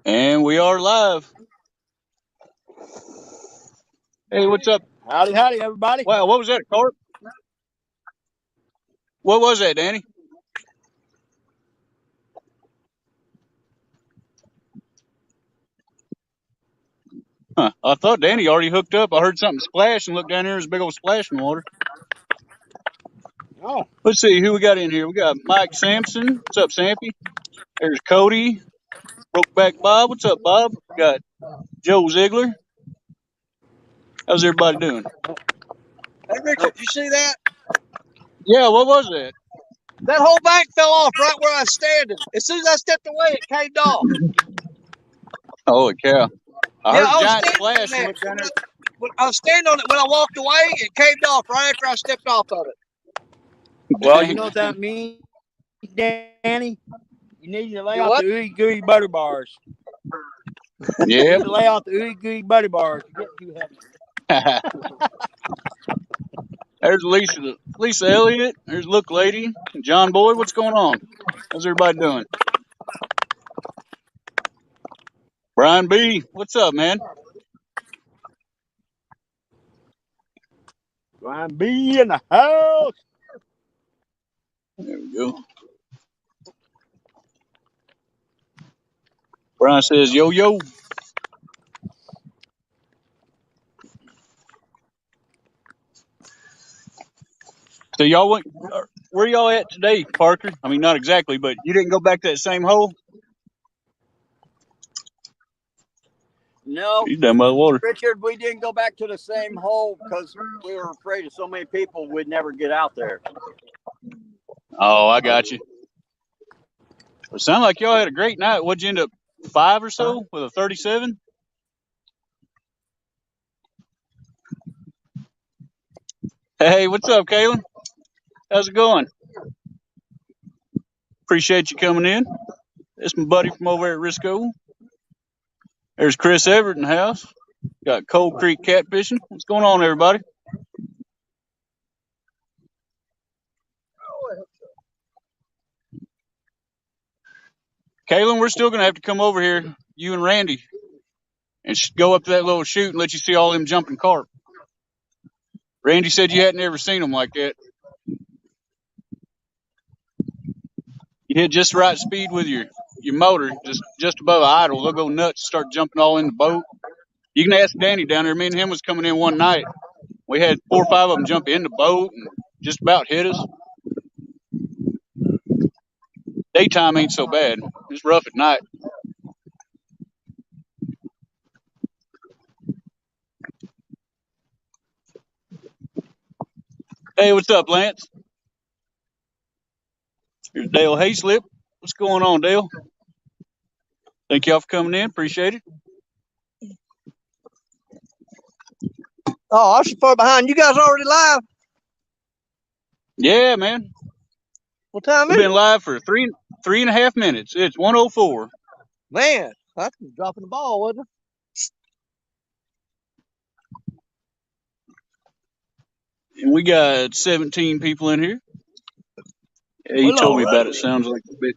And we are live. Hey, what's up? Howdy, howdy, everybody. Wow, what was that, Carp? What was that, Danny? Huh. I thought Danny already hooked up. I heard something splash and looked down there. There's a big old splash in the water. Oh, Let's see who we got in here. We got Mike Sampson. What's up, Sampy? There's Cody. Brokeback Bob. What's up, Bob? We got Joe Ziegler. How's everybody doing? hey, Richard, you see that? Yeah, what was that? That whole bank fell off right where I was standing. As soon as I stepped away, it came off. Holy cow. I Yeah, heard a I was giant standing on splash and that. looked down there. I was standing on it when I walked away. It came off right after I stepped off of it. Well, you know what that means, Danny? You need to lay off the ooey gooey butter bars. Yeah. You need to lay off the ooey gooey butter bars. You get too heavy. There's Lisa Elliott. There's Look Lady. John Boyd. What's going on? How's everybody doing? Brian B. What's up, man? Brian B in the house. There we go. Brian says, yo, yo. So y'all went, where y'all at today, Parker? I mean, not exactly, but you didn't go back to that same hole? No, You done by the water. Richard, we didn't go back to the same hole because we were afraid of so many people we'd never get out there. Oh, I got you. It sounded like y'all had a great night. What'd you end up, 5 or so with a 37? Hey, what's up, Kaylin? How's it going? Appreciate you coming in. It's my buddy from over at Risco. There's Chris Everett in the house. Got Cold Creek catfishing. What's going on, everybody? Kaylin, we're still going to have to come over here, you and Randy, and go up to that little chute and let you see all them jumping carp. Randy said you hadn't ever seen them like that. You hit just the right speed with your motor, just above idle. They'll go nuts, start jumping all in the boat. You can ask Danny down there. Me and him was coming in one night. We had 4 or 5 of them jump in the boat and just about hit us. Daytime ain't so bad. It's rough at night. Hey, what's up, Lance? Here's Dale Hayslip. What's going on, Dale? Thank y'all for coming in. Appreciate it. Oh, I was far behind. You guys already live? Yeah, man. What time We've is been it? live for 3.5 minutes. It's 1:04. Man, that's dropping the ball, wasn't it? And we got 17 people in here. Yeah, he told me about it. Sounds like a bit.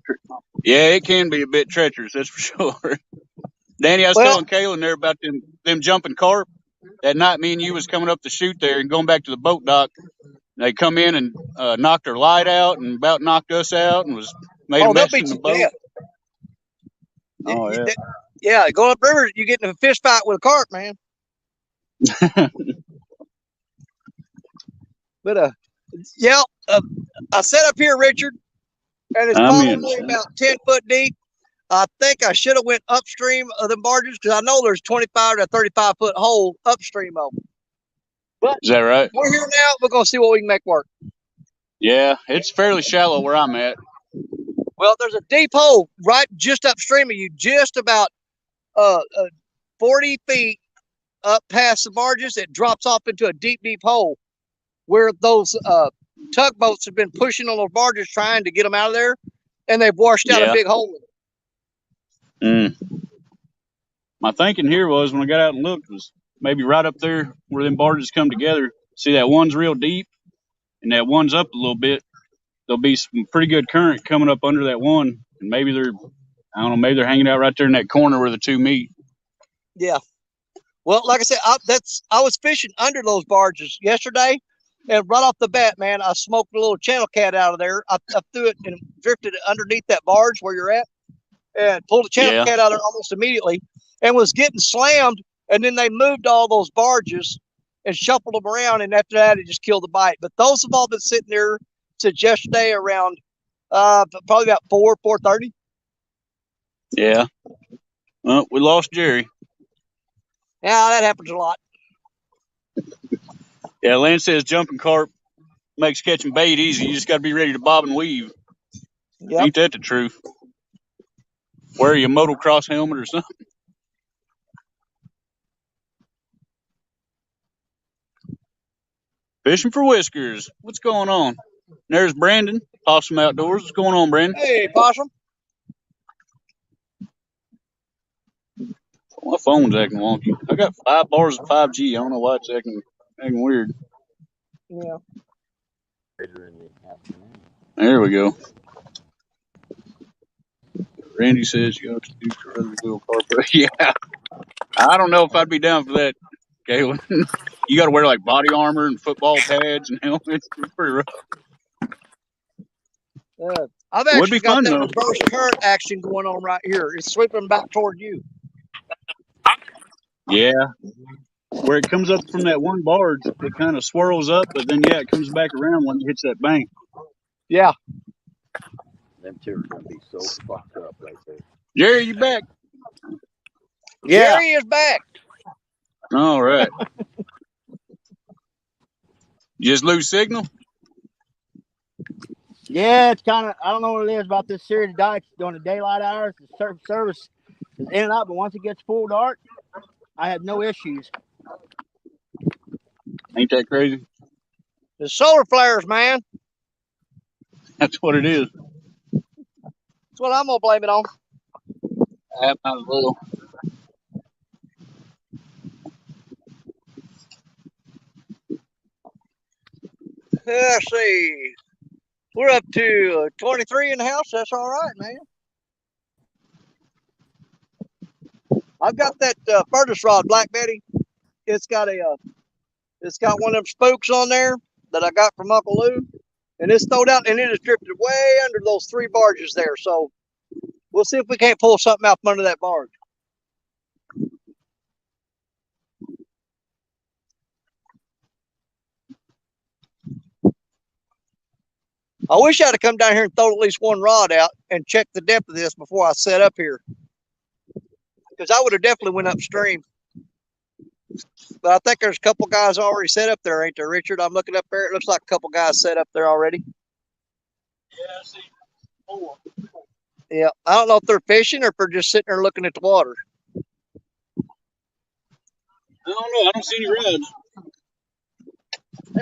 Yeah, it can be a bit treacherous, that's for sure. Danny, I was telling Kaylin there about them jumping carp. That night, me and you was coming up the chute there and going back to the boat dock. They come in and knocked our light out and about knocked us out and made a mess in the boat. Death. Oh, yeah. Yeah, going upriver, you get in a fish fight with a carp, man. But yeah, I set up here, Richard, and it's probably about 10 foot deep. I think I should have went upstream of the barges because I know there's 25 to 35 foot hole upstream of them. But is that right? We're here now. We're going to see what we can make work. Yeah, it's fairly shallow where I'm at. Well, there's a deep hole right just upstream of you, just about 40 feet up past the barges. It drops off into a deep, deep hole where those tugboats have been pushing on those barges trying to get them out of there, and they've washed out a big hole. My thinking here was when I got out and looked was maybe right up there where them barges come together. See that one's real deep and that one's up a little bit. There'll be some pretty good current coming up under that one, and maybe they're I don't know. Maybe they're hanging out right there in that corner where the two meet. Yeah. Well, like I said, I was fishing under those barges yesterday, and right off the bat, man, I smoked a little channel cat out of there. I threw it and drifted it underneath that barge where you're at, and pulled the channel cat out of there almost immediately, and was getting slammed. And then they moved all those barges and shuffled them around, and after that, it just killed the bite. But those have all been sitting there since yesterday around probably about 4:30. Yeah. Well, we lost Jerry. Yeah, that happens a lot. Yeah, Lance says jumping carp makes catching bait easy. You just got to be ready to bob and weave. Yep. Ain't that the truth? Wear your motocross helmet or something. Fishing for whiskers. What's going on? There's Brandon, Possum Outdoors. What's going on, Brandon? Hey, Possum. My phone's acting wonky. I got 5 bars of 5G. I don't know why it's acting weird. Yeah. There we go. Randy says you got to do for little carpet. Yeah. I don't know if I'd be down for that, Galen. You got to wear like body armor and football pads and helmets. It's pretty rough. I've actually got that reverse current action going on right here. It's sweeping back toward you. Yeah. Where it comes up from that one barge, it kind of swirls up, but then, it comes back around when it hits that bank. Yeah. Them two are going to be so fucked up right there. Jerry, you back? Yeah. Jerry is back. All right. You just lose signal? Yeah, it's kind of, I don't know what it is about this series of dikes during the daylight hours. The service is in and out, but once it gets full dark, I have no issues. Ain't that crazy? The solar flares, man. That's what it is. That's what I'm going to blame it on. I might as well. Let's see. We're up to 23 in the house. That's all right, man. I've got that furnace rod, Black Betty. It's got one of them spokes on there that I got from Uncle Lou, and it's thrown out, and it is drifted way under those 3 barges there. So we'll see if we can't pull something out from under that barge. I wish I'd have come down here and thrown at least one rod out and checked the depth of this before I set up here, because I would have definitely went upstream. But I think there's a couple guys already set up there, ain't there, Richard? I'm looking up there. It looks like a couple guys set up there already. Yeah, I see 4. Yeah, I don't know if they're fishing or if they're just sitting there looking at the water. I don't know. I don't see any rods.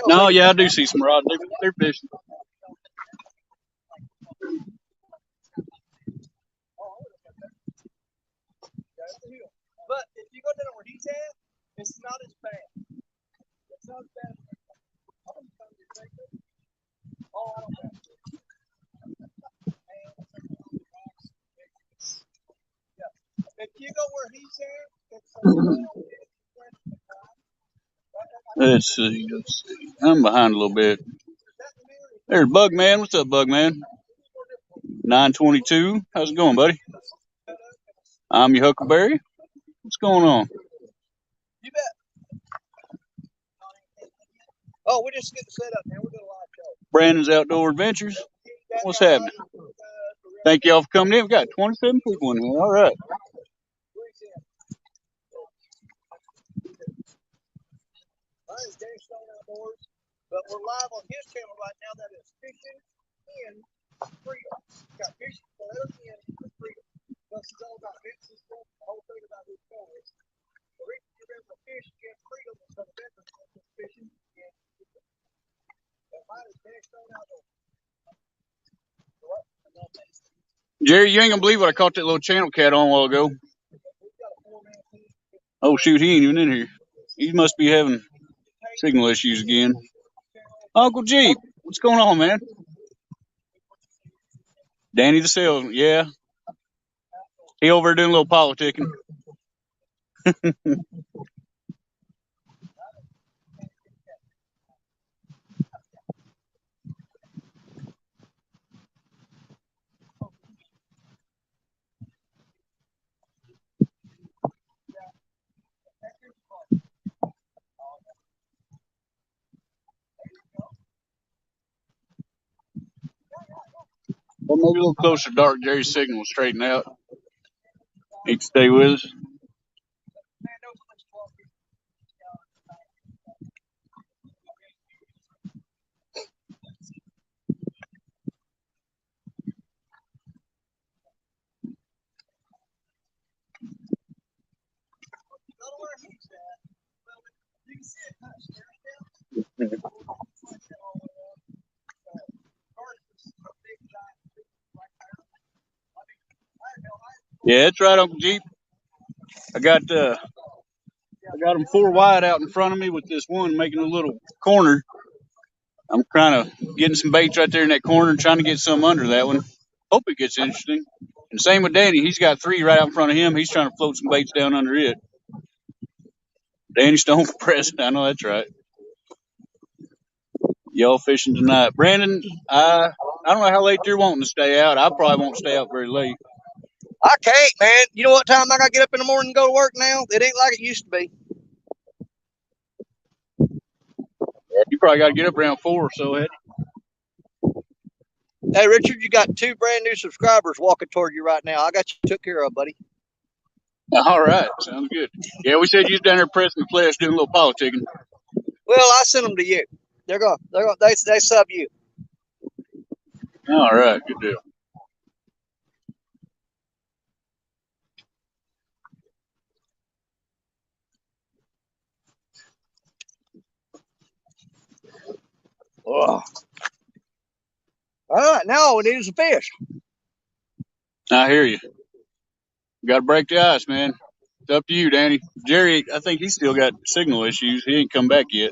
No, yeah, I do see some rods. They're fishing. But if you go down where he's at, it's not as bad. It's not as bad. Oh, I don't know. Yeah. If you go where he's at, Let's see. I'm behind a little bit. There's Bugman. What's up, Bugman? 922. How's it going, buddy? I'm your Huckleberry. What's going on? You bet. Oh, we're just getting set up, man. We're doing a live show. Brandon's Outdoor Adventures. What's happening? Thank y'all for coming in. We got 27 people in here. All right. But we're live on his channel right now. That is Fishing in Freedom. Got fishing for freedom. This is all about fishing. The whole thing about his channel is the reason you're able to fish in freedom is for the veterans of fishing in freedom. That mine is based on outdoors. Jerry, you ain't gonna believe what I caught that little channel cat on a while ago. Oh shoot, he ain't even in here. He must be having signal issues again. Uncle Jeep, what's going on, man? Danny the salesman, yeah. He over there doing a little politicking. Well, maybe a little closer to dark. Jerry's signal will straighten out. He can stay with us. Yeah, that's right, Uncle Jeep. I got them 4 wide out in front of me with this one making a little corner. I'm kind of getting some baits right there in that corner and trying to get some under that one. Hope it gets interesting. And same with Danny. He's got 3 right out in front of him. He's trying to float some baits down under it. Danny Stone for president. I know that's right. Y'all fishing tonight. Brandon, I don't know how late you're wanting to stay out. I probably won't stay out very late. I can't, man. You know what time I got to get up in the morning and go to work now? It ain't like it used to be. You probably got to get up around 4 or so, Eddie. Hey, Richard, you got 2 brand new subscribers walking toward you right now. I got you took care of, buddy. All right. Sounds good. Yeah, we said you was down there pressing the flesh, doing a little politicking. Well, I sent them to you. They sub you. All right. Good deal. Oh. All right. Now all we need is a fish. I hear you. Got to break the ice, man. It's up to you, Danny. Jerry, I think he's still got signal issues. He ain't come back yet.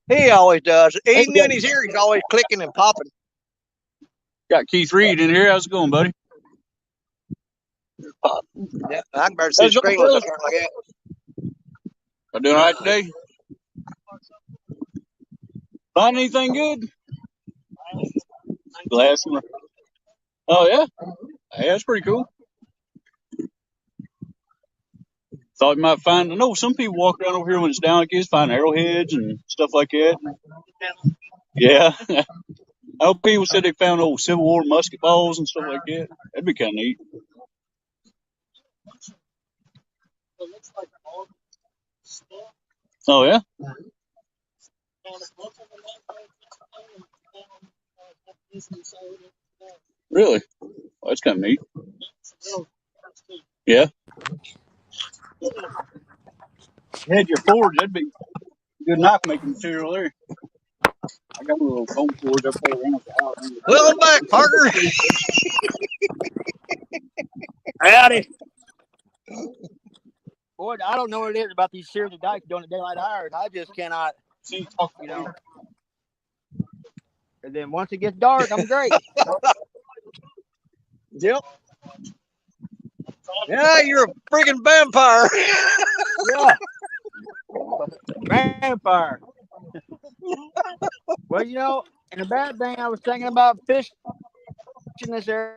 He always does. Even when he's here, he's always clicking and popping. Got Keith Reed in here. How's it going, buddy? Yeah, I can barely see the screen with something like that. Y'all doing all right today? Find anything good? Glass. Oh, yeah? Hey, that's pretty cool. Thought you might find. I know some people walk around over here when it's down like this, find arrowheads and stuff like that. Yeah. I know people said they found old Civil War musket balls and stuff like that. That'd be kind of neat. Oh, yeah? Really? Well, that's kind of neat. Yeah. You had your forge, that'd be good knife making material there. I got a little foam forge up there around the house. Welcome back, Parker. Howdy. Boy, I don't know what it is about these series of dikes during the daylight hours. I just cannot, you know. And then once it gets dark, I'm great. Yep. Yeah, you're a freaking vampire. Yeah. Vampire. Well, you know, and the bad thing, I was thinking about fishing this area.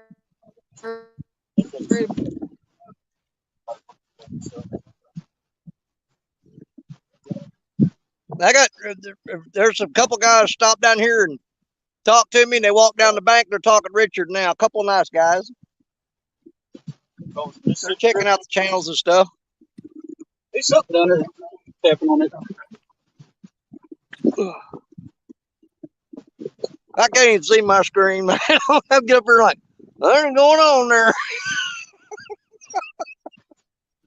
There's a couple guys stopped down here and talked to me, and they walked down the bank. They're talking to Richard now. A couple of nice guys. They're checking out the channels and stuff. There's something down there tapping on it. I can't even see my screen, man. I have to get up here like, nothing going on there. As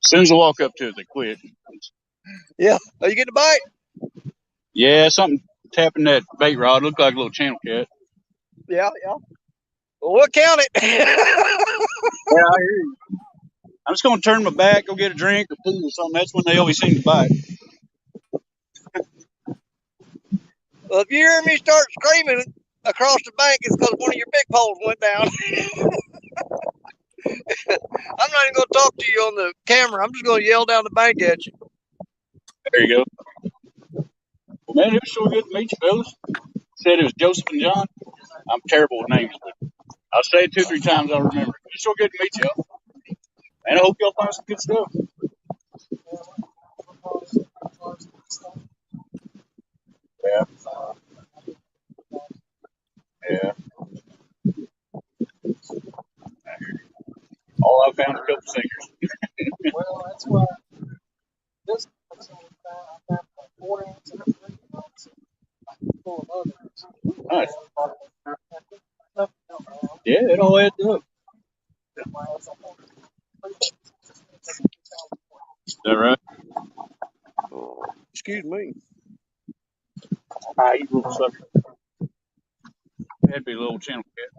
soon as I walk up to it, they quit. Yeah. Oh, you get the bite? Yeah, something tapping that bait rod. Looked like a little channel cat. Yeah, yeah. Well, we'll count it. Yeah, I hear you. I'm just going to turn my back, go get a drink or food or something. That's when they always seem to bite. Well, if you hear me start screaming across the bank, it's because one of your big poles went down. I'm not even going to talk to you on the camera. I'm just going to yell down the bank at you. There you go. Well, man, it was so good to meet you, fellas. Said it was Joseph and John. I'm terrible with names, but I'll say it 2-3 times. I'll remember. It's so good to meet y'all. And I hope y'all find some good stuff. Yeah. Yeah. All I found a couple singers. Well, that's why this person we found, I found like 4 ounces and 3 ounces full of others. Nice. Yeah, it all adds up. Is that right? Excuse me. You little sucker. That'd be a little channel cat.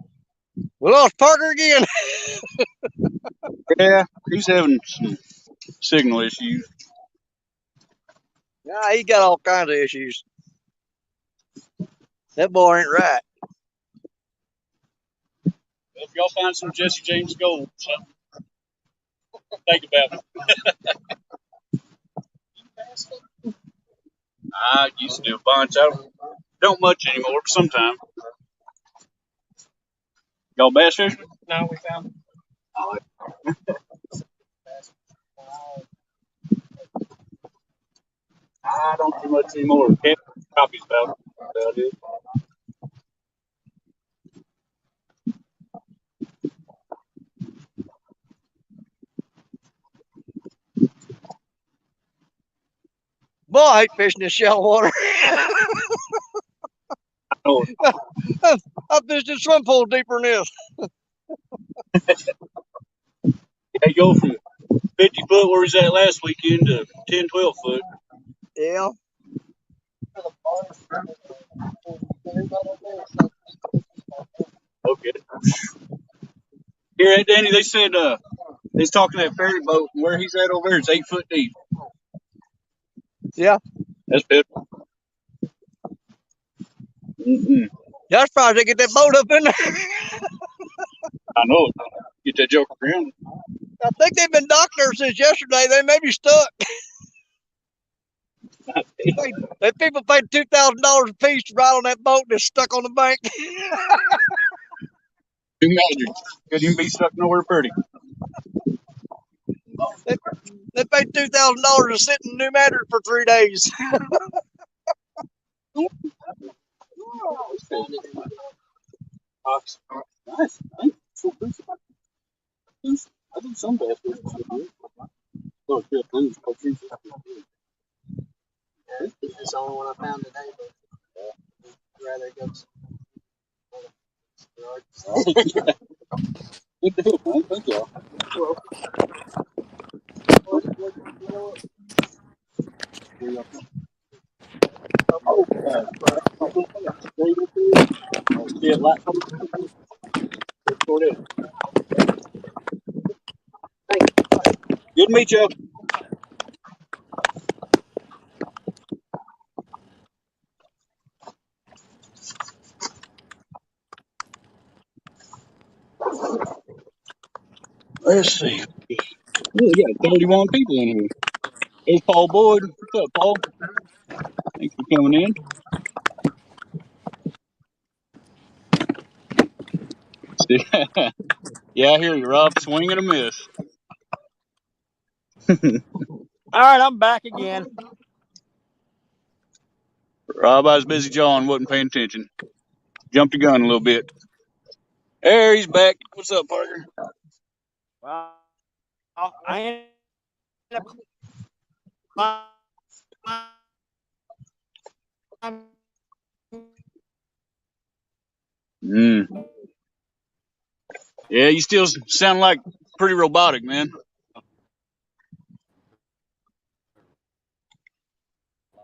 We lost Parker again. Yeah, he's having some signal issues. Nah, he got all kinds of issues. That boy ain't right. If y'all find some Jesse James gold, so think about it. I used to do a bunch. I don't much anymore, but sometimes. Y'all bass fishing? No, we found I don't do much anymore. Can't copies about it. Boy, I hate fishing in shallow water. Oh, I fished in swim pools deeper than this. they go from 50 foot where he's at last weekend to 10, 12 foot. Yeah. Okay. Here at Danny, they said they's talking that ferry boat, and where he's at over there is 8 foot deep. Yeah. That's pitiful. Yeah, I'm surprised they get that boat up in there. I know it. Get that joker around. I think they've been docked there since yesterday. They may be stuck. They people paid $2,000 a piece to ride on that boat and it's stuck on the bank. Imagine. Couldn't even be stuck nowhere pretty. They paid $2,000 to sit in New Madrid for 3 days. Nice. So I think some bass fishing so good. Oh, shit, blues. it's the only one I found today, but I'd rather go Good deal, man. Thank y'all. Oh, see it like good to meet you. Let's see. We got 31 people in here. There's Paul Boyd. What's up, Paul? Thanks for coming in. Yeah, I hear you, Rob. Swing and a miss. All right, I'm back again. Rob, I was busy jawing, wasn't paying attention. Jumped the gun a little bit. There, he's back. What's up, Parker? Well, I ended up Yeah, you still sound like pretty robotic, man.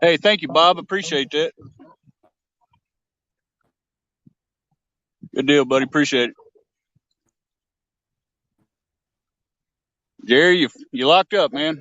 Hey, thank you, Bob. Appreciate that. Good deal, buddy. Appreciate it. Jerry, you locked up, man.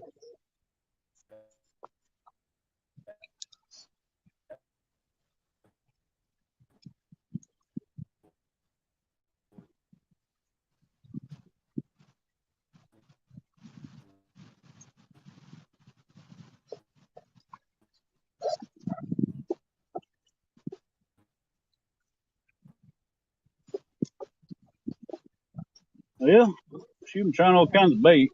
Yeah, she was trying all kinds of bait.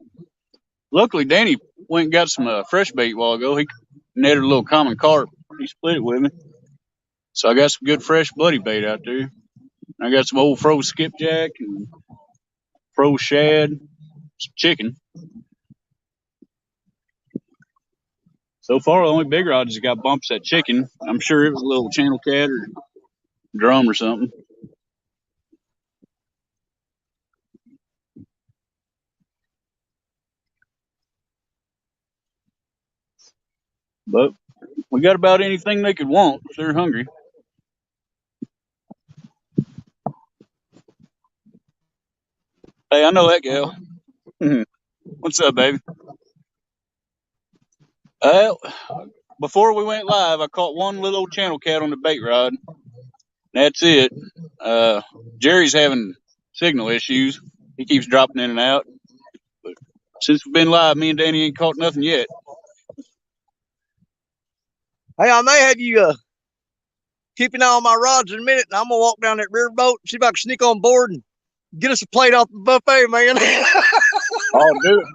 Luckily, Danny went and got some fresh bait a while ago. He netted a little common carp. He split it with me. So I got some good fresh bloody bait out there. I got some old froze skipjack and froze shad, some chicken. So far, the only big rod has got bumps that chicken. I'm sure it was a little channel cat or drum or something. But we got about anything they could want if they're hungry. Hey, I know that gal. What's up, baby? Before we went live, I caught one little old channel cat on the bait rod. That's it. Jerry's having signal issues. He keeps dropping in and out. But since we've been live, me and Danny ain't caught nothing yet. Hey, I may have you keep an eye on my rods in a minute, and I'm gonna walk down that river boat and see if I can sneak on board and get us a plate off the buffet, man. Oh, do it.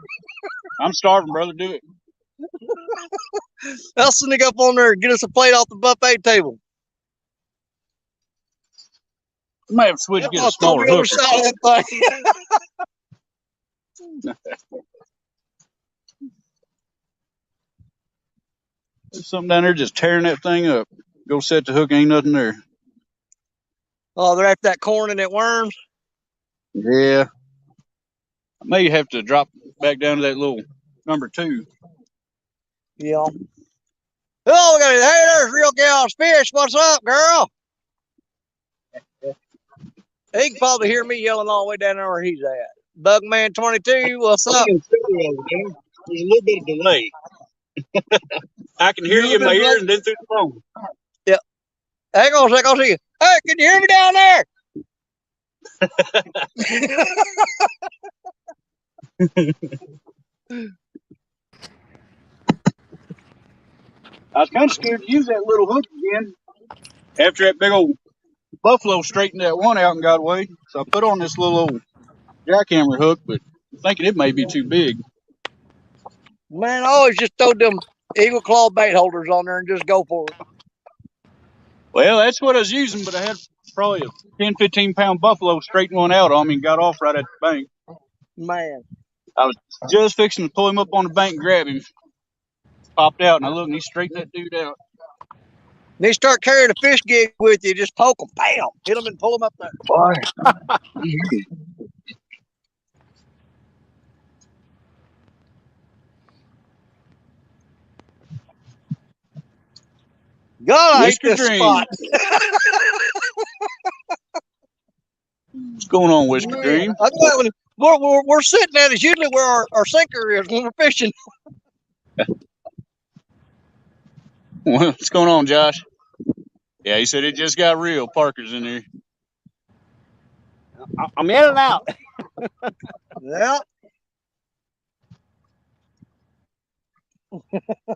I'm starving, brother. Do it. I'll sneak up on there and get us a plate off the buffet table. I might have to switch and get a smaller hook. There's something down there just tearing that thing up. Go set the hook, ain't nothing there. Oh, they're after that corn and that worms? Yeah. I may have to drop back down to that little number 2. Yeah. Oh, we got it. Hey, there's Real Gal's Fish. What's up, girl? He can probably hear me yelling all the way down there where he's at. Bugman 22, what's up? There's a little bit of delay. I can hear you in my ear and then through the phone. Yeah. Hang on a second. I'll see you. Hey, can you hear me down there? I was kind of scared to use that little hook again after that big old buffalo straightened that one out and got away. So I put on this little old jackhammer hook, but I'm thinking it may be too big. Man, I always just throw them eagle claw bait holders on there and just go for it. Well, that's what I was using, but I had probably a 10, 15 pound buffalo straighten one out on me and got off right at the bank. Man. I was just fixing to pull him up on the bank and grab him. Popped out and I looked and he straightened that dude out. They start carrying a fish gig with you, just poke them, bam, hit them and pull them up there. Boy. God, I hate this spot. What's going on, Whisker Dream? We're sitting at is usually where our sinker is when we're fishing. What's going on, Josh? Yeah, he said it just got real. Parker's in there. I'm in and out. Yeah.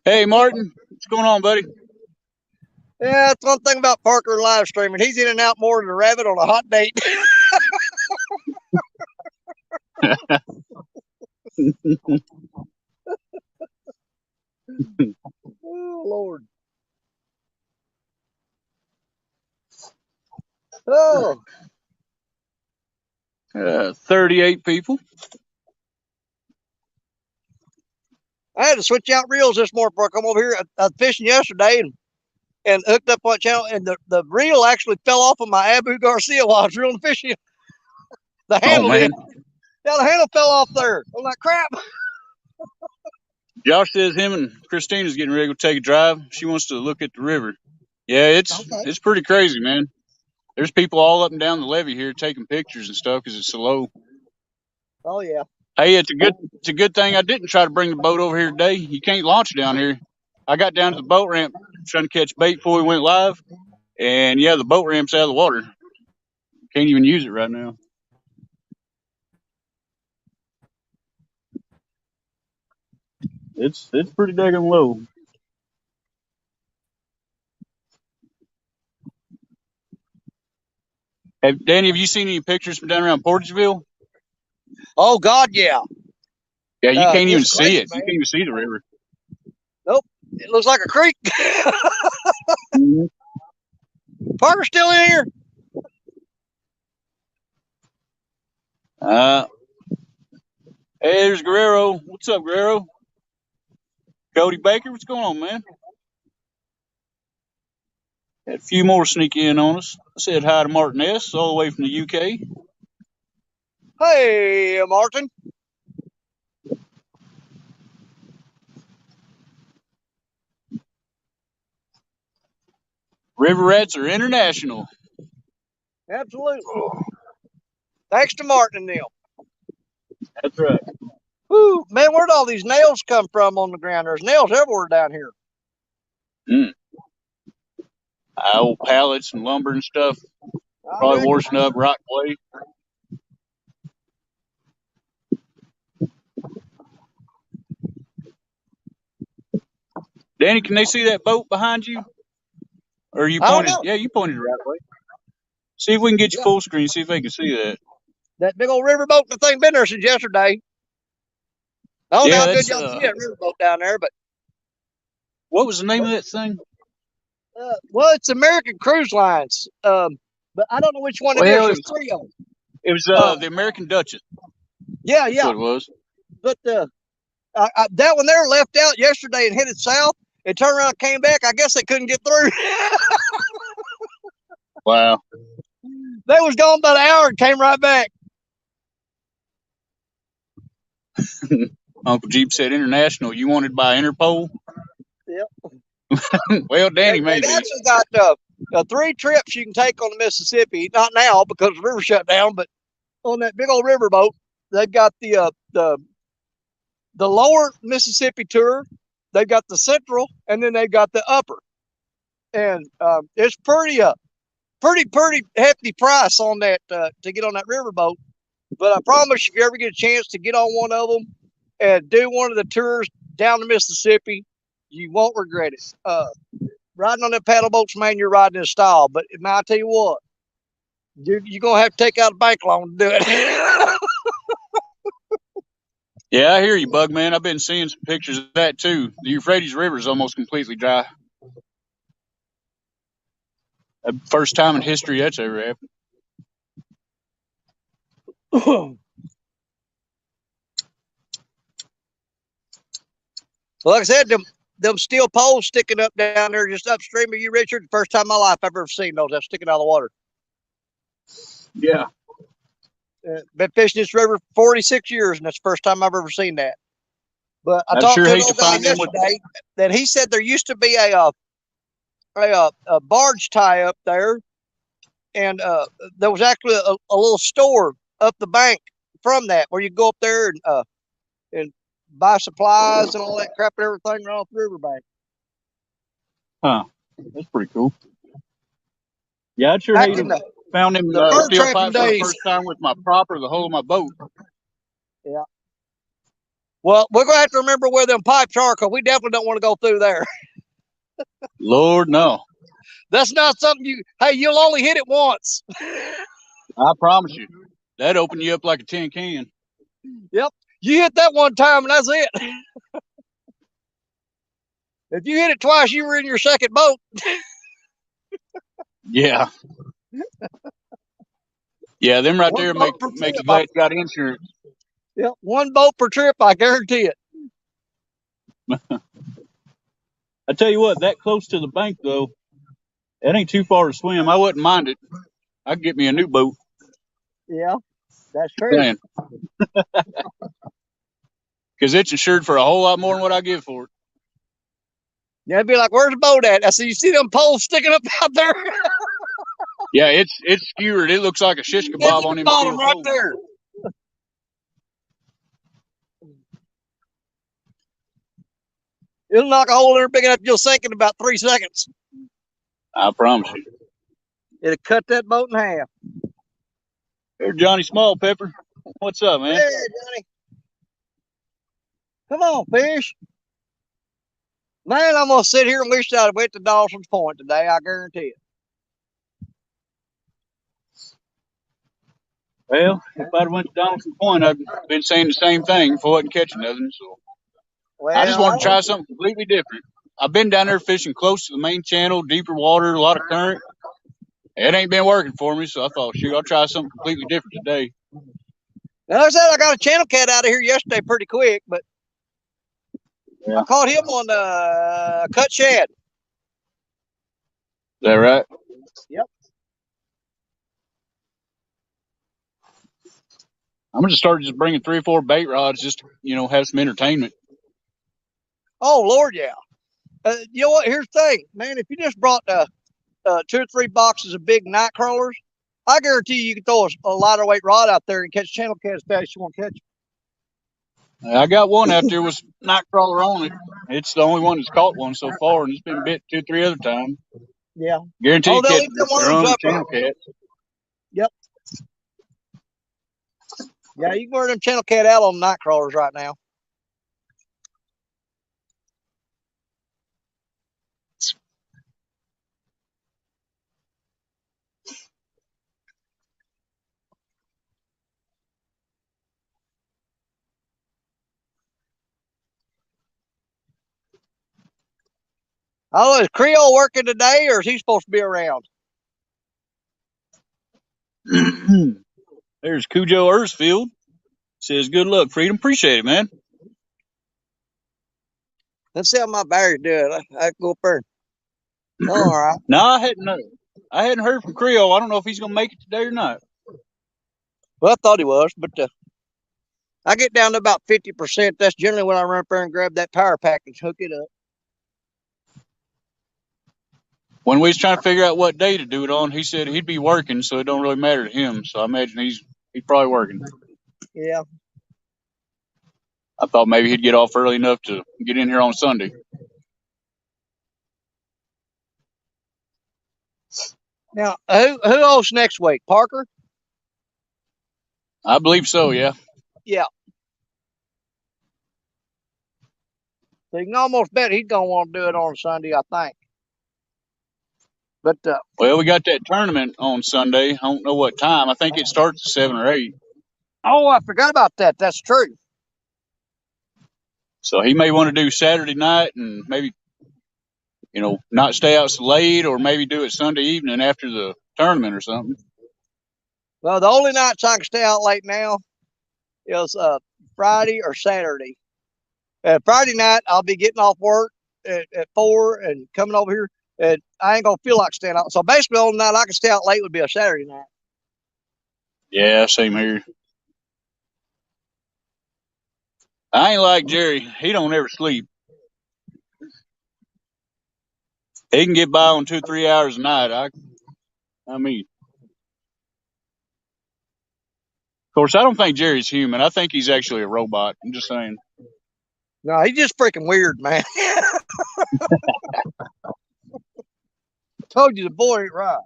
Hey, Martin. What's going on, buddy? Yeah, that's one thing about Parker live streaming. He's in and out more than a rabbit on a hot date. Oh, Lord. Oh. 38 people. I had to switch out reels this morning before I come over here. I was fishing yesterday and hooked up on channel, and the reel actually fell off of my Abu Garcia while I was reeling fishing. The handle did. Yeah, the handle fell off there. I'm like, crap. Josh says him and Christina's getting ready to take a drive. She wants to look at the river. Yeah, it's pretty crazy, man. There's people all up and down the levee here taking pictures and stuff because it's so low. Oh yeah. Hey, it's a good thing I didn't try to bring the boat over here today. You can't launch down here. I got down to the boat ramp trying to catch bait before we went live, and yeah, the boat ramp's out of the water. Can't even use it right now. It's pretty daggone low. Danny, have you seen any pictures from down around Portageville? Oh God, yeah. Yeah, you can't even see crazy, it. Man. You can't even see the river. Nope. It looks like a creek. Mm-hmm. Parker's still in here. Hey, there's Guerrero. What's up, Guerrero? Cody Baker, what's going on, man? Had a few more sneak in on us. I said hi to Martin S. all the way from the UK. Hey, Martin. River rats are international. Absolutely. Thanks to Martin and them. That's right. Woo, man, where'd all these nails come from on the ground? There's nails everywhere down here. Old pallets and lumber and stuff. Probably washing up rock clay. Danny, can they see that boat behind you? Or you pointed? Yeah, you pointed the right way. See if we can get you full screen. See if they can see that. That big old riverboat, the thing been there since yesterday. I don't know how good y'all see that riverboat down there, but what was the name of that thing? Well, it's American Cruise Lines, but I don't know which one it is. There's three of them. It was the American Duchess. Yeah, That's what it was. But that one there left out yesterday and headed south. It turned around and came back. I guess they couldn't get through. Wow. They was gone about an hour and came right back. Uncle Jeep said international. You wanted by Interpol? Yep. Well, Danny, maybe. They've actually got 3 trips you can take on the Mississippi. Not now because the river shut down, but on that big old riverboat, they've got the lower Mississippi tour. They've got the central, and then they've got the upper. And it's pretty hefty price on that to get on that riverboat. But I promise you, if you ever get a chance to get on one of them and do one of the tours down the Mississippi, you won't regret it. Riding on them paddle boats, man, you're riding in style. But man, I tell you what, you're gonna have to take out a bank loan to do it. Yeah, I hear you, Bug Man. I've been seeing some pictures of that too. The Euphrates River is almost completely dry. First time in history that's ever happened. Well, like I said, them steel poles sticking up down there just upstream of you, Richard. The first time in my life I've ever seen those. That's sticking out of the water. Yeah. Been fishing this river 46 years, and that's the first time I've ever seen that. But I talked to an old guy yesterday that he said there used to be a barge tie up there, and there was actually a little store up the bank from that where you go up there and buy supplies and all that crap and everything right off the riverbank. Huh. That's pretty cool. Yeah, I'd sure hate to found them steel pipes for the first time with my propper, the whole of my boat. Yeah. Well, we're going to have to remember where them pipes are because we definitely don't want to go through there. Lord, no. That's not something you'll only hit it once. I promise you. That'd open you up like a tin can. Yep. You hit that one time and that's it. If you hit it twice, you were in your second boat. Yeah. Yeah, them right there make you glad you got insurance. Yep, 1 boat per trip, I guarantee it. I tell you what, that close to the bank though, that ain't too far to swim. I wouldn't mind it. I'd get me a new boat. Yeah, that's true. Because it's insured for a whole lot more than what I give for it. Yeah, it'd be like, where's the boat at? I said, you see them poles sticking up out there? Yeah, it's skewered. It looks like a shish kebab on them bottom right there. It'll knock a hole in there big enough you'll sink in about 3 seconds. I promise you. It'll cut that boat in half. There's Johnny Small Pepper. What's up, man? Hey, Johnny. Come on, fish. Man, I'm going to sit here and wish I'd went to Dawson's Point today. I guarantee it. Well, if I'd went to Donaldson Point, I'd been saying the same thing if I wasn't catching nothing. So I just Well, wanted to try something completely different. I've been down there fishing close to the main channel, deeper water, a lot of current. It ain't been working for me, so I thought, shoot, I'll try something completely different today. now I said I got a channel cat out of here yesterday pretty quick, but I caught him on cut shad. Is that right? Yep. I'm gonna start just bringing 3 or 4 bait rods, just to, have some entertainment. Oh Lord, yeah. You know what? Here's the thing, man. If you just brought 2 or 3 boxes of big night crawlers, I guarantee you can throw a lighter weight rod out there and catch channel cat as fast as you want to catch them. I got one out there with night crawler on it. It's the only one that's caught one so far, and it's been bit 2 or 3 other times. Yeah. Guarantee you they'll catch eat them worms drum up. channel cats. Yep. Yeah, you can wear them channel cat out on night crawlers right now. Oh, is Creole working today, or is he supposed to be around? There's Cujo Earthfield. Says, good luck, Freedom. Appreciate it, man. Let's see how my battery's doing. I go up there. All right. No, I hadn't heard from Creole. I don't know if he's gonna make it today or not. Well, I thought he was, but I get down to about 50%. That's generally when I run up there and grab that power package, hook it up. When we was trying to figure out what day to do it on, he said he'd be working, so it don't really matter to him. So I imagine he's probably working. Yeah. I thought maybe he'd get off early enough to get in here on Sunday. Now, who else next week? Parker? I believe so, yeah. Yeah. So you can almost bet he's going to want to do it on Sunday, I think. But well, we got that tournament on Sunday. I don't know what time. I think it starts at 7 or 8. Oh, I forgot about that. That's true. So he may want to do Saturday night and maybe, not stay out so late, or maybe do it Sunday evening after the tournament or something. Well, the only nights I can stay out late now is Friday or Saturday. Friday night, I'll be getting off work at 4 and coming over here, and I ain't going to feel like staying out. So basically, the only night I can stay out late would be a Saturday night. Yeah, same here. I ain't like Jerry. He don't ever sleep. He can get by on 2 or 3 hours a night. I mean, of course, I don't think Jerry's human. I think he's actually a robot. I'm just saying. No, he's just freaking weird, man. Told you the boy ain't right.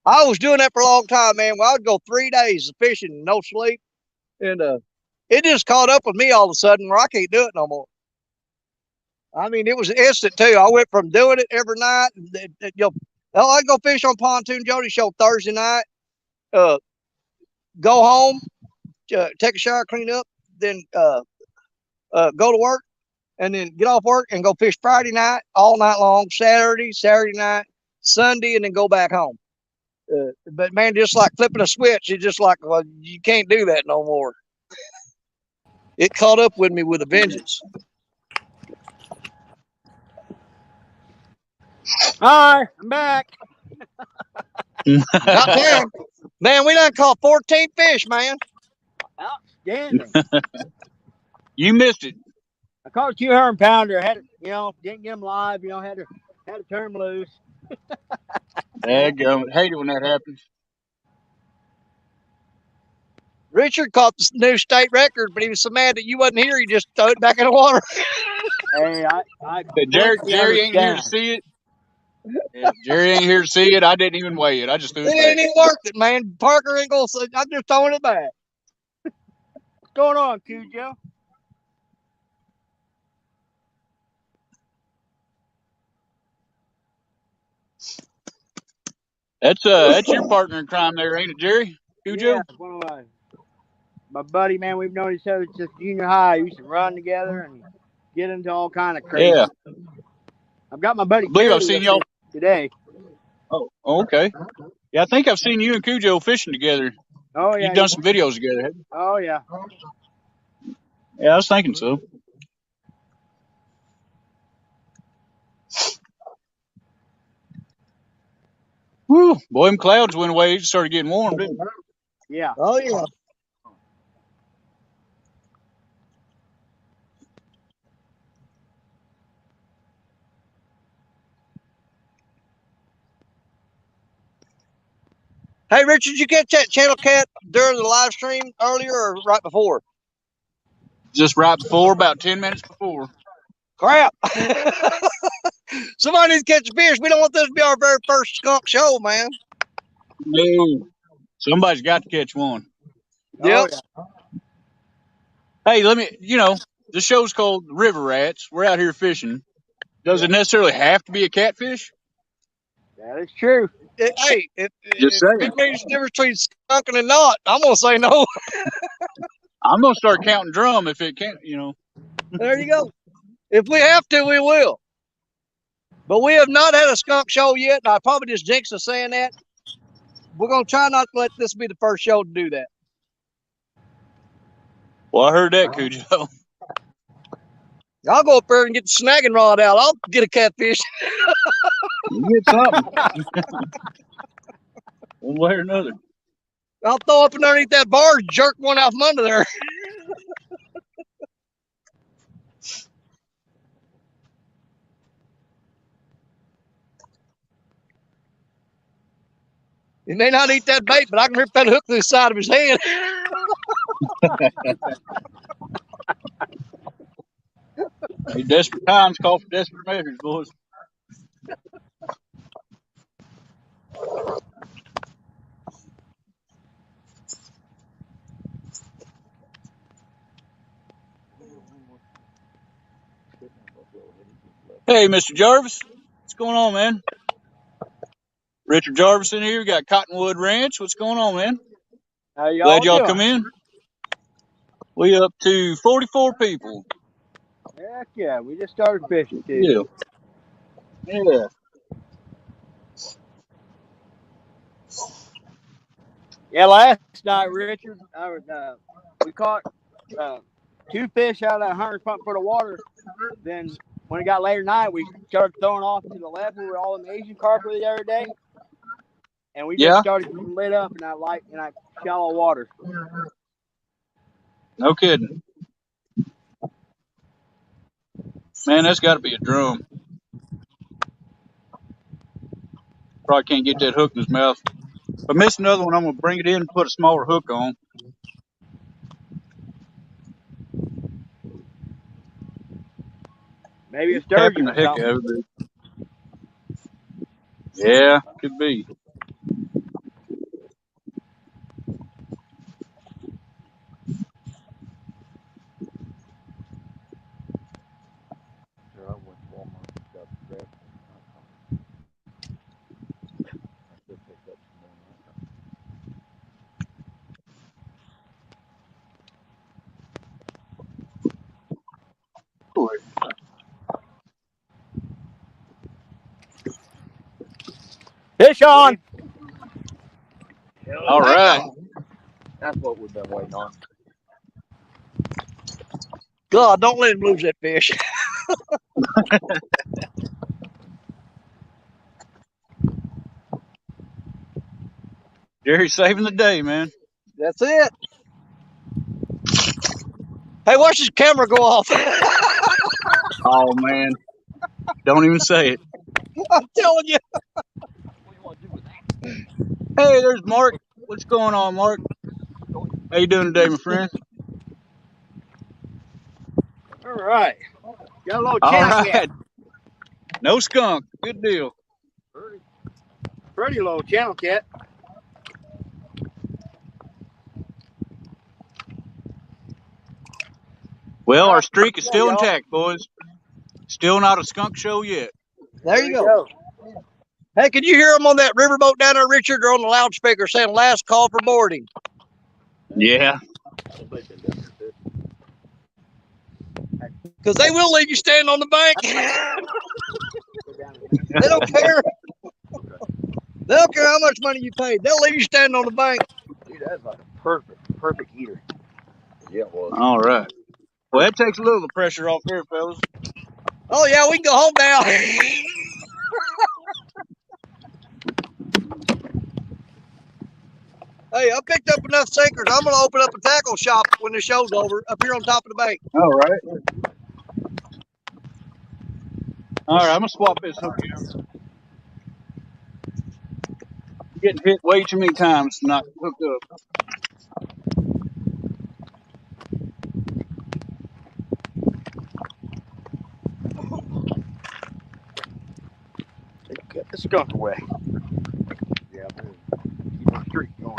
I was doing that for a long time, man. Well, I would go 3 days of fishing, no sleep, and it just caught up with me all of a sudden where I can't do it no more. I mean, it was instant too. I went from doing it every night. I'd go fish on Pontoon Jody Show Thursday night, go home, take a shower, clean up, then go to work, and then get off work and go fish Friday night all night long, Saturday night, Sunday, and then go back home. But man, just like flipping a switch, it's just like, well, you can't do that no more. It caught up with me with a vengeance. Hi, I'm back. Man, we done caught 14 fish, man. Outstanding. You missed it. I caught a 200 pounder. Had to, didn't get them live. Had to turn them loose. Daggum. Hate it when that happens. Richard caught the new state record, but he was so mad that you wasn't here, he just threw it back in the water. Hey, Jerry ain't here to see it. Yeah, Jerry ain't here to see it. I didn't even weigh it. I just threw it back. Ain't even worth it, man. Parker ain't gonna say. I'm just throwing it back. What's going on, Cujo? That's your partner in crime there, ain't it, Jerry? Cujo? Yeah, one of my my buddy, man, we've known each other since junior high. We used to run together and get into all kind of crazy. Yeah. I've got my buddy I believe Terry I've seen with y'all me today. Oh, okay. Yeah, I think I've seen you and Cujo fishing together. Oh yeah, You've done some videos together, haven't you? Oh yeah. Yeah, I was thinking so. Whew, boy, them clouds went away. It started getting warm, didn't it? Yeah. Oh yeah. Hey, Richard, did you catch that channel cat during the live stream earlier or right before? Just right before, about 10 minutes before. Crap. Somebody needs to catch a fish. We don't want this to be our very first skunk show, man. No. Somebody's got to catch one. Yep. Oh, yeah. Hey, the show's called River Rats. We're out here fishing. Does it necessarily have to be a catfish? That is true. Hey, Just if saying. it makes a difference between skunking and not, I'm going to say no. I'm going to start counting drum if it can't, There you go. If we have to, we will. But we have not had a skunk show yet, and I probably just jinxed us saying that. We're going to try not to let this be the first show to do that. Well, I heard that, Cujo. I'll go up there and get the snagging rod out. I'll get a catfish. You get something. One way or another. I'll throw up underneath that bar and jerk one out from under there. He may not eat that bait, but I can rip that hook through the side of his head. Hey, desperate times call for desperate measures, boys. Hey, Mr. Jarvis. What's going on, man? Richard Jarvis in here. We got Cottonwood Ranch. What's going on, man? How y'all Glad y'all doing? come in. We up to 44 people. Heck yeah, we just started fishing too. Yeah. Yeah, last night, Richard, we caught 2 fish out of that 100-foot of water. Then when it got later night, we started throwing off to the left where all the Asian carp were the other day. And we just started getting lit up in that shallow water. No kidding. Man, that's got to be a drum. Probably can't get that hook in his mouth. If I miss another one, I'm going to bring it in and put a smaller hook on. Maybe a sturgeon the or heck something. out of it. Yeah, could be. Fish on! All right. That's what we've been waiting on. God, don't let him lose that fish. Jerry's saving the day, man. That's it. Hey, watch this camera go off. Oh, man. Don't even say it. I'm telling you. Hey, there's Mark. What's going on, Mark? How you doing today, my friend? All right. Got a little All channel right. cat. No skunk. Good deal. Pretty little channel cat. Well, our streak is still intact, boys. Still not a skunk show yet. There you go. Hey, can you hear them on that riverboat down there, Richard? They're on the loudspeaker saying last call for boarding. Yeah. Because they will leave you standing on the bank. They don't care. They don't care how much money you paid. They'll leave you standing on the bank. Dude, that's like a perfect heater. Yeah, it was. All right. Well, that takes a little of the pressure off there, fellas. Oh, yeah, we can go home now. Hey, I picked up enough sinkers. I'm going to open up a tackle shop when the show's over up here on top of the bank. All right. All right, I'm going to swap this hook out. I'm getting hit way too many times to not hook up. Get the skunk away. Yeah, keep the streak going.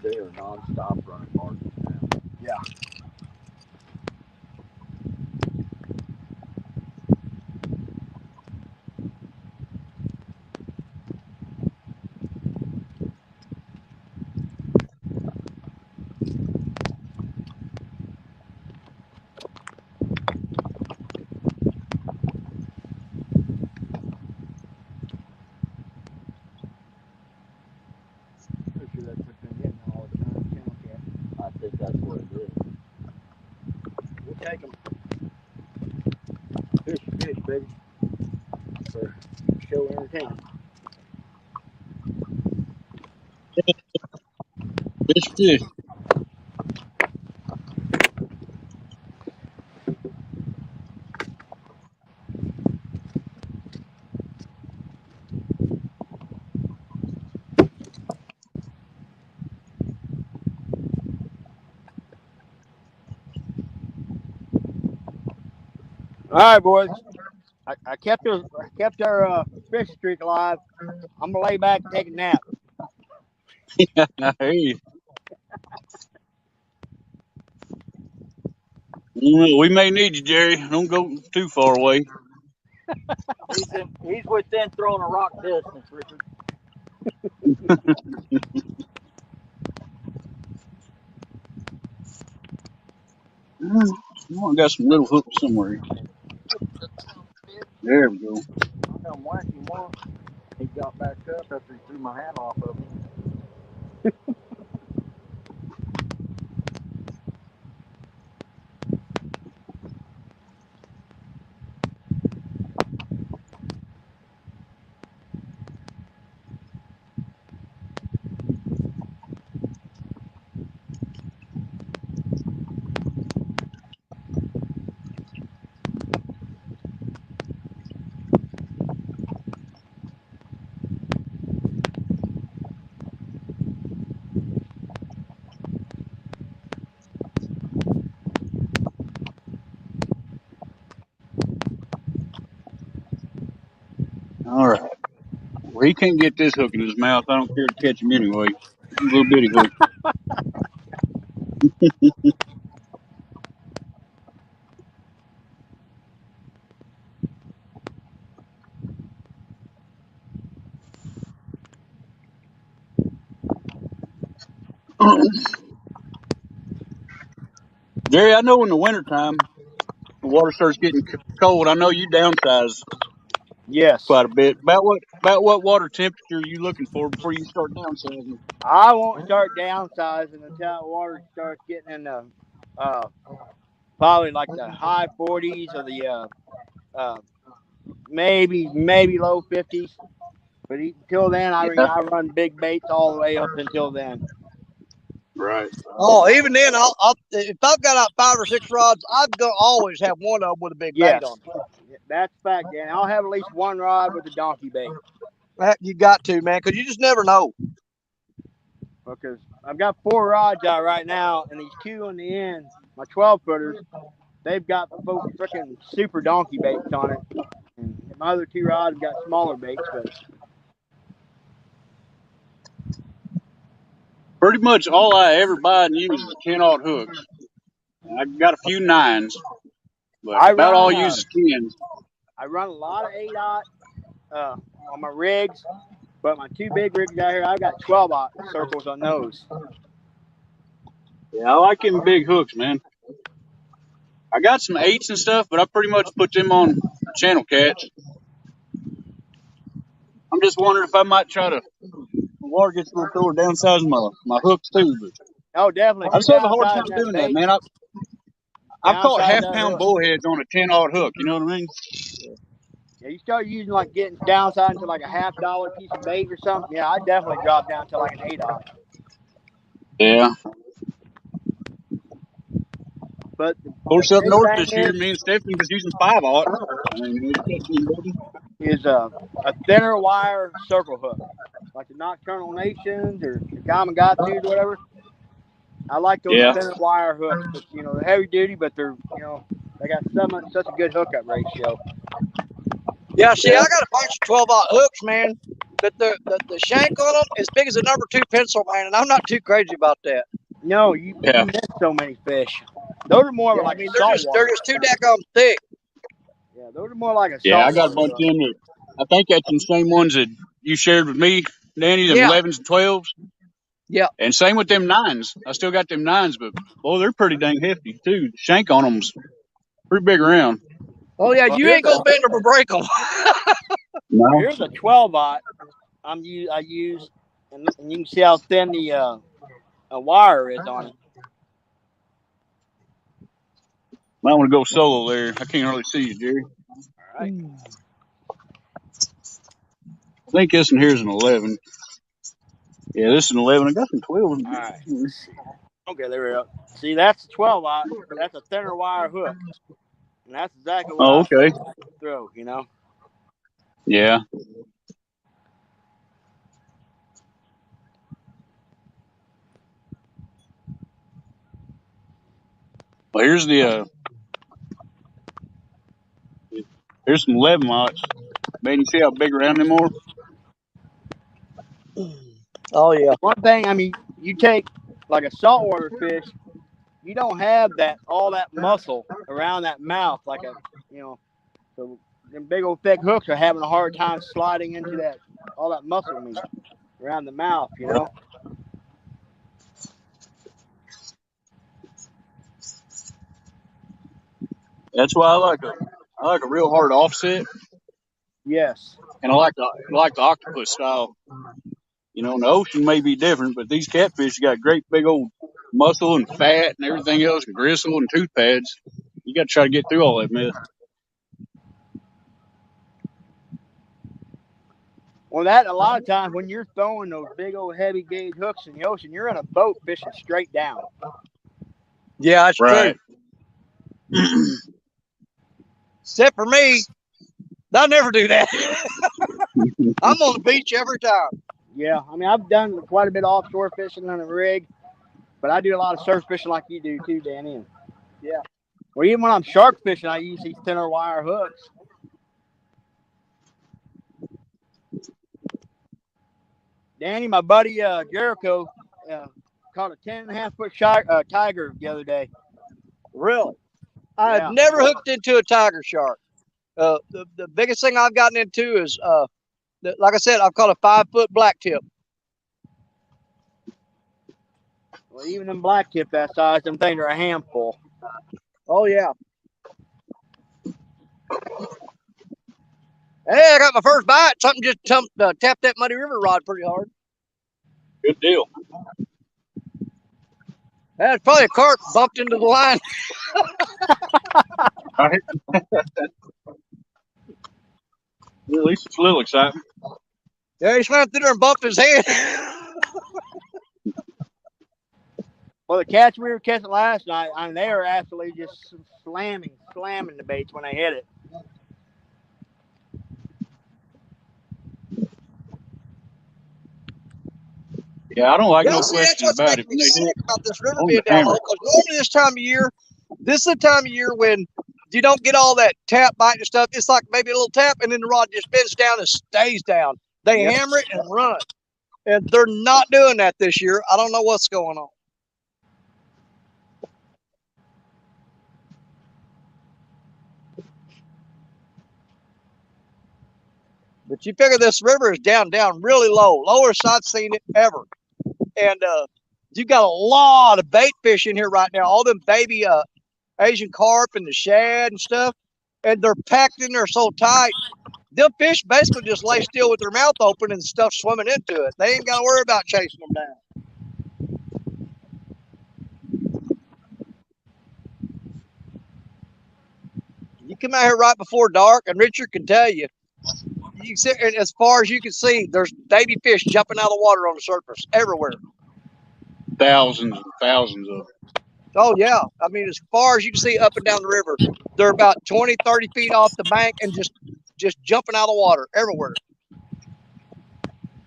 They are non-stop running margins now. Yeah. I think that's what it is. We'll take them. Fish, baby. For show entertainment. Fish. All right, boys. I kept our fish streak alive. I'm gonna lay back and take a nap. I hear you. We may need you, Jerry. Don't go too far away. He's within throwing a rock distance, Richard. I got some little hooks somewhere. There we go. I'm whacking one. He got back up after he threw my hat off of him. All right. Well, he can't get this hook in his mouth. I don't care to catch him anyway. A little bitty hook. Jerry, I know in the wintertime, the water starts getting cold. I know you downsize Yes. quite a bit. About what water temperature are you looking for before you start downsizing? I won't start downsizing until the water starts getting in the probably like the high 40s or the maybe low 50s. But until then, I run big baits all the way up until then. Right. Oh, even then, if I've got out 5 or 6 rods, always have one of them with a big bait on it. That's fact, Dan. I'll have at least one rod with a donkey bait. You got to, man, because you just never know. Because I've got 4 rods out right now, and these 2 on the end, my 12-footers, they've got freaking super donkey baits on it. And my other 2 rods have got smaller baits, but Pretty much all I ever buy and use is 10-aught hooks. I've got a few 9s, but about all I use is 10s. I run a lot of 8-aught on my rigs, But my two big rigs out here, I've got 12-aught circles on those. Yeah, I like them big hooks, man. I got some 8s and stuff, but I pretty much put them on channel cats. I'm just wondering if I might try to. The water gets a little cooler, downsizing my hooks too. But Oh, definitely. I just have a hard time doing that, man. I've caught half-pound bullheads on a 10-aught hook. You know what I mean? Yeah, you start using like getting downside to like a $50 piece of bait or something. Yeah, I definitely drop down to like an 8-aught. Yeah. But of course, up north this year, me and Stephanie was using 5-aught. I mean, is a thinner wire circle hook, like the Nocturnal Nations or the Kamigatsus or whatever. I like those thinner wire hooks, but they're heavy duty, but they're they got such a good hookup ratio. Yeah, see, I got a bunch of 12-aught hooks, man. But the shank on them is big as a number 2 pencil, man, and I'm not too crazy about that. No, you miss so many fish. Those are more like they're just too daggone thick. Yeah, those are more like a I got a bunch of them. I think that's the same ones that you shared with me, Danny, them 11s and 12s. Yeah. And same with them 9s. I still got them 9s, but boy, they're pretty dang hefty too. The shank on them's pretty big around. Oh yeah, you ain't gonna bend them or break them. No. Well, here's a 12-aught I use, and you can see how thin the wire is on it. Might want to go solo there. I can't really see you, Jerry. All right. I think this one here is an 11. Yeah, this is an 11. I got some 12s. All right. Okay, there we go. See, that's a 12-aught, but that's a thinner wire hook. And that's exactly what I throw, Yeah. Well, here's here's some 11-aughts. Man, you see how big around them are? Oh yeah. One thing, I mean, you take like a saltwater fish, you don't have all that muscle around that mouth like so them big old thick hooks are having a hard time sliding into all that muscle meat around the mouth, That's why I like a real hard offset. Yes. And I like the octopus style. In the ocean may be different, but these catfish got great big old muscle and fat and everything else, and gristle and tooth pads. You got to try to get through all that mess. Well, that a lot of times when you're throwing those big old heavy gauge hooks in the ocean, you're in a boat fishing straight down. Yeah, that's true. Except for me, I never do that. I'm on the beach every time. Yeah, I mean, I've done quite a bit of offshore fishing on a rig, but I do a lot of surf fishing like you do too, Danny. Yeah. Well, even when I'm shark fishing, I use these thinner wire hooks. Danny, my buddy Jericho caught a 10.5-foot tiger the other day. Really? I've never hooked into a tiger shark. The biggest thing I've gotten into is, like I said, I've caught a 5-foot black tip. Well, even them black tip that size, them things are a handful. Oh, yeah. Hey, I got my first bite. Something just tapped that Muddy River rod pretty hard. Good deal. That's probably a carp bumped into the line. At least it's a little exciting. Yeah, he swam through there and bumped his head. Well, the catch we were catching last night, I mean, they were absolutely just slamming the baits when they hit it. Yeah, I don't like no question about it. About this river being down low, because normally this time of year, this is the time of year when you don't get all that tap bite and stuff. It's like maybe a little tap, and then the rod just bends down and stays down. They hammer it and run. And they're not doing that this year. I don't know what's going on. But you figure this river is down really low, lowest I've seen it ever. And you got a lot of bait fish in here right now. All them baby Asian carp and the shad and stuff, and they're packed in there so tight. Them fish basically just lay still with their mouth open and stuff swimming into it. They ain't got to worry about chasing them down. You come out here right before dark, and Richard can tell you, you can sit, and as far as you can see, there's baby fish jumping out of the water on the surface everywhere. Thousands and thousands of them. Oh, yeah. I mean, as far as you can see up and down the river, they're about 20, 30 feet off the bank and just jumping out of the water everywhere.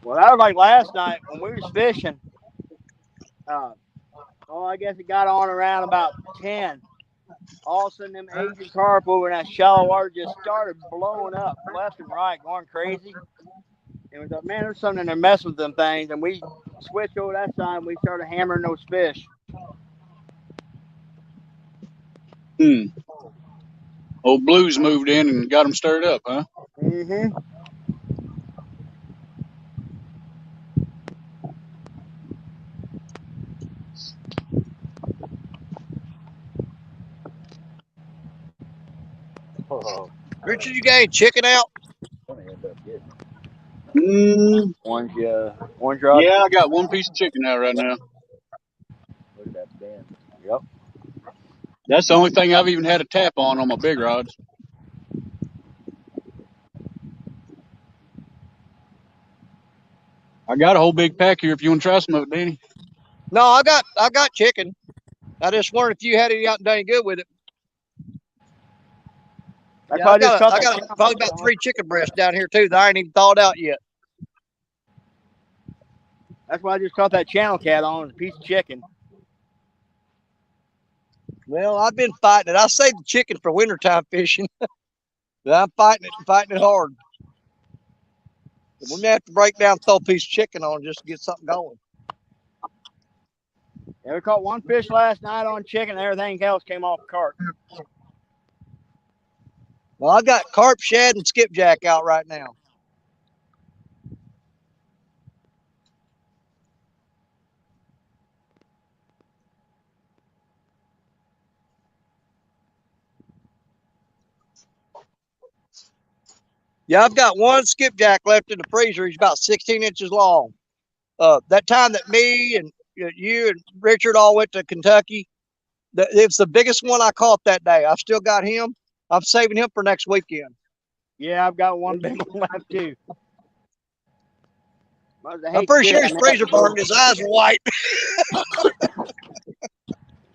Well, that was like last night when we was fishing. I guess it got on around about 10. All of a sudden, them Asian carp over in that shallow water just started blowing up left and right, going crazy. And we thought, man, there's something in there messing with them things. And we switched over that side and we started hammering those fish. Old Blues moved in and got them stirred up, huh? Mm-hmm. Richard, you got any chicken out? Orange rod. Yeah, I got one piece of chicken out right now. Look at that bend. Yep. That's the only thing I've even had a tap on my big rods. I got a whole big pack here if you want to try some of it, Danny. No, I got chicken. I just wondered if you had any out and done any good with it. Yeah, I got probably about 3 chicken breasts down here too that I ain't even thawed out yet. That's why I just caught that channel cat on, a piece of chicken. Well, I've been fighting it. I saved the chicken for wintertime fishing. But I'm fighting it hard. We may have to break down and throw a piece of chicken on just to get something going. Yeah, we caught one fish last night on chicken and everything else came off the cart. Well, I got carp, shad, and skipjack out right now. Yeah, I've got one skipjack left in the freezer. He's about 16 inches long. That time that me and you and Richard all went to Kentucky, it's the biggest one I caught that day. I've still got him. I'm saving him for next weekend. Yeah, I've got one big one left too. I'm pretty sure his freezer burned. His eyes were white.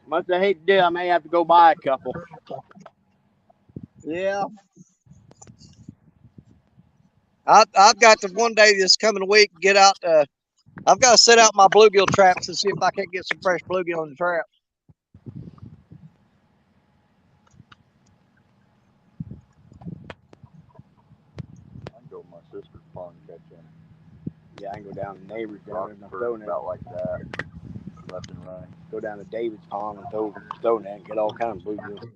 Much I hate to do, I may have to go buy a couple. Yeah. I've got to one day this coming week get out. I've got to set out my bluegill traps and see if I can get some fresh bluegill in the trap. I can go to my sister's pond and catch him. Yeah, I can go down to neighbor's down there and throw net out like that, left and right. Go down to David's pond and throw net and get all kinds of bluegill.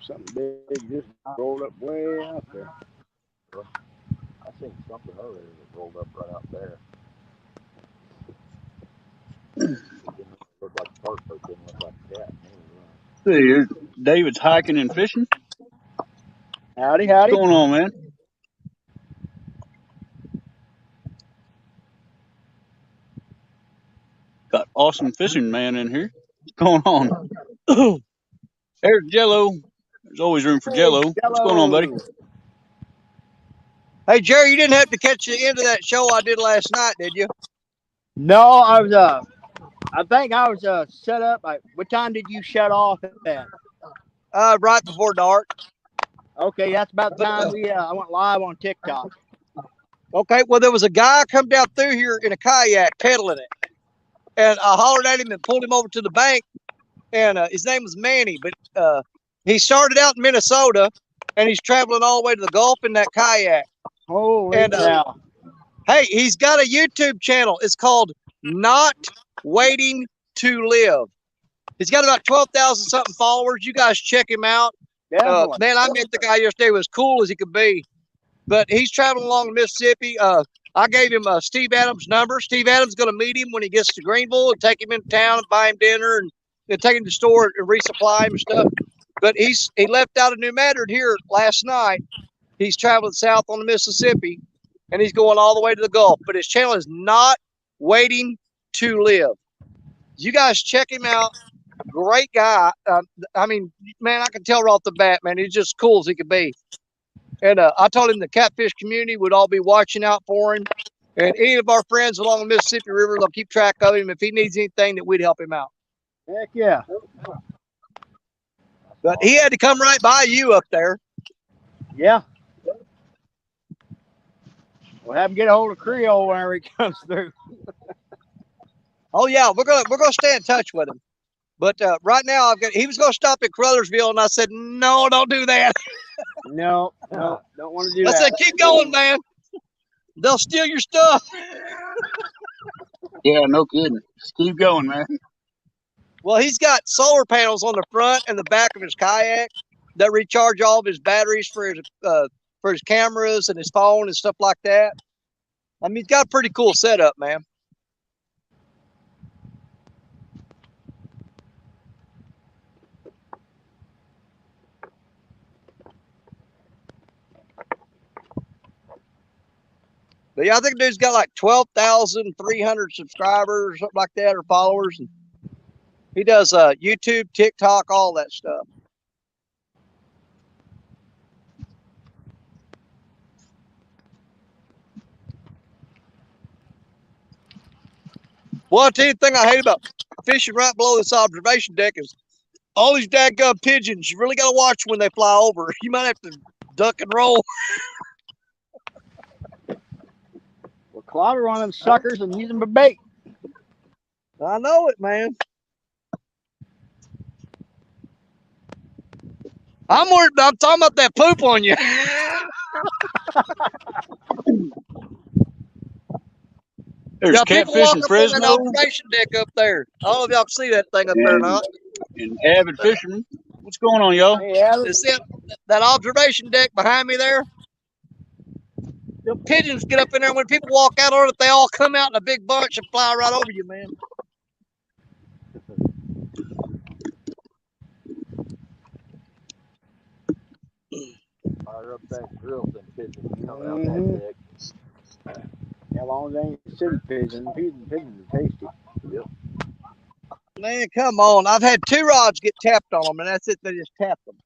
Something big just rolled up way out there. I seen something earlier that rolled up right out there. It didn't look like a park, but it didn't look like a cat. See, David's hiking and fishing. Howdy. What's going on, man? Got awesome fishing man in here. What's going on? There's Jello. There's always room for Jello. What's going on, buddy? Hey, Jerry, you didn't have to catch the end of that show I did last night, did you? No, I was. I think I was set up. What time did you shut off at? Right before dark. Okay, that's about the time I went live on TikTok. Okay, well, there was a guy come down through here in a kayak pedaling it. And I hollered at him and pulled him over to the bank. and his name was Manny. But he started out in Minnesota, and he's traveling all the way to the Gulf in that kayak. Holy cow! Hey, he's got a YouTube channel. It's called Not Waiting to Live. He's got about 12,000 something followers. You guys check him out. Man, I met the guy yesterday. He was cool as he could be. But he's traveling along the Mississippi. I gave him Steve Adams' number. Steve Adams is going to meet him when he gets to Greenville and take him into town and buy him dinner and take him to the store and resupply him and stuff. But he left out of New Madrid here last night. He's traveling south on the Mississippi, and he's going all the way to the Gulf. But his channel is Not Waiting to Live. You guys check him out. Great guy. I mean, man, I can tell right off the bat, man, he's just cool as he could be. And I told him the catfish community would all be watching out for him. And any of our friends along the Mississippi River, they'll keep track of him. If he needs anything, that we'd help him out. Heck yeah. But he had to come right by you up there. Yeah. We'll have him get a hold of Creole whenever he comes through. Oh yeah, we're gonna stay in touch with him. But right now, he was going to stop at Crothersville, and I said, no, don't do that. No, don't want to do that. I said, keep going, man. They'll steal your stuff. Yeah, no kidding. Just keep going, man. Well, he's got solar panels on the front and the back of his kayak that recharge all of his batteries for his cameras and his phone and stuff like that. I mean, he's got a pretty cool setup, man. But yeah, I think the dude's got like 12,300 subscribers, something like that, or followers. And he does YouTube, TikTok, all that stuff. Well, I'll tell you the thing I hate about fishing right below this observation deck is all these dadgum pigeons. You really got to watch when they fly over. You might have to duck and roll. Well, clobber one of them suckers and use them for bait. I know it, man. I'm worried. I'm talking about that poop on you. There's catfish in Fresno. That observation deck up there. I don't know if y'all can see that thing up there or not. And avid fishermen. What's going on, y'all? Yeah, that observation deck behind me there. The pigeons get up in there. When people walk out on it, they all come out in a big bunch and fly right over you, man. Fire up that grill, them pigeons. You know that dick. As long as they ain't city pigeons, pigeons are tasty. Yep. Man, come on. I've had 2 rods get tapped on them, and that's it. They just tap them.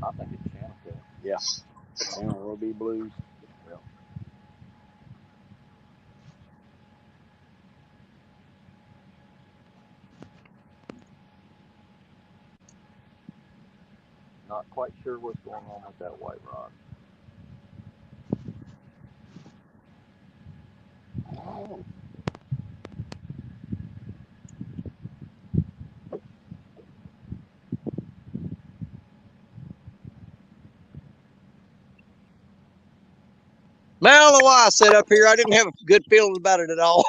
I think it's channel kill. Yeah. Channel will be blues. Yep. Not quite sure what's going on with that white rod. Oh. Man, I don't know why I sat up here. I didn't have a good feeling about it at all.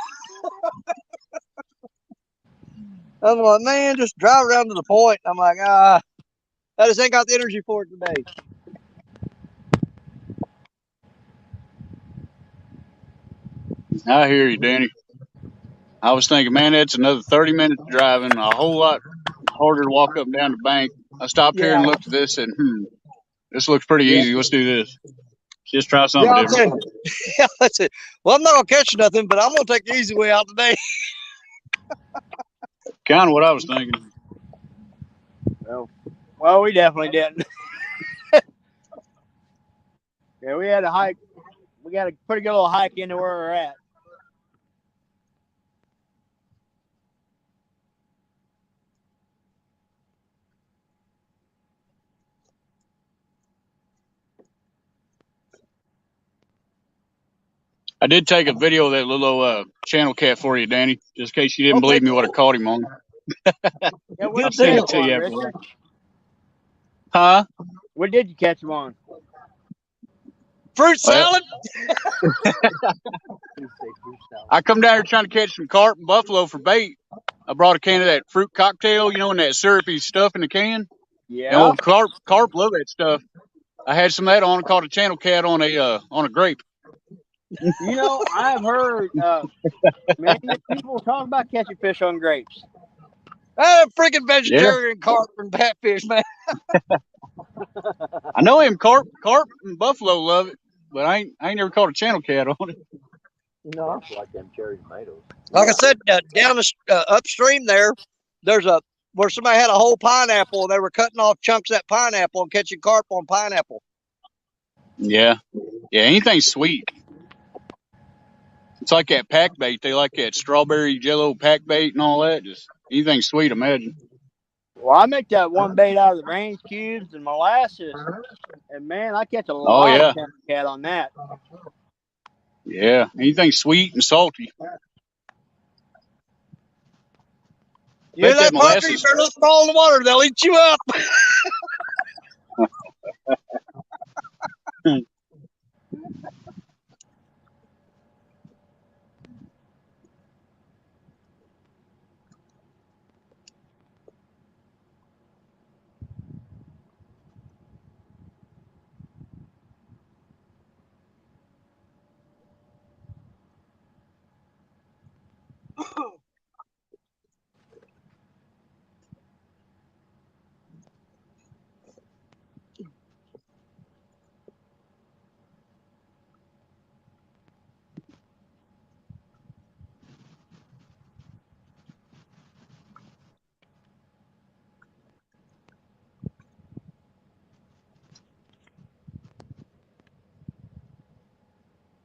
I'm like, man, just drive around to the point. I'm like, I just ain't got the energy for it today. I hear you, Danny. I was thinking, man, that's another 30 minutes driving, a whole lot harder to walk up and down the bank. I stopped here and looked at this and, this looks pretty easy. Let's do this. Just try something different. Yeah, that's it. Well, I'm not going to catch nothing, but I'm going to take the easy way out today. Kind of what I was thinking. Well, we definitely didn't. Yeah, we had a hike. We got a pretty good little hike into where we're at. I did take a video of that little channel cat for you, Danny, just in case you didn't believe me what I caught him on. Yeah, I'll send it to you after. Huh? What did you catch him on? Fruit salad? I come down here trying to catch some carp and buffalo for bait. I brought a can of that fruit cocktail, and that syrupy stuff in the can. Yeah. And old carp love that stuff. I had some of that on. Caught a channel cat on a grape. I've heard many people talk about catching fish on grapes. I'm freaking vegetarian carp and catfish, man. I know him. Carp and buffalo love it, but I ain't never caught a channel cat on it. No, I like them cherry tomatoes. Like I said, down the upstream there's where somebody had a whole pineapple and they were cutting off chunks of that pineapple and catching carp on pineapple. Yeah, anything sweet. It's like that pack bait. They like that strawberry jello pack bait and all that. Just anything sweet, imagine. Well, I make that one bait out of the range cubes and molasses, and man, I catch a lot of cat on that. Yeah, anything sweet and salty. You hear that, Parker? You better look fall in the water. They'll eat you up.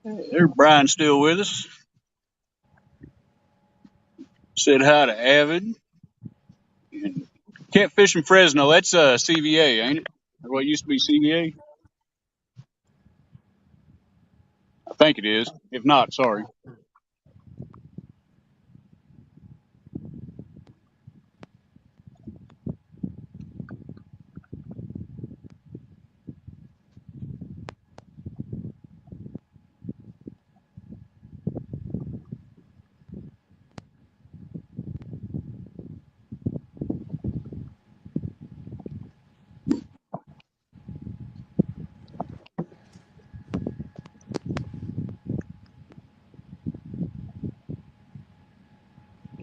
There's Brian still with us. Said hi to Avid. Catfish in Fresno. That's CVA, ain't it? Or what used to be CVA? I think it is. If not, sorry.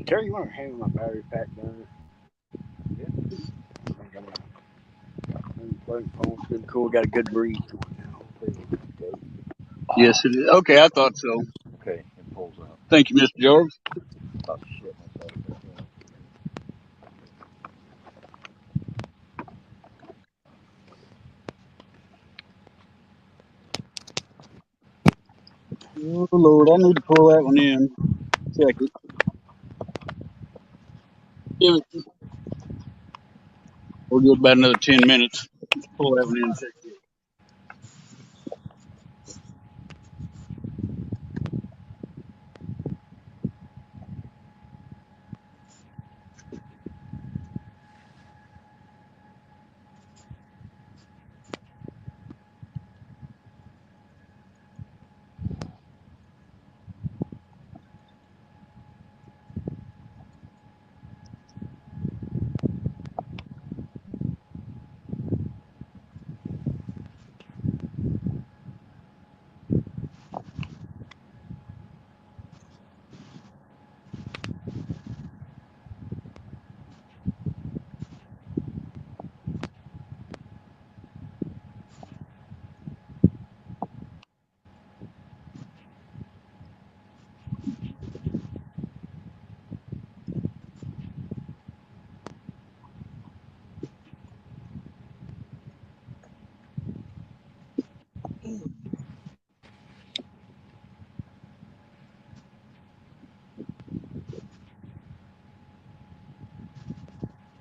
Terry, you want to hand my battery pack down? Yeah. Phone's good, cool. Got a good breeze to it now. Yes, it is. Okay, I thought so. Okay, it pulls out. Thank you, Mr. George. Oh, shit. Oh, Lord, I need to pull that one in. Check it. Give it. We'll give about another 10 minutes. Let's pull that one in and check it.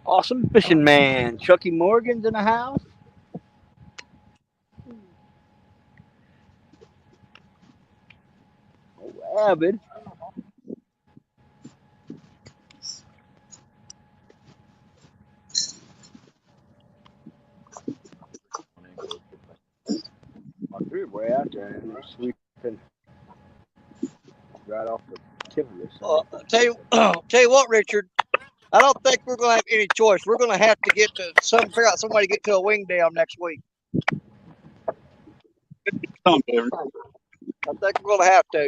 Awesome fishing man. Chucky Morgan's in the house. avid. We're way out there and they're sweeping right off the tip of this. Tell you what, Richard. I don't think we're going to have any choice. We're going to have to figure out somebody to get to a wing dam next week. I think we're going to have to.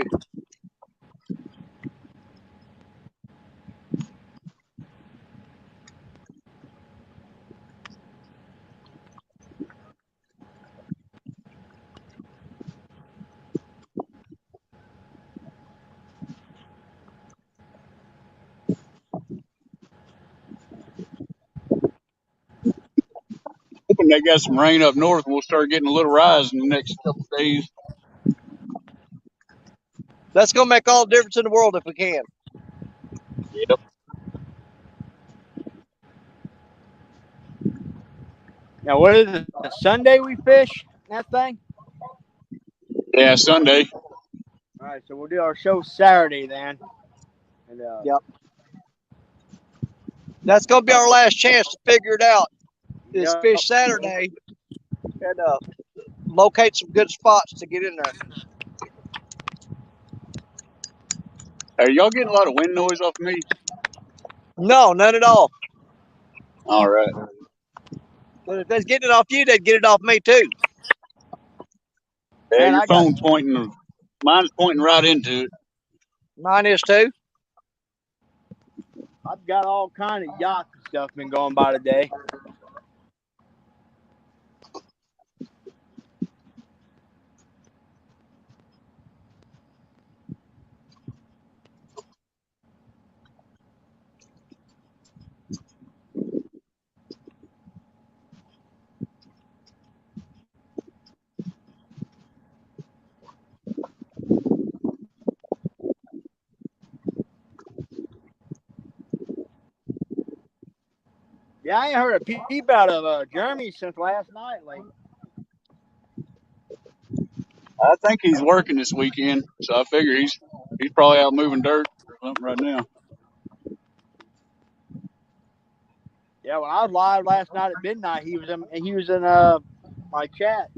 Hoping they got some rain up north and we'll start getting a little rise in the next couple of days. That's going to make all the difference in the world if we can. Yep. Now, what is it? Sunday we fish that thing? Yeah, Sunday. All right, so we'll do our show Saturday then. And, yep. That's going to be our last chance to figure it out. Is fish Saturday and locate some good spots to get in there. Are y'all getting a lot of wind noise off of me? No, none at all. All right. But if they're getting it off you, they'd get it off me too. Yeah, your phone's pointing. Mine's pointing right into it. Mine is too. I've got all kind of yachts and stuff been going by today. Yeah, I ain't heard a peep out of Jeremy since last night. Like, I think he's working this weekend, so I figure he's probably out moving dirt or something right now. Yeah, when I was live last night at midnight, he was in my chat.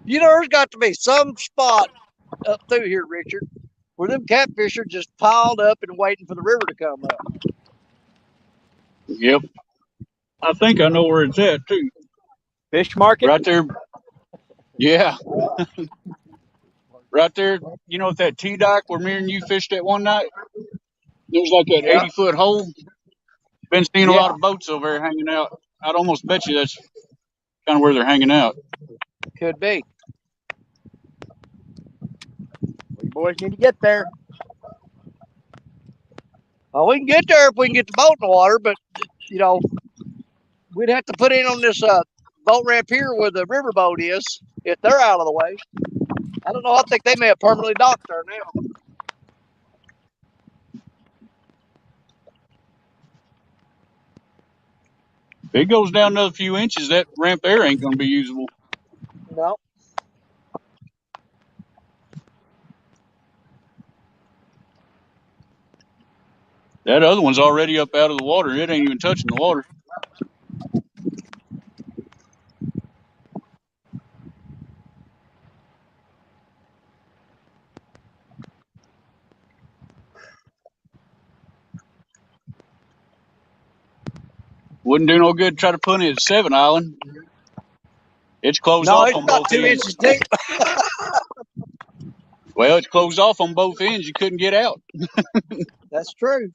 You know, there's got to be some spot up through here, Richard, where them catfish are just piled up and waiting for the river to come up. Yep. I think I know where it's at, too. Fish market? Right there. Yeah. Right there, you know, at that T-dock where me and you fished at one night? There's like that 80-foot hole. Been seeing a lot of boats over there hanging out. I'd almost bet you that's kind of where they're hanging out. Could be. Well, you boys need to get there. Well, we can get there if we can get the boat in the water, but, you know, we'd have to put in on this boat ramp here where the riverboat is if they're out of the way. I don't know. I think they may have permanently docked there now. If it goes down another few inches, that ramp there ain't going to be usable. No. That other one's already up out of the water. It ain't even touching the water. Wouldn't do no good to try to put it at 7 Island. It's closed off on both ends. No, it's about 2 inches deep. Well, it's closed off on both ends. You couldn't get out. That's true.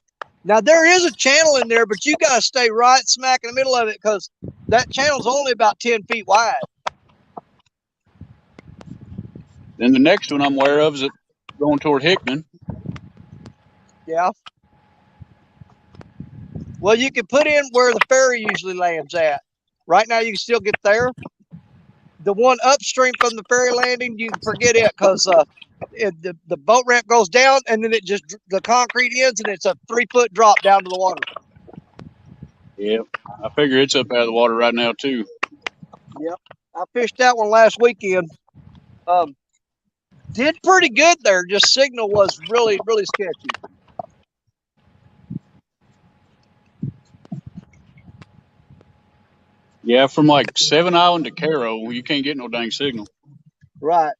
Now, there is a channel in there, but you got to stay right smack in the middle of it because that channel's only about 10 feet wide. Then the next one I'm aware of is going toward Hickman. Yeah. Well, you can put in where the ferry usually lands at. Right now, you can still get there. The one upstream from the ferry landing, you can forget it because the boat ramp goes down and then the concrete ends and it's a 3-foot drop down to the water. Yep. I figure it's up out of the water right now too. Yep. I fished that one last weekend. Did pretty good there. Just signal was really, really sketchy. Yeah, from like Seven Island to Cairo, you can't get no dang signal. Right.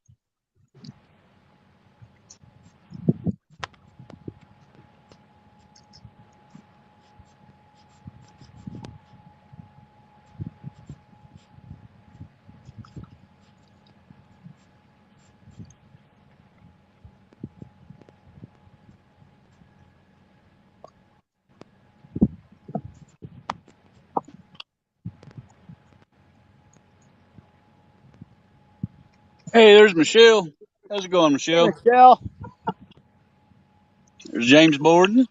Hey, there's Michelle. How's it going, Michelle? Hey, Michelle. There's James Borden.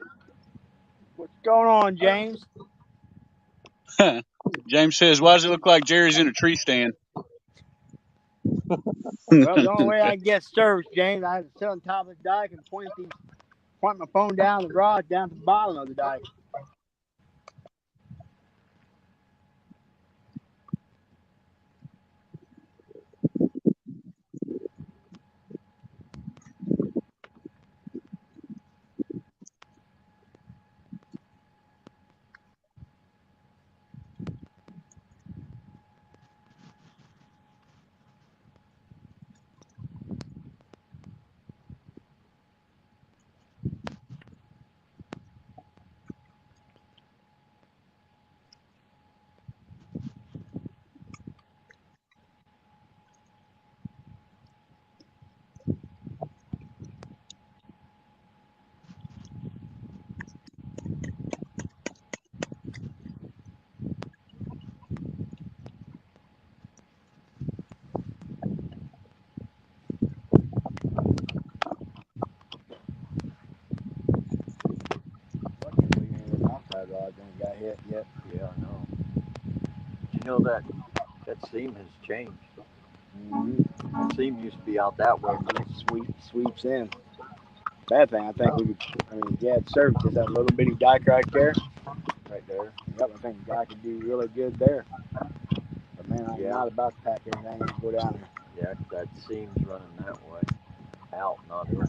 What's going on, James? James says, "Why does it look like Jerry's in a tree stand?" Well, the only way I can get service, James, I have to sit on top of the dike and point my phone down the garage down to the bottom of the dike. Got hit yet? Yeah, I know. You know that seam has changed. Mm-hmm. The seam used to be out that way. Sweeps in. Bad thing, I think we could. I mean, yeah, it serves just that little bitty dike right there. Right there. Yep, I think the guy could do really good there. But man, I'm not about to pack everything and go down there. Yeah, that seam's running that way. Out, not in.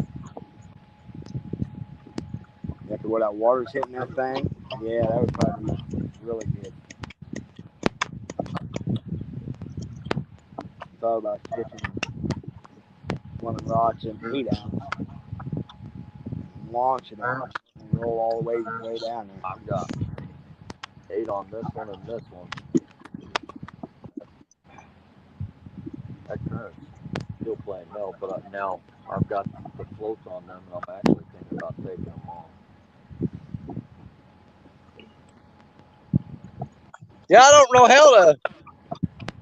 After where that water's hitting that thing, yeah, that would probably be really good. Thought about switching one of the rods in 8 ounce, launch it out, and roll all the way down there. I've got 8 on this one and this one. That current's still playing no, but now I've got the floats on them, and I'm actually thinking about taking them off. Yeah, I don't know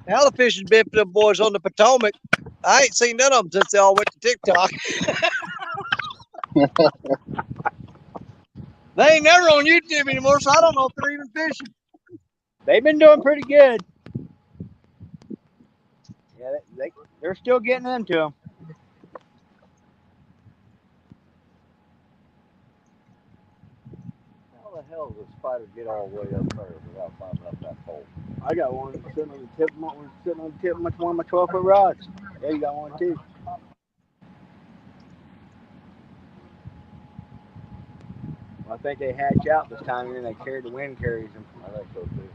how the fishing's been for them boys on the Potomac. I ain't seen none of them since they all went to TikTok. They ain't never on YouTube anymore, so I don't know if they're even fishing. They've been doing pretty good. Yeah, they're still getting into them. How the hell does a spider get all the way up there without climbing up that pole? I got one sitting on the tip of one of my 12-foot rods. Yeah, you got one too. Well, I think they hatch out this time, and then they carry the wind carries them. I think so too.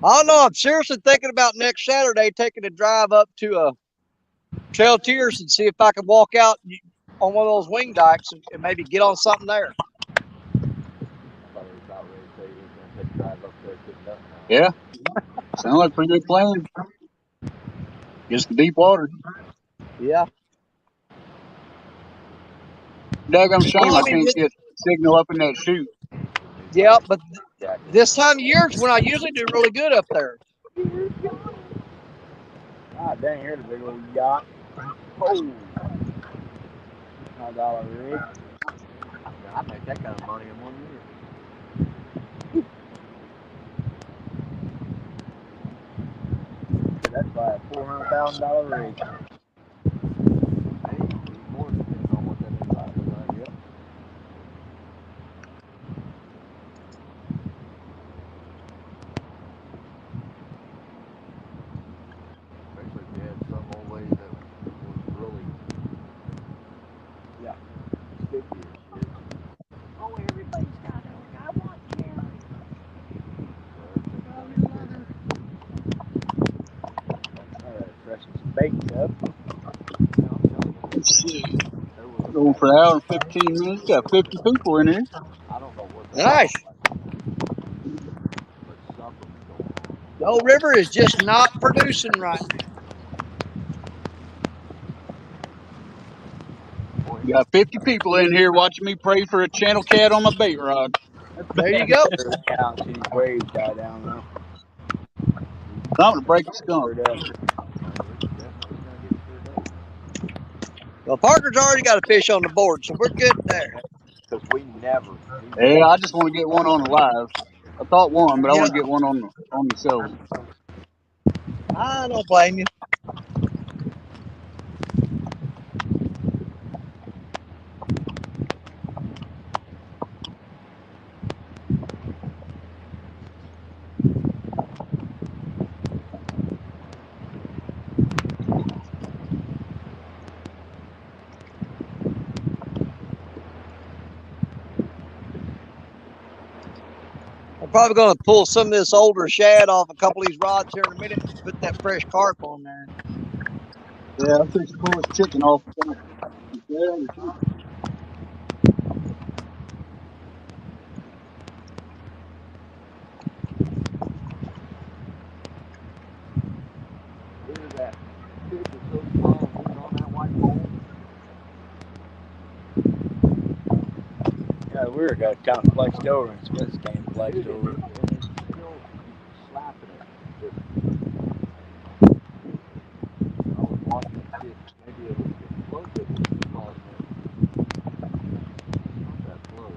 I don't know. I'm seriously thinking about next Saturday taking a drive up to Trail Tiers and see if I can walk out on one of those wing dikes and maybe get on something there. I thought he was about ready to say he was going to take a drive up there to the duck now. Yeah. Sound like a pretty good plan. Get some deep water. Yeah. Daggum shame I can't get signal up in that chute. Yeah, but this time of year is when I usually do really good up there. Ah, dang, here's a big little yacht. Oh, $1 rig. I make that kind of money in 1 year. That's by a $400,000 rig. Maybe more depending on what that inside is like. Yep. Especially if you had some old lady that was really sticky as shit. Oh, everybody's got it. I want Jerry. Freshen some bacon up. Let's see. Going for an hour and 15 minutes. Got 50 people in here. I don't know what Nice. But something's going on. The old river is just not producing right now. Got 50 people in here watching me pray for a channel cat on my bait rod. There you go. Out to these waves die down now. I'm gonna break a skunk. Well, Parker's already got a fish on the board, so we're good there. Because we never. Yeah, I just want to get one on the live. I thought one, but I want to get one on the show. I don't blame you. I'm probably going to pull some of this older shad off a couple of these rods here in a minute and put that fresh carp on there. Yeah, I think pull this chicken off. That fish is so small and on that white pole. Yeah, we were kind of flexed over and Smith's game flexed over. And it's still slapping it. I was watching it see if maybe it was the float that was causing it. Not that float.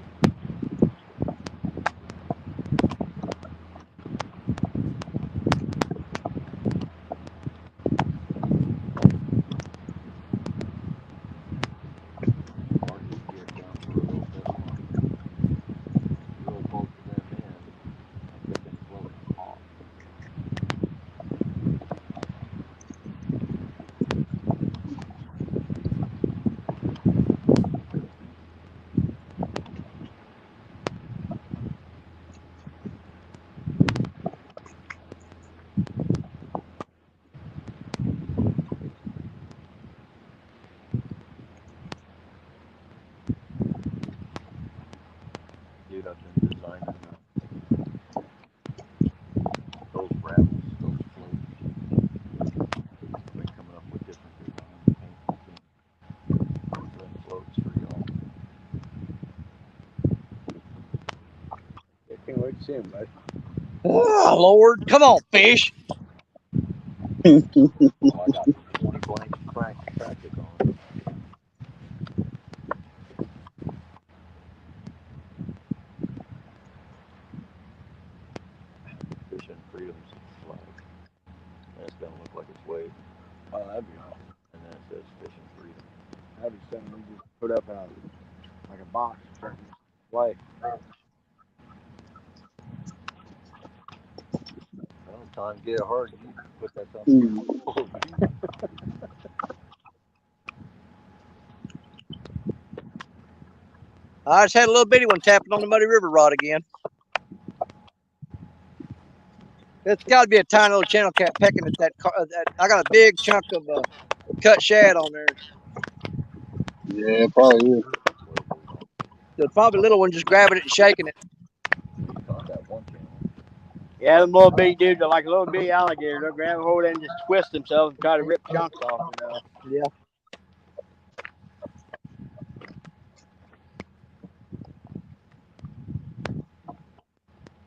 Dude, I've been designing those rattles, those floats. I've been coming up with different designs, paint floats for y'all. I can't wait to see him, bud. Oh, Lord. Come on, fish. I got 20 blanks practice on. Fishing Freedom's flag. And it's going to look like it's waved. Oh, that'd be awesome. And then it says Fishing Freedom. That'd be something we just put up out like a box or something. Play. Well, times get hard. You put that something. I just had a little bitty one tapping on the Muddy River rod again. It's got to be a tiny little channel cat pecking at that. I got a big chunk of cut shad on there. Yeah, probably is. There's probably a little one just grabbing it and shaking it. Yeah, them little bitty dudes are like a little bitty alligator. They'll grab a hold and just twist themselves and try to rip chunks off, you know. Yeah.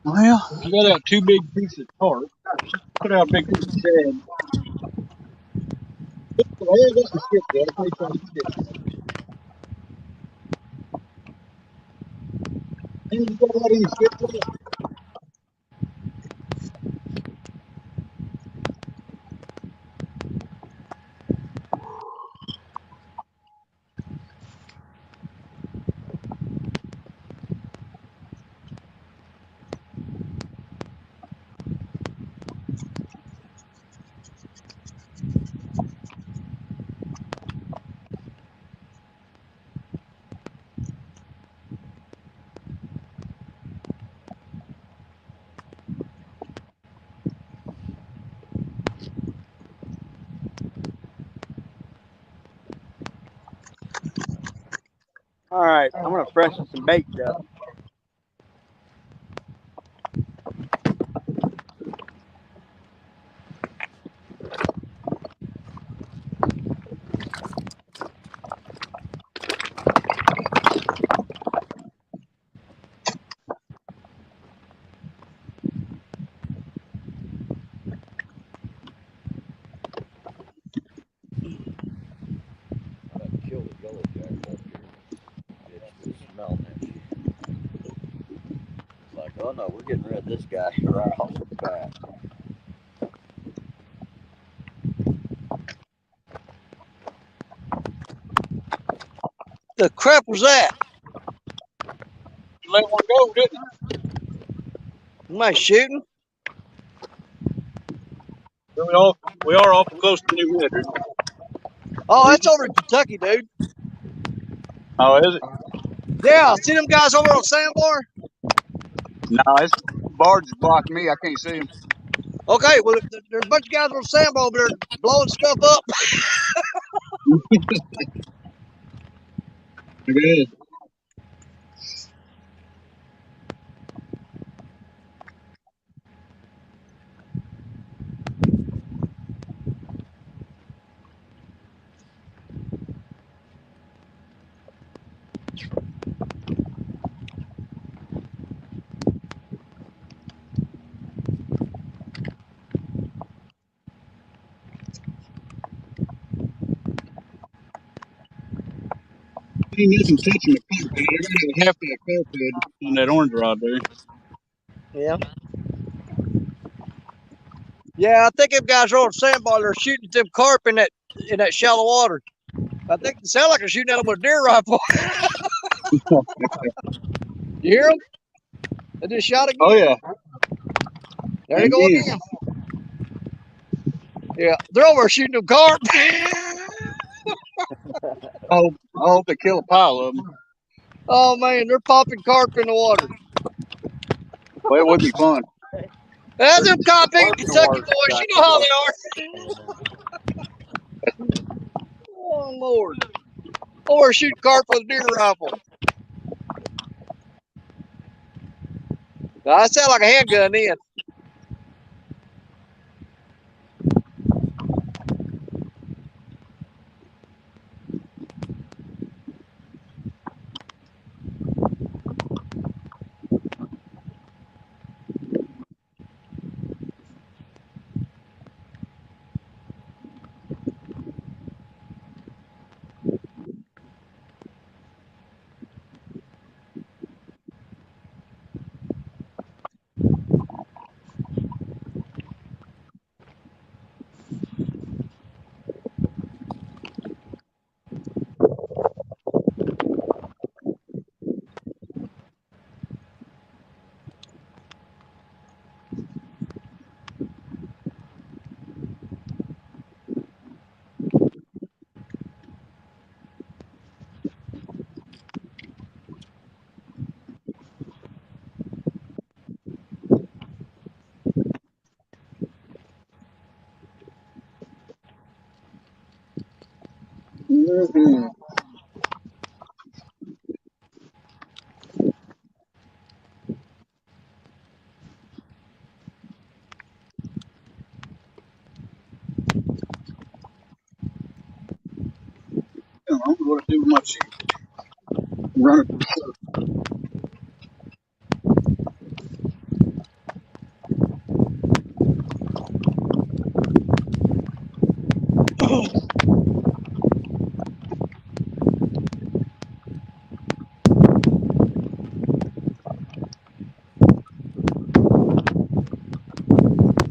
Well, I got out 2 big pieces of carp. Put out a big piece of shad. Well, I got some shit there. All right, I'm gonna freshen some bait up. Kill the yellow jacket up here. Bitch was smelling that shit. It's like, oh no, we're getting rid of this guy right off the bat. The crap was that? You let one go, didn't you? Am I shooting? We are awful close to New Madrid. Oh, that's over in Kentucky, dude. Oh, is it? Yeah, see them guys over on Sandbar? No, it's barge is blocking me. I can't see him. Okay, well, there's a bunch of guys on Sandbar over there blowing stuff up. Good. Ain't nothing touching the carpet. They're gonna have half that carpet on that orange rod there. Yeah. Yeah, I think them guys are on Sandbar. They're shooting at them carp in that shallow water. I think it sounds like they're shooting at them with a deer rifle. You hear them? They just shot again. Oh yeah. There they go again. Yeah, they're over shooting them carp. I hope they kill a pile of them. Oh man, they're popping carp in the water. Well, it would be fun. That's them cop-picking Kentucky boys. You know how they are. Oh Lord. Or shoot carp with a deer rifle. Now, that sounds like a handgun then. Mm-hmm. I don't know what to do with my sheep. Run it for sure.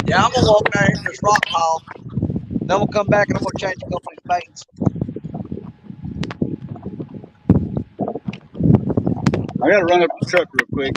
Yeah, I'm gonna walk down here to this rock pile. Then we'll come back and I'm gonna change a couple of these baits. I gotta run up the truck real quick.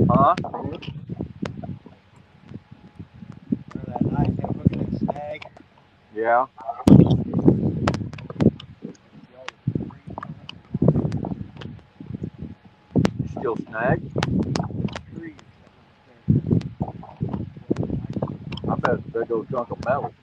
Huh? That night, they were looking at snag. Yeah. You still snag? I bet it's a big old chunk of metal.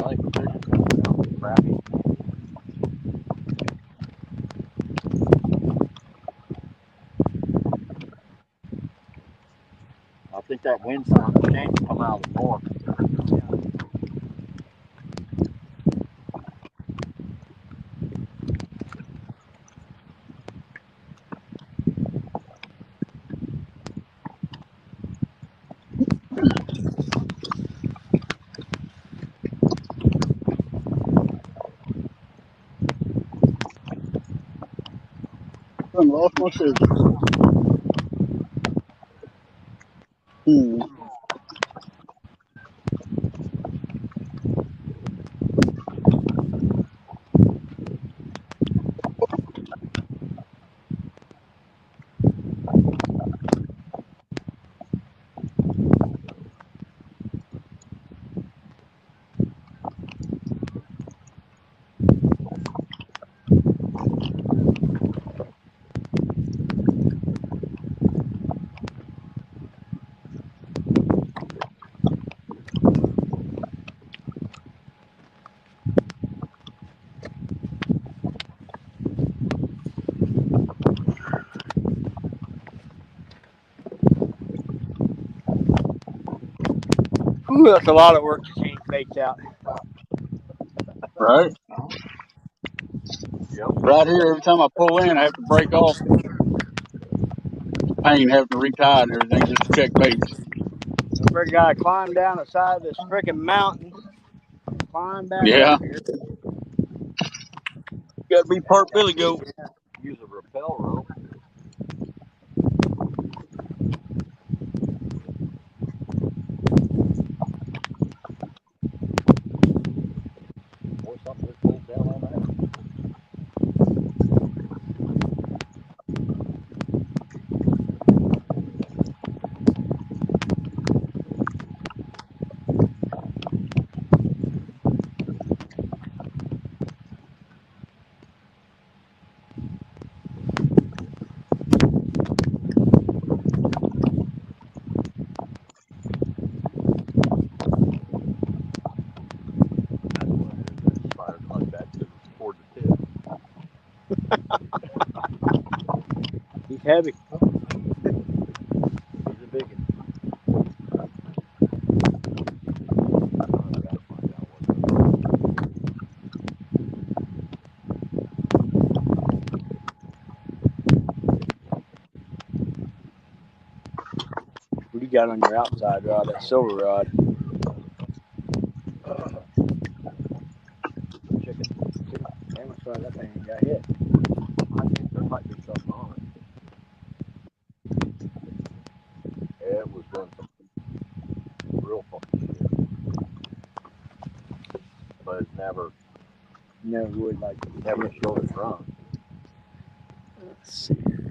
I think the fish is coming down crappy. I think that wind's starting to change and come out of the north. I lost my scissors. Ooh, that's a lot of work to change baits out. Right? Yep. Right here, every time I pull in, I have to break off. pain having to retie and everything just to check baits. I freaking gotta climb down the side of this freaking mountain, climb back Yeah. up here. Got to be part Billy Goat. Use a rappel rope. Boy, something just pulled down on that. Spider clung back toward the tip. He's heavy. He's a big one. What do you got on your outside rod? That silver rod. Chicken. Damn, I'm sorry that thing got hit. I think there might be something on it. Yeah, it was doing some real funky shit. But it's never would like never showed it run. Let's see here.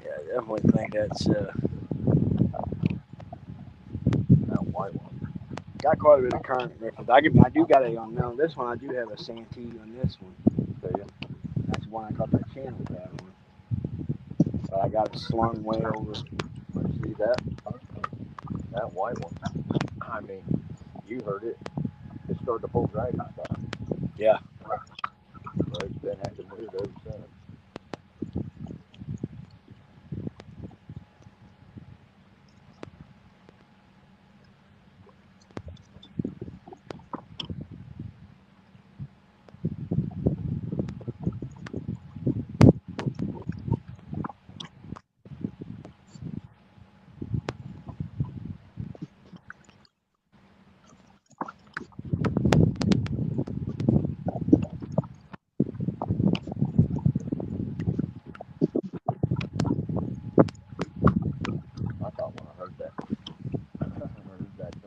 Yeah, I definitely think that's that white one. Got quite a bit of current. I do got a on now. This one I do have a Santee on this one. That's the one I caught that channel cat on. But I got it slung way over. But see that white one. I mean, you heard it. It started to pull dragon stuff. Yeah. But it's been acting weird ever since. I thought when I heard that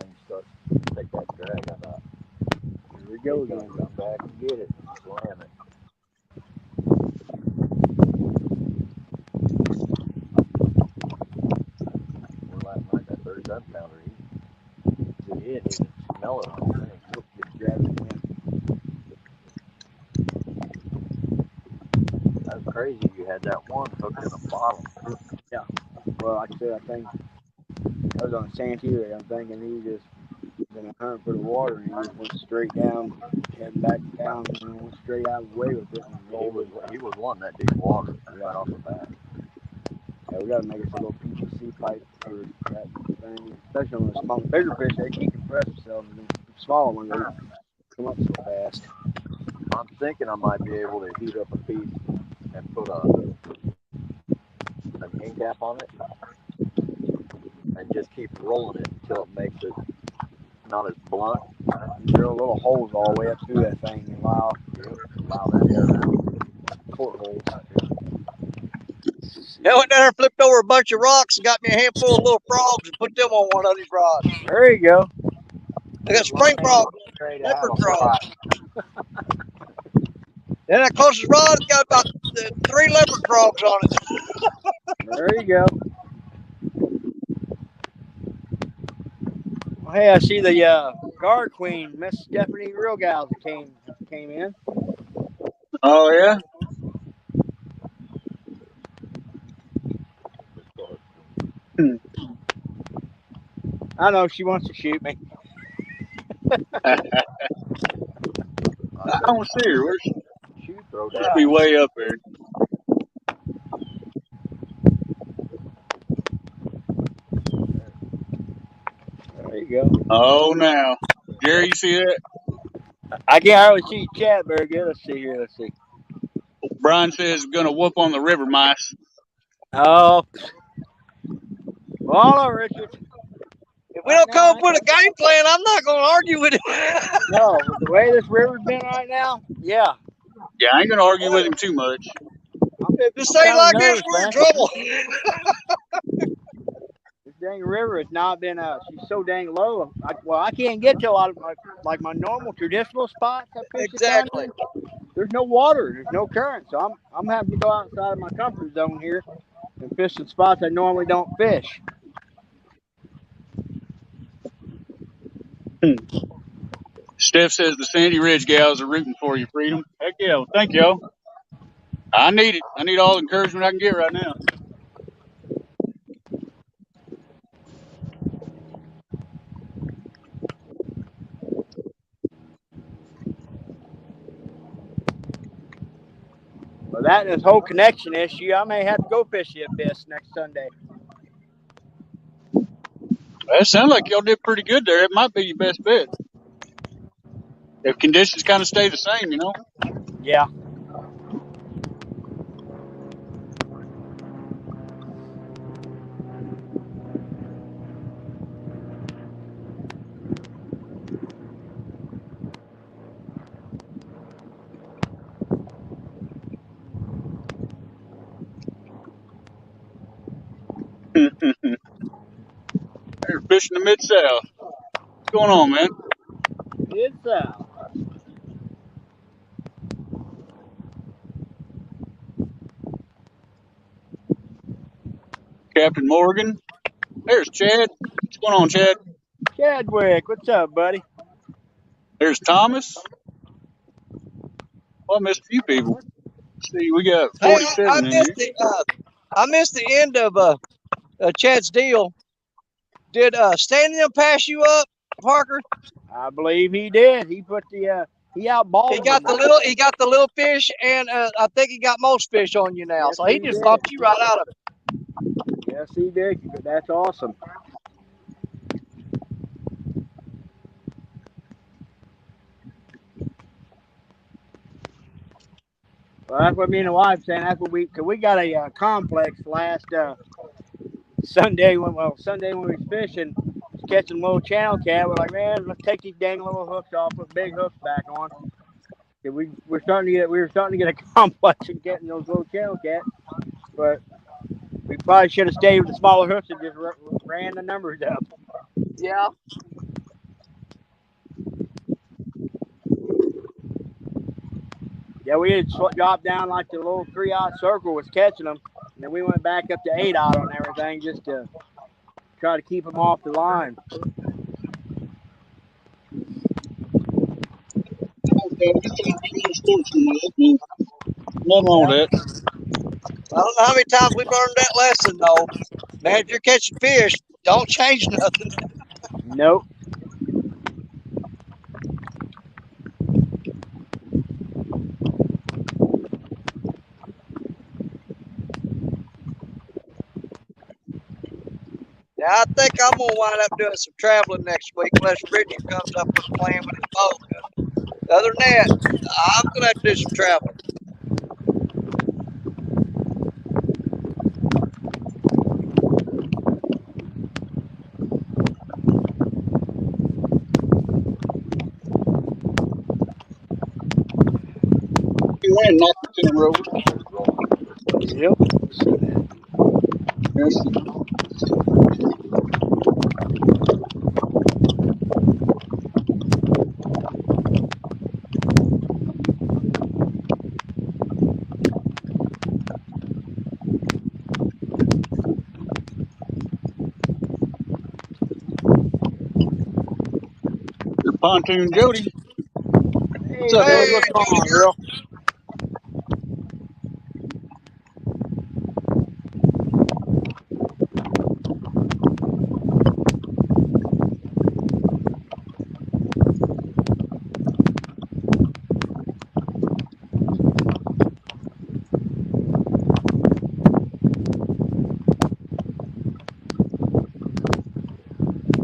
thing start to take that drag, I thought, Here we go again. Come back and get it and slam it. Well, last night that 37 pounder, he didn't even smell it on the thing. Just grab it in. That's crazy. You had that one hooked in a bottle. Yeah. Well, like I said, I think I was on a Santee. I'm thinking he just been hunting for the water and he just went straight down, heading back down, and went straight out of the way with it. And He was wanting that deep water right off the bat. Yeah, we gotta make us a little PVC pipe for that thing, especially on the small, bigger fish. They can't compress themselves, and the smaller ones they come up so fast. I'm thinking I might be able to heat up a piece and put an end cap on it and just keep rolling it until it makes it not as blunt. Drill little holes all the way up through that thing and allow that air out. portholes. I went down there, flipped over a bunch of rocks, and got me a handful of little frogs and put them on one of these rods. There you go. I got spring frogs, leopard frogs. Then that closest rod got about 3 leopard frogs on it. There you go. Well, hey, I see the guard queen, Miss Stephanie Real Gals, that came in. Oh yeah. I know she wants to shoot me. I don't see her. Where's she? She throw Must down. be way up there. Oh, now. Jerry, you see that? I can't hardly see chat very good. Let's see here. Let's see. Brian says going to whoop on the river mice. Oh. Well, hold on, Richard. If we don't come up with a game plan, I'm not going to argue with him. No, with the way this river's been right now, yeah. Yeah, I ain't going to argue with him too much. If this ain't like this, we're in trouble. This dang river has not been, she's so dang low. I can't get to a lot of my normal traditional spots I fish. Exactly. There's no water. There's no current. So I'm having to go outside of my comfort zone here and fish in spots I normally don't fish. Steph says the Sandy Ridge gals are rooting for you, Freedom. Heck yeah. Well, thank y'all. I need it. I need all the encouragement I can get right now. Well, that and this whole connection issue, I may have to go fish the Abyss next Sunday. That sounds like y'all did pretty good there. It might be your best bet. If conditions kind of stay the same, you know? Yeah. They're fishing the Mid-South. What's going on, man? Mid-South. Captain Morgan. There's Chad. What's going on, Chad? Chadwick, what's up, buddy? There's Thomas. Well, I missed a few people. Let's see, we got 47 in here. I missed the end of Chad's deal. Did Stanley pass you up, Parker? I believe he did. He put the he outballed. He got the little fish, and I think he got most fish on you now. Yes, so he just bumped you right out of it. Yes, he did. That's awesome. Well, that's what me and the wife saying. That's what we got a complex last Sunday when we was fishing, catching little channel cat. We're like, man, let's take these dang little hooks off, put big hooks back on. We were starting to get a complex in getting those little channel cats, but we probably should have stayed with the smaller hooks and just ran the numbers up. Yeah. Yeah, we had dropped down like the little 3-aught circle was catching them, and then we went back up to 8-aught on everything just to try to keep them off the line. Nothing wrong with that. I don't know how many times we've learned that lesson, though. Man, if you're catching fish, don't change nothing. Nope. Yeah, I think I'm going to wind up doing some traveling next week unless Richard comes up with a plan with his boat. Other than that, I'm going to have to do some traveling. You win, knock the 10 over. Yep. Yes. Pontoon Jody. What's up, Jody? What's going on, girl?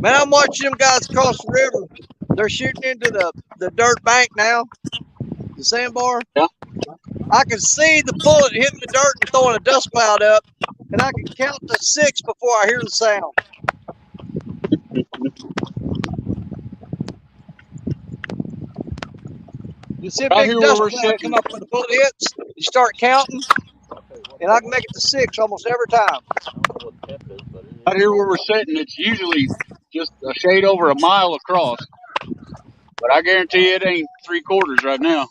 Man, I'm watching them guys cross the river. They're shooting into the dirt bank now, the sandbar. Yeah. I can see the bullet hitting the dirt and throwing a dust cloud up, and I can count to 6 before I hear the sound. You see a Right big here dust where we're cloud sitting. come up when the bullet hits. You start counting, and I can make it to 6 almost every time. I don't know what the temp is, but it is. Right here where we're sitting, it's usually just a shade over a mile across. But I guarantee it ain't 3/4 right now.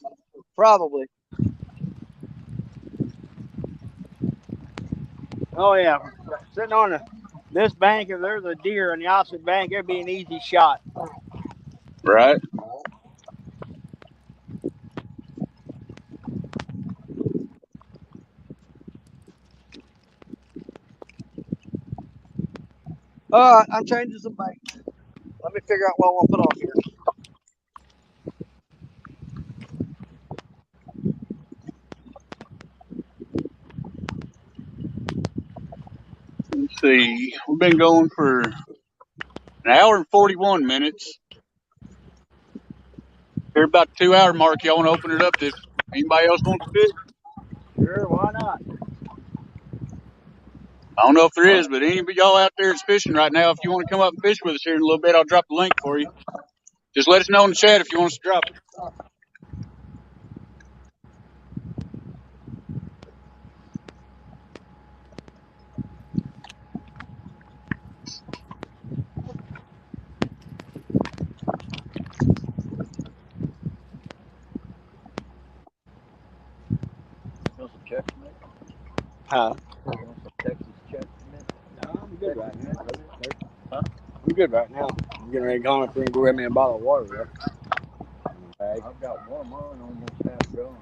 Probably. Oh yeah, sitting on this bank, if there's a deer on the opposite bank, it'd be an easy shot. Right. All right, I'm changing some bait. Let me figure out what I want to put on here. Let's see. We've been going for an hour and 41 minutes. Here about the 2 hour mark. Y'all want to open it up if anybody else wants to fish? Sure, why not? I don't know if there is, but any of y'all out there that's fishing right now, if you want to come up and fish with us here in a little bit, I'll drop the link for you. Just let us know in the chat if you want us to drop it. You want some Chex Mix? Huh? You want some Texas Chex Mix? No, I'm good right now. Huh? I'm good right now. I'm getting ready to go up and grab me a bottle of water there. I've got one of mine almost half gone.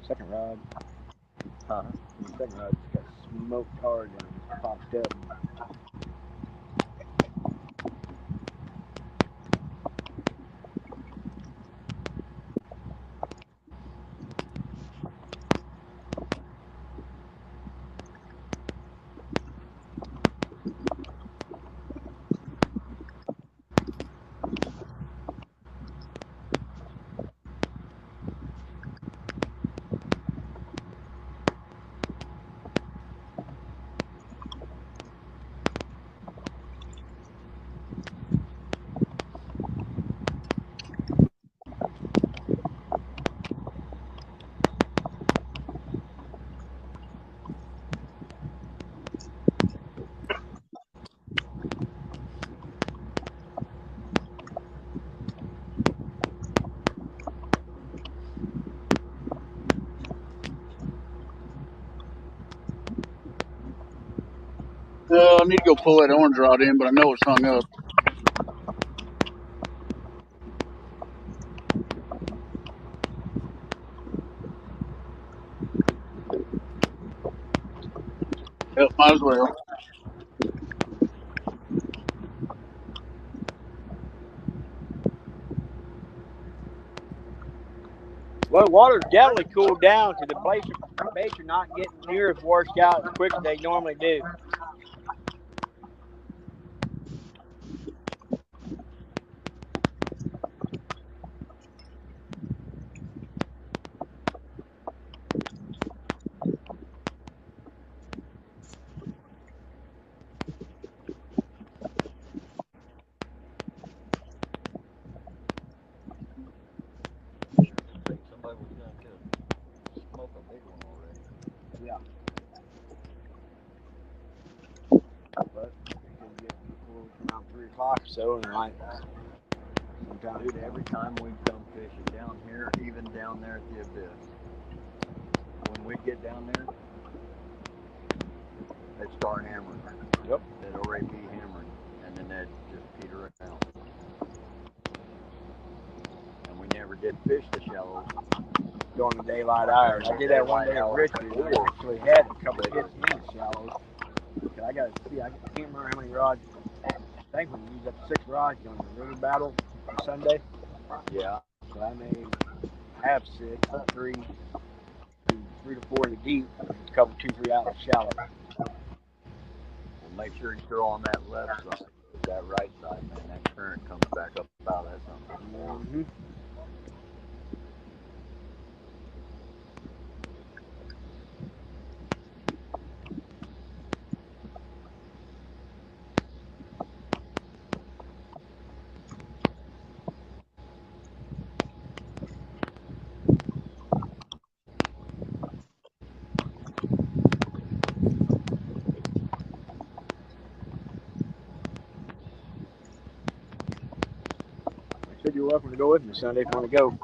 Second rod. Huh? Second rod's got smoked hard and it's popped up. I need to go pull that orange rod in, but I know it's hung up. Yep, might as well. Well, water's definitely cooled down to the baits are not getting near as washed out as quick as they normally do. I think somebody was going to smoke a big one already. Yeah. But we can get around 3 o'clock or so in the night. Dude, every time we come fishing down here, even down there at the abyss, when we get down there, they'd start hammering. Yep. They'd already be hammering, and then they'd just peter out. And we never did fish the shallows. During the daylight hours. I did that one day with Richard. I actually had a couple of hits in the shallows. I got to see, I can't remember how many rods. I think we used up 6 rods on the river battle on Sunday. Yeah. So I may have 6 and 3. 3 to 4 in the deep, and a couple 2, 3 out in the shallow. Well, make sure you throw on that left side. That right side, man, that current comes back up out of that something. Mm-hmm. Said you're welcome to go with me Sunday if you want to go.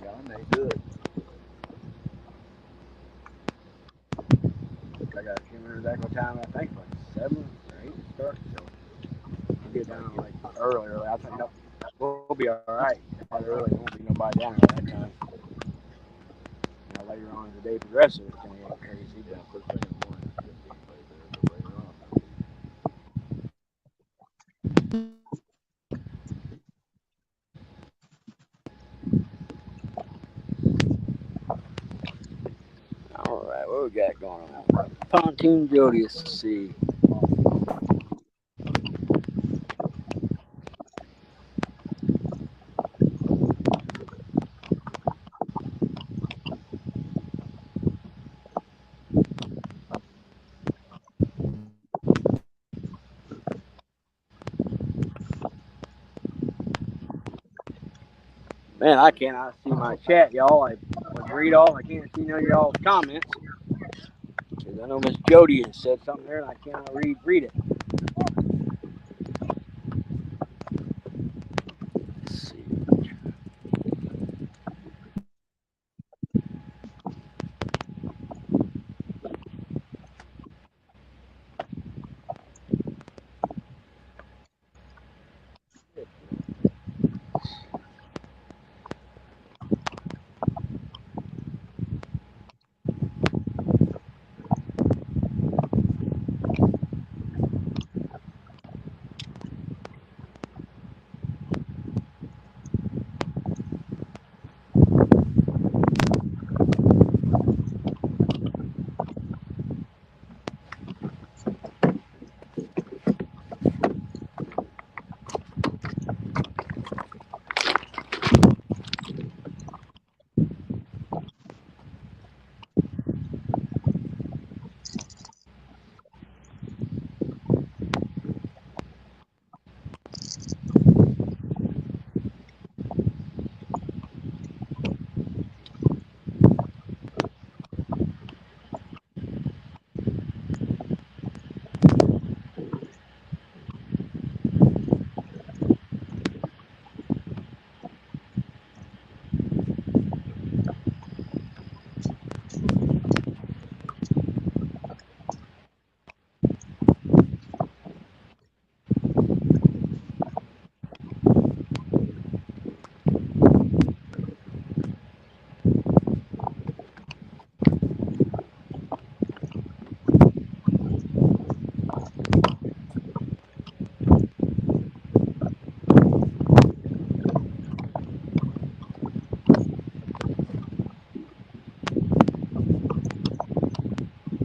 Yeah, I may do it. I got to remember exactly what time. I think like 7 or 8 start. So we'll get down like early. I think we'll be all right. Early, there won't be nobody down at that time. Later on as the day progresses, it's gonna get crazy. Yeah, But first thing in the morning, it's gonna be right there, but later on, it'll be. all right, what we got going on? Pontoon Jody, let's see. Man, I cannot see my chat, y'all. I was read all. I can't see none of y'all's comments. Because I know Miss Jody has said something there, and I cannot read it. Let's see.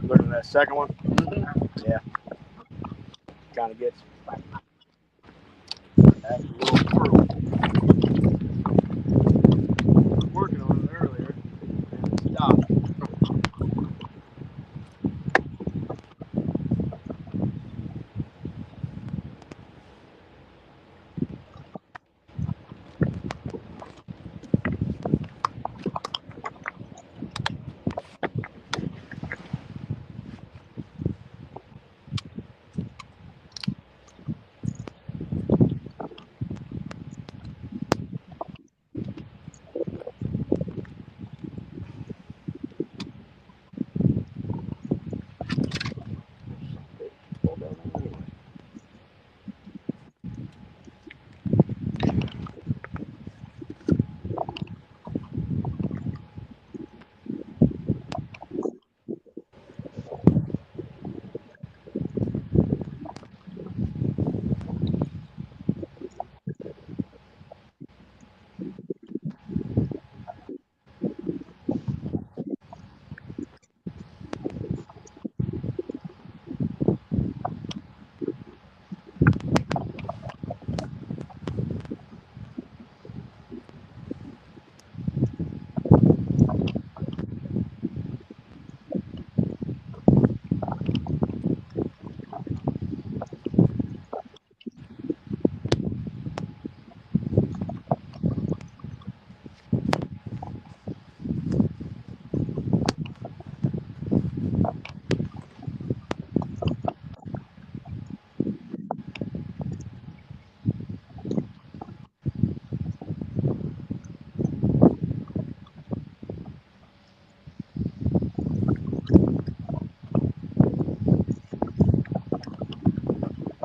Looking at that second one. Mm-hmm. Yeah. Kind of gets. That's a little squirrel. Working on it earlier, and it stopped.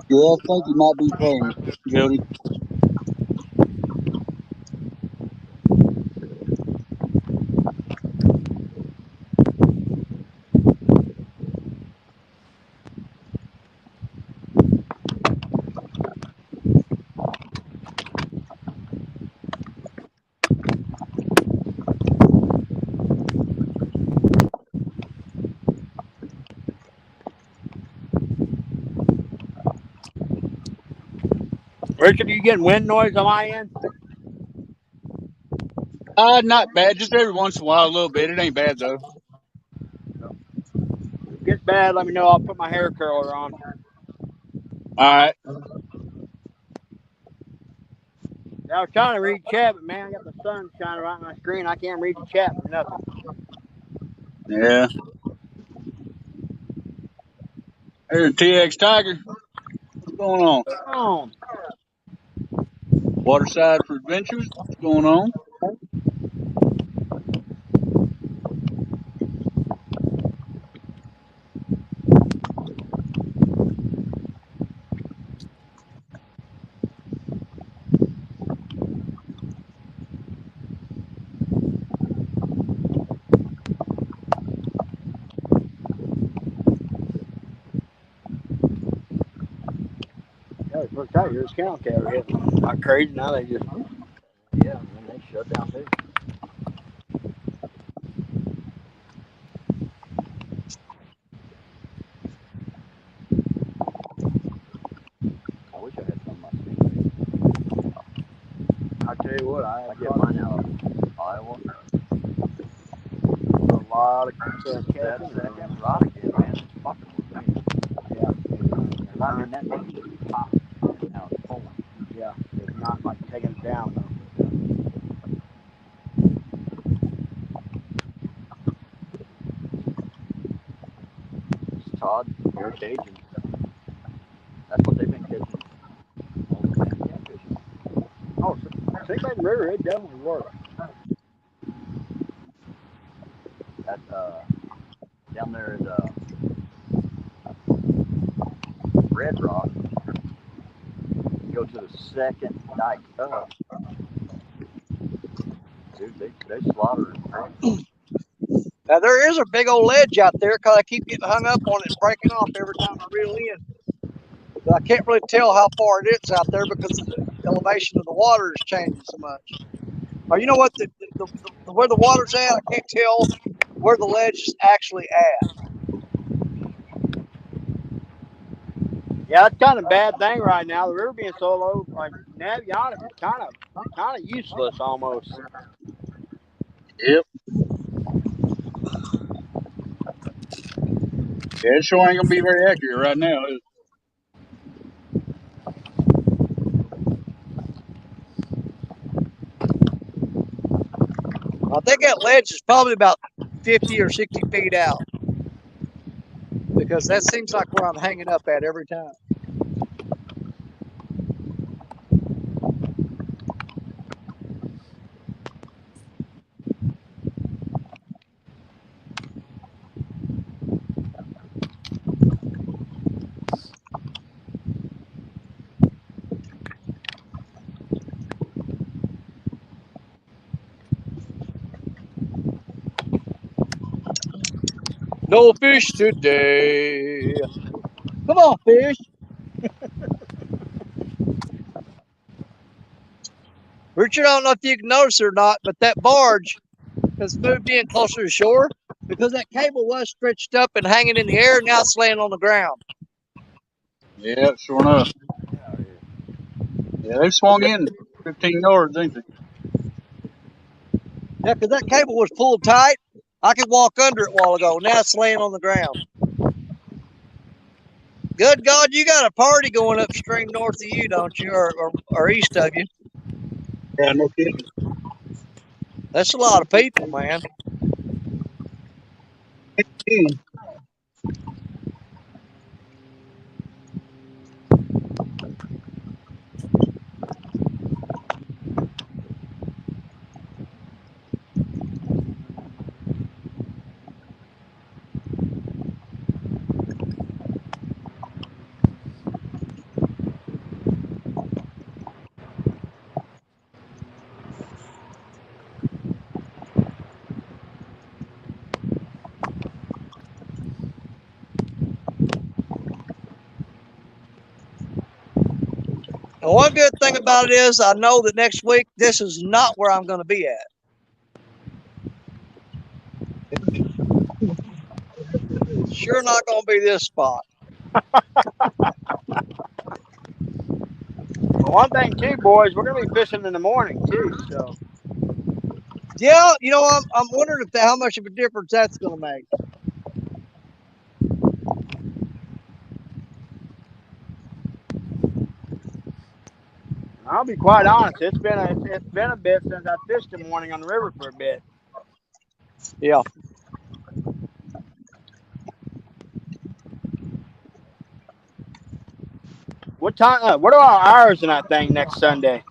Yeah, I think you might be paying, Jody. Richard, are you getting wind noise on my end? Not bad. Just every once in a while, a little bit. It ain't bad though. If it gets bad, let me know. I'll put my hair curler on. All right. I was trying to read chat, but man, I got the sun shining right on my screen. I can't read the chat for nothing. Yeah. There's TX Tiger. What's going on? Oh, Waterside for Adventures. What's going on? yeah, it's first time here's County Tower hitting. Not crazy. Now they just Yeah, and then they shut down too. I wish I had some of my stingrays. I tell you what, I get mine out of Iowa. a lot of That catching. second rod again, man, it's fucking with me. Yeah, Because I mean, that thing just popped and now it's pulling. yeah, it's not like taking it down though. It's Todd, Air Cajun. That's what they've been catching all the damn catfish on. Oh, St. Baden River, it definitely works. That, down there at Red Rock, you go to the second dike up, dude, they slaughter and crank. Now there is a big old ledge out there because I keep getting hung up on it and breaking off every time I reel in. But I can't really tell how far it is out there because the elevation of the water is changing so much. Or you know what? Where the water's at, I can't tell where the ledge is actually at. Yeah, it's kind of a bad thing right now. The river being so low, like Navionics is kind of useless almost. Yep. Yeah, it sure ain't gonna be very accurate right now. I think that ledge is probably about 50 or 60 feet out because that seems like where I'm hanging up at every time. No fish today. Come on, fish. Richard, I don't know if you can notice it or not, but that barge has moved in closer to shore because that cable was stretched up and hanging in the air. Now it's laying on the ground. Yeah, sure enough. Yeah, they swung in 15 yards, ain't they? Yeah, because that cable was pulled tight. I could walk under it a while ago. Now it's laying on the ground. Good God, you got a party going upstream north of you, don't you? Or east of you. Yeah, no kidding. That's a lot of people, man. The one good thing about it is I know that next week this is not where I'm going to be at. It's sure not going to be this spot. Well, one thing too, boys, we're gonna be fishing in the morning too. So Yeah, you know, I'm wondering if how much of a difference that's going to make. I'll be quite honest. It's been a bit since I fished in the morning on the river for a bit. Yeah. What time? What are our hours in that thing next Sunday?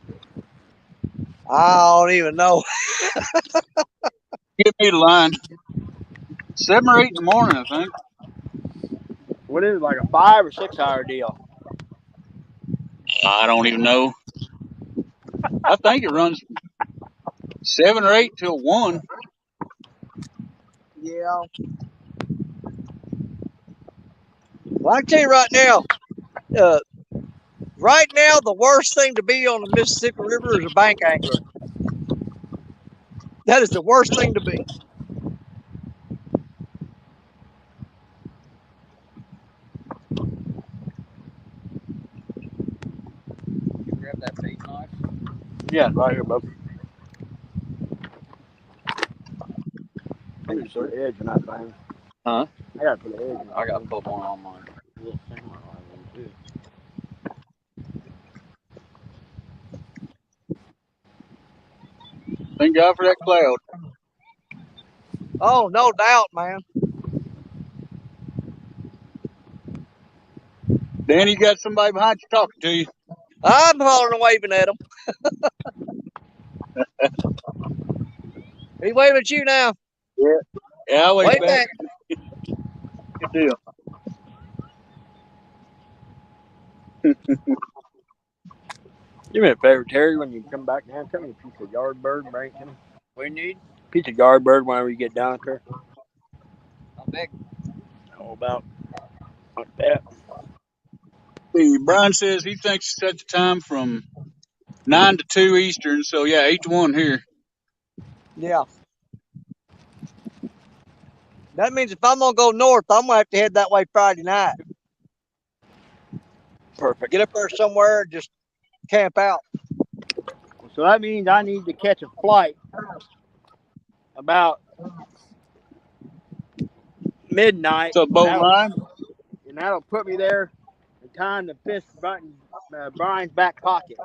I don't even know. Give me the line. 7 or 8 in the morning, I think. What is it, like a 5 or 6 hour deal? I don't even know. I think it runs 7 or 8 till 1. Yeah. Well, I can tell you right now, the worst thing to be on the Mississippi River is a bank angler. That is the worst thing to be. You grab that bait knife. Yeah, right here, bub. I need to put an edge in that thing. Huh? I gotta put an edge in that I got to thing. put one on my little samurai one too. Thank God for that cloud. Oh, no doubt, man. Danny, you got somebody behind you talking to you. I'm hollering and waving at him. He's waving at you now. Yeah. Yeah, I'll wave Wave back. back. Good deal. Do me a favor, Terry, when you come back down, tell me a piece of yard bird, bring it to me. What do you need? Piece of yard bird whenever you get down there. How big? Oh, about like that. See, Brian says he thinks it's at the time from 9 to 2 Eastern, so yeah, 8 to 1 here. Yeah. That means if I'm going to go north, I'm going to have to head that way Friday night. Perfect. Get up there somewhere and just camp out. So that means I need to catch a flight about midnight. What's up, boat line? And that'll put me there in time to fish Brian's back pocket.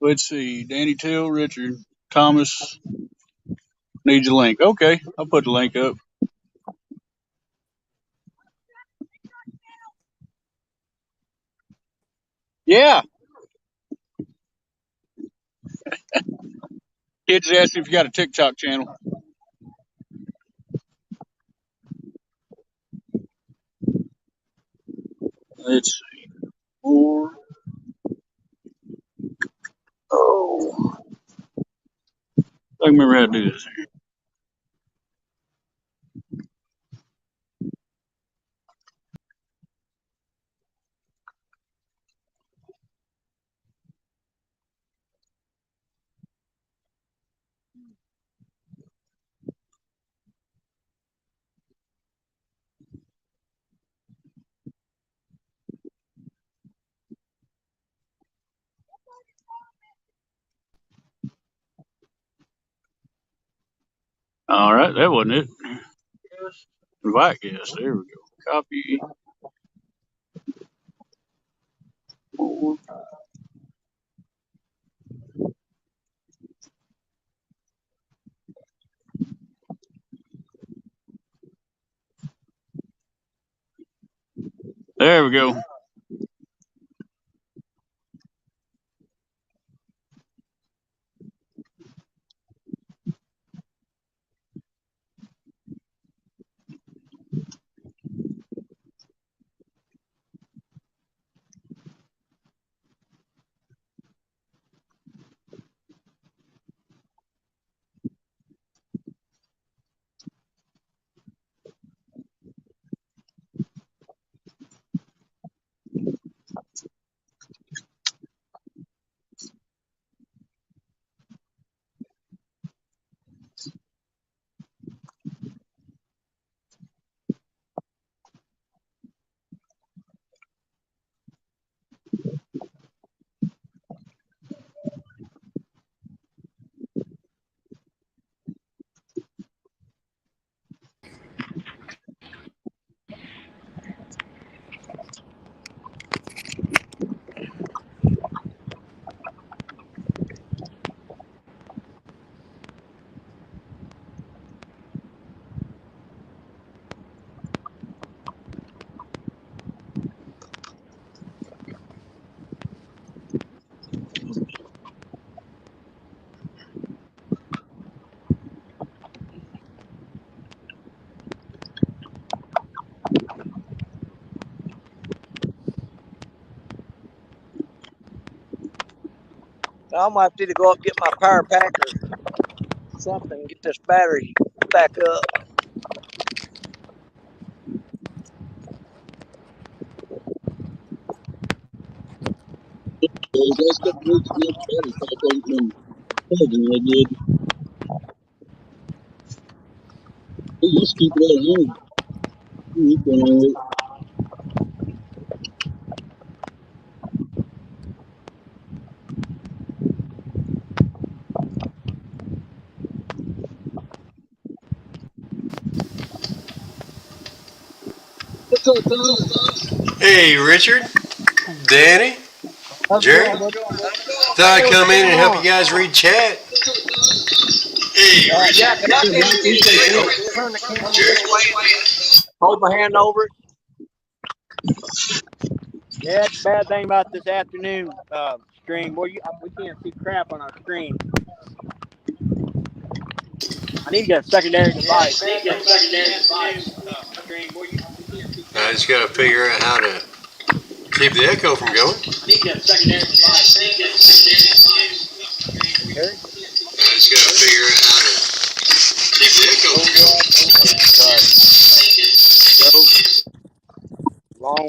Let's see. Danny Till, Richard, Thomas needs a link. Okay, I'll put the link up. Yeah. Kids asked if you got a TikTok channel. Let's see. 4. Oh. I can remember how to do this. All right, that wasn't it. Invite guest. There we go. Copy. 4. There we go. I might have to go up and get my power pack or something and get this battery back up. Hey, Richard, Danny, Jerry. Thought I'd come in and help you guys read chat. Hey, Yeah, Richard. can I turn the camera this way? Hold my hand over it. Yeah, that's the bad thing about this afternoon stream. Boy, we can't see crap on our screen. I need to get a secondary device. I just got to figure out how to keep the echo from going. I need to get a secondary device. Harry? I just got to figure out how to keep the echo from going. Go long,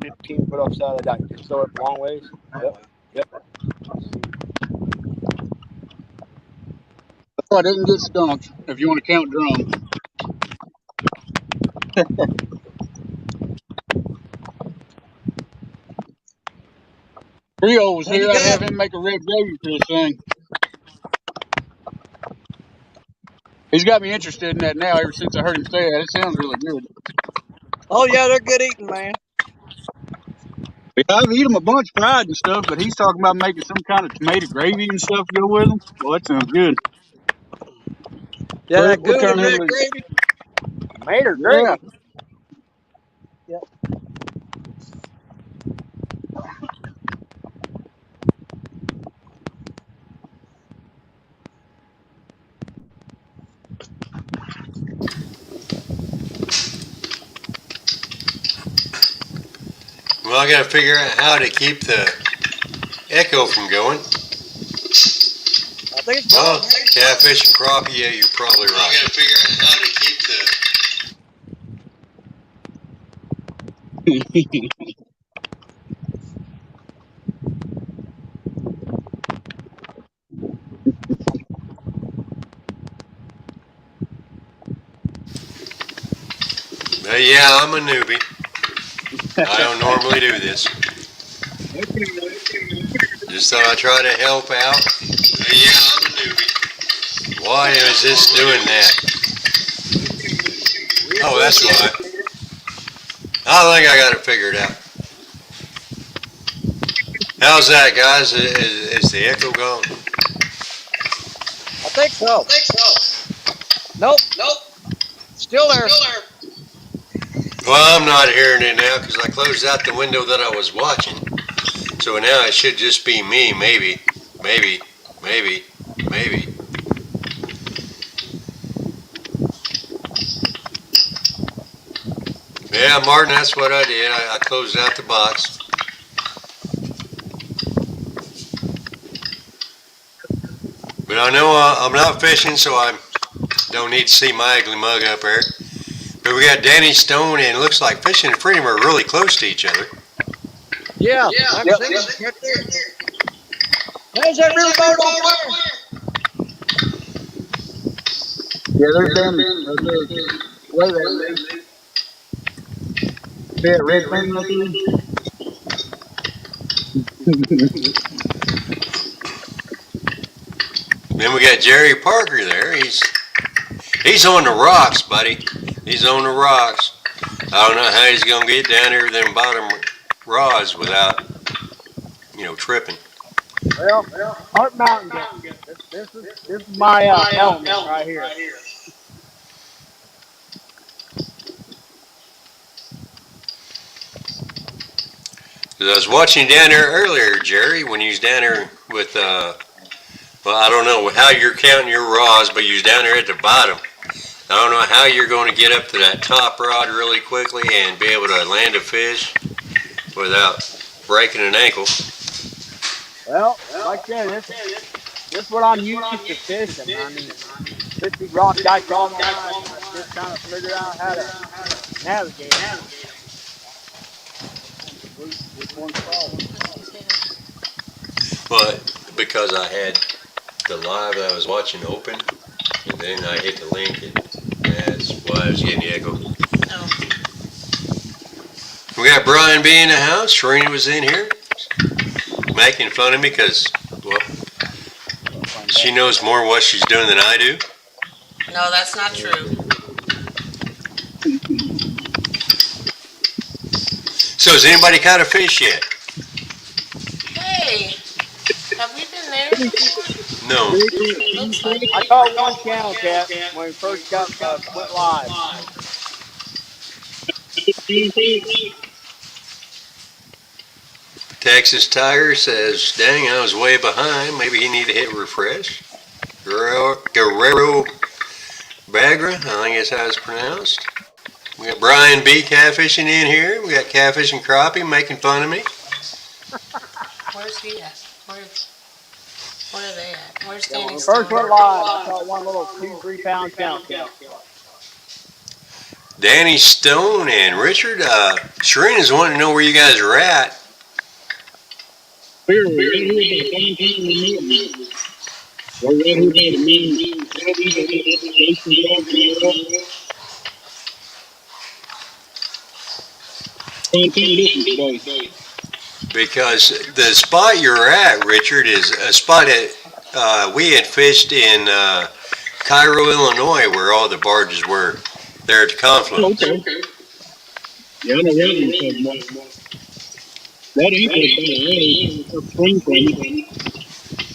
15 foot offside of that. Just throw it long ways. Yep. I didn't get stumped, if you want to count drums. Rio was here. I'd have him make a red gravy for this thing. He's got me interested in that now ever since I heard him say that. It sounds really good. Oh, yeah, they're good eating, man. Yeah, I've eaten them a bunch fried and stuff, but he's talking about making some kind of tomato gravy and stuff to go with them. Well, that sounds good. Yeah, that good red gravy. Tomato gravy. Yep. Well, I got to figure out how to keep the echo from going. I think it's well, catfish and crappie, yeah, you're probably right. I got to figure out how to keep yeah, I'm a newbie. I don't normally do this. Just thought I'd try to help out. Yeah, I'm a newbie. Why is this doing that? Oh, that's why. I think I got it figured out. How's that, guys? Is the echo gone? I think so. Nope. Still there. Well, I'm not hearing it now because I closed out the window that I was watching. So now it should just be me, maybe. Yeah, Martin, that's what I did. I closed out the box. But I know I'm not fishing, so I don't need to see my ugly mug up there. But we got Danny Stone, and it looks like fishing and Freedom are really close to each other. Yeah. I've seen it right there. There's that river boat over there. Yeah, there's Danny right there. Way there. See that red thing right there? Then we got Jerry Parker there. He's on the rocks, buddy. He's on the rocks. I don't know how he's gonna get down here them bottom rods without, tripping. Well, Heart Mountain. This is my element right here. Because I was watching you down there earlier, Jerry, when you was down there with, well, I don't know how you're counting your rods, but you was down there at the bottom. I don't know how you're going to get up to that top rod really quickly and be able to land a fish without breaking an ankle. Well, like I said, this is what I'm used to fishing. I mean, fish these rock dikes all my life, and I just kind of figured out how to navigate them. Which one's problem? But because I had the live that I was watching open, and then I hit the link, and that's why I was getting the echo. Oh. We got Brian B in the house. Serena was in here making fun of me because, well, she knows more what she's doing than I do. No, that's not true. So has anybody caught a fish yet? Hey, have we been there before? No. Looks like I caught one channel cat when we first went live. Texas Tiger says, dang, I was way behind. Maybe he need to hit refresh. Guerrero Bagra, I think that's how it's pronounced. We got Brian B catfishing in here. We got catfish and crappie making fun of me. where's he at? Where are they at? Where's Yeah, when Danny we Stone? first went live, I caught one little 2-3 pound channel cat. Danny Stone and Richard. Serena's wanting to know where you guys are at. We're right here by the We're right here by the main. Because the spot you're at, Richard, is a spot that we had fished in Cairo, Illinois, where all the barges were there at the confluence. Okay. Yeah, I know where you're talking about. That ain't the spring from it.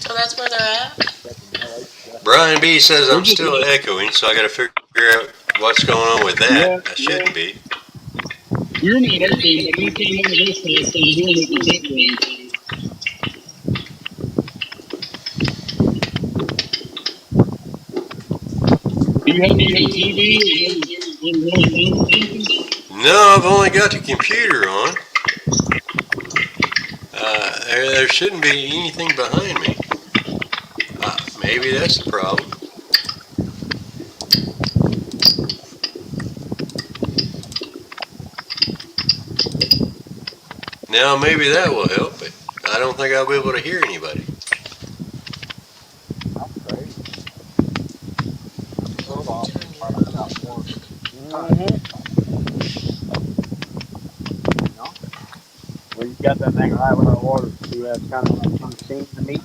So that's where they're at? Brian B says I'm still echoing, so I got to figure out what's going on with that. I shouldn't be. You're not echoing, but you came on this place and you're doing it in the background. Do you have any TV? No, I've only got the computer on. There shouldn't be anything behind me. Maybe that's the problem. Now maybe that will help, but I don't think I'll be able to hear anybody. Well, you got that thing right with our water. See, that's kind of interesting to me.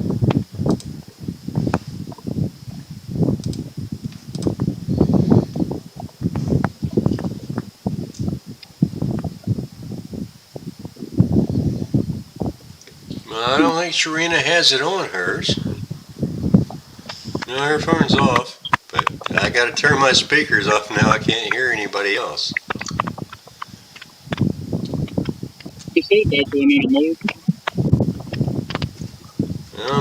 I don't think Serena has it on hers. No, her phone's off, but I got to turn my speakers off now. I can't hear anybody else.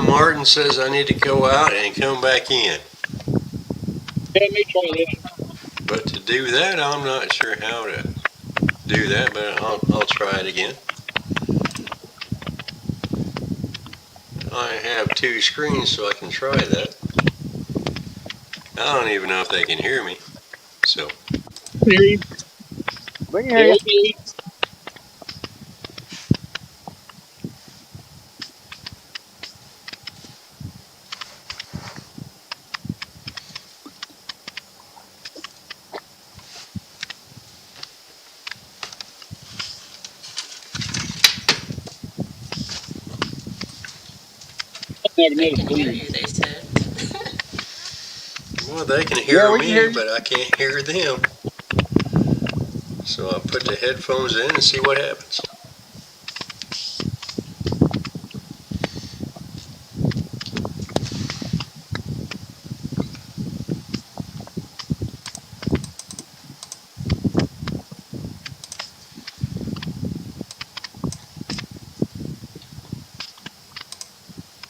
Martin says I need to go out and come back in. Let me try that. But to do that, I'm not sure how to do that, but I'll try it again. I have two screens, so I can try that. I don't even know if they can hear me. So. We can hear you. They can hear you, they said. Well, they can hear me, but I can't hear them. So I'll put the headphones in and see what happens.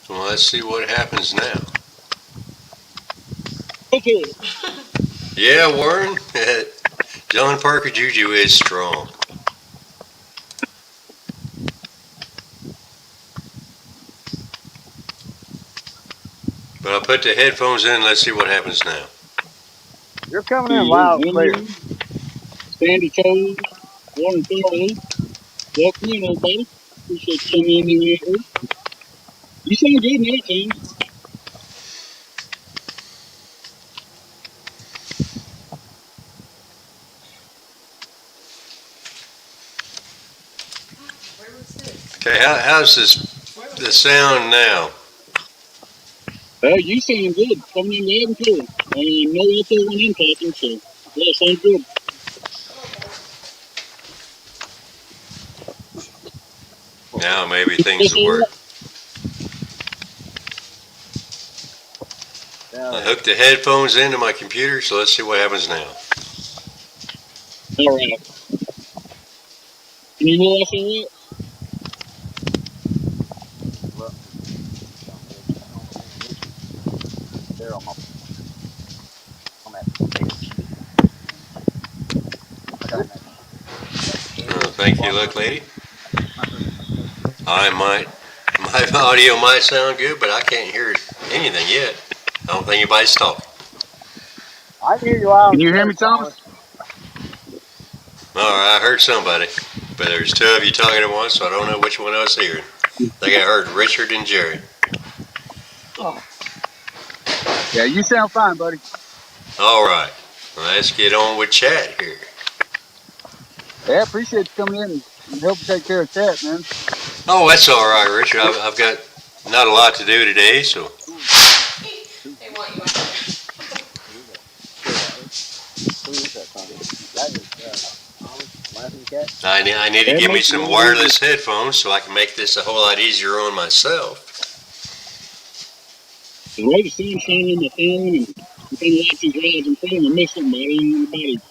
Well, let's see what happens now. Okay. Yeah, Warren, John Parker Juju is strong. But I'll put the headphones in. Let's see what happens now. You're coming in loud and clear. Sandy Toes, Warren Philly. Welcome in, everybody. Appreciate you coming in here. You sound good now, Tim. Okay, how's the sound now? You sound good. Coming in loud and clear. No echo when I'm talking, so yeah, sounds good. Now maybe things will work. I hooked the headphones into my computer, so let's see what happens now. All right. Can you hear us all right? Oh, thank you, look, lady. My audio might sound good, but I can't hear anything yet. I don't think anybody's talking. I can hear you loud. Can you hear me, Thomas? All right, I heard somebody, but there's two of you talking at once, so I don't know which one I was hearing. I think I heard Richard and Jerry. Oh. Yeah, you sound fine, buddy. All right, let's get on with chat here. Yeah, appreciate you coming in and helping take care of chat, man. Oh, that's all right, Richard. I've got not a lot to do today, so. They want you. I need to give me some wireless headphones so I can make this a whole lot easier on myself. The way the sun's shining on my phone and you can watch these rides and phone and miss somebody and anybody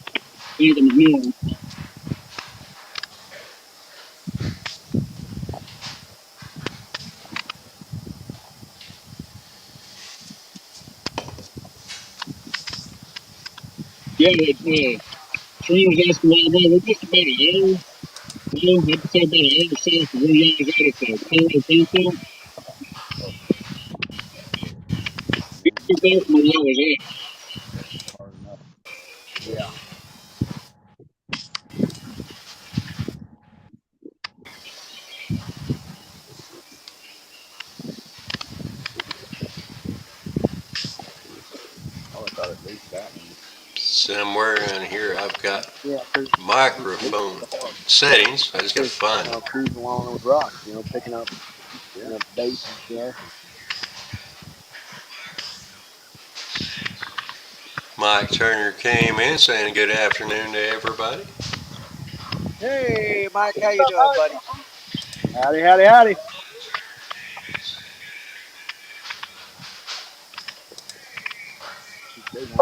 even ignoring. Yeah, Trina was asking why we're just about an hour. No, I'd say about an hour south of where y'all was at the Colorado Council. It's too far from where y'all was at. Yeah. Somewhere in here I've got microphone settings. I just got to find them. Cruising along those rocks, picking up bait and stuff. Mike Turner came in saying good afternoon to everybody. Hey, Mike, how you doing, buddy? Howdy, howdy, howdy.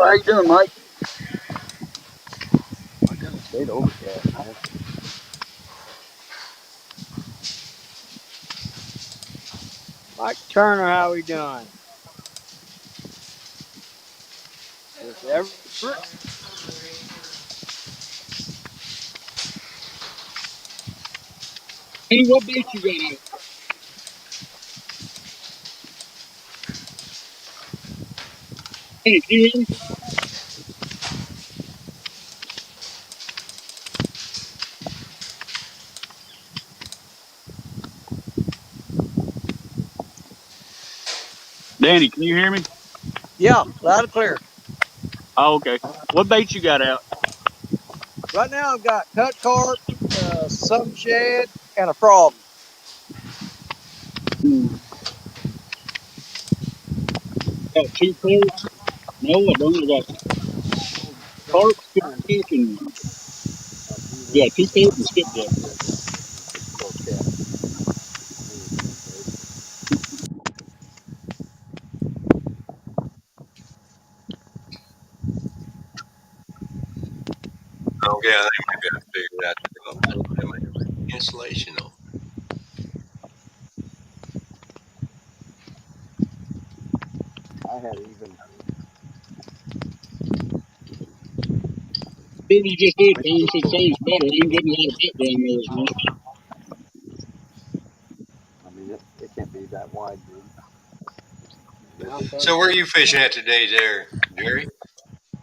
How you doing, Mike? Stayed overcast, man. Mike Turner, how we doing? Hey, what bait you got out? Hey, can you hear me? Danny, can you hear me? Yeah, loud and clear. Oh, okay. What bait you got out? Right now I've got cut carp, some shad, and a frog. Got two carps? No, I don't. I got carp, skipjack, and yeah, two carp and skipjack. Okay, I think I got to figure out the problem. I don't have my insulation on. I had even. Maybe you just did, Tom, so it sounds better. I ain't getting a lot of background noise, man. I mean, it can't be that wide, dude. So where are you fishing at today, there, Jerry?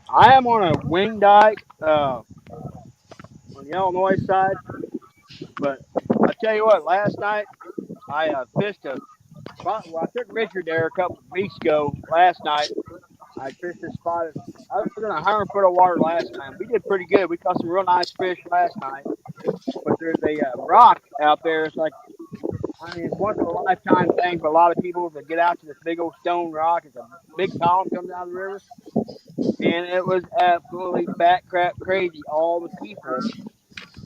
I am on a wing dike on the Illinois side, but I tell you what, last night I fished a spot. Well, I took Richard there a couple of weeks ago. Last night I fished a spot. I was in 100 foot of water last night. We did pretty good. We caught some real nice fish last night. But there's a rock out there. It's like, I mean, it's once in a lifetime thing for a lot of people to get out to this big old stone rock. It's a big column comes out of the river. And it was absolutely bat crap crazy. All the people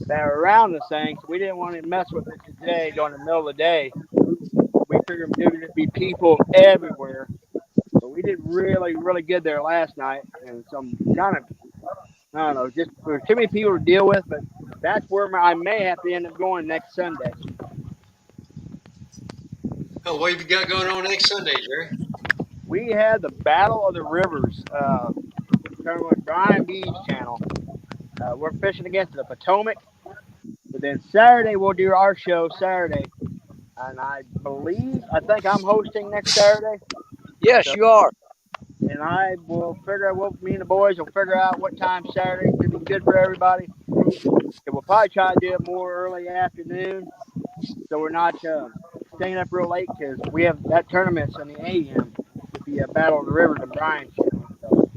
that are around this thing. So we didn't want to mess with it today during the middle of the day. We figured there would be people everywhere. But we did really, really good there last night. And some kind of, I don't know, just there's too many people to deal with. But that's where I may have to end up going next Sunday. Oh, what have you got going on next Sunday, Jerry? We had the Battle of the Rivers tournament, Brian B's channel. We're fishing against the Potomac. But then Saturday, we'll do our show Saturday. And I think I'm hosting next Saturday. Yes, So, you are. And I will me and the boys will figure out what time Saturday could be good for everybody. And we'll probably try to do it more early afternoon. So we're not staying up real late because we have that tournament's in the AM with the Battle of the Rivers and Brian channel. So.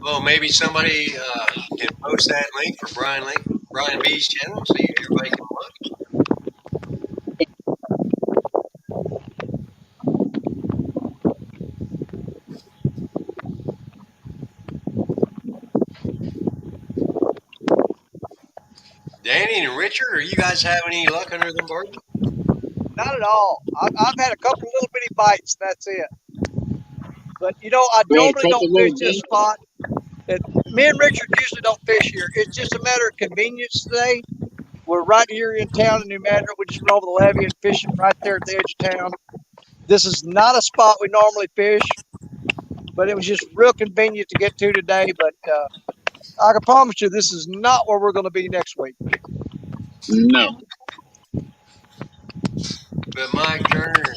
Well, maybe somebody can post that link for Brian B's channel so everybody can look. Danny and Richard, are you guys having any luck under them barges? Not at all. I've had a couple little bitty bites. That's it. But I normally don't fish this spot. Me and Richard usually don't fish here. It's just a matter of convenience today. We're right here in town in New Madrid. We just went over the levee and fishing right there at the edge of town. This is not a spot we normally fish, but it was just real convenient to get to today. But I can promise you this is not where we're going to be next week. No. But Mike Turner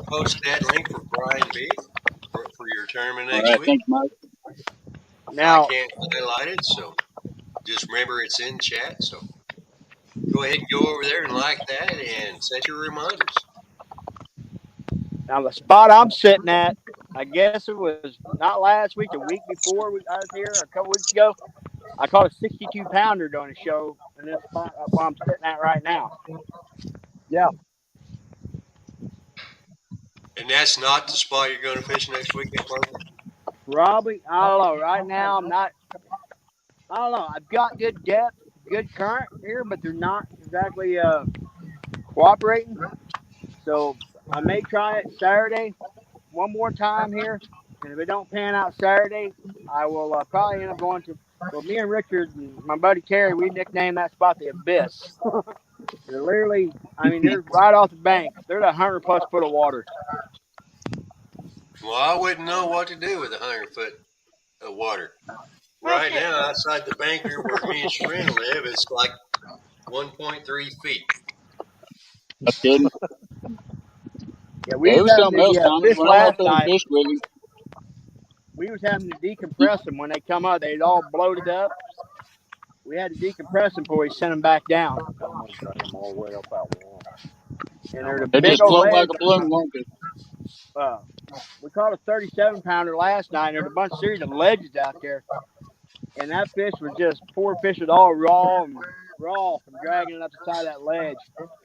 posted that link for Brian B for your tournament next week. Thanks, Mike. Now, I can't highlight it, so just remember it's in chat. So go ahead and go over there and like that and set your reminders. Now the spot I'm sitting at, I guess it was not last week, the week before I was here, a couple weeks ago. I caught a 62-pounder during the show in this spot where I'm sitting at right now. Yeah. And that's not the spot you're going to fish next weekend, Parker? Probably, I don't know. Right now, I don't know. I've got good depth, good current here, but they're not exactly cooperating. So I may try it Saturday one more time here. And if it don't pan out Saturday, I will probably end up going to, well, me and Richard and my buddy Terry, we nicknamed that spot the Abyss. They're literally, they're right off the bank. They're at 100+ foot of water. Well, I wouldn't know what to do with 100 foot of water. Right now, outside the banker where me and Sharon live, it's like 1.3 feet. That's kidding. Yeah, we was something else, fish when last night. Fish with him. We was having to decompress them when they come up. They'd all bloated up. We had to decompress them before we sent them back down. And they're the big old like a balloon, won't they? We caught a 37-pounder last night. And there's a bunch of series of ledges out there. And that fish was just, poor fish was all raw from dragging it up the side of that ledge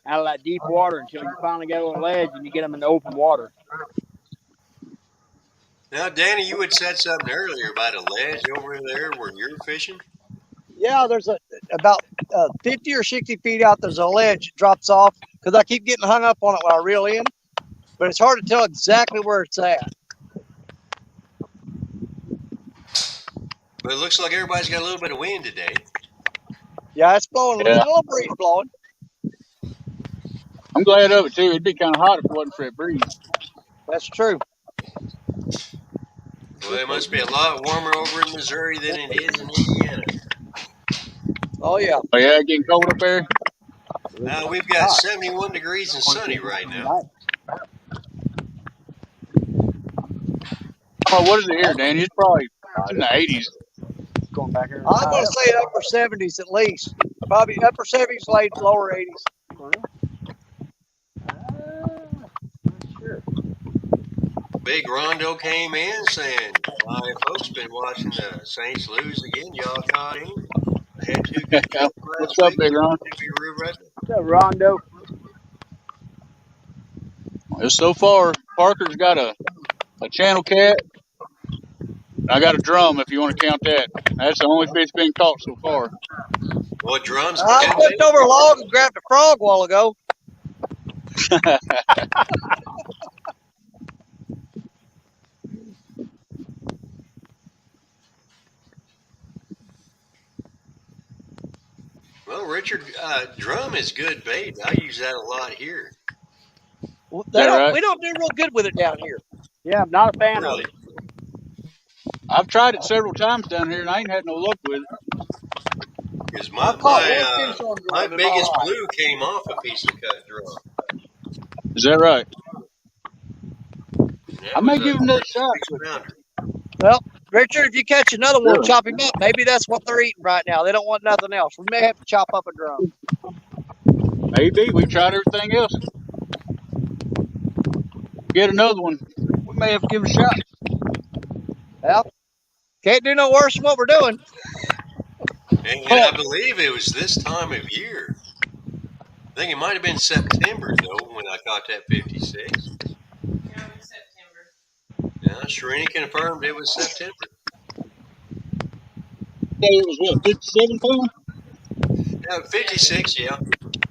out of that deep water until you finally get on the ledge and you get them in the open water. Now, Danny, you had said something earlier about a ledge over there where you're fishing. Yeah, there's about 50 or 60 feet out. There's a ledge that drops off because I keep getting hung up on it when I reel in, but it's hard to tell exactly where it's at. But it looks like everybody's got a little bit of wind today. Yeah, it's blowing. There's a little breeze blowing. I'm glad of it too. It'd be kind of hot if it wasn't for that breeze. That's true. Well, it must be a lot warmer over in Missouri than it is in Indiana. Oh, yeah. Oh, yeah, getting cold up there? We've got 71 degrees and sunny right now. Oh, what is it here, Danny? It's probably in the 80s. Going back here. I'm going to say upper 70s at least. Probably upper 70s, lower 80s. Sure. Big Rondo came in saying, "My folks been watching the Saints lose again. Y'all caught him. I had 2 good games What's last up, week. Big Ron? What's up, Rondo? So far, Parker's got a channel cat. I got a drum, if you want to count that. That's the only fish being caught so far. What drums? I flipped over a log and grabbed a frog a while ago. Well, Richard, drum is good bait. I use that a lot here. We right? don't do real good with it down here. Yeah, I'm not a fan Really? of it. I've tried it several times down here, and I ain't had no luck with it. Because I caught one fish on my drum in biggest life. blue came off a piece of cut drum. Is that right? That I may was give him that shot. 6-pounder. Well, Richard, if you catch another one, we'll Really? chop him up. Maybe that's what they're eating right now. They don't want nothing else. We may have to chop up a drum. Maybe. We've tried everything else. Get another one. We may have to give it a shot. Well, can't do no worse than what we're doing. And I believe it was this time of year. I think it might have been September, though, when I caught that 56. Yeah, it was September. Yeah, Srini confirmed it was September. It was what, 57 pounds? Yeah, 56, yeah.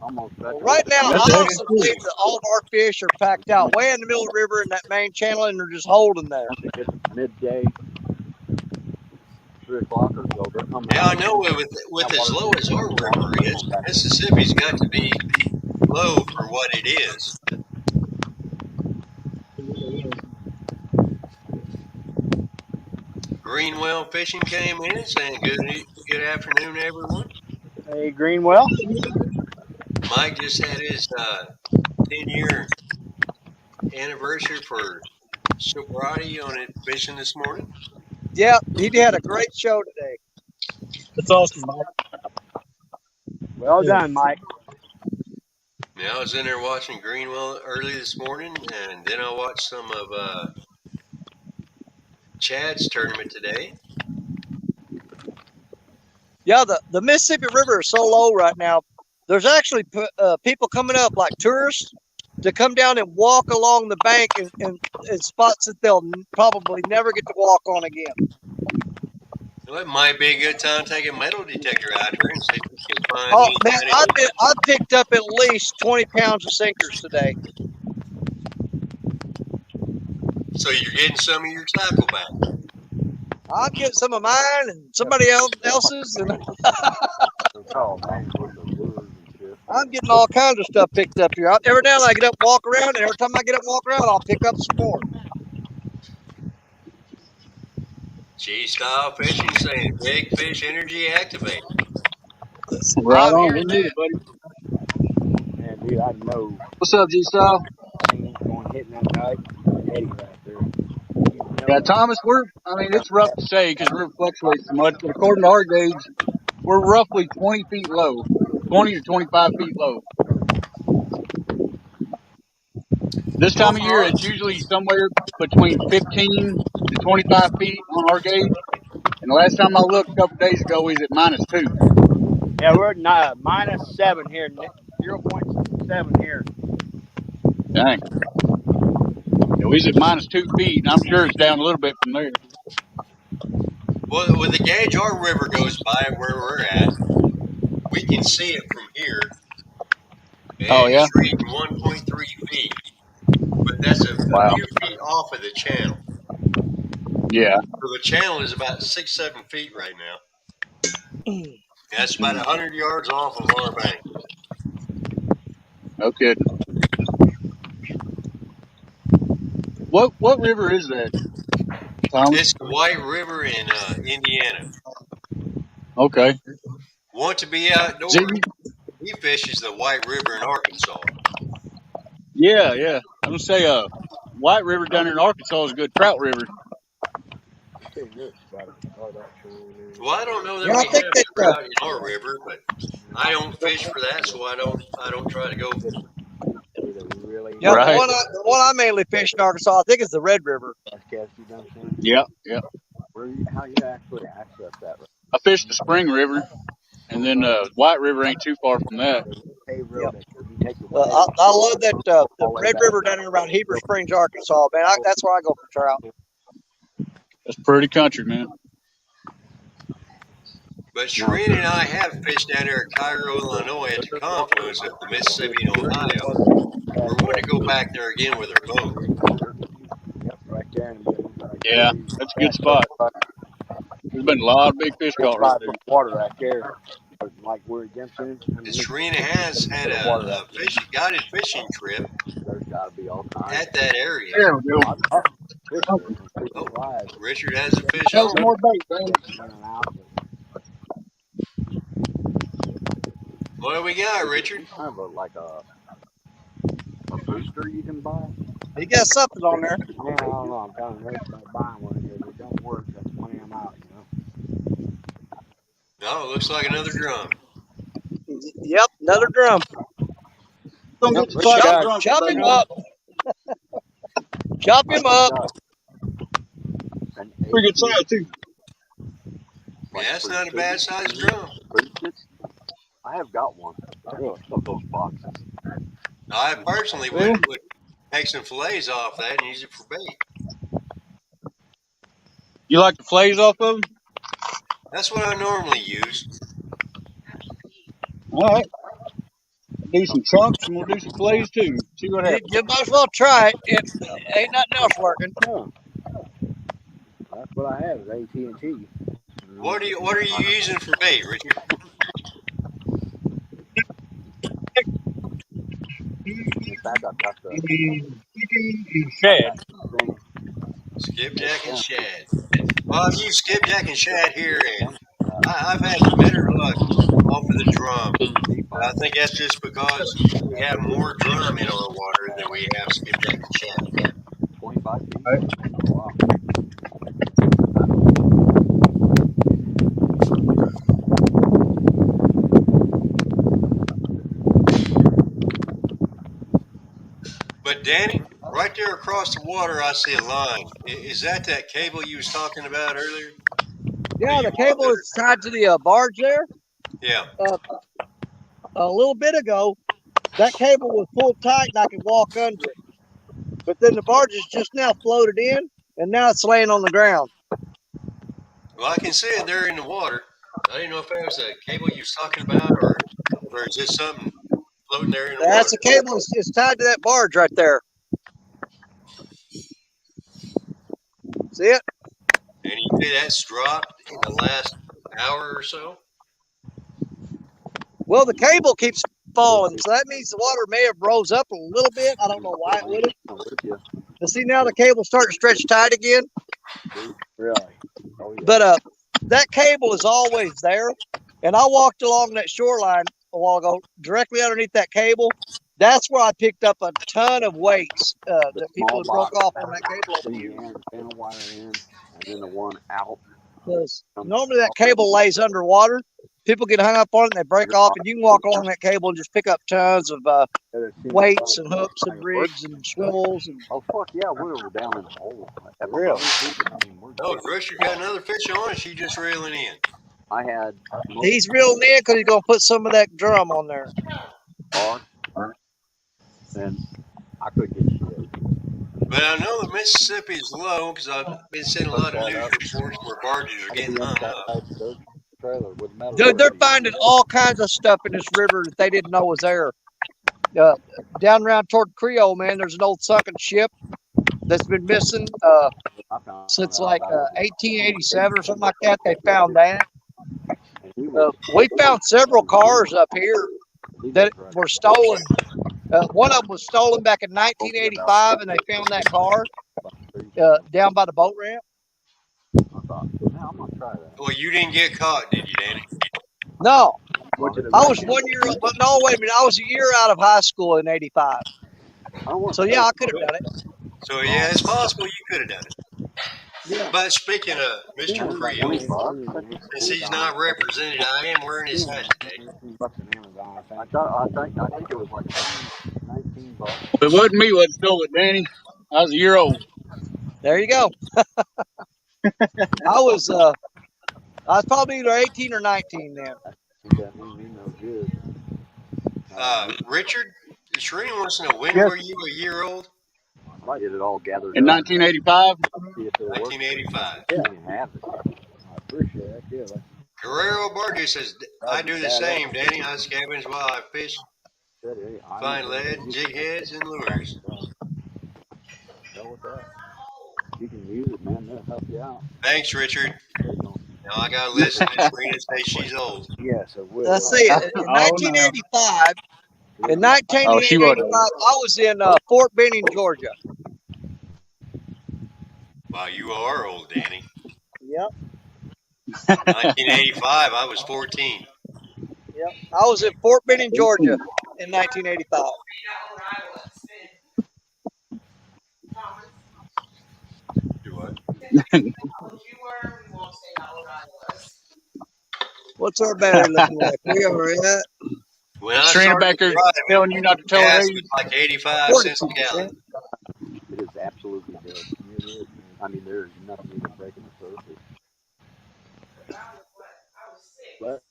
Almost. Well, right now, That's I a also believe that all of our fish are packed out way in the middle of the river in that main channel, and they're just holding there. It's midday, 3 o'clock or so. They're coming Yeah, out. I know with as low as our river is, Mississippi's got to be low for what it is. Greenwell Fishing came in saying good afternoon, everyone. Hey, Greenwell. Mike just had his 10-year anniversary for sobriety on it fishing this morning. Yeah, he had a great show today. That's awesome, Mike. Well done, Mike. Yeah, I was in there watching Greenwell early this morning, and then I watched some of Chad's tournament today. Yeah, the Mississippi River is so low right now. There's actually people coming up, like tourists, to come down and walk along the bank in spots that they'll probably never get to walk on again. Well, it might be a good time to take a metal detector out here and see if we can find Oh any man, kind of- I picked up at least 20 pounds of sinkers today. So you're getting some of your tackle back. I'm getting some of mine and somebody else's, and Oh, man, with the lures and shit. I'm getting all kinds of stuff picked up here. Every now and then I get up and walk around, and every time I get up and walk around, I'll pick up some more. G-style fishing saying big fish energy activated. Right I'm on. hearing We need that. it, buddy. Man, dude, I know What's up, G-Style? things going hitting that night. Eddie right there. Yeah, Thomas, it's rough to say because the river fluctuates so much, but according to our gauge, we're roughly 20 feet low, 20 to 25 feet low. This time of year, it's usually somewhere between 15 to 25 feet on our gauge. And the last time I looked a couple days ago, we was at -2. Yeah, we're at -7 here. 0.7 here. Dang. Yeah, we was at -2 feet, and I'm sure it's down a little bit from there. Well, with the gauge our river goes by where we're at, we can see it from here. And Oh, yeah? it's reading 1.3 feet. But that's a few feet off of the channel. Yeah. So the channel is about 6-7 feet right now. That's about 100 yards off of our bank. No kidding. What river is that, Tom? It's the White River in Indiana. Okay. Want to be outdoors? He fishes the White River in Arkansas. Yeah. I'm gonna say White River down there in Arkansas is a good trout river. Well, I don't know that Yeah, I we think have that trout in our river, but I don't fish for that, so I don't try to go. yeah, Right. the one I mainly fish in Arkansas, I think, is the Red River. Yeah, yeah. How you actually access that? I fished the Spring River, and then White River ain't too far from that. Pay Yep. road. You take your I love that the Red River down there around Heber Springs, Arkansas, man. That's where I go for trout. That's pretty country, man. But Sharina and I have fished down there at Cairo, Illinois, at the confluence of the Mississippi and Ohio. We're wanting to go back there again with our boat. Yep, right there. Yeah, that's a good spot. There's been a lot of big fish caught right there. Water right there. Like where Gibson. And Sharina has had a guided fishing trip There's got to be all kinds. at that area. There we go. Oh, Richard has a fish Throw some on. more bait, man. What do we got, Richard? Kind of like a booster you can buy. You got something on there. Yeah, I don't know. I'm kind of nervous about buying one here. If it don't work, that's when I'm out, No, it looks like another drum. Yep, another drum. Chop him up. Chop him up. Pretty good size, too. Yeah, that's not a bad sized drum. I have got one. I really love those boxes. I personally would take some fillets off that and use it for bait. You like the fillets off of them? That's what I normally use. All right. Do some chunks and we'll do some fillets too. See what happens. You might as well try it. It ain't nothing else working. That's what I have is AT&T. What are you using for bait, Richard? In fact, I've got the Shad. Skipjack and shad. Well, I've used skipjack and shad here, and I've had better luck off of the drum. But I think that's just because we have more drum in our water than we have skipjack and shad. 25 feet. Right. Wow. But Danny, right there across the water, I see a line. Is that cable you was talking about earlier? Yeah, the cable is tied to the barge there. Yeah. A little bit ago, that cable was pulled tight and I could walk under it. But then the barge is just now floated in, and now it's laying on the ground. Well, I can see it there in the water. I didn't know if that was a cable you was talking about, or is this something floating there in the water? That's the cable. It's tied to that barge right there. See it? And you say that's dropped in the last hour or so? Well, the cable keeps falling, so that means the water may have rose up a little bit. I don't know why it would have. But see, now the cable's starting to stretch tight again. Really? Oh, yeah. But that cable is always there. And I walked along that shoreline a while ago, directly underneath that cable. That's where I picked up a ton of weights that people had broke off on that cable. And a wire in, and then the one out. Because normally that cable lays underwater. People get hung up on it and they break off, and you can walk along that cable and just pick up tons of weights and hooks and rigs and swivels. And oh, fuck yeah, we were down in the hole. Really? Oh, Rusher got another fish on, she just reeling in. I had. He's reeling in because he's going to put some of that drum on there. And I couldn't get shit. But I know the Mississippi's low because I've been seeing a lot of news reports where barges are getting hung up. Dude, they're finding all kinds of stuff in this river that they didn't know was there. Down around toward Creole, man, there's an old sunken ship that's been missing since like 1887 or something like that. They found that. We found several cars up here that were stolen. One of them was stolen back in 1985, and they found that car down by the boat ramp. I thought, yeah, I'm gonna try that. Well, you didn't get caught, did you, Danny? No. I was 1 year old. But no, wait a minute. I was a year out of high school in 85. So, yeah, I could have done it. So, yeah, it's possible you could have done it. But speaking of Mr. Creole, since he's not represented, I am wearing his hat today. I think it was like 19 bucks. It wasn't me what stole it, Danny. I was a year old. There you go. I was probably either 18 or 19 then. That means me no good. Richard, Shereen wants to know, when Yes. were you a year old? I might get it all gathered In up. 1985. See if it'll work. 1985. You can have it. I appreciate it. Yeah, Guerrero Bardu says, I do the same, Danny. I scavenge while I fish, find lead, jig heads, and lures. Hell with that. You can use it, man. That'll help you out. Thanks, Richard. Now I gotta listen to Serena say she's old. Yes, I will. Let's see. In 1985, in 1985, I was in Fort Benning, Georgia. Wow, you are old, Danny. Yep. 1985, I was 14. Yep. I was in Fort Benning, Georgia in 1985. Do what? What's our battery looking like? We are at. When I Serena started back there driving, telling you not to tell her gas age. was like 85 cents a gallon. It is absolutely dead. It is. I mean, there's nothing even breaking the surface. But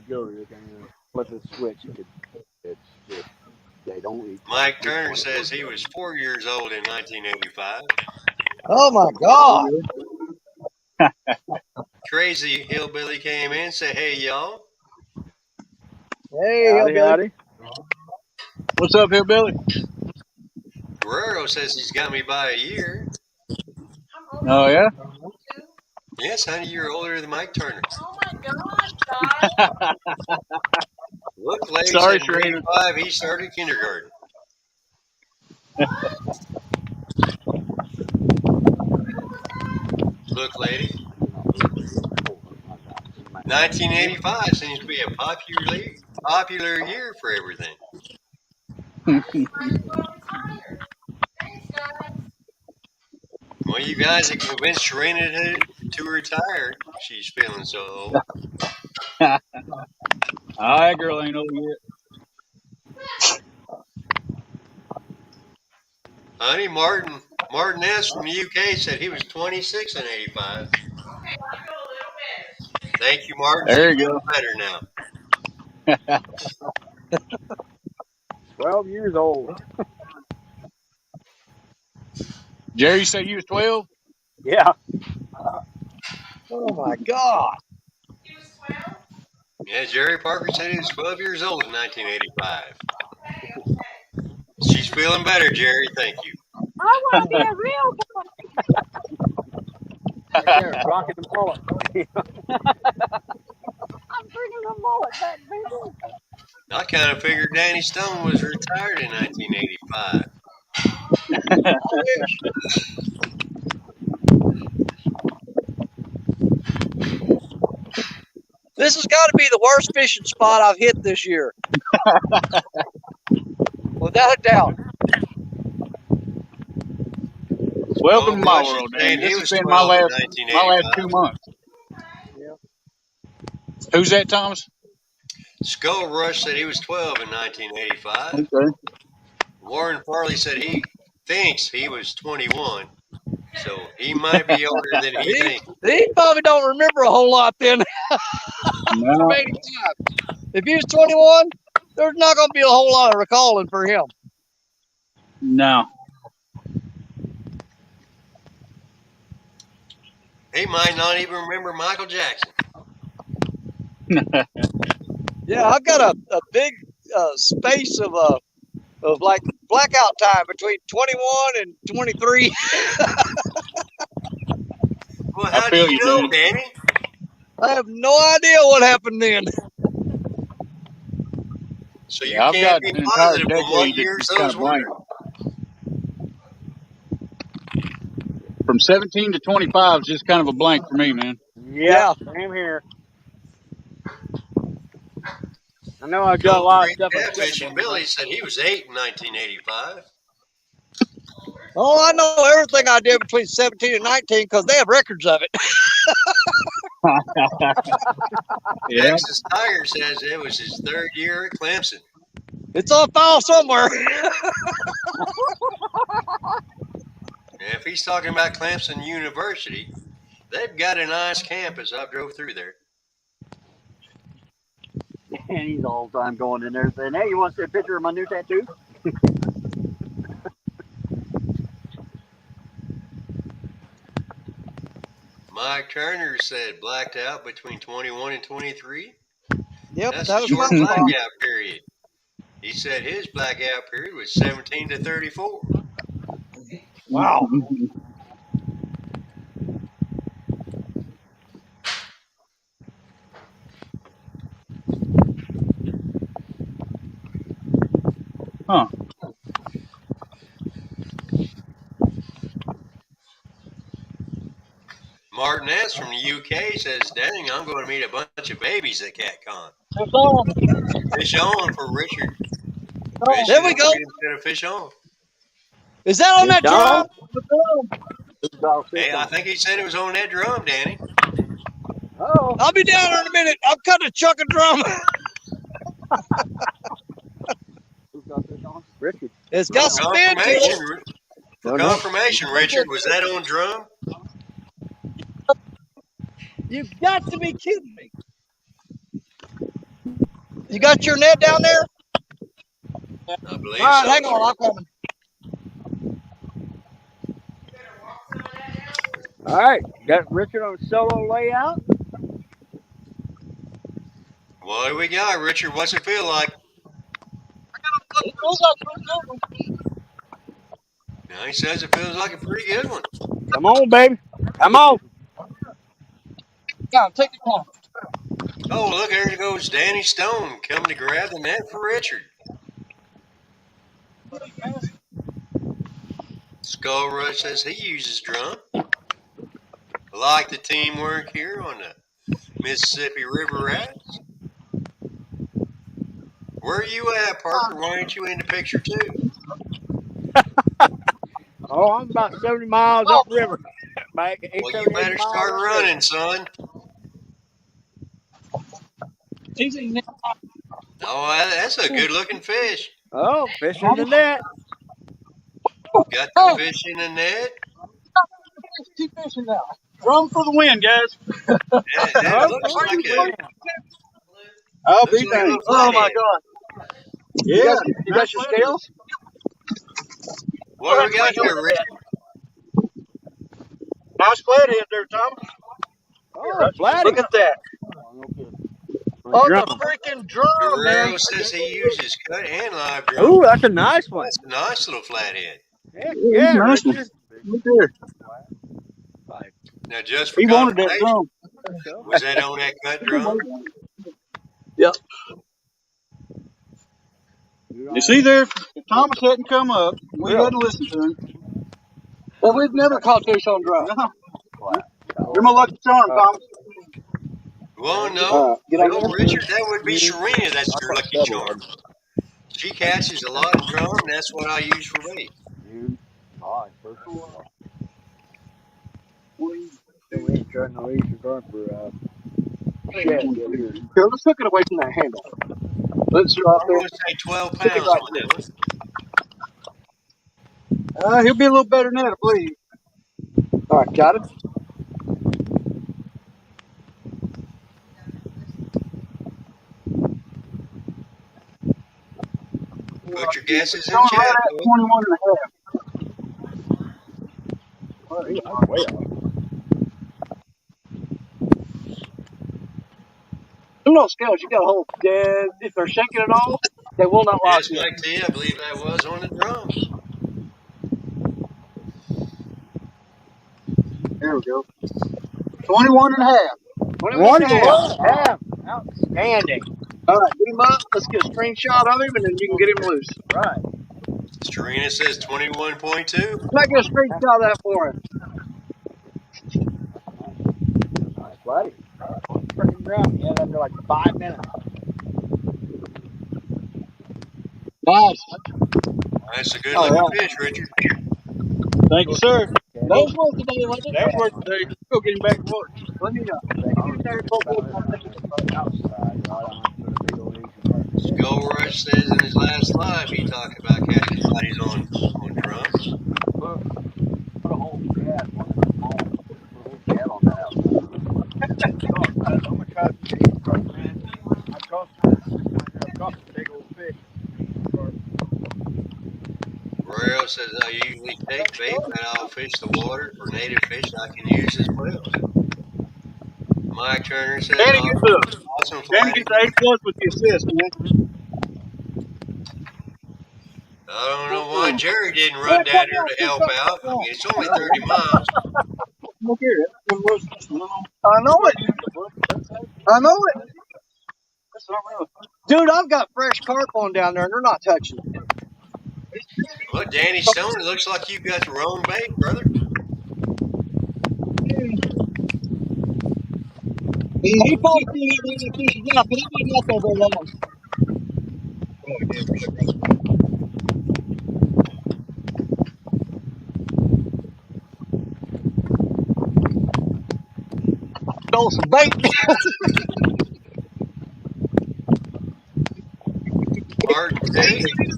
go, you can flip the switch. It's just, they don't eat. Mike Turner says he was 4 years old in 1985. Oh my God! Crazy Hillbilly came in and said, hey, y'all. Hey, Hillbilly. What's up, Hillbilly? Guerrero says he's got me by a year. Oh, yeah? Yes, honey, you're older than Mike Turner. Oh my God, Look, lady, Sorry, said Serena. 85, he started kindergarten. Look, lady. 1985 seems to be a popular year for everything. Well, you guys have convinced Serena to retire. She's feeling so old. Oh, that girl ain't old yet. Honey, Martin S. from the UK said he was 26 in 85. Thank you, Martin. There You you go. better now. 12 years old. Jerry, you say you was 12? Yeah. Oh my God! Yeah, Jerry Parker said he was 12 years old in 1985. She's feeling better, Jerry. Thank you. I want to be a real boy. Right there, rocking the mullet. I'm bringing a mullet back, baby. I kind of figured Danny Stone was retired in 1985. I wish. This has got to be the worst fishing spot I've hit this year, without a doubt. Welcome to my world, Dan. This has been my last 2 months. Yeah. Who's that, Thomas? Skull Rush said he was 12 in 1985. Okay. Warren Farley said he thinks he was 21. So he might be older than he thinks. He probably don't remember a whole lot then. No. From 85. If he was 21, there's not going to be a whole lot of recalling for him. No. He might not even remember Michael Jackson. Yeah, I've got a big space of like blackout time between 21 and 23. Well, how do you know, Danny? I have no idea what happened then. So you can't be positive on what years those were. From 17 to 25 is just kind of a blank for me, man. Yeah, same here. I know I've done a lot of stuff. Catfishing Billy said he was 8 in 1985. Oh, I know everything I did between 17 and 19 because they have records of it. Yeah. Texas Tiger says it was his third year at Clemson. It's on file somewhere. And if he's talking about Clemson University, they've got a nice campus. I drove through there. And he's all the time going in there saying, "Hey, you want to see a picture of my new tattoo?" Mike Turner said blacked out between 21 and 23. Yep, That's that a was short my spot. blackout period. He said his blackout period was 17 to 34. Wow. Huh. Martin S. from the UK says, "Dang, I'm going to meet a bunch of babies at CatCon." Fish on. Fish on for Richard. Oh, There we go. Instead of fish on. Is that on that drum? Hey, I think he said it was on that drum, Danny. Oh, I'll be down there in a minute. I'm cutting a chunk of drum. who's got this on? Richard. It's got For some bend to it. confirmation, Richard, was that on drum? You've got to be kidding me. You got your net down there? I believe All right, so. hang on. I'm coming. All right, got Richard on solo layout. What do we got, Richard? What's it feel like? it feels like a pretty good one. Now, he says it feels like a pretty good one. Come on, baby. Come on. Yeah, take the call. Oh, look, there goes Danny Stone coming to grab the net for Richard. Skull Rush says he uses drum. I like the teamwork here on the Mississippi River Rats. Where are you at, Parker? Why aren't you in the picture too? Oh, I'm about 70 miles upriver. Well, you better start running, son. Easy. Oh, that's a good-looking fish. Oh, fish in the net. Got the fish in the net. Keep fishing now. Drum for the win, guys. That looks like a... I'll Looks be like a dang. little Oh my flathead. God. Yeah. You got your scales? What do we got there, Richard? Nice flathead there, Tom. Oh, flat. Look at that. On the freaking drum, man. Guerrero says he uses cut and live drum. Oh, that's a nice one. That's a nice little flathead. Heck yeah, nice Richard. Look there. Now, just for He wanted that confirmation, drum. was that on that cut drum? Yep. You see there, if Thomas hadn't come up, we hadn't listened to him. Well, we've never caught fish on drum. No. You're my lucky charm, Thomas. Well, no, Get out no, there. Richard, that would be Serena. That's your lucky charm. She catches a lot of drum, and that's what I use for bait. We ain't trying to raise your guard for Here, let's hook it away from that handle. Let's drop I'm there. going to say 12 pounds on that one. He'll be a little better than that, I believe. All right, got it. Put your guesses in Going chat. right at 21 and a half. way off. Them little scales, you got to hold dead. If they're shaking at all, they will not lock Yes, you. Mike T, I believe that was on the drum. There we go. 21 and a half. 21 and a half. Half. Outstanding. All right, get him up. Let's get a screenshot of him, and then you can get him loose. Right. Serena says 21.2. Let's get a screenshot of that for him. Nice buddy. Freaking drum. Yeah, after like 5 minutes. Nice. That's a good looking fish, Richard. Thank you, sir. Okay. That was worth the day, wasn't it? That was worth the day. Go get him back to work. Let me know. Skull Rush says in his last live he talked about catching bodies on drum. Put a whole cat on the phone. Put a whole cat on that outside. I'm gonna try to see it, man. I caught a big old fish. Royale says I usually take bait, but I'll fish the water for native fish I can use as well. Mike Turner says Danny gets awesome Danny flathead. gets an A+ with the assist, man. I don't know why Jerry didn't run down here to help out. I mean, it's only 30 miles. Look here. I know it. I know it. Dude, I've got fresh carp on down there and they're not touching it. Well, Danny Stone, it looks like you got the wrong bait, brother. He probably threw it when he fished it out, but it wasn't out there very long. Stole some bait.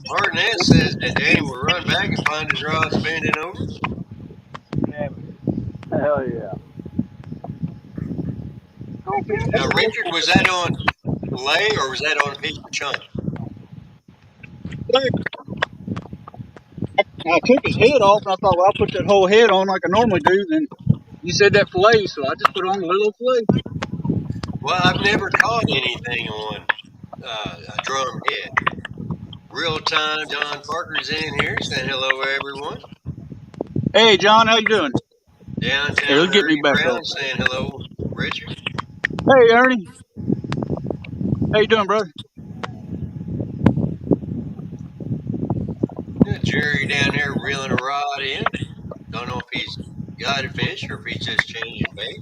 Martin S. says that Danny will run back and find his rods bending over. Hell yeah. Now, Richard, was that on fillet or was that on piece of chunk? I took his head off and I thought, well, I'll put that whole head on like I normally do. Then you said that fillet, so I just put on a little fillet. Well, I've never caught anything on a drum head. Real time, John Parker's in here saying hello, everyone. Hey, John, how you doing? Downtown, Hey, let's get me Ernie back Brown up. saying hello, Richard. Hey, Ernie. How you doing, brother? Jerry down there reeling a rod in. Don't know if he's got a fish or if he's just changing bait.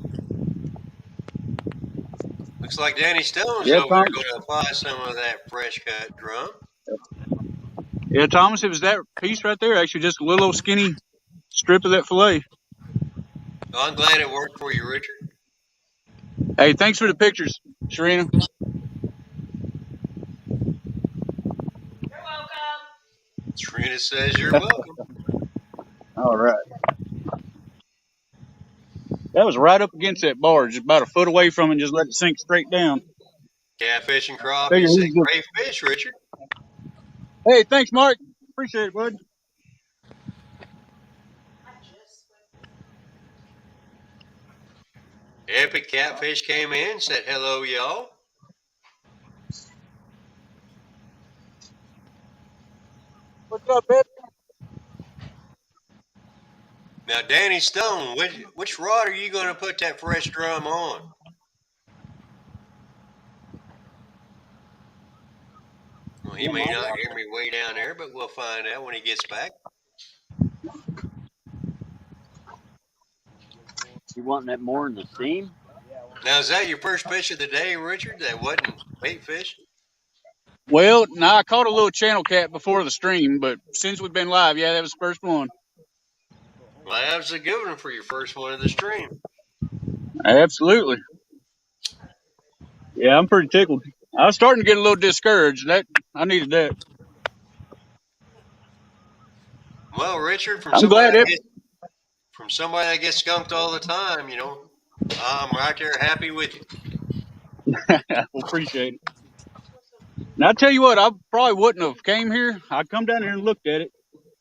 Looks like Danny Stone's over there going to apply some of that fresh cut drum. Yeah, Thomas, it was that piece right there. Actually, just a little old skinny strip of that fillet. Well, I'm glad it worked for you, Richard. Hey, thanks for the pictures, Sharina. You're welcome. Sharina says you're welcome. All right. That was right up against that barge, about a foot away from it, and just let it sink straight down. Catfish and crappie say great fish, Richard. Hey, thanks, Mark. Appreciate it, bud. Epic Catfish came in, said hello, y'all. What's up, baby? Now, Danny Stone, which rod are you going to put that fresh drum on? Well, he may not hear me way down there, but we'll find out when he gets back. You wanting that more in the steam? Now, is that your first fish of the day, Richard? That wasn't bait fish? Well, no, I caught a little channel cat before the stream, but since we've been live, yeah, that was the first one. Well, that was a good one for your first one of the stream. Absolutely. Yeah, I'm pretty tickled. I was starting to get a little discouraged. I needed that. Well, Richard, from somebody that gets skunked all the time, you know, I'm right there happy with you. Well, appreciate it. Now, I tell you what, I probably wouldn't have came here. I'd come down here and looked at it.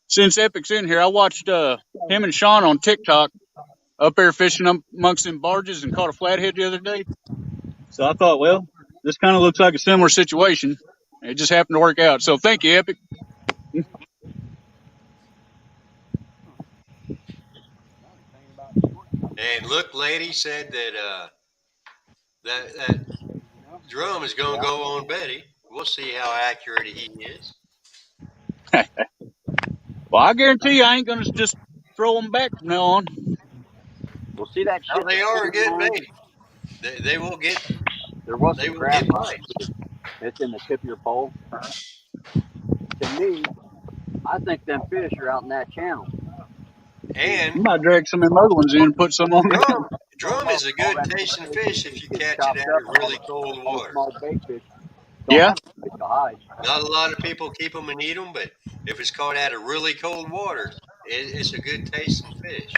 Since Epic's in here, I watched him and Sean on TikTok up there fishing amongst them barges and caught a flathead the other day. So I thought, well, this kind of looks like a similar situation. It just happened to work out. So thank you, Epic. And Look Lady said that that drum is going to go on Betty. We'll see how accurate he is. Well, I guarantee you I ain't going to just throw them back from now on. We'll see that shit. No, they are a good bait. They will get. There was some crab bites. It's in the tip of your pole. To me, I think them fish are out in that channel. And You might drag some of them other ones in and put some on down. drum is a good tasting fish if you catch it out of really cold All the water. small bait fish don't Yeah. have a fish to hide. Not a lot of people keep them and eat them, but if it's caught out of really cold water, it's a good tasting fish.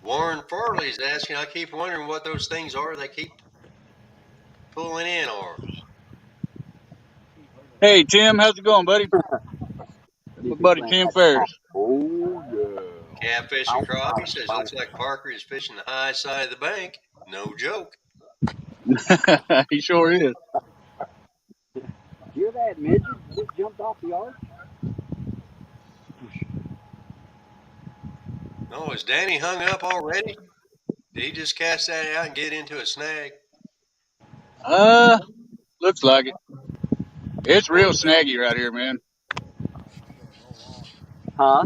Warren Farley's asking, I keep wondering what those things are they keep pulling in are. Hey, Tim, how's it going, buddy? My buddy Tim Ferris. Oh, yeah. Catfish and crappie says, looks like Parker is fishing the high side of the bank. No joke. He sure is. Did you hear that midget just jumped off the arch? No, is Danny hung up already? Did he just cast that out and get into a snag? Looks like it. It's real snaggy right here, man. Huh?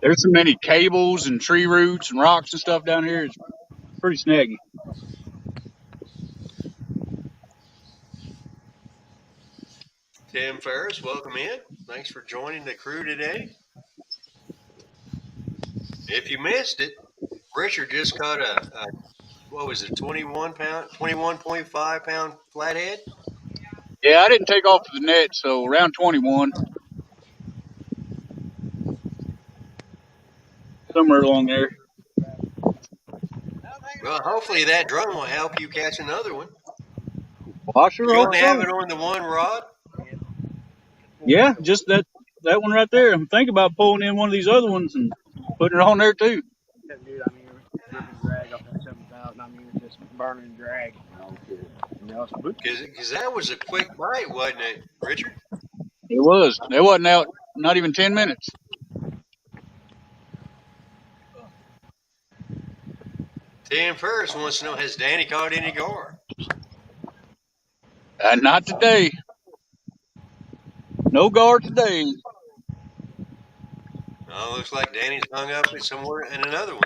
There's so many cables and tree roots and rocks and stuff down here. It's pretty snaggy. Tim Ferris, welcome in. Thanks for joining the crew today. If you missed it, Richard just caught a what was it, 21.5 pound flathead? Yeah, I didn't take off the net, so around 21. Somewhere along there. Well, hopefully that drum will help you catch another one. Well, I sure You hope only so. have it on the one rod? Yeah, just that one right there. I'm thinking about pulling in one of these other ones and putting it on there too. Dude, I mean, ripping drag off that 7,000. I mean, it's just burning drag. Because that was a quick bite, wasn't it, Richard? It was. It wasn't out not even 10 minutes. Tim Ferris wants to know, has Danny caught any gar? Not today. No guard today. Oh, looks like Danny's hung up somewhere in another one.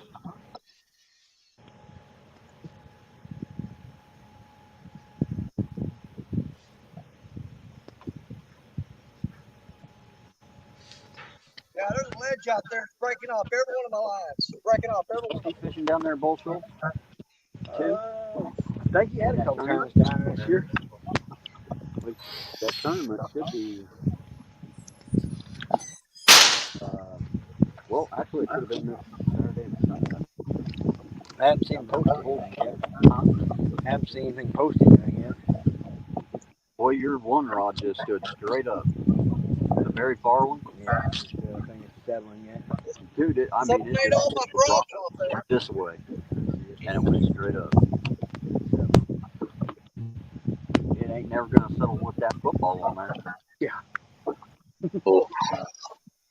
Yeah, there's a ledge out there breaking off every one of my lines. Breaking off every one. Keep fishing down there in Bull Shoal? I think you had a couple times down there this year. That tournament should be. Well, actually, it should have been this Saturday and Sunday. I haven't seen posted anything yet. I haven't seen anything posted anything yet. Boy, your one rod just stood straight up. The very far one? Yeah, I think it's settling yet. Dude, it Something made all my just frogs off there. this way. And it went straight up. It ain't never going to settle with that football on there.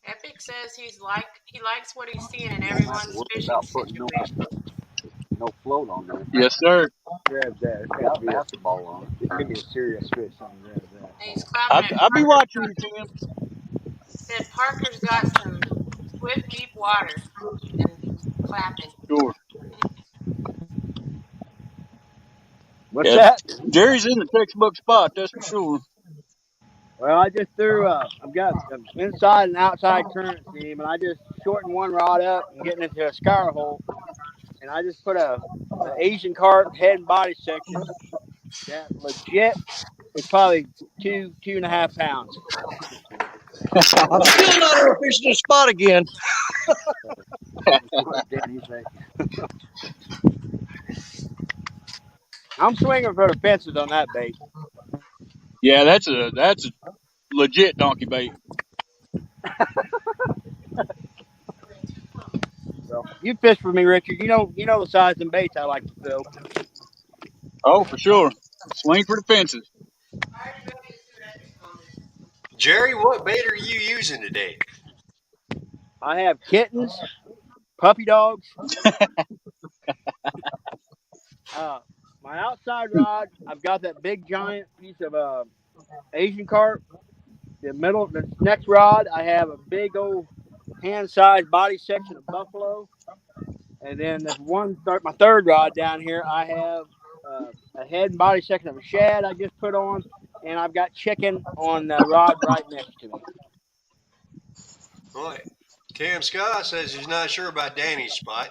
Epic says he likes what he's seeing in everyone's fishing situation. No float on there. Yes, sir. Grabs that. It's Got got to be a, basketball on it. it could be a serious fish. Something grabs that. And he's clapping I'll be watching you, Tim. Said Parker's got some swift, deep water. And clapping. Sure. What's Yeah. that? Jerry's in the textbook spot, that's for sure. Well, I just threw. I've got an inside and outside current seam, and I just shortened one rod up and getting into a scour hole, and I just put an Asian carp head and body section. That legit is probably 2.5 pounds. I'm still not ever fishing this spot again. What did Danny say? I'm swinging for the fences on that bait. Yeah, that's a legit donkey bait. So you fish for me, Richard. You know the size and baits I like to throw. Oh, for sure. Swing for the fences. Jerry, what bait are you using today? I have kittens, puppy dogs. My outside rod, I've got that big giant piece of Asian carp. The next rod, I have a big old hand-sized body section of buffalo. And then there's my third rod down here, I have a head and body section of a shad I just put on, and I've got chicken on the rod right next to me. All right. Cam Scott says he's not sure about Danny's spot.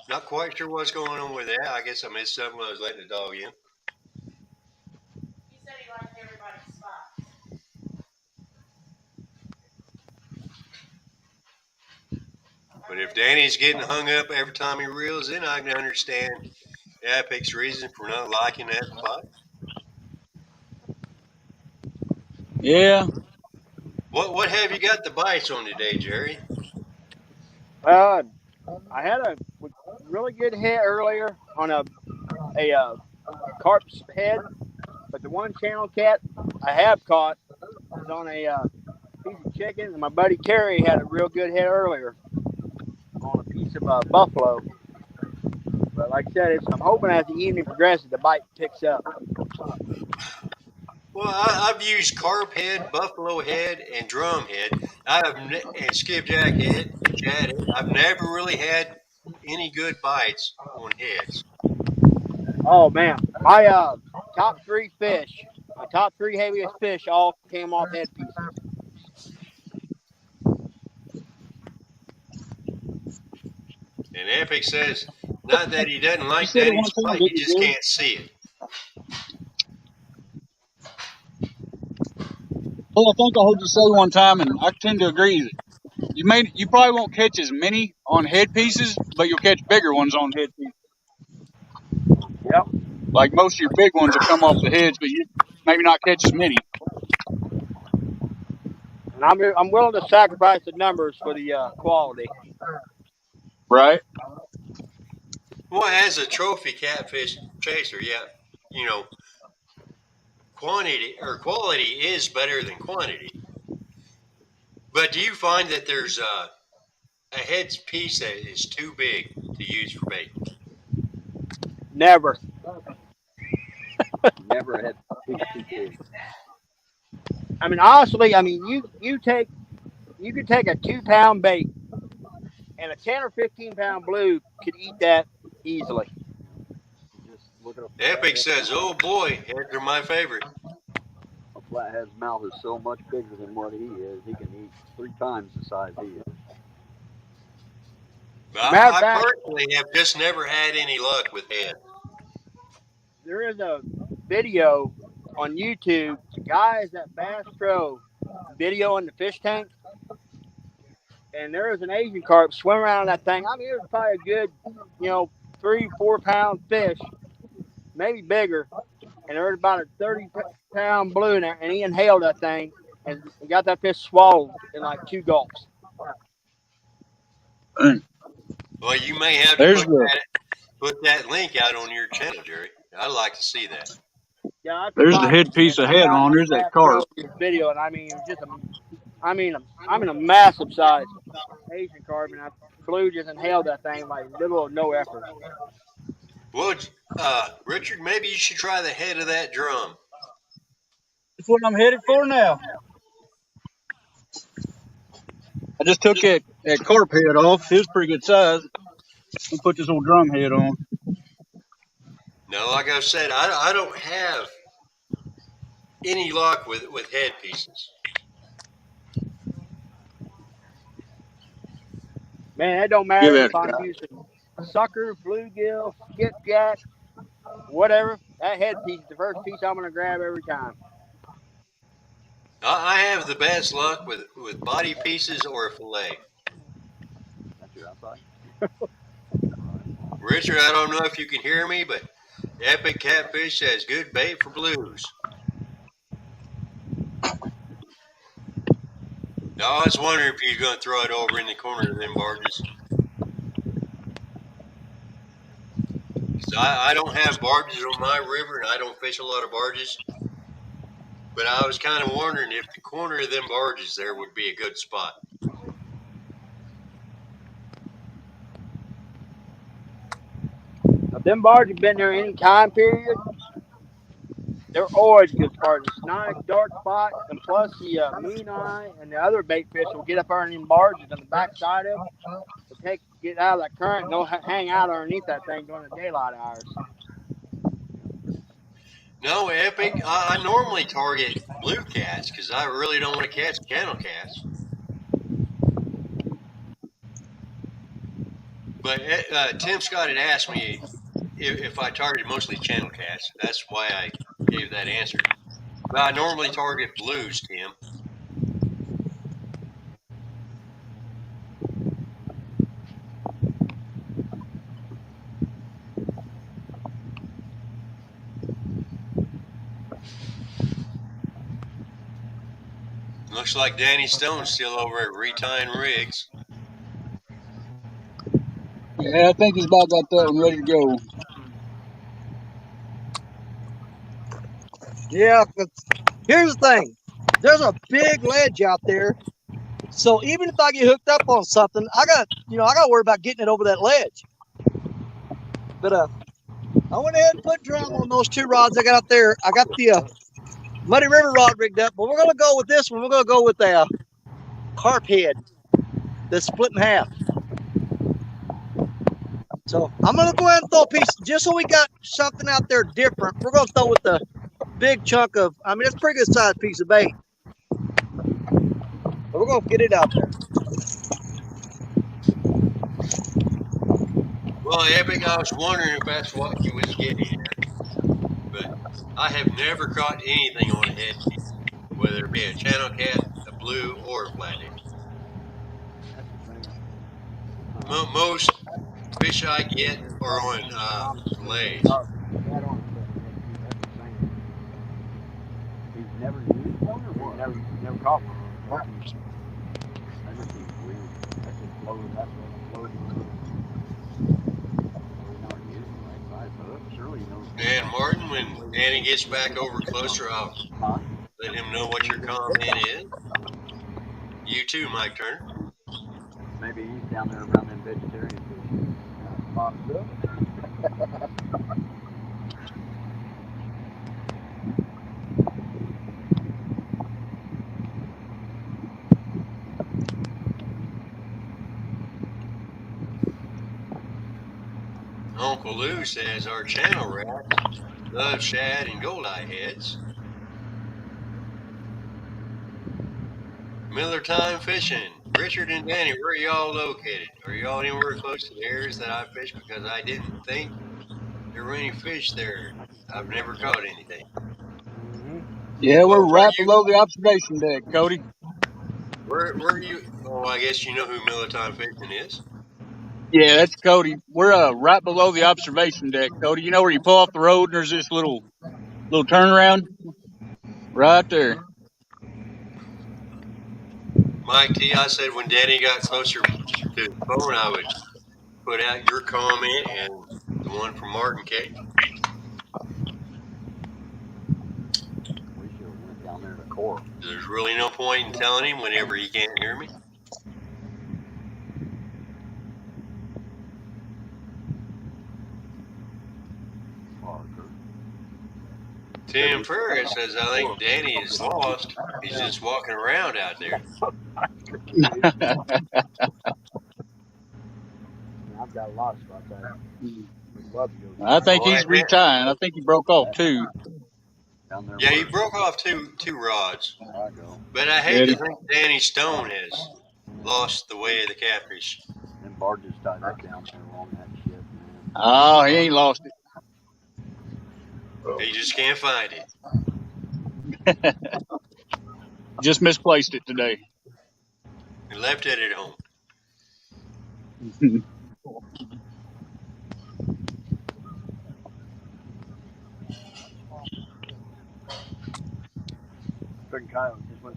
Not quite sure what's going on with that. I guess I missed something when I was letting the dog in. He said he liked everybody's spots. But if Danny's getting hung up every time he reels in, I can understand Epic's reason for not liking that spot. Yeah. What have you got the bites on today, Jerry? I had a really good hit earlier on a carp's head, but the one channel cat I have caught is on a piece of chicken, and my buddy Terry had a real good hit earlier on a piece of buffalo. But like I said, I'm hoping as the evening progresses, the bite picks up. Well, I've used carp head, buffalo head, and drum head. And skipjack head and shad head. I've never really had any good bites on heads. Oh man, my top three heaviest fish all came off head pieces. And Epic says not that he doesn't like Danny's bite, he just can't see it. Well, I think I heard you say one time, and I tend to agree. You probably won't catch as many on head pieces, but you'll catch bigger ones on head pieces. Yep. Like most of your big ones will come off the heads, but you maybe not catch as many. And I'm willing to sacrifice the numbers for the quality. Right. Well, as a trophy catfish chaser, yeah, you know, quality is better than quantity. But do you find that there's a head piece that is too big to use for bait? Never. Never had too big. I mean, honestly, you could take a 2-pound bait, and a 10 or 15-pound blue could eat that easily. Just look at Epic says, "Oh boy, heads are my favorite." a flathead's mouth is so much bigger than what he is. He can eat 3 times the size he is. I personally have just never had any luck with head. There is a video on YouTube. Guys at Bass Pro videoing the fish tank, and there was an Asian carp swimming around that thing. I mean, it was probably a good, 3-4 pound fish, maybe bigger. And there was about a 30-pound blue in there, and he inhaled that thing and got that fish swallowed in like 2 gulps. Well, you may have to put that link out on your channel, Jerry. I'd like to see that. Yeah, there's the head piece of head on. There's that carp. Video, and I mean, I'm in a massive size Asian carp, and I blue just inhaled that thing like little or no effort. Well, Richard, maybe you should try the head of that drum. That's what I'm headed for now. I just took that carp head off. It was pretty good size. We'll put this old drum head on. No, like I said, I don't have any luck with head pieces. Man, it don't matter if I'm using sucker, bluegill, skipjack, whatever. That head piece is the first piece I'm going to grab every time. I have the best luck with body pieces or a fillet. That's your outside. Richard, I don't know if you can hear me, but Epic Catfish has good bait for blues. No, I was wondering if you're going to throw it over in the corner of them barges. I don't have barges on my river, and I don't fish a lot of barges. But I was kind of wondering if the corner of them barges there would be a good spot. If them barges have been there any time period, they're always good spots. It's nice dark spot, and plus the mean eye and the other bait fish will get up there in them barges on the back side of it. Get out of that current and go hang out underneath that thing during the daylight hours. No, Epic. I normally target blue cats because I really don't want to catch channel cats. But Tim Scott had asked me if I targeted mostly channel cats. That's why I gave that answer. But I normally target blues, Tim. Looks like Danny Stone's still over at Retying Rigs. Yeah, I think he's about got that one ready to go. Yeah, 'cause here's the thing. There's a big ledge out there. So even if I get hooked up on something, I got to worry about getting it over that ledge. But I went ahead and put drum on those 2 rods I got out there. I got the Muddy River rod rigged up, but we're going to go with this one. We're going to go with a carp head that's split in half. So I'm going to go ahead and throw a piece, just so we got something out there different. We're going to throw with the big chunk of, it's a pretty good sized piece of bait. But we're going to get it out there. Well, Epic, I was wondering if that's what you was getting at. But I have never caught anything on a head, whether it be a channel cat, a blue, or a flathead. Most fish I get are on fillets. He's never used one or what? Never caught one. That just seems weird. That's just floating. That's what floating. Surely he knows. And Martin, when Danny gets back over closer, I'll let him know what your comment is. You too, Mike Turner. Maybe he's down there around them vegetarian fish. Possible. Uncle Lou says our channel rats love shad and goldeye heads. Miller Time Fishing. Richard and Danny, where are y'all located? Are y'all anywhere close to the areas that I fished? Because I didn't think there were any fish there. I've never caught anything. Yeah, we're right below the observation deck, Cody. Where are you? Oh, I guess you know who Miller Time Fishing is. Yeah, that's Cody. We're right below the observation deck, Cody. You know where you pull off the road and there's this little turnaround? Right there. Mike T, I said when Danny got closer to the phone, I would put out your comment and the one from Martin K. We should have went down there to Coral. There's really no point in telling him whenever he can't hear me. Tim Ferris says, I think Danny is lost. He's just walking around out there. I've got a lot of spots out there. I think he's retying. I think he broke off 2. Yeah, he broke off two rods. But I hate to think Danny Stone has lost the way of the catfish. And barges tied up down there along that ship, man. Oh, he ain't lost it. He just can't find it. Just misplaced it today. He left it at home.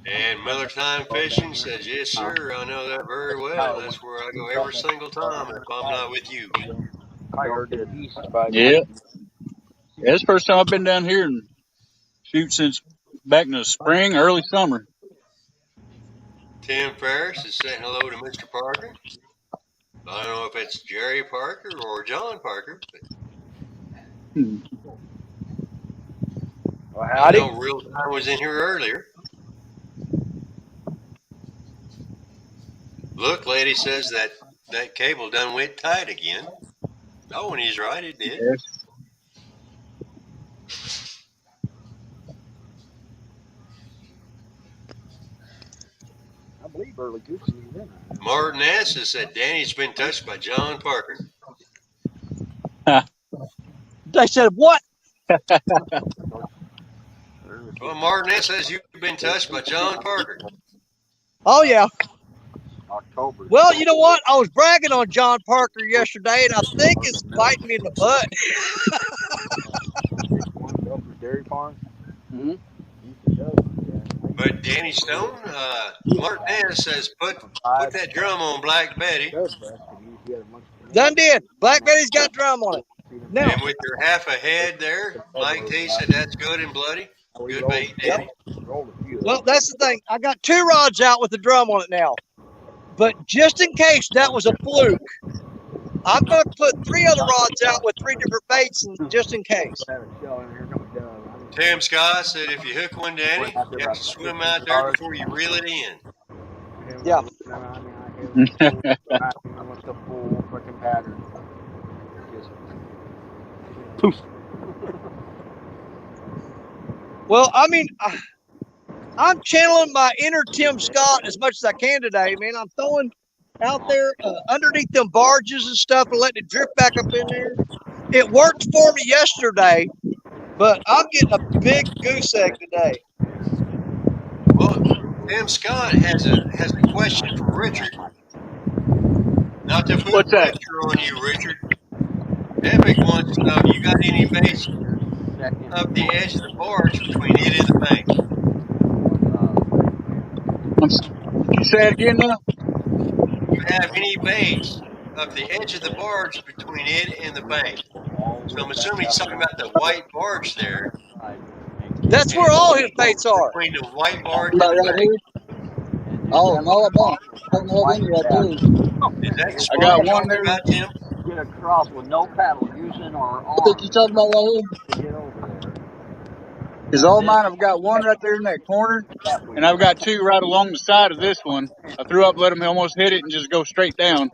And Miller Time Fishing says, yes, sir, I know that very well. That's where I go every single time if I'm not with you. Yeah. Yeah, it's the first time I've been down here and shoot since back in the spring, early summer. Tim Ferris is saying hello to Mr. Parker. I don't know if it's Jerry Parker or John Parker. But Well, howdy. I know Real Time was in here earlier. Look, lady says that cable done went tight again. Oh, and he's right, it did. Yes. early goose season, didn't I? Martin S. said Danny's been touched by John Parker. They said what? Well, Martin S. says you've been touched by John Parker. Oh yeah. October. Well, you know what? I was bragging on John Parker yesterday, and I think it's biting me in the butt. Dairy farm. Mm-hmm. But Danny Stone, Martin S. says put that drum on Black Betty. Done did. Black Betty's got drum on it. Now, And with your half a head there, Mike T said that's good and bloody. Good bait, Danny. Well, that's the thing. I got 2 rods out with the drum on it now. But just in case that was a fluke, I'm going to put 3 other rods out with 3 different baits, and just in case. Tim Scott said if you hook one, Danny, you have to swim out there before you reel it in. Yeah. Well, I mean, I'm channeling my inner Tim Scott as much as I can today, man. I'm throwing out there underneath them barges and stuff and letting it drift back up in there. It worked for me yesterday, but I'm getting a big goose egg today. Well, Tim Scott has a question for Richard. Not to put pressure on you, Richard. Epic wants to know if you got any baits up the edge of the barge between it and the bank. You say it again now? You have any baits up the edge of the barge between it and the bank? So I'm assuming he's talking about the white barge there. That's where all his baits are. Between the white barge and the Right bank. here? Oh, no, I don't. I don't know any right there. Is that the spot I got you're one talking there. about, Tim? Get across with no paddle using our arms. I think you're talking about right here. To get over there. Because all mine, I've got one right there in that corner, and I've got 2 right along the side of this one. I threw up, let them almost hit it, and just go straight down.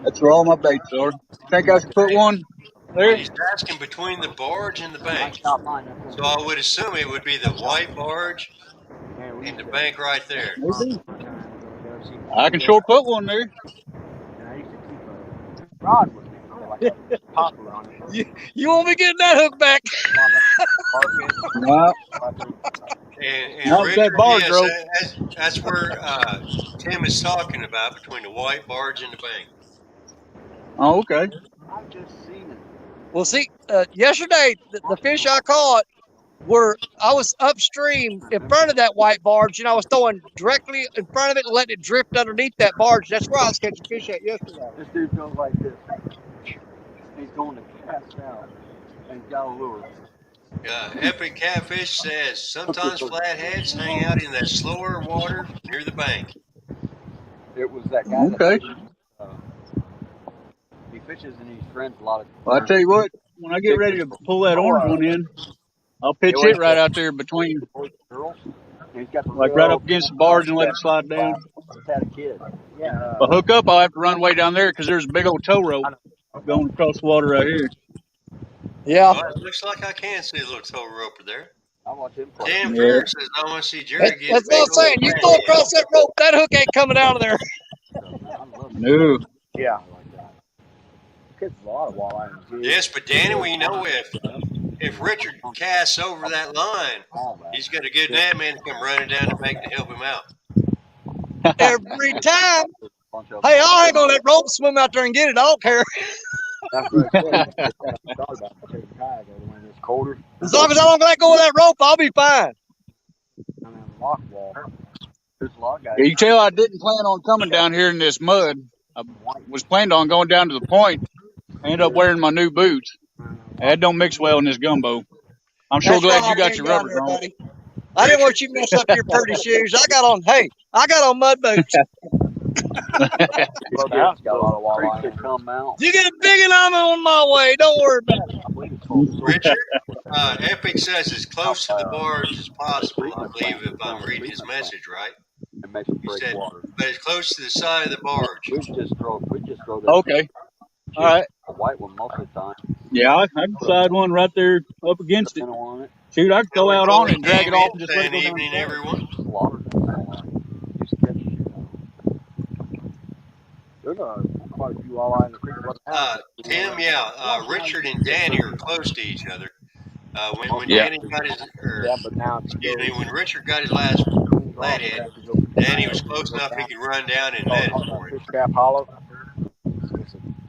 That's where all my baits are. Think I should put one there? He's asking between the barge and the bank. So I would assume it would be the white barge and the bank right there. Maybe. I can sure put one there. You won't be getting that hook back. No. And Not Richard, that barge, yes, bro. that's where Tim is talking about, between the white barge and the bank. Oh, okay. I've just seen it. Well, see, yesterday, the fish I caught were, I was upstream in front of that white barge, and I was throwing directly in front of it and letting it drift underneath that barge. That's where I was catching fish at yesterday. This dude goes like this. He's going to cast out, and he's got a lure. Epic Catfish says sometimes flatheads hang out in that slower water near the bank. It was that guy. Okay. He fishes and he's friends a lot of. Well, I tell you what, when I get ready to pull that orange one in, I'll pitch it right out there between, like right up against the barge and let it slide down. Had a kid. Yeah. If I hook up, I'll have to run way down there because there's a big old tow rope going across the water right here. Yeah. Well, it looks like I can see a little tow roper there. I watch him play. Dan Fair says I want to see Jerry get. That's what I'm saying. You go across that rope, that hook ain't coming out of there. No. Yeah. Kids a lot of walleye. Yes, but Danny, we know if Richard casts over that line, he's got a good net man to come running down the bank to help him out. Every time. Hey, I'll hang on that rope, swim out there and get it. I don't care. That's what I said. I thought about taking kayak when it's colder. As long as I don't let go of that rope, I'll be fine. I mean, lock wall. There's a lot of guys. You can tell I didn't plan on coming down here in this mud. I was planned on going down to the point. I ended up wearing my new boots. That don't mix well in this gumbo. I'm sure glad you got your rubbers on. Buddy. I didn't want you to mess up your pretty shoes. I got on mud boots. Got a lot of walleye come out. You get a big and I'm on my way. Don't worry about it. Richard, Epic says as close to the barge as possible, I believe, if I'm reading his message right. It makes it He break said, water. but as close to the side of the barge. We just throw that. Okay. All right. A white one most of the time. Yeah, I can slide one right there up against it. On it. Shoot, I can go out on it and drag it off and just let it go down. Evening, everyone. there's quite a few walleye in the creek. Tim, Richard and Danny are close to each other. When Yeah. Danny got his, but now when Richard got his last flathead, Danny was close enough he could run down and net it for him. Fish Trap Hollow.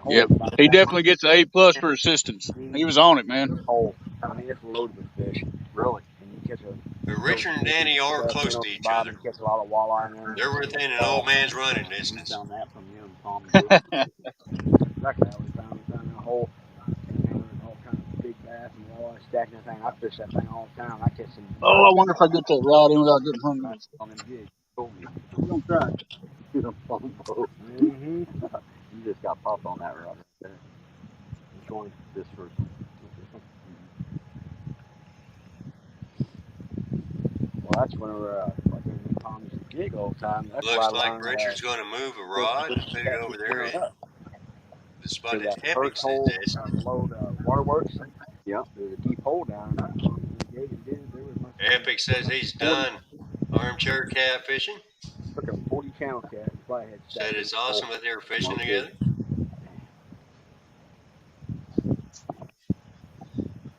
Yep. He definitely gets an A+ for assistance. He was on it, man. Hole. I mean, it's loaded with fish. Really. And you catch But Richard and Danny are close to each other. Catch a lot of walleye in there. They're within an old man's running distance. Found that from you and Tom. Exactly how we found a hole. And all kinds of big bass and walleye stacking that thing. I fish that thing all the time. I catch some. Oh, I wonder if I get that rod in without getting hungry. On them gigs. We're gonna try it. You just got popped on that rod right there. Which one? This first one. Well, that's whenever like Tom's gig all the time. That's Looks like Richard's going to move a rod and put it over there in the spot that Epic says this. Load waterworks. Yep, there's a deep hole down. Epic says he's done armchair catfishing. Took a 40 channel cat. Flathead. Said it's awesome that they were fishing together.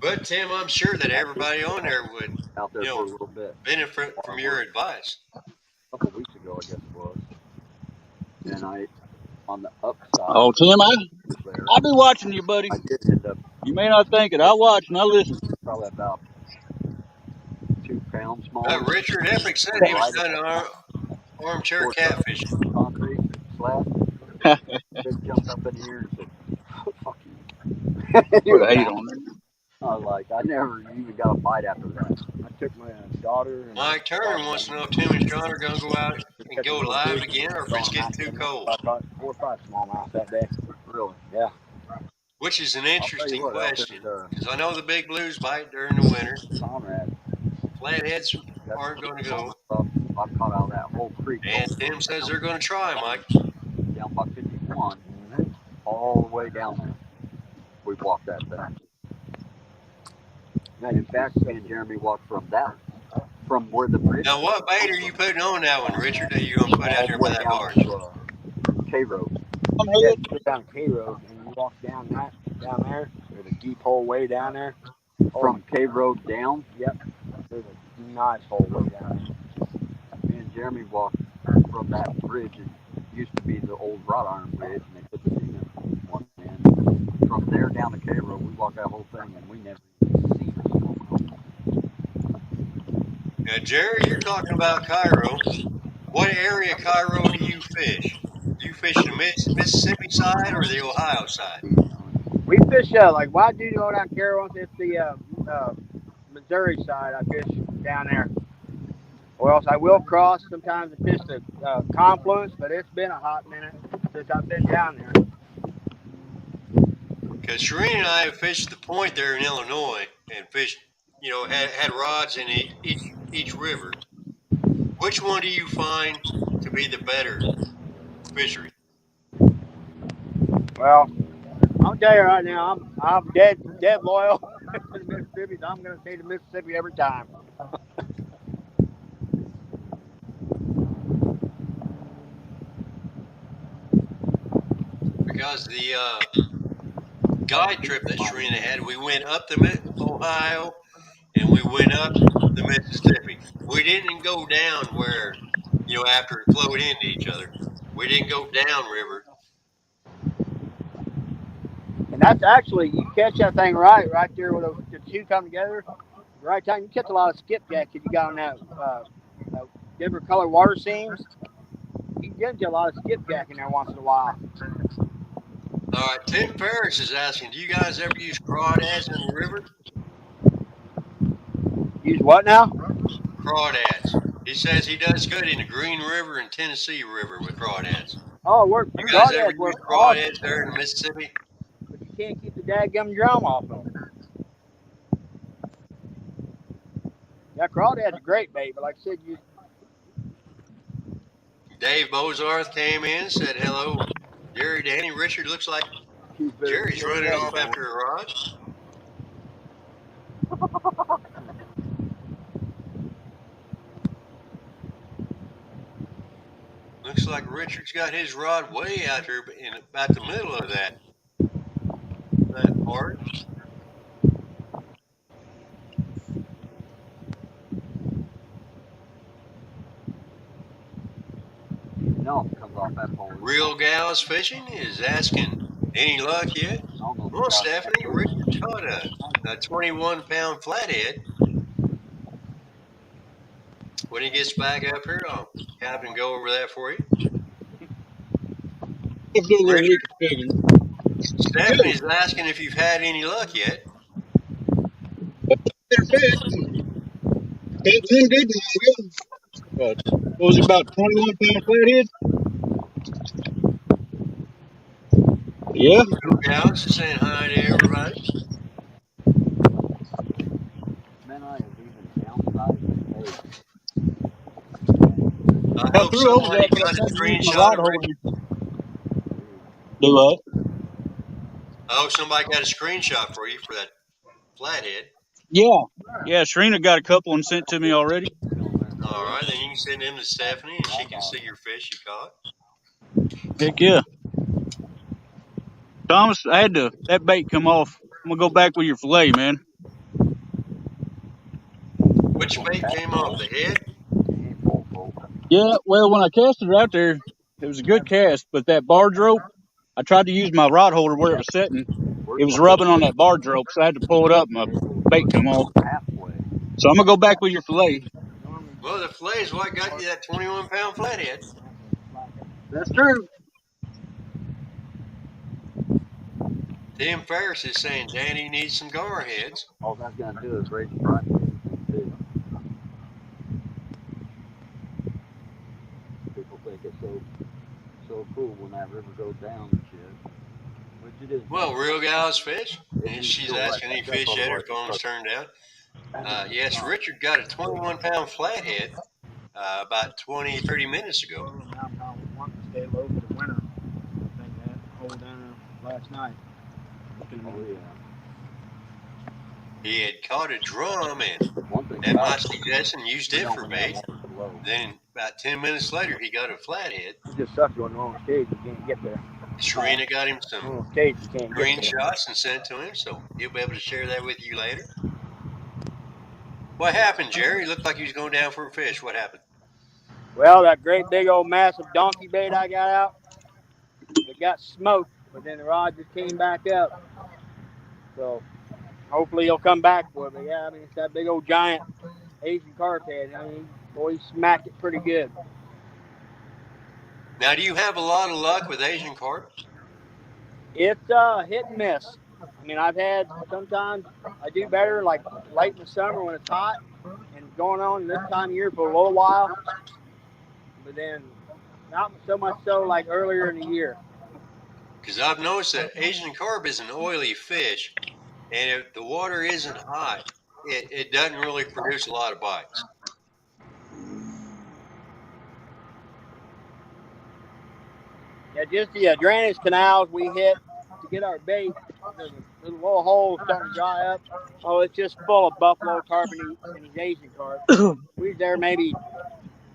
But Tim, I'm sure that everybody on there would, out there for a little bit, benefit from your advice. A couple weeks ago, I guess it was. And I, on the upside. Oh, Tim, I'll be watching you, buddy. I did end up. You may not think it. I watch and I listen. Probably about 2 pounds small. Richard Epic said he was done armchair catfishing. Concrete slab. Just jumped up in here and said, oh, "Fuck you." Put a hate on it. I was like, I never even got a bite after that. I took my daughter. And Mike Turner wants to know if Tim and Sean are going to go out and go live again, or if it's getting too cold. I caught 4 or 5 smallmouth that day. Really? Yeah. Which is an interesting question, because I know the big blues bite during the winter. Conrad. Flatheads aren't going to go. I've caught out of that whole creek. And Tim says they're going to try, Mike. Down by 51, all the way down there. We walked that thing. Now, in fact, me and Jeremy walked from where the bridge. Now, what bait are you putting on that one, Richard, that you're going to put out there by that barge? K-Road. Yeah, you put down K-Road, and you walk down there. There's a deep hole way down there. From K-Road down? Yep. There's a nice hole way down there. Me and Jeremy walked from that bridge. It used to be the old wrought iron bridge, and they put the cement on one end. From there down to K-Road, we walked that whole thing, and we never seen it. Now, Jerry, you're talking about Cairo. What area of Cairo do you fish? Do you fish the Mississippi side or the Ohio side? We fish like why do you go down Cairo? It's the Missouri side. I fish down there. Or else I will cross sometimes and fish the confluence, but it's been a hot minute since I've been down there. Because Shereen and I have fished the point there in Illinois and fished, had rods in each river. Which one do you find to be the better fishery? Well, I'll tell you right now, I'm dead loyal to the Mississippi. So I'm going to say the Mississippi every time. Because the guide trip that Sherina had, we went up the Ohio and we went up the Mississippi. We didn't go down where, after it flowed into each other. We didn't go down river. And that's actually, you catch that thing right there where the two come together. The right time, you catch a lot of skipjack if you got on that different color water seams. You can get into a lot of skipjack in there once in a while. All right, Tim Ferris is asking, do you guys ever use crawdads in the river? Use what now? Crawdads. He says he does good in the Green River and Tennessee River with crawdads. Oh, you guys ever use crawdads there in Mississippi? But you can't keep the dadgum drum off of them. Yeah, crawdads are great bait, but like I said, Dave Bozarth came in and said, hello, Jerry, Danny, Richard. Looks like Jerry's running off after a rod. Looks like Richard's got his rod way out here in about the middle of that part. No, it comes off that pole. Real Gals Fishing is asking, any luck yet? Well, Stephanie, Richard caught a 21-pound flathead. When he gets back up here, I'll have him go over that for you. Richard, Stephanie's asking if you've had any luck yet. What was it, about 21-pound flathead? Yeah. Gals is saying hi to everybody. Man, I have even downsized the page. I hope somebody got a screenshot of Richard. Do what? I hope somebody got a screenshot for you for that flathead. Yeah, Sharina got a couple and sent to me already. All right, then you can send them to Stephanie and she can see your fish you caught. Heck yeah. Thomas, that bait come off. I'm gonna go back with your fillet, man. Which bait came off, the head? Yeah, well, when I cast it out there, it was a good cast, but that barge rope, I tried to use my rod holder where it was sitting. It was rubbing on that barge rope, so I had to pull it up and my bait come off. So I'm gonna go back with your fillet. Well, the fillet is what got you that 21-pound flathead. That's true. Tim Ferris is saying Danny needs some gar heads. All that's gonna do is raise the price. People think it's so cool when that river goes down and shit. Which it is. Well, Real Gals Fish, and she's asking any fish yet. Her phone's turned out. Yes, Richard got a 21-pound flathead about 20-30 minutes ago. Wanting to stay low for the winter. I think that hold down last night. He had caught a drum, and at my suggestion, used it for bait. Then about 10 minutes later, he got a flathead. It just sucks going the wrong stage. You can't get there. Sharina got him some screenshots and sent to him, so he'll be able to share that with you later. What happened, Jerry? It looked like he was going down for a fish. What happened? Well, that great big old massive donkey bait I got out, it got smoked, but then the rod just came back up. So hopefully he'll come back for me. Yeah, I mean, it's that big old giant Asian carp head. I mean, boy, he smacked it pretty good. Now, do you have a lot of luck with Asian carp? It's hit and miss. I mean, I've had sometimes I do better like late in the summer when it's hot and going on this time of year for a little while, but then not so much so like earlier in the year. Because I've noticed that Asian carp is an oily fish, and if the water isn't hot, it doesn't really produce a lot of bites. Yeah, just the drainage canals we hit to get our bait. There's a little hole starting to dry up. Oh, it's just full of buffalo carp and these Asian carp. We was there maybe,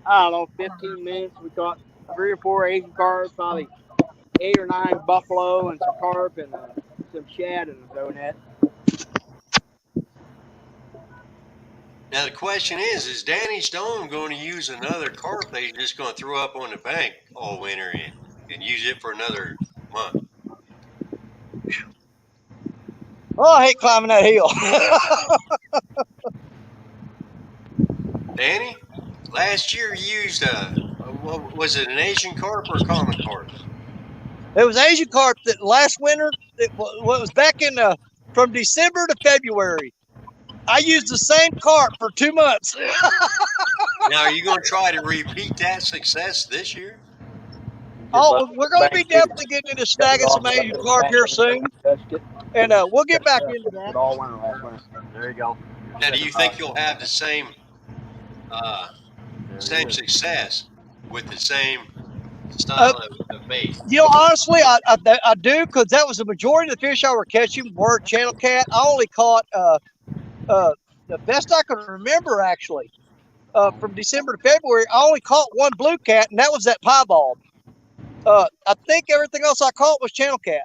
I don't know, 15 minutes. We caught 3 or 4 Asian carp, probably 8 or 9 buffalo and some carp and some shad in the zone net. Now the question is Danny Stone going to use another carp that he's just going to throw up on the bank all winter and use it for another month? Oh, I hate climbing that hill. Danny, last year you used was it an Asian carp or a common carp? It was Asian carp that last winter. It was back in from December to February. I used the same carp for 2 months. Now, are you going to try to repeat that success this year? Oh, we're going to be definitely getting into snagging some Asian carp here soon, and we'll get back into that. All winter last winter. There you go. Now, do you think you'll have the same success with the same style of bait? You know, honestly, I do, because that was the majority of the fish I were catching were channel cat. I only caught the best I can remember, actually. from December to February, I only caught one blue cat, and that was that piebald. I think everything else I caught was channel cat.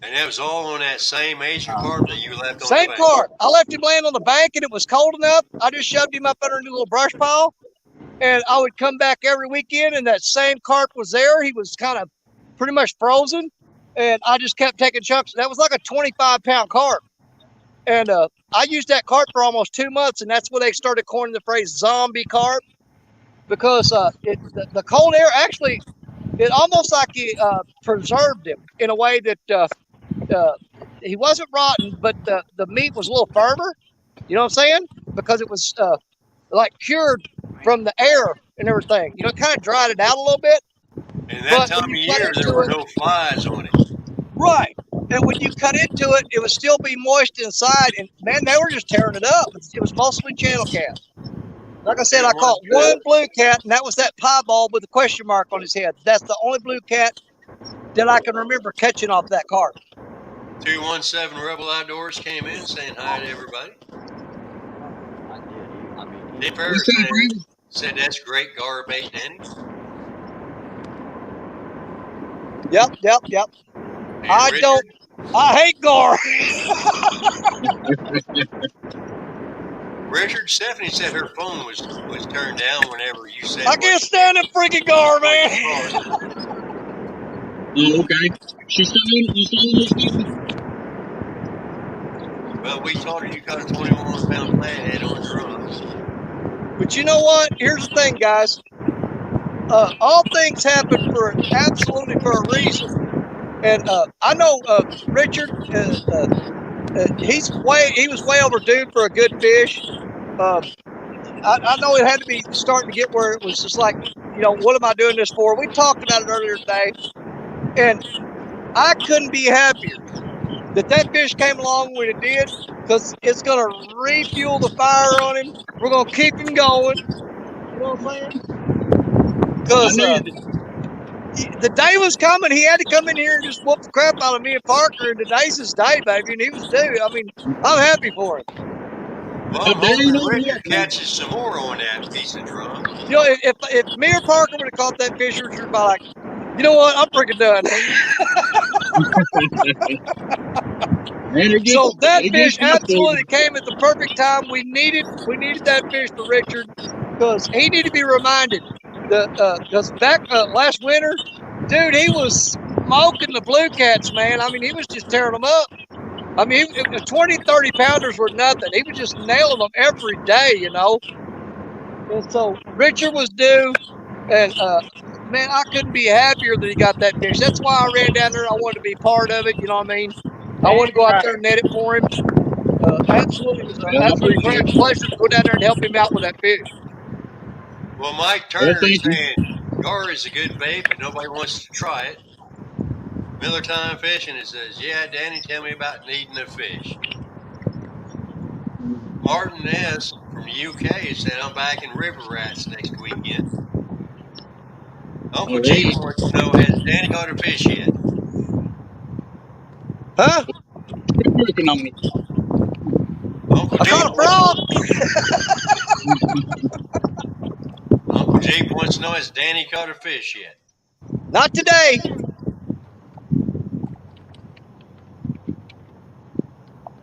And that was all on that same Asian carp that you left on Same the bank. carp. I left him laying on the bank, and it was cold enough. I just shoved him up underneath a little brush pile, and I would come back every weekend, and that same carp was there. He was kind of pretty much frozen, and I just kept taking chunks. That was like a 25-pound carp. And I used that carp for almost 2 months, and that's where they started coining the phrase zombie carp, because the cold air actually, it almost like it preserved him in a way that he wasn't rotten, but the meat was a little firmer. You know what I'm saying? Because it was like cured from the air and everything. You know, it kind of dried it out a little bit. And that time of year, there were no flies on it. Right. And when you cut into it, it would still be moist inside. And man, they were just tearing it up. It was mostly channel cat. Like I said, I caught one blue cat, and that was that piebald with a question mark on his head. That's the only blue cat that I can remember catching off that carp. 217 Rebel Outdoors came in saying hi to everybody. Dave Ferris said that's great gar bait, Danny. Yep. I hate gar. Richard, Stephanie said her phone was turned down whenever you said. I can't stand that freaking gar, man. Oh, okay. She's still in. You still in this game? Well, we told her you caught a 21-pound flathead on drum. But you know what? Here's the thing, guys. All things happen absolutely for a reason. And I know Richard. He was way overdue for a good fish. I know it had to be starting to get where it was just like, you know, what am I doing this for? We talked about it earlier today, and I couldn't be happier that fish came along when it did, because it's going to refuel the fire on him. We're going to keep him going. You know what I'm saying? Because the day was coming. He had to come in here and just whoop the crap out of me and Parker, and today's his day, baby, and he was due. I mean, I'm happy for him. Well, I'm hoping Richard catches some more on that piece of drum. You know, if me or Parker would have caught that fish, Richard would be like, you know what, I'm freaking done. So that fish absolutely came at the perfect time. We needed that fish for Richard, because he needed to be reminded. Because back last winter, dude, he was smoking the blue cats, man. I mean, he was just tearing them up. I mean, 20, 30 pounders were nothing. He was just nailing them every day, you know. And so Richard was due, and man, I couldn't be happier that he got that fish. That's why I ran down there. I wanted to be part of it. You know what I mean? I wanted to go out there and net it for him. Absolutely, it was an absolute great pleasure to go down there and help him out with that fish. Well, Mike Turner is saying gar is a good bait, but nobody wants to try it. Miller Time Fishing, it says, yeah, Danny, tell me about needing a fish. Martin S. from the UK said, I'm back in River Rats next weekend. Uncle G wants to know, has Danny caught a fish yet? Huh? Working on it. Uncle G caught a frog. Uncle G wants to know, has Danny caught a fish yet? Not today.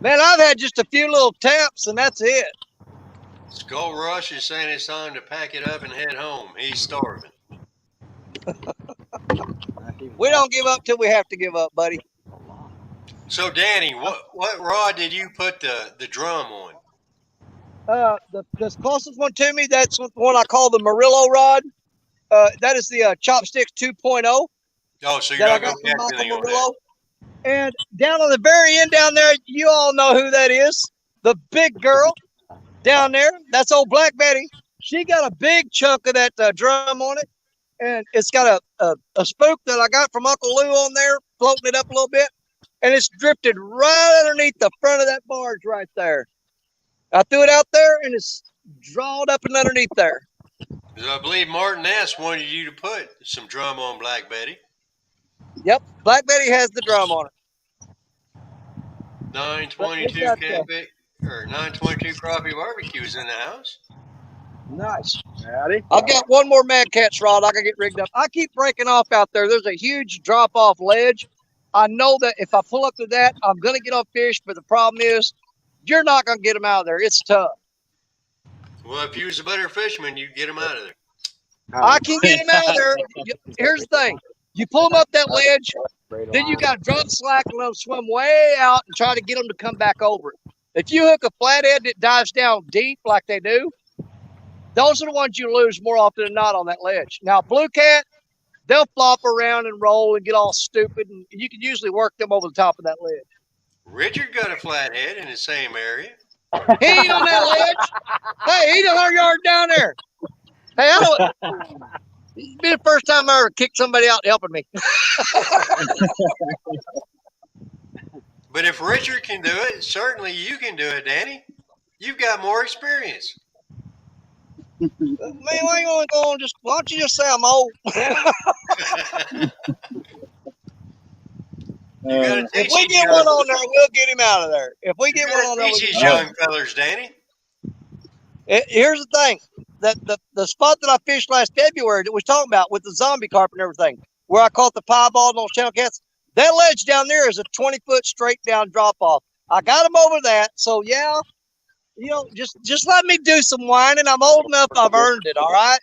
Man, I've had just a few little taps, and that's it. Skull Rush is saying it's time to pack it up and head home. He's starving. We don't give up till we have to give up, buddy. So, Danny, what rod did you put the drum on? The closest one to me, that's the one I call the Murillo rod. That is the Chopsticks 2.0. Oh, so you're not going to catch anything on that. And down on the very end down there, you all know who that is. The big girl down there. That's old Black Betty. She got a big chunk of that drum on it. And it's got a spook that I got from Uncle Lou on there, floating it up a little bit. And it's drifted right underneath the front of that barge right there. I threw it out there, and it's drawed up and underneath there. I believe Martin S. wanted you to put some drum on Black Betty. Yep, Black Betty has the drum on it. 922 camping or 922 Crappie Barbecue is in the house. Nice. Howdy. I've got one more Mad Cat's rod I can get rigged up. I keep breaking off out there. There's a huge drop off ledge. I know that if I pull up to that, I'm going to get on fish, but the problem is you're not going to get them out of there. It's tough. Well, if you was a better fisherman, you'd get them out of there. I can get them out of there. Here's the thing. You pull them up that ledge, then you got to drop slack and let them swim way out and try to get them to come back over it. If you hook a flathead that dives down deep like they do, those are the ones you lose more often than not on that ledge. Now, blue cat, they'll flop around and roll and get all stupid, and you can usually work them over the top of that ledge. Richard got a flathead in the same area. He ain't on that ledge. Hey, he's 100 yards down there. Hey, I don't. It's been the first time I ever kicked somebody out helping me. But if Richard can do it, certainly you can do it, Danny. You've got more experience. Man, why you go on? Why don't you just say I'm old? If we get one on there, we'll get him out of there. If we get one on there, teach these young fellers, Danny. Here's the thing: the spot that I fished last February that we was talking about with the zombie carp and everything, where I caught the piebald on those channel cats. That ledge down there is a 20-foot straight down drop off. I got him over that, so yeah. You know, just let me do some whining. I'm old enough. I've earned it. All right.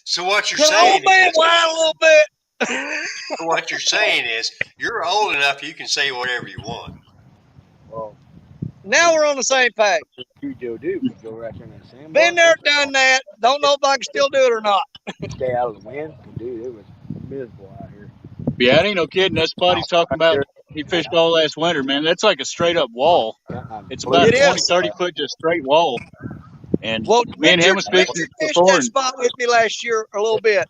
So what you're saying is, whine a little bit. so what you're saying is, you're old enough. You can say whatever you want. Well, now we're on the same page. you do. We go right there in that sandbar. Been there, done that. Don't know if I can still do it or not. Stay out of the wind. Dude, it was miserable out here. Yeah, it ain't no kidding. That spot he's talking about, he fished all last winter, man. That's like a straight up wall. It's about 20, 30 foot just straight wall. And me and him was fishing before. That spot with me last year a little bit.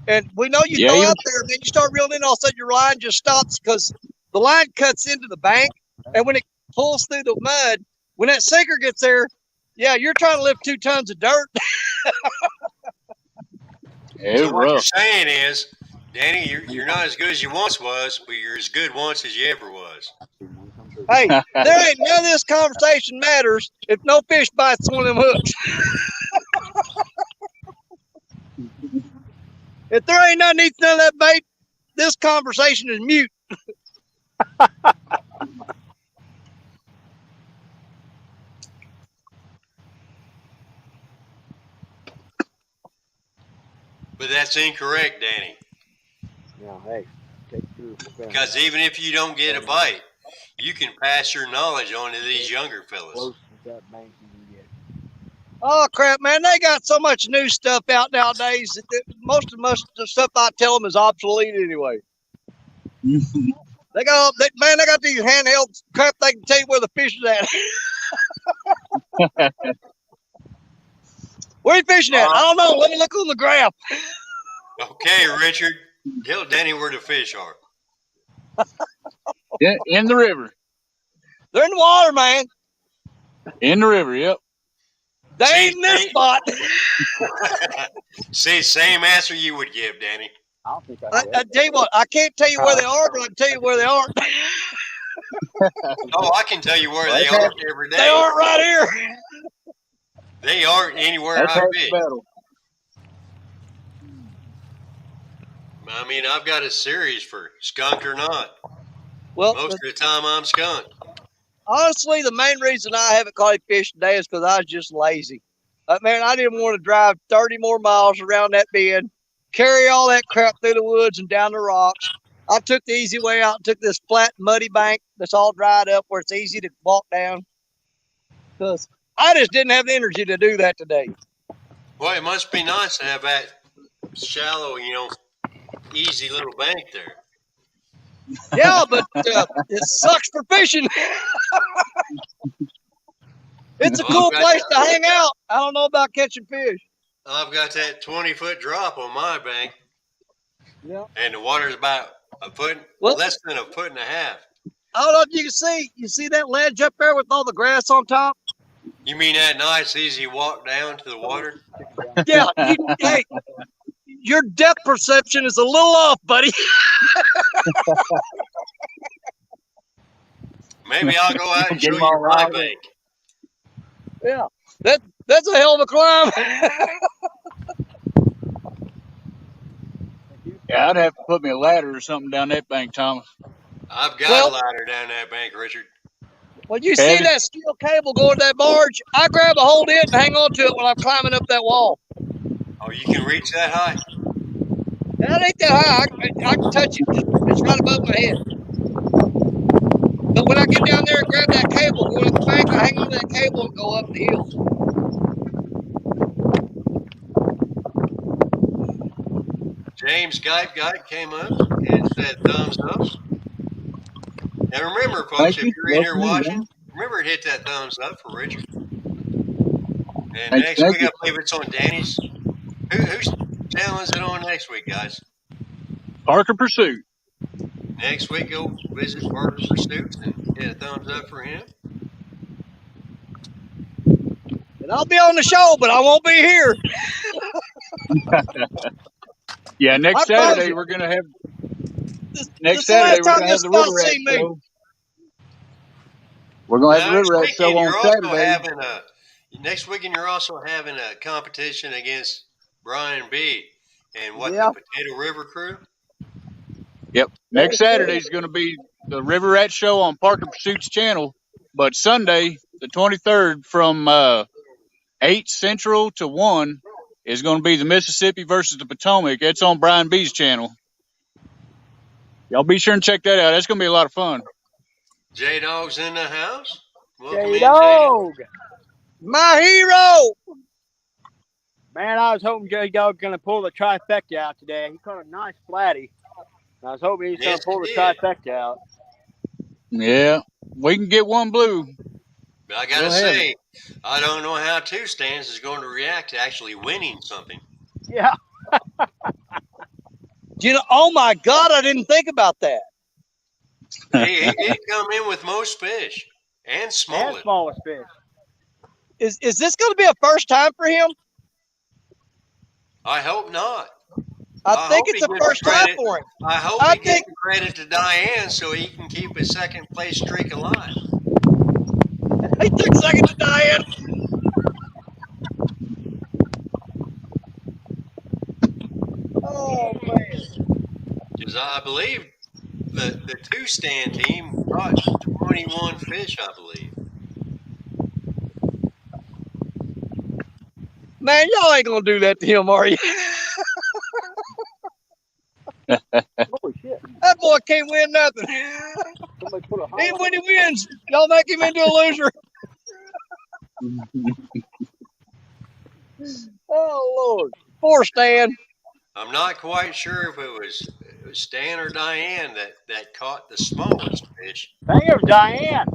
And we know you go out there and then you start reeling in, all of a sudden your line just stops because the line cuts into the bank. And when it pulls through the mud, when that sinker gets there, yeah, you're trying to lift 2 tons of dirt. So what you're saying is, Danny, you're not as good as you once was, but you're as good once as you ever was. Hey, there ain't none of this conversation matters if no fish bites one of them hooks. If there ain't nothing eats none of that bait, this conversation is mute. But that's incorrect, Danny. Now, hey, take through. Because even if you don't get a bite, you can pass your knowledge on to these younger fellas. Close to that bank you can get. Oh crap, man! They got so much new stuff out nowadays that most of the stuff I tell them is obsolete anyway. They got these handheld crap. They can tell you where the fish is at. Where are you fishing at? I don't know. Let me look on the graph. Okay, Richard, tell Danny where the fish are. In the river. They're in the water, man. In the river, yep. They ain't in this spot. See, same answer you would give, Danny. I don't think I tell you what, I can't tell you where they are, but I can tell you where they aren't. Oh, I can tell you where they are every day. They aren't right here. They aren't anywhere I fish. I mean, I've got a series for skunk or not. Well, most of the time I'm skunked. Honestly, the main reason I haven't caught a fish today is because I was just lazy. Man, I didn't want to drive 30 more miles around that bend, carry all that crap through the woods and down the rocks. I took the easy way out and took this flat, muddy bank that's all dried up where it's easy to walk down. Because I just didn't have the energy to do that today. Well, it must be nice to have that shallow, easy little bank there. Yeah, but it sucks for fishing. It's a cool place to hang out. I don't know about catching fish. I've got that 20-foot drop on my bank. Yeah. And the water's about less than a foot and a half. I don't know if you can see. You see that ledge up there with all the grass on top? You mean that nice, easy walk down to the water? Yeah. Hey, your depth perception is a little off, buddy. Maybe I'll go out and show you my bank. Yeah. That's a hell of a climb. Yeah, I'd have to put me a ladder or something down that bank, Thomas. I've got a ladder down that bank, Richard. When you see that steel cable going to that barge, I grab a hold of it and hang on to it when I'm climbing up that wall. Oh, you can reach that high? That ain't that high. I can touch it. It's right above my head. But when I get down there and grab that cable going up the bank, I hang on to that cable and go up the hill. James Guy came up and said thumbs up. Now remember, folks, if you're in here watching, remember to hit that thumbs up for Richard. And next week, I believe it's on Danny's. Whose channel is it on next week, guys? Parker Pursuit. Next week, go visit Parker Pursuits and hit a thumbs up for him. And I'll be on the show, but I won't be here. Yeah, next Saturday we're gonna have. Next Saturday we're gonna have the River Rat show. We're gonna have the River Rat show on Saturday. Next weekend, you're also having a competition against Brian B. and the Potato River crew. Yep. Next Saturday is going to be the River Rat show on Parker Pursuit's channel, but Sunday, the 23rd, from 8 Central to 1 is going to be the Mississippi versus the Potomac. It's on Brian B.'s channel. Y'all be sure and check that out. That's going to be a lot of fun. J-Dog's in the house. J-Dog. My hero. Man, I was hoping J-Dog's going to pull the trifecta out today. He caught a nice flatty. I was hoping he's going to pull the trifecta out. Yeah, we can get one blue. But I got to say, I don't know how Two Stands is going to react to actually winning something. Yeah. Oh my God, I didn't think about that. He did come in with most fish and smallest. Fish. Is this going to be a first time for him? I hope not. I think it's a first time for him. I hope he gives credit to Diane so he can keep his second place streak alive. He took second to Diane. Oh, man. Because I believe the Two Stand team caught 21 fish, I believe. Man, y'all ain't going to do that to him, are you? Holy shit. That boy can't win nothing. Even when he wins, y'all make him into a loser. Oh, Lord. Poor Stan. I'm not quite sure if it was Stan or Diane that caught the smallest fish. I think it was Diane.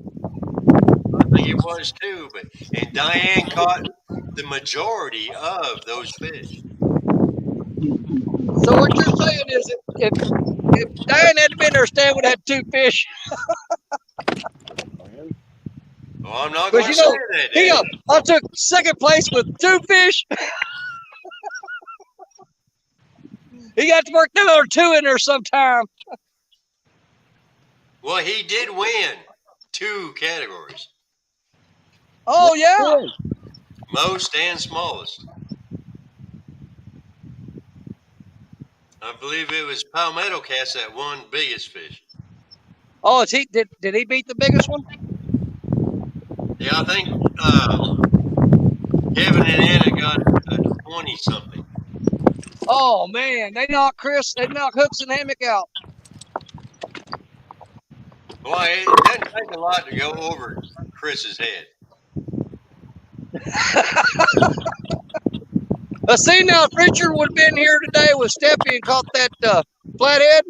I think it was too, and Diane caught the majority of those fish. So what you're saying is if Diane hadn't been there, Stan would have had 2 fish. Well, I'm not going to say that. I took second place with 2 fish. He got to work the other 2 in there sometime. Well, he did win 2 categories. Oh, yeah. Most and smallest. I believe it was Palmetto Cast that won biggest fish. Oh, did he beat the biggest one? Yeah, I think Kevin and Anna got a 20-something. Oh, man. They knocked Hooks and Hammock out. Well, it doesn't take a lot to go over Chris's head. See, now, if Richard would have been here today with Steffi and caught that flathead,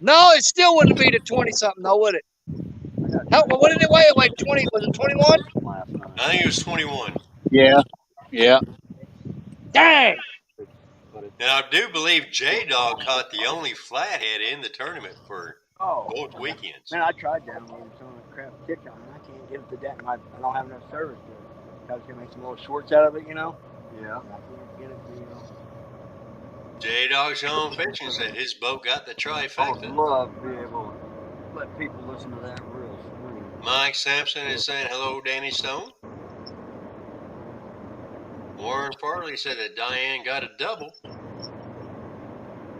no, it still wouldn't have beat a 20-something, though, would it? What did it weigh? It weighed 20. Was it 21? I think it was 21. Yeah. Dang. Now, I do believe J-Dog caught the only flathead in the tournament for both weekends. Man, I tried downloading some of the crap tick on it. I can't get it to that. I don't have enough service to it. I was going to make some little shorts out of it, Yeah. I can't get it to, J-Dog's Home Fishing said his boat got the trifecta. I would love to be able to let people listen to that real smooth. Mike Sampson is saying hello, Danny Stone. Warren Farley said that Diane got a double.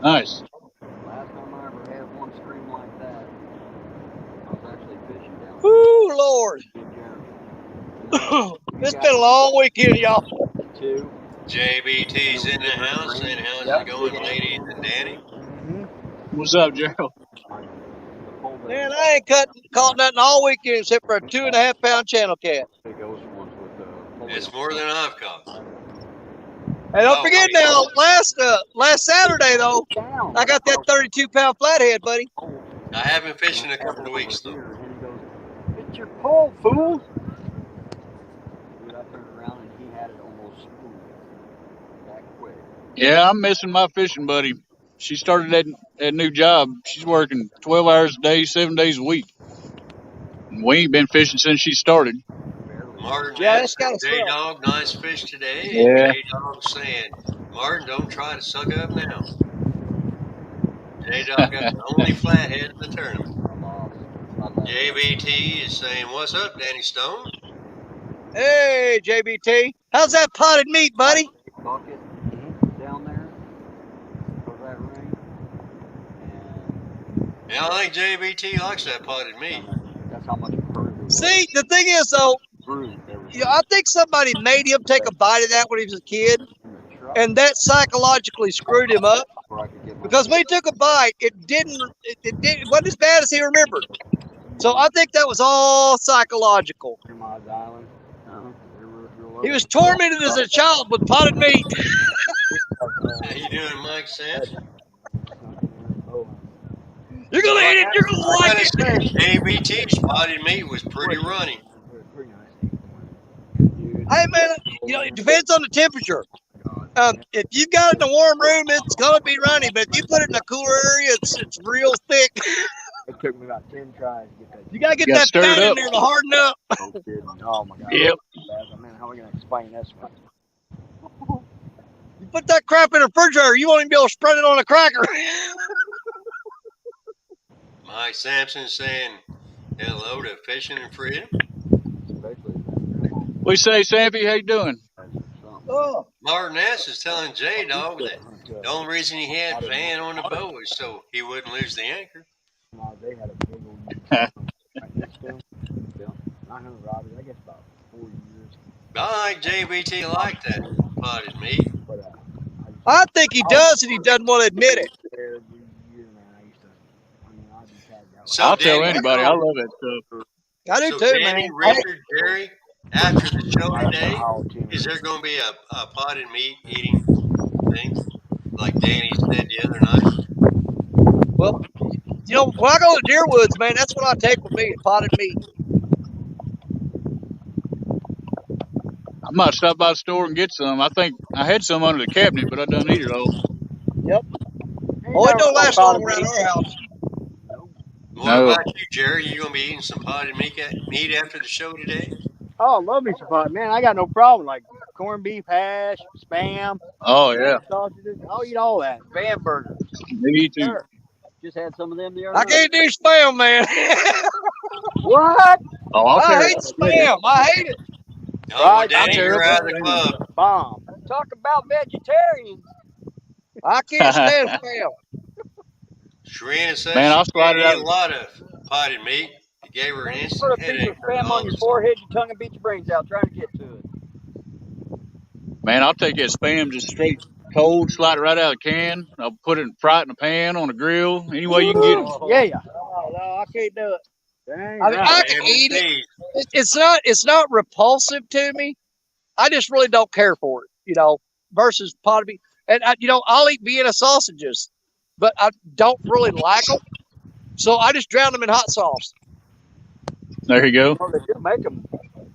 Nice. Last time I ever had one stream like that, I was actually fishing down Woo, Lord. It's been a long weekend, y'all. Two. JBT's in the house, saying how's it going, ladies and Danny? What's up, Gerald? Man, I ain't caught nothing all weekend except for a 2.5 pound channel cat. It's more than I've caught. Hey, don't forget now, last Saturday though, I got that 32 pound flathead, buddy. I haven't fished in a couple of weeks though. Get your pole, fool! Dude, I turned around and he had it almost smooth. That quick. Yeah, I'm missing my fishing buddy. She started that new job. She's working 12 hours a day, 7 days a week. And we ain't been fishing since she started. Martin, yeah, that's got J-Dog, nice fish today. Yeah. And J-Dog saying, Martin, don't try to suck up now. J-Dog got the only flathead in the tournament. JBT is saying, what's up, Danny Stone? Hey, JBT. How's that potted meat, buddy? Bucket down there for that ring. And Yeah, I think JBT likes that potted meat. that's how much fruit it was. See, the thing is though, I think somebody made him take a bite of that when he was a kid, and that psychologically screwed him up. Because when he took a bite, it wasn't as bad as he remembered. So I think that was all psychological. He was tormented as a child with potted meat. How you doing, Mike Sampson? You're gonna eat it. You're gonna like it. JBT's potted meat was pretty runny. Hey man, it depends on the temperature. If you got it in a warm room, it's gonna be runny. But if you put it in a cooler area, it's real thick. It took me about 10 tries to get that. You gotta get that fat in there to harden up. Oh my God. Yep. Man, how are we gonna explain this one? You put that crap in a refrigerator, you won't even be able to spread it on a cracker. Mike Sampson saying hello to Fishing and Freedom. We say, Sampy, how you doing? Oh. Martin S. is telling J-Dog that the only reason he had Van on the boat was so he wouldn't lose the anchor. They had a big old 900 robbers, I guess about 4 years. I like JBT like that potted meat. I think he does, and he doesn't want to admit it. So I'll Danny, tell anybody. I love that stuff. I do so too, Danny, man. Richard, Jerry, after the show today, is there going to be a potted meat eating thing like Danny said the other night? Well, you know, when I go to Deer Woods, man, that's what I take with me, potted meat. I might stop by the store and get some. I think I had some under the cabinet, but I done eat it all. Yep. Oh, it don't last long around our house. What about you, Jerry? You going to be eating some potted meat after the show today? Oh, I love me some pot. Man, I got no problem. Like corned beef hash, Spam. Oh, yeah. Sausages. I'll eat all that. Spam burger. Me too. Sure. Just had some of them the other I can't do Spam, man. What? Oh, I hate Spam. I hate it. Oh, well, Danny, you're out of the club. Bomb. Talk about vegetarians. I can't stand Spam. Sharina says Man, I'll she slide it ate out. a lot of potted meat. It gave her an Put a instant piece headache. of Spam on your forehead, your tongue, and beat your brains out trying to get to it. Man, I'll take that Spam just straight cold, slide it right out of the can. I'll put it fry it in a pan on a grill. Any way you can get it. Yeah. Oh, no, I can't do it. Dang, I mean, I can eat it. It's not repulsive to me. I just really don't care for it, you know, versus potted meat. And, I'll eat Vienna sausages, but I don't really like them. So I just drown them in hot sauce. There you go. Well, they do make them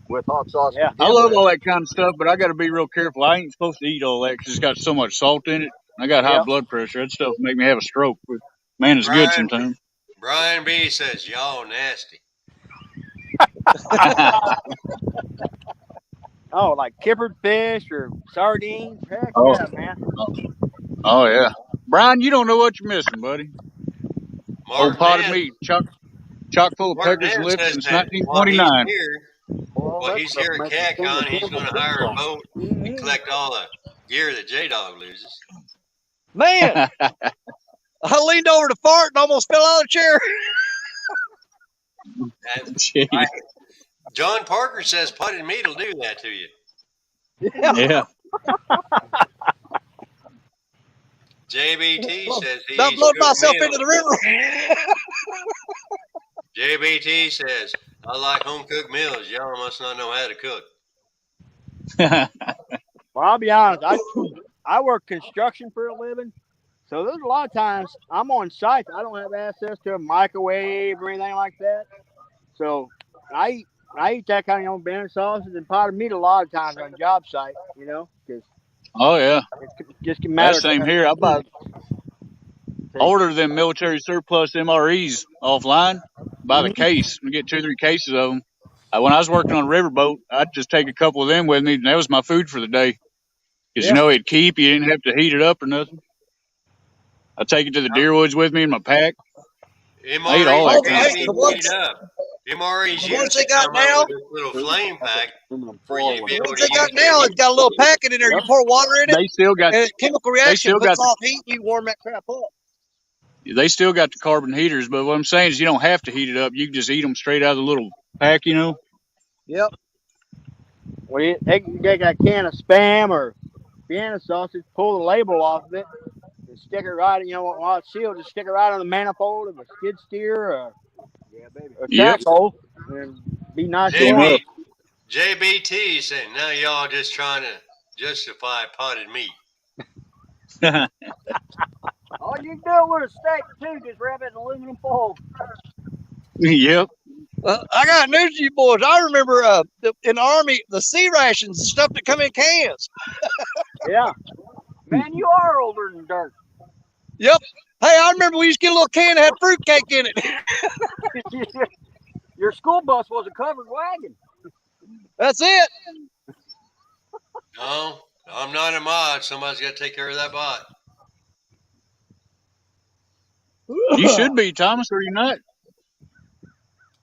with hot sauce. Yeah. I love all that kind of stuff, but I got to be real careful. I ain't supposed to eat all that because it's got so much salt in it. I got high blood pressure. That stuff make me have a stroke. But, man, it's good sometimes. Brian B. says, y'all nasty. Oh, like kippered fish or sardines. Heck yeah, man. Oh, yeah. Brian, you don't know what you're missing, buddy. Old potted meat, chock full of peckers and lips since 1929. Well, he's here at CatCon. He's going to hire a boat and collect all the gear that J-Dog loses. Man, I leaned over to fart and almost fell out of the chair. John Parker says potted meat will do that to you. Yeah. JBT says he Not eats float cooked myself meals. into the river. JBT says, I like home-cooked meals. Y'all must not know how to cook. Well, I'll be honest. I work construction for a living, so there's a lot of times I'm on site. I don't have access to a microwave or anything like that. So I eat that kind of band sausage and potted meat a lot of times on job site. You know, because Oh yeah. it just a matter. That's same here. I order them military surplus MREs offline by the case. We get 2 or 3 cases of them. When I was working on a riverboat, I'd just take a couple of them with me, and that was my food for the day. Because you know it'd keep. You didn't have to heat it up or nothing. I take it to the Deerwoods with me in my pack. I eat all that kind of stuff. MREs The ones they usually got come now, up with this little flame pack for you to be the able ones to they got use. now, it's got a little packet in there. You pour water in it, They still got. and chemical reaction still puts got off heat. You warm that crap up. They still got the carbon heaters, but what I'm saying is you don't have to heat it up. You can just eat them straight out of the little pack, you know. Yep. Well, they got a can of Spam or Vienna sausage, pull the label off of it, and stick it right. You know, while it's sealed, just stick it right on the manifold of a skid steer or a charcoal, and be nice. JBT saying, now y'all just trying to justify potted meat. All you do with a steak too, just wrap it in aluminum foil. Yep. I got news to you boys. I remember in the Army, the sea rations, the stuff that come in cans. Yeah. Man, you are older than dirt. Yep. Hey, I remember we used to get a little can that had fruitcake in it. Your school bus was a covered wagon. That's it. No, I'm not a mod. Somebody's got to take care of that bot. You should be, Thomas, or you're not.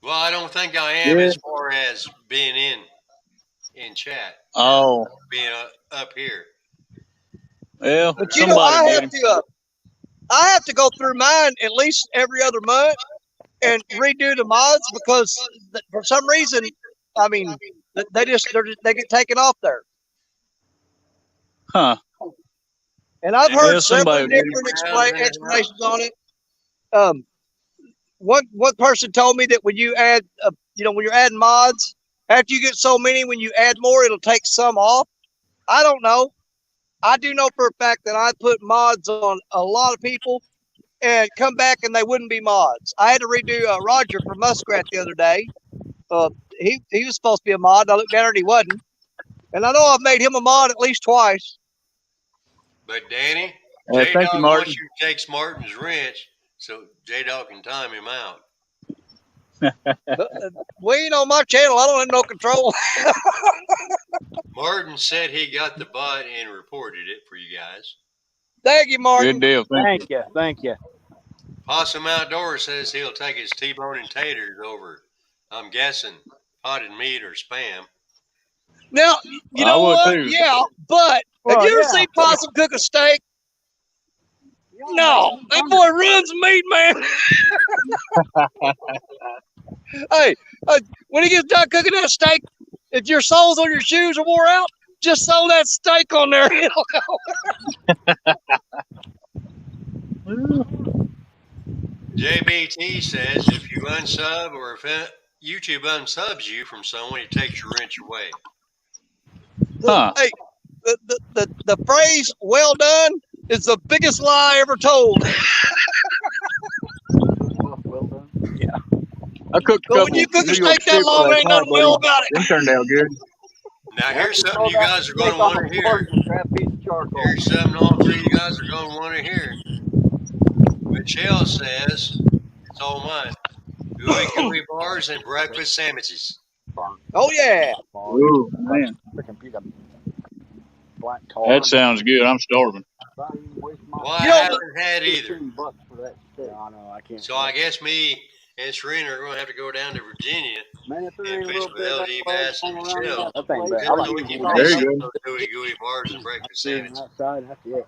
Well, I don't think I am as far as being in chat. Oh. Being up here. Well, but you know, I have to go through mine at least every other month and redo the mods because for some reason, I mean, they get taken off there. Huh. And I've heard several different explanations on it. One person told me that when you add, when you're adding mods, after you get so many, when you add more, it'll take some off. I don't know. I do know for a fact that I put mods on a lot of people and come back and they wouldn't be mods. I had to redo Roger from Muskrat the other day. He was supposed to be a mod. I looked down and he wasn't. And I know I've made him a mod at least twice. But Danny, thank you, Martin. wants you to take Martin's wrench so J-Dog can time him out. We ain't on my channel. I don't have no control. Martin said he got the bot and reported it for you guys. Thank you, Martin. Good deal. Thank you. Possum Outdoors says he'll take his T-bone and taters over, I'm guessing, potted meat or Spam. Now, you know what? Too. Yeah, but have you ever seen Possum cook a steak? No, that boy runs meat, man. Hey, when he gets done cooking that steak, if your soles on your shoes are wore out, just sew that steak on there. JBT says if you unsub or if YouTube unsubs you from someone, it takes your wrench away. Huh. Hey, the phrase "well done" is the biggest lie ever told. Well done. Yeah. I cooked a couple. When you cook a steak that long, ain't nothing well about it. It turned out good. Now here's something you guys are going to want to hear. Here's something all three of you guys are going to want to hear. Michelle says, it's all mine. Gooey gooey bars and breakfast sandwiches. Oh yeah. Ooh, man. That sounds good. I'm starving. Well, I haven't had either. I can't. So I guess me and Serena are going to have to go down to Virginia Man, if there and ain't a fish little with bit of LG that bass and around Michelle. that thing, Just I like so we can There fish you those gooey gooey bars and breakfast sandwiches. outside. That's it.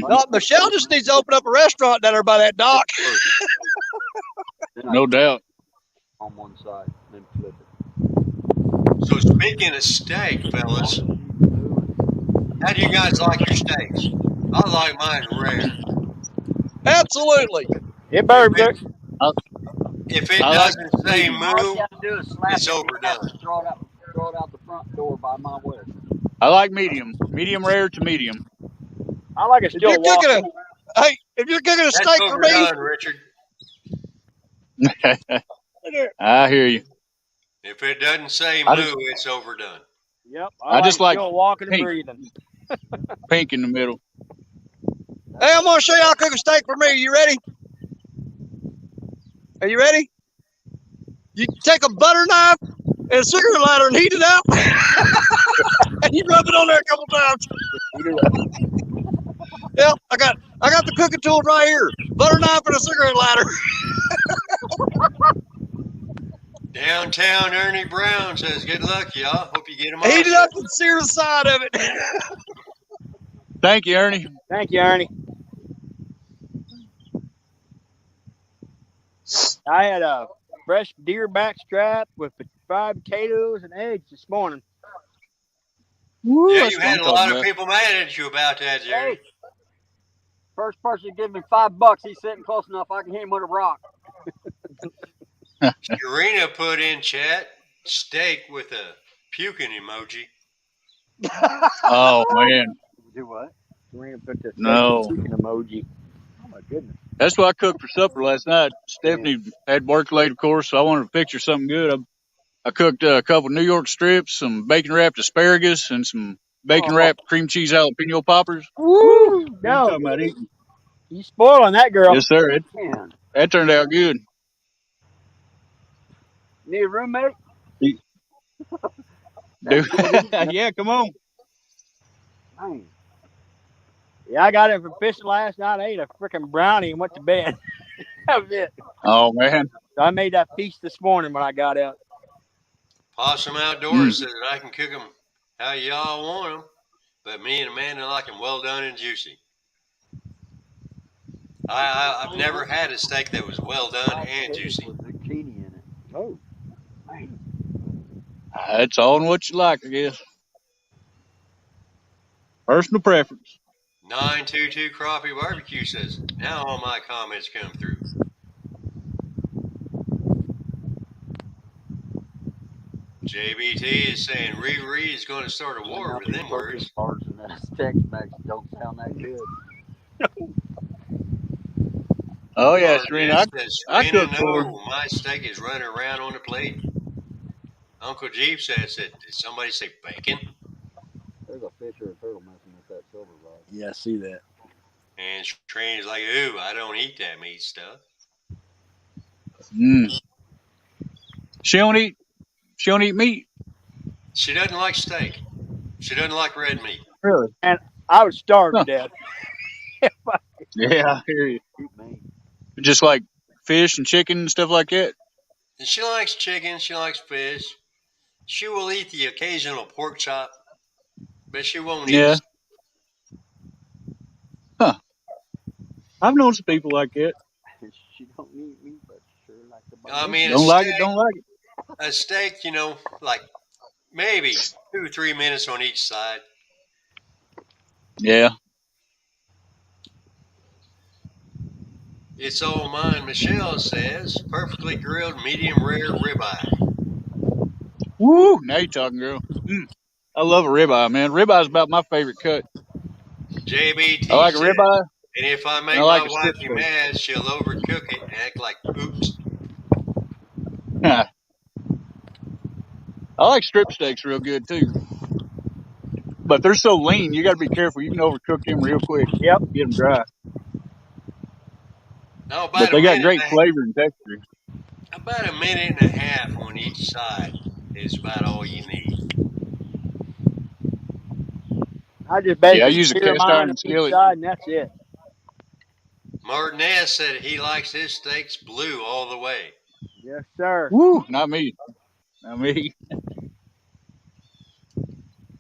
go. No, Michelle just needs to open up a restaurant down there by that dock. No doubt. On one side, then flip it. So speaking of steak, fellas, how do you guys like your steaks? I like mine rare. Absolutely. It better If it, be. if it I like doesn't say medium. All you moo, got to do is slap it's it and overdone. throw it out the front door by my way. I like medium. Medium rare to medium. I like it If you're still walking. cooking if you're cooking a That's steak for me, overdone, Richard. I hear you. If it doesn't say I moo, just it's overdone. Yep, I just it like still walking and pink. breathing. Pink in the middle. hey, I'm gonna show you how to cook a steak for me. You ready? Are you ready? You take a butter knife and a cigarette lighter and heat it up, and you rub it on there a couple times. Yeah, I got the cooking tools right here: butter knife and a cigarette lighter. Downtown Ernie Brown says, "Good luck, y'all. Hope you get them Heat it all." up and sear the side of it. Thank you, Ernie. Thank you, Ernie. I had a fresh deer back strap with 5 potatoes and eggs this morning. Woo, Yeah, that's you what I'm had a talking lot of about. people mad at you about that, Jerry. Hey, first person to give me $5, he's sitting close enough I can hit him with a rock. Serena put in chat steak with a puking emoji. Oh man, Do what? Serena put the no. emoji. Oh my goodness. That's what I cooked for supper last night. Stephanie had work late, of course, so I wanted to picture something good. I cooked a couple New York strips, some bacon wrapped asparagus, and some bacon wrapped cream cheese jalapeno poppers. Woo! You No, talking about eating? you spoiling that girl. Yes, sir. Man, That turned out good. need a roommate? Dude, yeah, come on. Man. Yeah, I got it from fishing last night. I ate a freaking brownie and went to bed. That was it. Oh man. So I made that feast this morning when I got out. Possum Outdoors says I can cook them how y'all want them, but me and Amanda like them well done and juicy. I've never had a steak that was well done and juicy. With zucchini in it. Oh, man. It's all in what you like, I guess. Personal preference. 922 Crappie Barbecue says, now all my comments come through. JBT is saying Riri is going to start a war with them words. Parts and that Tex-Mex don't sound that good. Oh yeah, Serena. I cook for her. My steak is running around on the plate. Uncle Jeep says that. Did somebody say bacon? There's a fish or a turtle messing with that silver rod. Yeah, I see that. And Trini's like, ooh, I don't eat that meat stuff. She don't eat meat. She doesn't like steak. She doesn't like red meat. Really? And I would starve to death. Yeah, I hear you. Just like fish and chicken and stuff like that. And she likes chicken. She likes fish. She will eat the occasional pork chop, but she won't eat. Huh. I've known some people like that. She don't eat meat, but sure like the bone. I mean, don't like it. A steak, like maybe 2 or 3 minutes on each side. Yeah. It's all mine, Michelle says. Perfectly grilled, medium rare ribeye. Woo! Now you're talking, girl. I love a ribeye, man. Ribeye's about my favorite cut. JBT I like a ribeye. And if I make my wife mad, she'll overcook it and act like oops. I like strip steaks real good too. But they're so lean, you got to be careful. You can overcook them real quick. Yep. Get them dry. No, but they got great flavor and texture. About a minute and a half on each side is about all you need. I just basically I use a cast iron skillet. Side and that's it. Martinez said he likes his steaks blue all the way. Yes, sir. Woo, not me. Not me.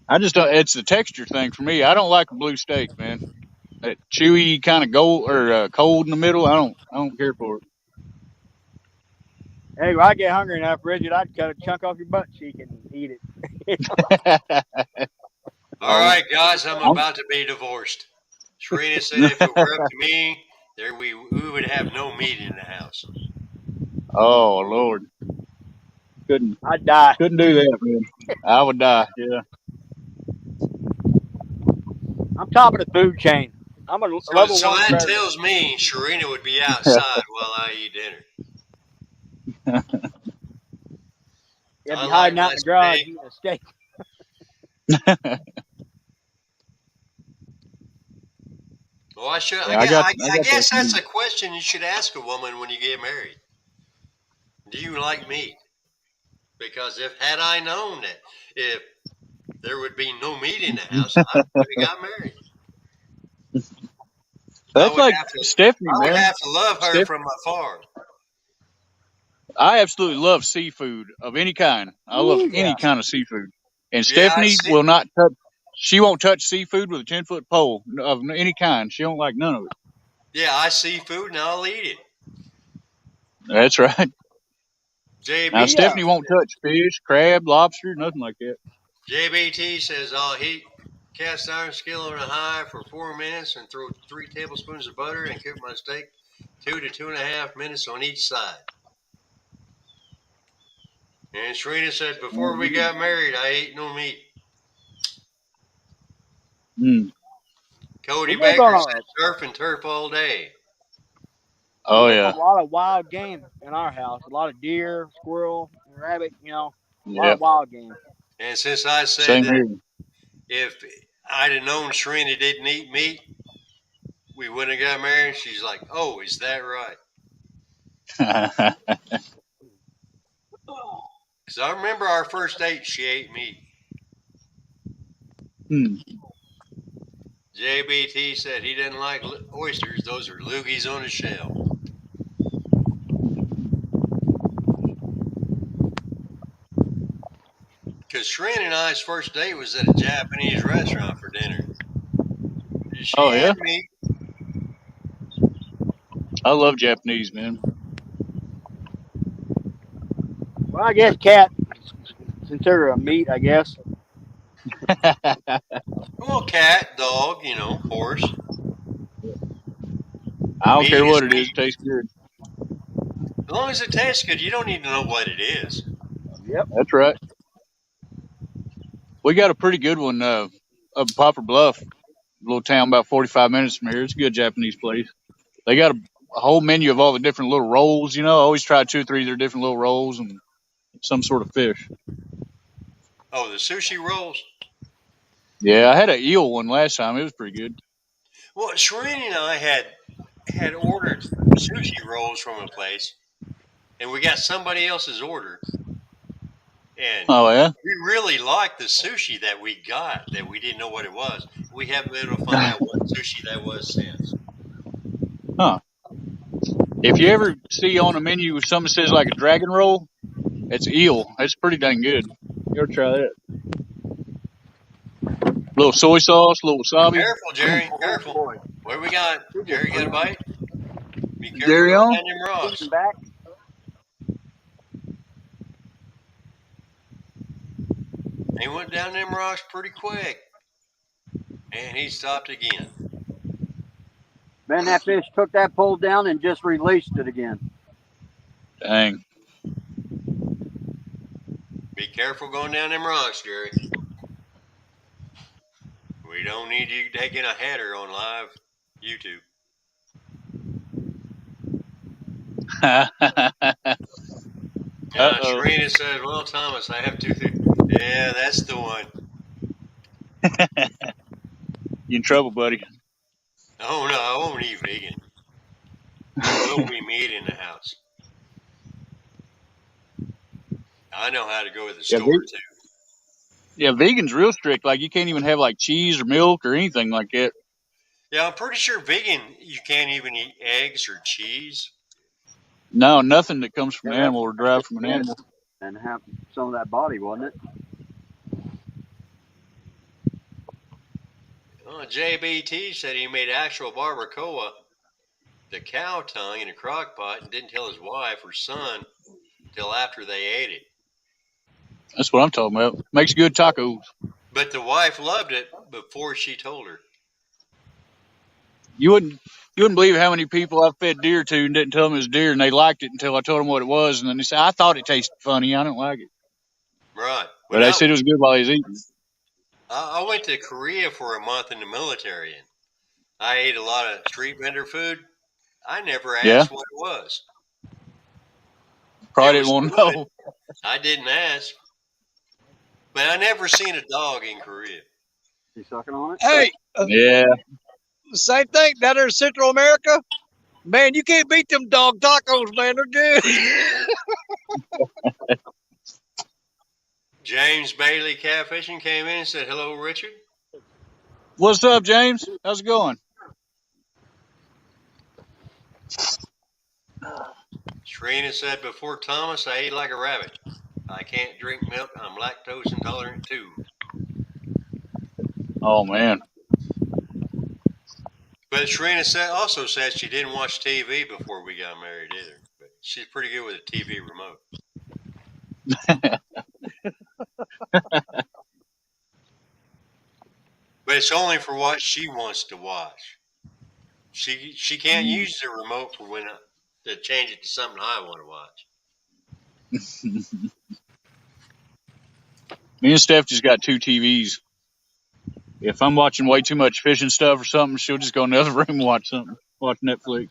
I just don't. It's the texture thing for me. I don't like a blue steak, man. That chewy kind of gold or cold in the middle. I don't care for Hey, when I get hungry enough, Bridget, I'd cut a chunk off your butt cheek and eat it. it. All Oh, right, guys, I'm about to be divorced. Serena said if it were up to me, we would have no meat in the house. oh Lord, I'd die. couldn't do that, man. I would die. Yeah. I'm top of the food chain. I'm a level So one that predator. tells me Serena would be outside while I eat dinner. You'd I be like hiding out my in the garage steak. eating a steak. Well, I should. Yeah, I I got that. guess that's a question you should ask a woman when you get married. Do you like meat? Because had I known that if there would be no meat in the house, I would have got married. That's like Stephanie, I would man. have to love her from afar. I absolutely love seafood of any kind. I love Ooh, any yeah. kind of seafood. And Yeah, I Stephanie see. will not touch. She won't touch seafood with a 10-foot pole of any kind. She don't like none of it. Yeah, I see food and I'll eat it. That's right. Now JB, Stephanie won't touch fish, crab, lobster, nothing like that. JBT says I'll heat cast iron skillet on a high for 4 minutes and throw 3 tablespoons of butter and cook my steak 2 to 2.5 minutes on each side. And Serena said before we got married, I ate no meat. Mm. Cody We live Baker on said surf and turf all day. Oh a yeah. lot of wild game in our house. A lot of deer, squirrel, rabbit. A lot Yep. of wild game. And since I said Same that here. if I'd have known Serena didn't eat meat, we wouldn't have got married. She's like, "Oh, is that right?" Because I remember our first date, she ate meat. Hmm. JBT said he didn't like oysters. Those are loogies on a shell. Because Serena and I's first date was at a Japanese restaurant for dinner. She Oh yeah. had meat. I love Japanese, man. Well, I guess cat consider a meat. I guess. Well, cat, dog, horse. I don't Meat care is what it is. meat. It tastes good. As long as it tastes good, you don't need to know what it is. Yep. That's right. We got a pretty good one up in Poplar Bluff, a little town about 45 minutes from here. It's a good Japanese place. They got a whole menu of all the different little rolls. I always try 2 or 3 of their different little rolls and some sort of fish. Oh, the sushi rolls? Yeah, I had an eel one last time. It was pretty good. Well, Serena and I had ordered sushi rolls from a place, and we got somebody else's order. And Oh yeah. we really liked the sushi that we got that we didn't know what it was. We haven't been able to find out what sushi that was since. Huh. If you ever see on a menu something that says like a dragon roll, it's eel. It's pretty dang good. You ever try that? Little soy sauce, little wasabi. Careful, Jerry. Careful. What do we got? Jerry got a bite? Be careful Jerry going on? down them rocks. Back. He went down them rocks pretty quick. And he stopped again. Man, that fish took that pole down and just released it again. Dang. Be careful going down them rocks, Jerry. We don't need you taking a header on live YouTube. Serena said, well, Thomas, I have 2 things. Yeah, that's the one. You in trouble, buddy. Oh, no, I won't eat vegan. There will be meat in the house. I know how to go to the store, too. Yeah, vegan's real strict. Like, you can't even have, like, cheese or milk or anything like that. Yeah, I'm pretty sure vegan, you can't even eat eggs or cheese. No, nothing that comes from an animal or derived from an animal. And have some of that body, wasn't it? Well, JBT said he made actual barbacoa, the cow tongue, in a crock pot and didn't tell his wife or son till after they ate it. That's what I'm talking about. Makes good tacos. But the wife loved it before she told her. You wouldn't believe how many people I fed deer to and didn't tell them it was deer, and they liked it until I told them what it was, and then they said, "I thought it tasted funny. I don't like it." Right. But they said it was good while he was eating. I went to Korea for a month in the military, and I ate a lot of street vendor food. I never asked what it was. Probably didn't want to know. I didn't ask. But I never seen a dog in Korea. You sucking on it? Hey. Yeah. Same thing down there in Central America. Man, you can't beat them dog tacos, man. They're good. James Bailey Catfishing came in and said, "Hello, Richard." What's up, James? How's it going? Sharina said, "Before Thomas, I ate like a rabbit. I can't drink milk. I'm lactose intolerant too." Oh, man. But Sharina also said she didn't watch TV before we got married either. But she's pretty good with a TV remote. But it's only for what she wants to watch. She can't use the remote for when to change it to something I want to watch. Me and Steph just got 2 TVs. If I'm watching way too much fishing stuff or something, she'll just go in the other room and watch something. Watch Netflix.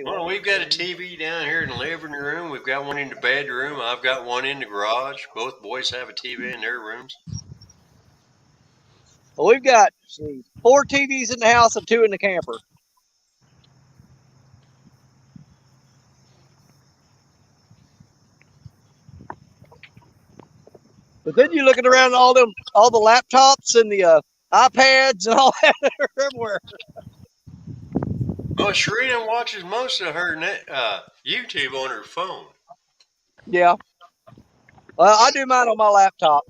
Well, we've got a TV down here in the living room. We've got one in the bedroom. I've got one in the garage. Both boys have a TV in their rooms. Well, we've got 4 TVs in the house and 2 in the camper. But then you're looking around all the laptops and the iPads and all that everywhere. Well, Sharina watches most of her YouTube on her phone. Yeah. Well, I do mine on my laptop.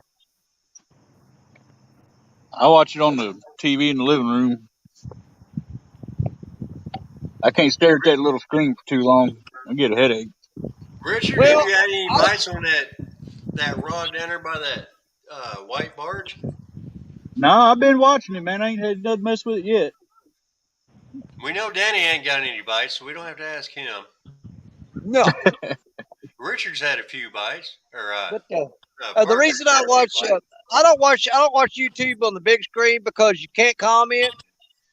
I watch it on the TV in the living room. I can't stare at that little screen for too long. I get a headache. Richard, have you had any bites on that rod down there by that white barge? No, I've been watching it, man. I ain't had nothing mess with it yet. We know Danny ain't got any bites, so we don't have to ask him. No. Richard's had a few bites. The reason I watch, I don't watch YouTube on the big screen because you can't comment.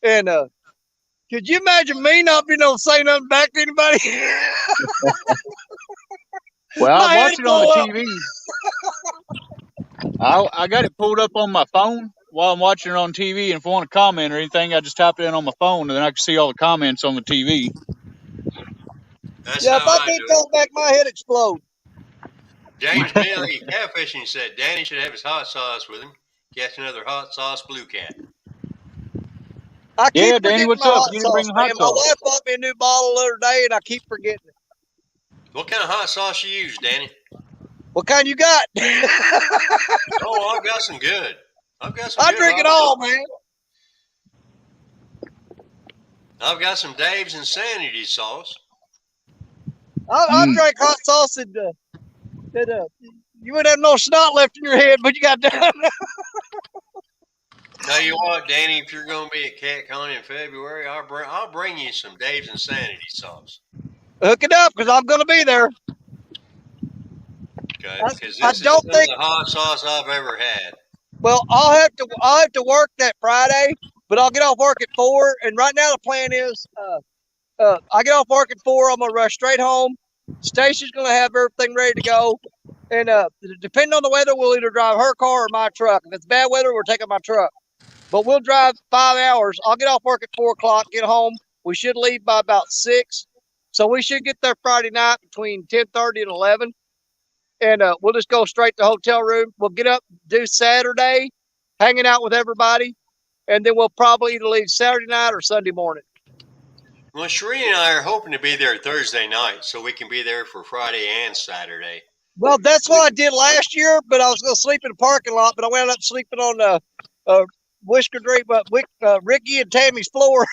And could you imagine me not being able to say nothing back to anybody? Well, I watch it on the TV. I got it pulled up on my phone while I'm watching it on TV, and if I want to comment or anything, I just type it in on my phone, and then I can see all the comments on the TV. That's if I can't talk back, my head explode. James Bailey Catfishing said Danny should have his hot sauce with him. Catch another hot sauce blue cat. Yeah, Danny, what's up? You didn't bring hot sauce. My wife bought me a new bottle the other day, and I keep forgetting it. What kind of hot sauce you use, Danny? What kind you got? Oh, I've got some good. I drink it all, man. I've got some Dave's Insanity sauce. I drank hot sauce that you wouldn't have no snot left in your head, but you got done. Tell you what, Danny, if you're going to be at CatCon in February, I'll bring you some Dave's Insanity sauce. Hook it up, because I'm going to be there. Okay, because this is the hot sauce I've ever had. Well, I'll have to work that Friday, but I'll get off work at 4. And right now the plan is, I get off work at 4. I'm gonna rush straight home. Stacy's gonna have everything ready to go, and depending on the weather, we'll either drive her car or my truck. If it's bad weather, we're taking my truck. But we'll drive 5 hours. I'll get off work at 4 o'clock. Get home. We should leave by about 6, so we should get there Friday night between 10:30 and 11. And we'll just go straight to the hotel room. We'll get up, do Saturday, hanging out with everybody, and then we'll probably either leave Saturday night or Sunday morning. Well, Shereen and I are hoping to be there Thursday night so we can be there for Friday and Saturday. Well, that's what I did last year, but I was going to sleep in the parking lot, but I wound up sleeping on Whisker Drink, but Ricky and Tammy's floor.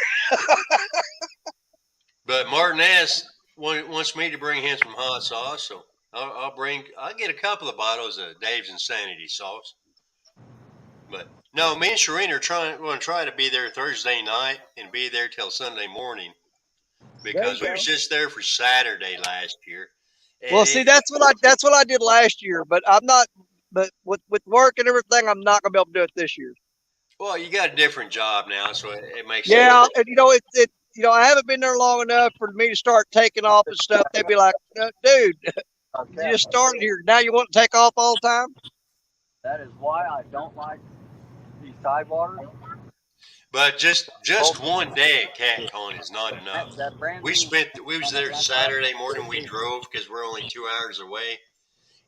But Martin S. wants me to bring him some hot sauce, so I'll get a couple of bottles of Dave's Insanity sauce. But no, me and Shereen are going to try to be there Thursday night and be there till Sunday morning because we was just there for Saturday last year. Well, see, that's what I did last year, but I'm not. But with work and everything, I'm not gonna be able to do it this year. Well, you got a different job now, so it makes yeah. sense. And I haven't been there long enough for me to start taking off and stuff. They'd be like, "Dude, you just started here. Now you want to take off all the time?" That is why I don't like these tidewaters. But just one day at CatCon is not enough. We was there Saturday morning. We drove because we're only 2 hours away,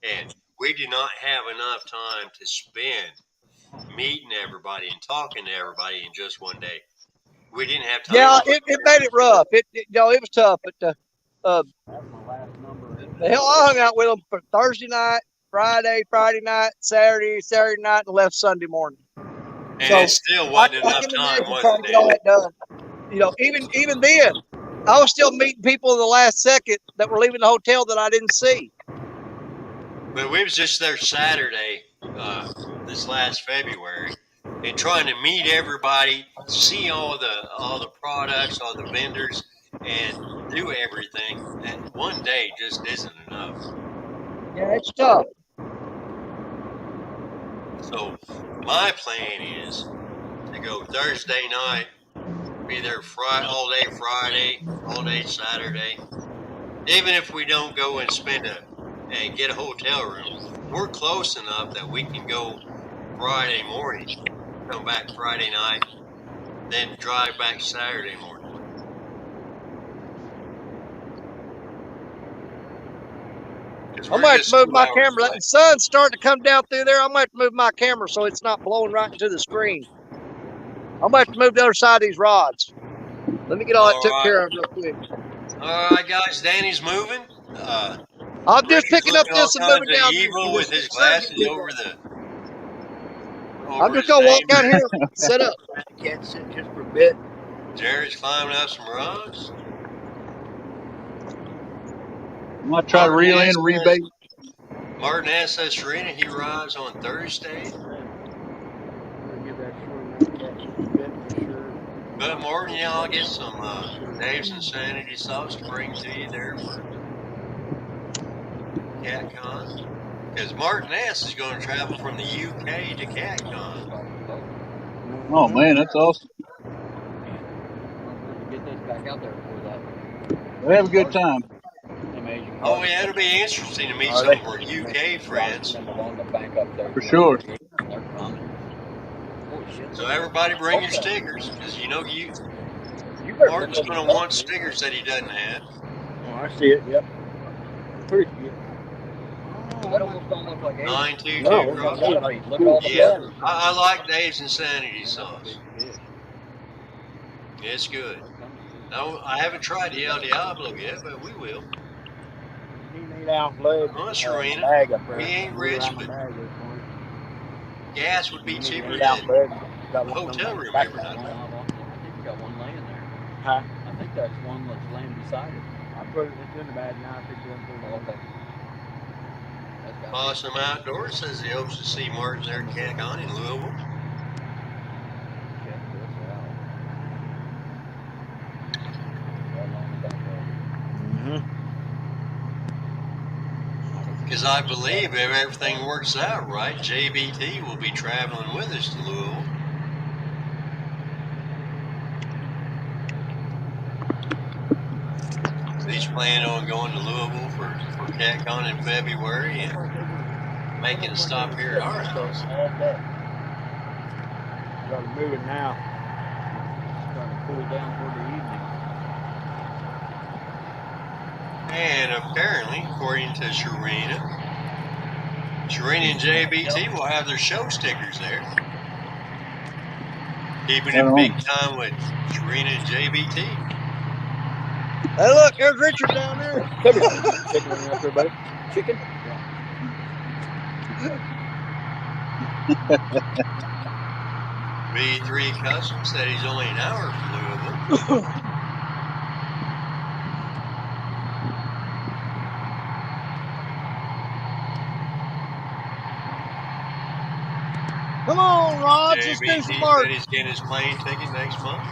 and we did not have enough time to spend meeting everybody and talking to everybody in just one day. We didn't have time. Yeah, it made it rough. It was tough. But the hell, I hung out with them for Thursday night, Friday night, Saturday night, and left Sunday morning. And so it still wasn't enough time, was it? All that done. Even then, I was still meeting people in the last second that were leaving the hotel that I didn't see. But we was just there Saturday, this last February, and trying to meet everybody, see all the products, all the vendors, and do everything. And one day just isn't enough. Yeah, it's tough. So my plan is to go Thursday night, be there all day Friday, all day Saturday. Even if we don't go and get a hotel room, we're close enough that we can go Friday morning, come back Friday night, then drive back Saturday morning. I might have to move my camera. The sun's starting to come down through there. I might have to move my camera so it's not blowing right into the screen. I might have to move the other side of these rods. Let me get all that took care of real quick. All right, guys. Danny's moving. I'm just picking up this and moving down. Evil with his glasses over I'm just gonna walk down here, set up. Can't sit just for a bit. Jerry's climbing up some rocks. I'm gonna try to reel in, rebait. Martin asks us, Serena, he rides on Thursday. But Martin, I'll get some Dave's Insanity sauce to bring to you there for CatCon. Because Martin S. is going to travel from the UK to CatCon. Oh man, that's awesome. Get this back out there for that. We'll have a good time. Oh yeah, it'll be interesting to meet some of our UK friends. For sure. So everybody bring your stickers, because Martin's going to want stickers that he doesn't have. Oh, I see it, yep. Pretty good. That almost don't look like 922. Yeah, I like Dave's Insanity sauce. It's good. I haven't tried the El Diablo yet, but we will. Oh, Serena, we ain't rich, but gas would be cheaper than a hotel room every night. I think you got one laying there. Huh? I think that's one that's laying beside it. I put it in the bag now. I picked it up. Okay. Awesome Outdoors says he hopes to see Martin there at CatCon in Louisville. Because I believe if everything works out right, JBT will be traveling with us to Louisville. He's planning on going to Louisville for CatCon in February and making a stop here at our house. Got to move it now. Starting to cool down for the evening. And apparently, according to Sherena and JBT will have their show stickers there. Keeping it big time with Sherena and JBT. Hey, look, there's Richard down there. Come here. Chicken running up there, buddy. Chicken. B3 Custom said he's only an hour from Louisville. Come on, Rod. Let's do some JBT more. said he's getting his plane ticket next month.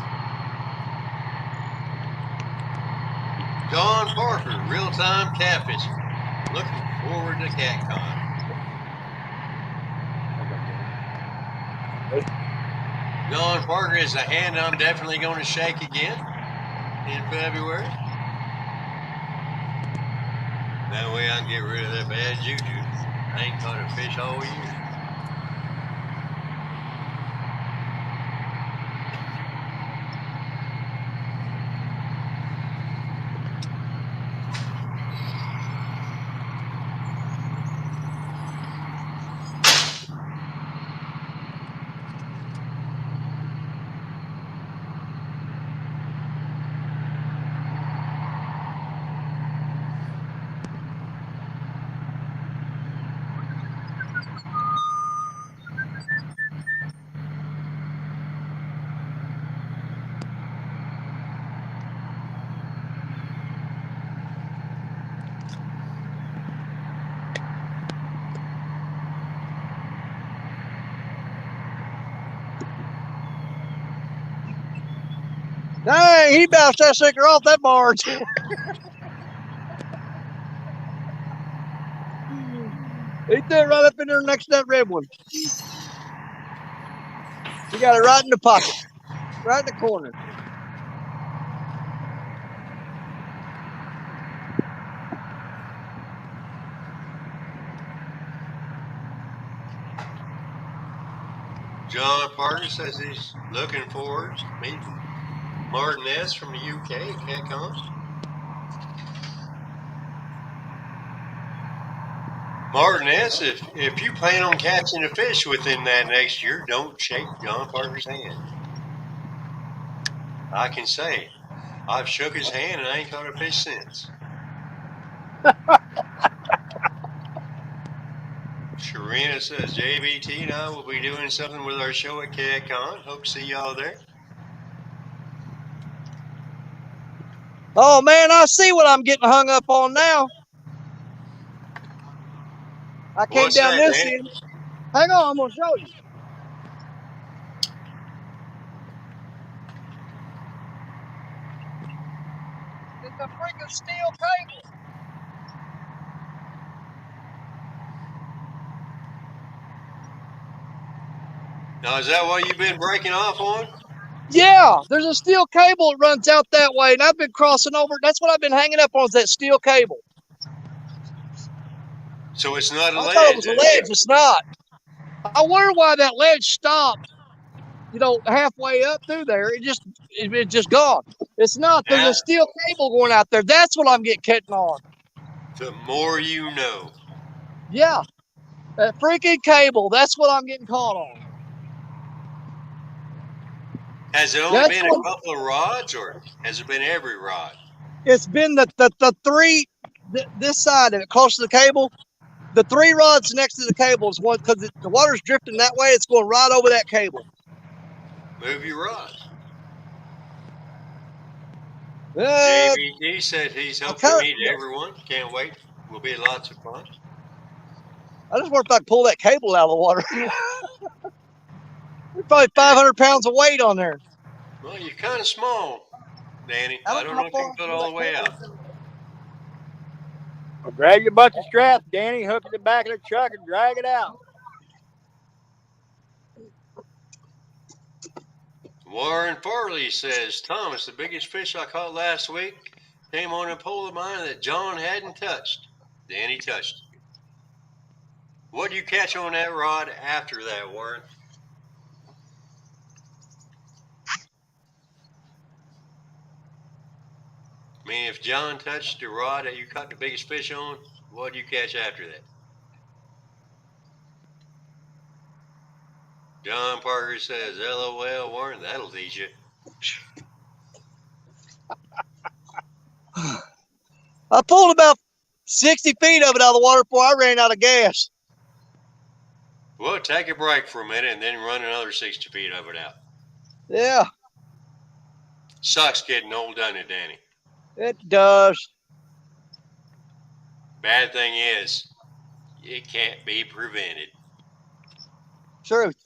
John Parker, real-time catfishing. Looking forward to CatCon. John Parker is the hand I'm definitely going to shake again in February. That way I can get rid of that bad juju. I ain't caught a fish all year. Dang, he bounced that sucker off that barge. He threw it right up in there next to that red one. He got it right in the pocket, right in the corner. John Parker says he's looking forward to meeting Martin S. from the UK at CatCon. Martin S., if you plan on catching a fish within that next year, don't shake John Parker's hand. I can say, I've shook his hand and I ain't caught a fish since. Sharina says, JBT and I will be doing something with our show at CatCon. Hope to see y'all there. Oh, man, I see what I'm getting hung up on now. I came What's down that, this Danny? end. Hang on, I'm going to show you. It's a freaking steel cable. Now, is that what you've been breaking off on? Yeah, there's a steel cable that runs out that way, and I've been crossing over. That's what I've been hanging up on, is that steel cable. So it's not a I ledge. thought it was a ledge. It's not. I wonder why that ledge stopped, halfway up through there. It's just gone. It's not. There's a steel cable going out there. That's what I'm getting cutting on. The more you know. Yeah, that freaking cable. That's what I'm getting caught on. Has it only been a couple of rods, or has it been every rod? It's been the three, this side of it, close to the cable. The 3 rods next to the cable is one, because the water's drifting that way. It's going right over that cable. Move your rods. JBT said he's hoping to meet everyone. Can't wait. Will be lots of fun. I just wonder if I can pull that cable out of the water. There's probably 500 pounds of weight on there. Well, you're kind of small, Danny. I don't know if you can put it all the way out. Well, grab your bunch of straps, Danny, hook it to the back of the truck and drag it out. Warren Farley says, Thomas, the biggest fish I caught last week came on a pole of mine that John hadn't touched. Danny touched it. What did you catch on that rod after that, Warren? I mean, if John touched the rod that you caught the biggest fish on, what did you catch after that? John Parker says, LOL, Warren, that'll teach you. I pulled about 60 feet of it out of the water before I ran out of gas. Well, take a break for a minute and then run another 60 feet of it out. Yeah. Sucks getting old, doesn't it, Danny? It does. Bad thing is, it can't be prevented. Truth.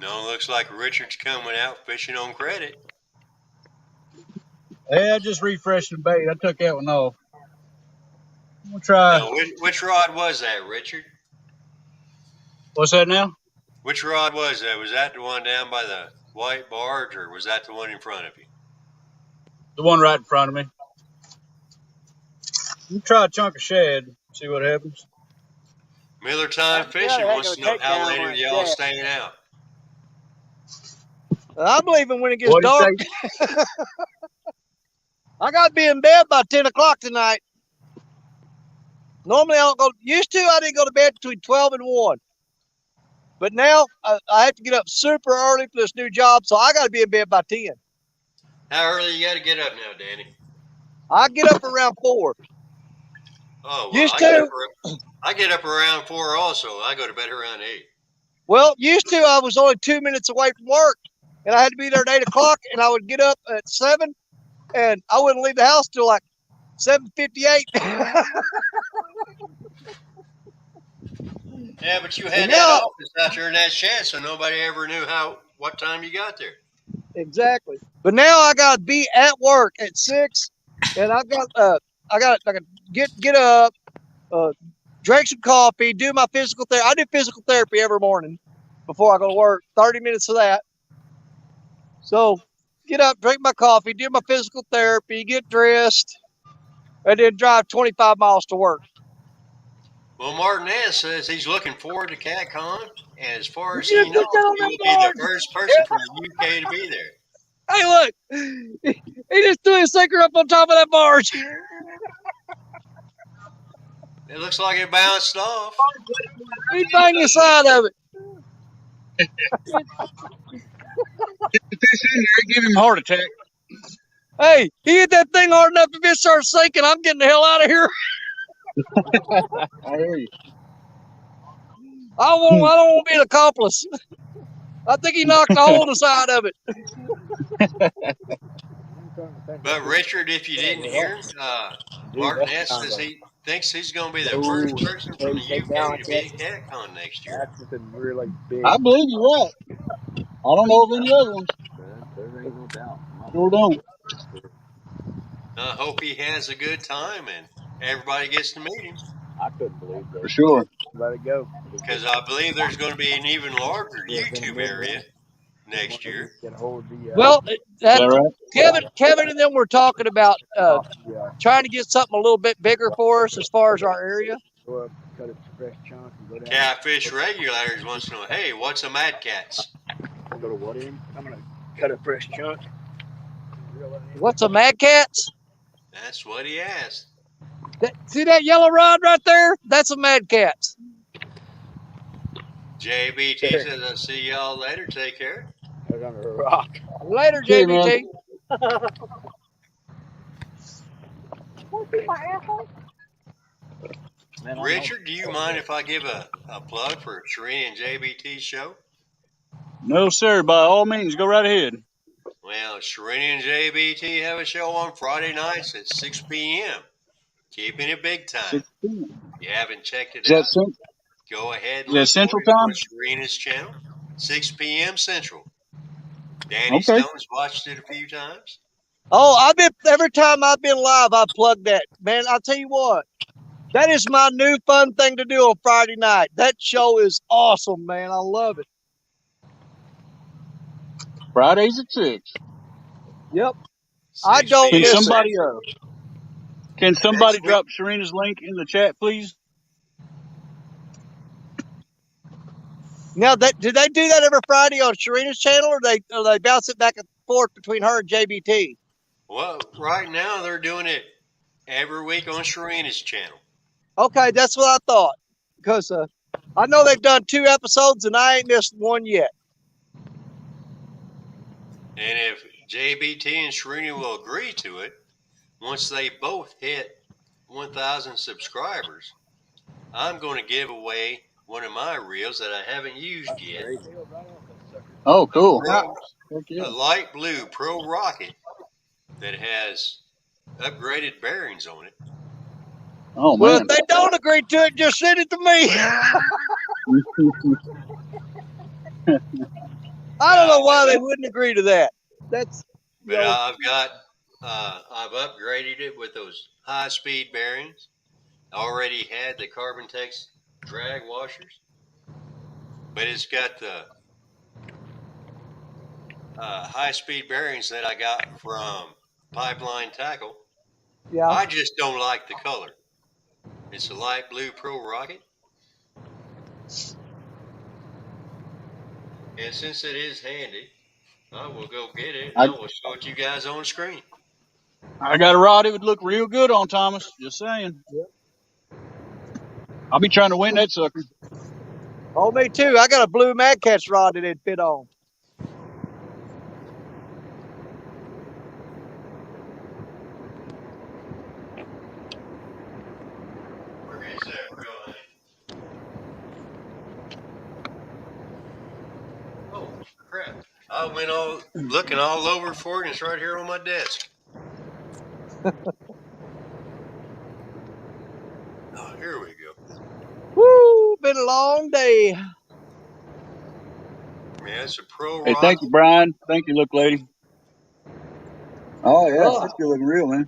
No, looks like Richard's coming out fishing on credit. Hey, I just refreshed the bait. I took that one off. We'll try. Now, which rod was that, Richard? What's that now? Which rod was that? Was that the one down by the white barge, or was that the one in front of you? The one right in front of me. We'll try a chunk of shad. See what happens. Miller Time Fishing wants to know how late are y'all staying out? I'm leaving when it gets dark. I got to be in bed by 10 o'clock tonight. Normally, I don't go. Used to, I didn't go to bed between 12 and 1. But now, I have to get up super early for this new job, so I got to be in bed by 10. How early you got to get up now, Danny? I get up around 4. Oh, well, I get up around 4 also. I go to bed around 8. Well, used to, I was only 2 minutes away from work, and I had to be there at 8 o'clock, and I would get up at 7, and I wouldn't leave the house till like 7:58. Yeah, but you had that office out there in that shed, so nobody ever knew what time you got there. Exactly. But now I got to be at work at 6, and I got to get up, drink some coffee, do my physical therapy. I do physical therapy every morning before I go to work. 30 minutes of that. So get up, drink my coffee, do my physical therapy, get dressed, and then drive 25 miles to work. Well, Martinez says he's looking forward to CatCon, and as far as he knows, he will be the first person from the UK to be there. Hey, look, he just threw his sinker up on top of that barge. It looks like it bounced off. He banged the side of it. Get the fish in there, give him a heart attack. Hey, he hit that thing hard enough. If it starts sinking, I'm getting the hell out of here. I hear you. I don't want to be an accomplice. I think he knocked a hole in the side of it. But Richard, if you didn't hear, Martinez says he thinks he's going to be the first person from the UK to be at CatCon next year. That's something really big. I believe you're right. I don't know of any other ones. There ain't no doubt. Sure don't. I hope he has a good time and everybody gets to meet him. I couldn't believe that. For sure. Let it go. Because I believe there's going to be an even larger YouTube area next year. Well, Right? Kevin and them were talking about trying to get something a little bit bigger for us as far as our area. Go up, cut a fresh chunk, and go down. Catfish regulators wants to know, hey, what's a Mad Cats? I'll go to what end? I'm going to cut a fresh chunk. What's a Mad Cats? That's what he asked. See that yellow rod right there? That's a Mad Cats. JBT says, I'll see y'all later. Take care. Right under a rock. Later, JBT. Want to see my asshole? Richard, do you mind if I give a plug for Shereen and JBT's show? No, sir. By all means, go right ahead. Well, Shereen and JBT have a show on Friday nights at 6 p.m. Keeping it big time. If you haven't checked it out, go ahead and look Central for it Time? on Serena's channel, 6 p.m. Central. Danny Stone's watched it a few times. Oh, every time I've been live, I plug that. Man, I'll tell you what. That is my new fun thing to do on Friday night. That show is awesome, man. I love it. Fridays at 6. Yep. I don't Can miss somebody it. Can somebody drop Serena's link in the chat, please? Now, did they do that every Friday on Serena's channel, or they bounce it back and forth between her and JBT? Well, right now they're doing it every week on Serena's channel. Okay, that's what I thought. Because I know they've done 2 episodes, and I ain't missed one yet. And JBT and Sharina will agree to it, once they both hit 1,000 subscribers, I'm going to give away one of my reels that I haven't used yet. Oh, cool. A light blue Pro Rocket that has upgraded bearings on it. Oh, Well, man. if they don't agree to it, just send it to me. I don't know why they wouldn't agree to that. That's. But I've upgraded it with those high-speed bearings. I already had the Carbon-Tex drag washers, but it's got the high-speed bearings that I got from Pipeline Tackle. Yeah. I just don't like the color. It's a light blue Pro Rocket. And since it is handy, I will go get it and I will show it to you guys on screen. I got a rod it would look real good on, Thomas. Just saying. Yep. I'll be trying to win that sucker. Oh, me too. I got a blue Mad Catz rod that it fit on. Where is that reel, honey? Oh, crap. I went looking all over for it and it's right here on my desk. Oh, here we go. Woo, been a long day. Yeah, it's a Pro Hey, Rocket. thank you, Brian. Thank you, look lady. Oh, yeah. It's still looking real, man.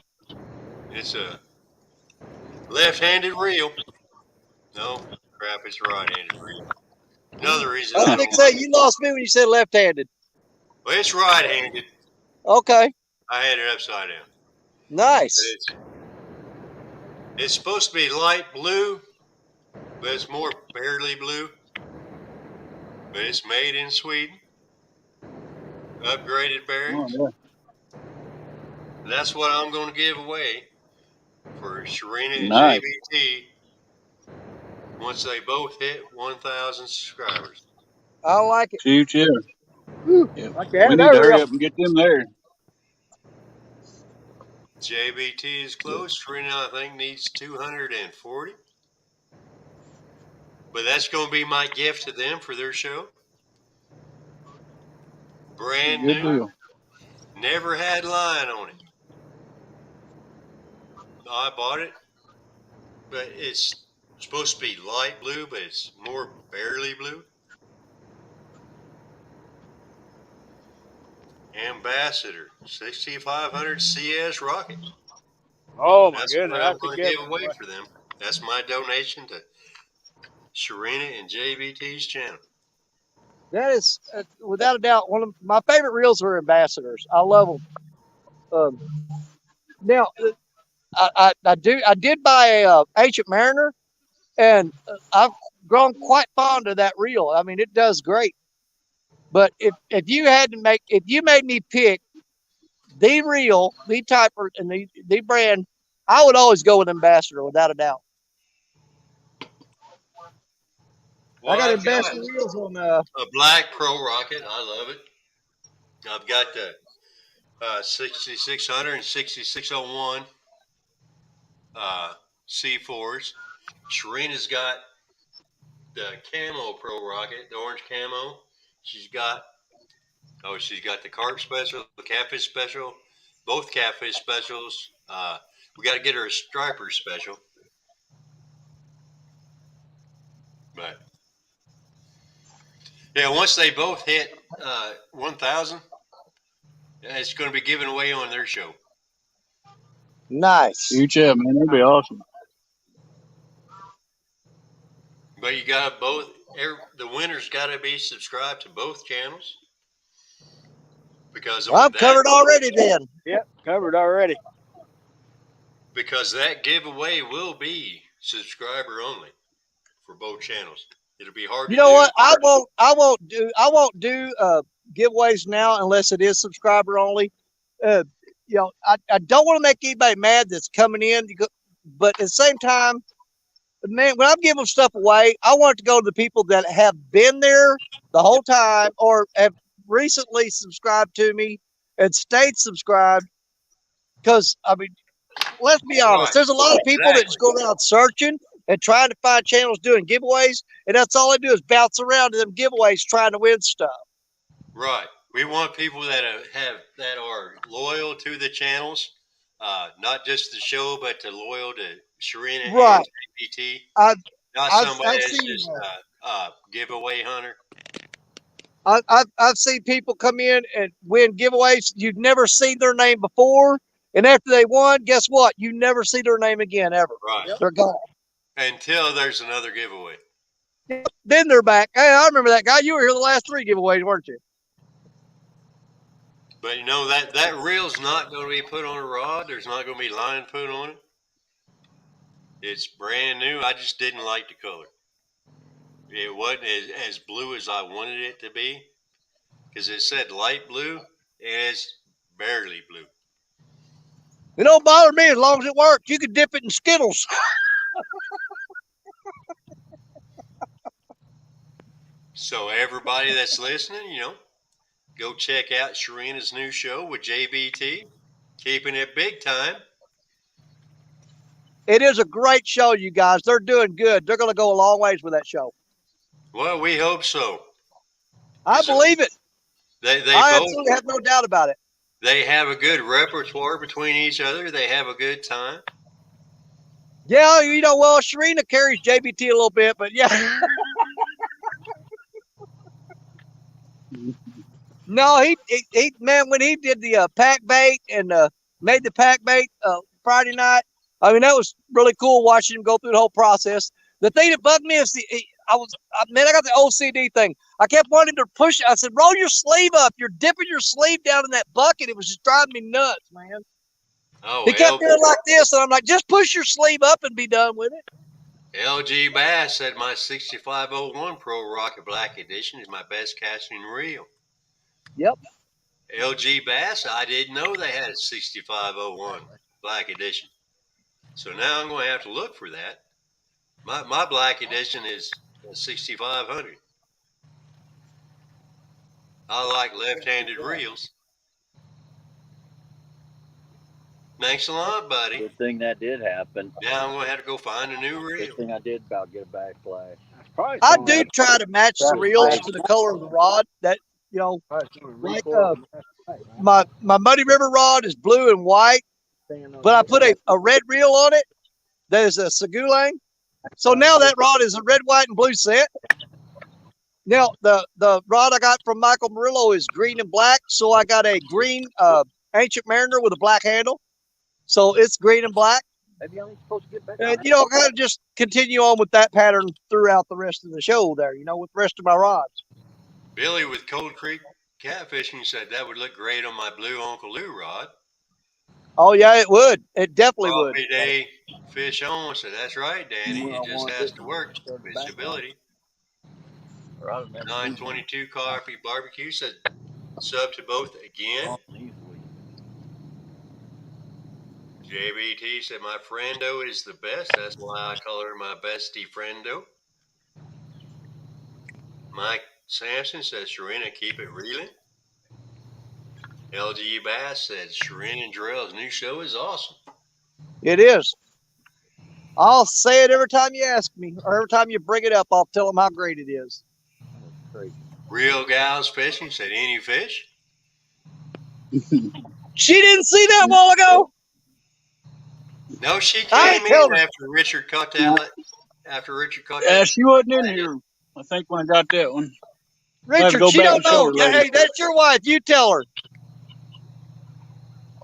It's a left-handed reel. No, crap, it's a right-handed reel. Another reason I I was don't going to say, like it. you lost me when you said left-handed. Well, it's right-handed. Okay. I had it upside down. Nice. It's supposed to be light blue, but it's more barely blue. But it's made in Sweden. Upgraded bearings. Oh, yeah. That's what I'm going to give away for Sharina and Nice. JBT once they both hit 1,000 subscribers. I like it. Shoot, yeah. Yeah. We need to hurry up and get them there. JBT is close. Sharina, I think, needs 240. But that's going to be my gift to them for their show. Brand Good new. deal. Never had line on it. I bought it, but it's supposed to be light blue, but it's more barely blue. Ambassador 6500 CS rocket. Oh my That's goodness! what I'm That's a going to good give one. away for them. That's my donation to Sharina and JBT's channel. That is, without a doubt, one of my favorite reels are ambassadors. I love them. Now, I did buy a Ancient Mariner, and I've grown quite fond of that reel. I mean, it does great. But if you made me pick the reel, the type, and the brand, I would always go with Ambassador without a doubt. Well, I got I've Ambassador reels on a black Pro Rocket. I love it. I've got the 6600 and 6601 C4s. Sharina's got the Camo Pro Rocket, the orange camo. She's got the carp special, the catfish special, both catfish specials. We got to get her a striper special. But yeah, once they both hit 1,000, it's going to be given away on their show. Nice. Shoot, yeah, man. That'd be awesome. But you got both. The winner's got to be subscribed to both channels. Because I'm covered already then. Yep, covered already. Because that giveaway will be subscriber only for both channels. It'll be hard. You know what? I won't do giveaways now unless it is subscriber only. I don't want to make anybody mad that's coming in, but at the same time, man, when I'm giving stuff away, I want it to go to the people that have been there the whole time or have recently subscribed to me. and stayed subscribed. Because, I mean, let's be honest. Right. There's a lot of people that just go around searching and trying to find channels doing giveaways, and that's all they do is bounce around to them giveaways trying to win stuff. Right. We want people that are loyal to the channels, not just the show, but to loyal to Sharina Right. and JBT. I've somebody I've that's seen just giveaway hunter. I've seen people come in and win giveaways. You've never seen their name before, and after they won, guess what? You never see their name again ever. Right. They're gone. Until there's another giveaway. Then they're back. Hey, I remember that guy. You were here the last 3 giveaways, weren't you? But you know that reel's not going to be put on a rod. There's not going to be line put on it. It's brand new. I just didn't like the color. It wasn't as blue as I wanted it to be, because it said light blue, and it's barely blue. It don't bother me as long as it works. You can dip it in Skittles. So everybody that's listening, go check out Sharina's new show with JBT, keeping it big time. It is a great show, you guys. They're doing good. They're going to go a long ways with that show. Well, we hope so. I believe it. I both absolutely have no doubt about it. They have a good repertoire between each other. They have a good time. Yeah, well, Sharina carries JBT a little bit, but yeah. No, he man, when he did the pack bait and made the pack bait Friday night, I mean, that was really cool watching him go through the whole process. The thing that bugged me is I got the OCD thing. I kept wanting to push it. I said, roll your sleeve up. You're dipping your sleeve down in that bucket. It was just driving me nuts, man. Oh, he kept doing like this, and I'm like, just push your sleeve up and be done with it. LG Bass said my 6501 Pro Rocket Black Edition is my best casting reel. Yep. LG Bass, I didn't know they had a 6501 Black Edition. So now I'm going to have to look for that. My Black Edition is a 6500. I like left-handed reels. Thanks a lot, buddy. Good thing that did happen. Now I'm going to have to go find a new reel. Good thing I did about get a backlash. I do try to match the reels to the color of the rod. That, like my Muddy River rod is blue and white, but I put a red reel on it. That is a Segulang. So now that rod is a red, white, and blue set. Now the rod I got from Michael Murillo is green and black. So I got a green Ancient Mariner with a black handle. So it's green and black. Maybe I'm supposed to get back. And kind of just continue on with that pattern throughout the rest of the show there, with the rest of my rods. Billy with Cold Creek Catfishing said that would look great on my blue Uncle Lou rod. Oh yeah, it would. It definitely would. Every day fish on. So that's right, Danny. It just has to work. Visibility. 922 Coffee Barbecue said sub to both again. JBT said my friendo is the best. That's why I call her my bestie friendo. Mike Sampson says Sharina, keep it reeling. LG Bass said Sharina and Drell's new show is awesome. It is. I'll say it every time you ask me, or every time you bring it up, I'll tell them how great it is. Real Gals Fishing said any fish? She didn't see that a while ago. No, she came in after Richard caught that. Yeah, she wasn't in here. I think when I got that one. Richard, she don't know. Hey, that's your wife. You tell her.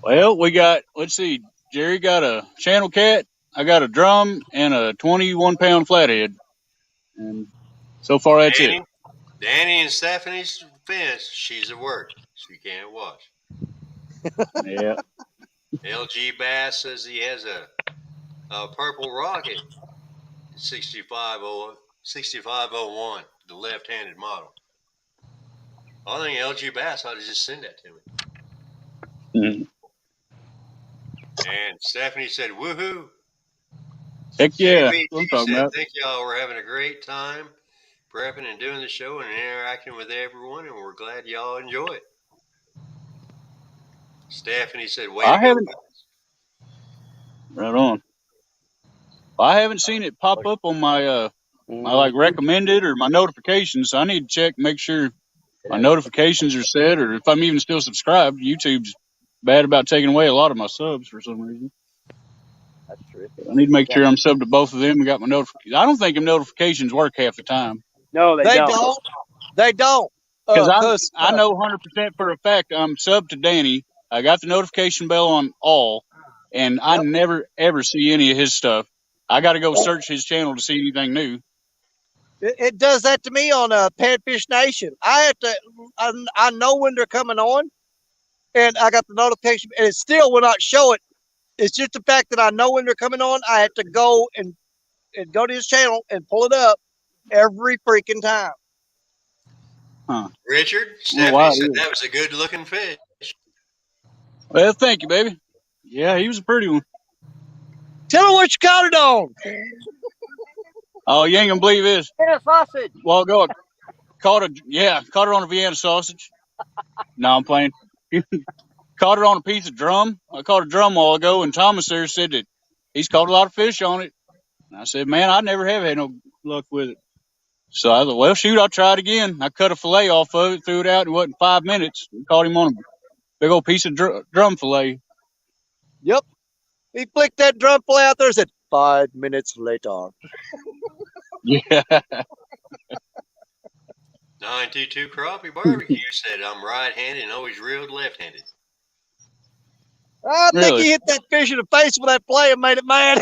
Well, we got, let's see, Jerry got a channel cat, I got a drum, and a 21-pound flathead. And so far, that's it. Danny and Stephanie's fence, she's at work. She can't watch. Yeah. LG Bass says he has a Purple Rocket 6501, the left-handed model. I think LG Bass ought to just send that to me. Mm-hmm. And Stephanie said, woohoo. Heck yeah. Thank y'all. We're having a great time prepping and doing the show and interacting with everyone, and we're glad y'all enjoy it. Stephanie said, "Way I to go." haven't. Right on. I haven't seen it pop up on my my like recommended or my notifications. So I need to check, make sure my notifications are set, or if I'm even still subscribed. YouTube's bad about taking away a lot of my subs for some reason. That's terrific. I need to make sure I'm subbed to both of them and got my notifications. I don't think them notifications work half the time. No, They don't. They don't. Because I know 100% for a fact I'm subbed to Danny. I got the notification bell on all, and I never ever see any of his stuff. I got to go search his channel to see anything new. It does that to me on Panfish Nation. I have to. I know when they're coming on, and I got the notification, and it still will not show it. It's just the fact that I know when they're coming on. I have to go and go to his channel and pull it up every freaking time. Huh. Richard, Stephanie said that was a good looking fish. Well, thank you, baby. Yeah, he was a pretty one. Tell her what you caught it on. Oh, you ain't gonna believe this. Vienna sausage. Well, ago, caught it on a Vienna sausage. No, I'm playing. Caught it on a piece of drum. I caught a drum a while ago, and Thomas there said that he's caught a lot of fish on it. And I said, man, I never have had no luck with it. So I thought, well, shoot, I'll try it again. I cut a fillet off of it, threw it out, and it wasn't 5 minutes. Caught him on a big old piece of drum fillet. Yep. He flicked that drum fillet out there and said, 5 minutes later. Yeah. 922 Crappie Barbecue said, I'm right-handed and always reeled left-handed. I think he hit that fish in the face with that fillet and made it mad.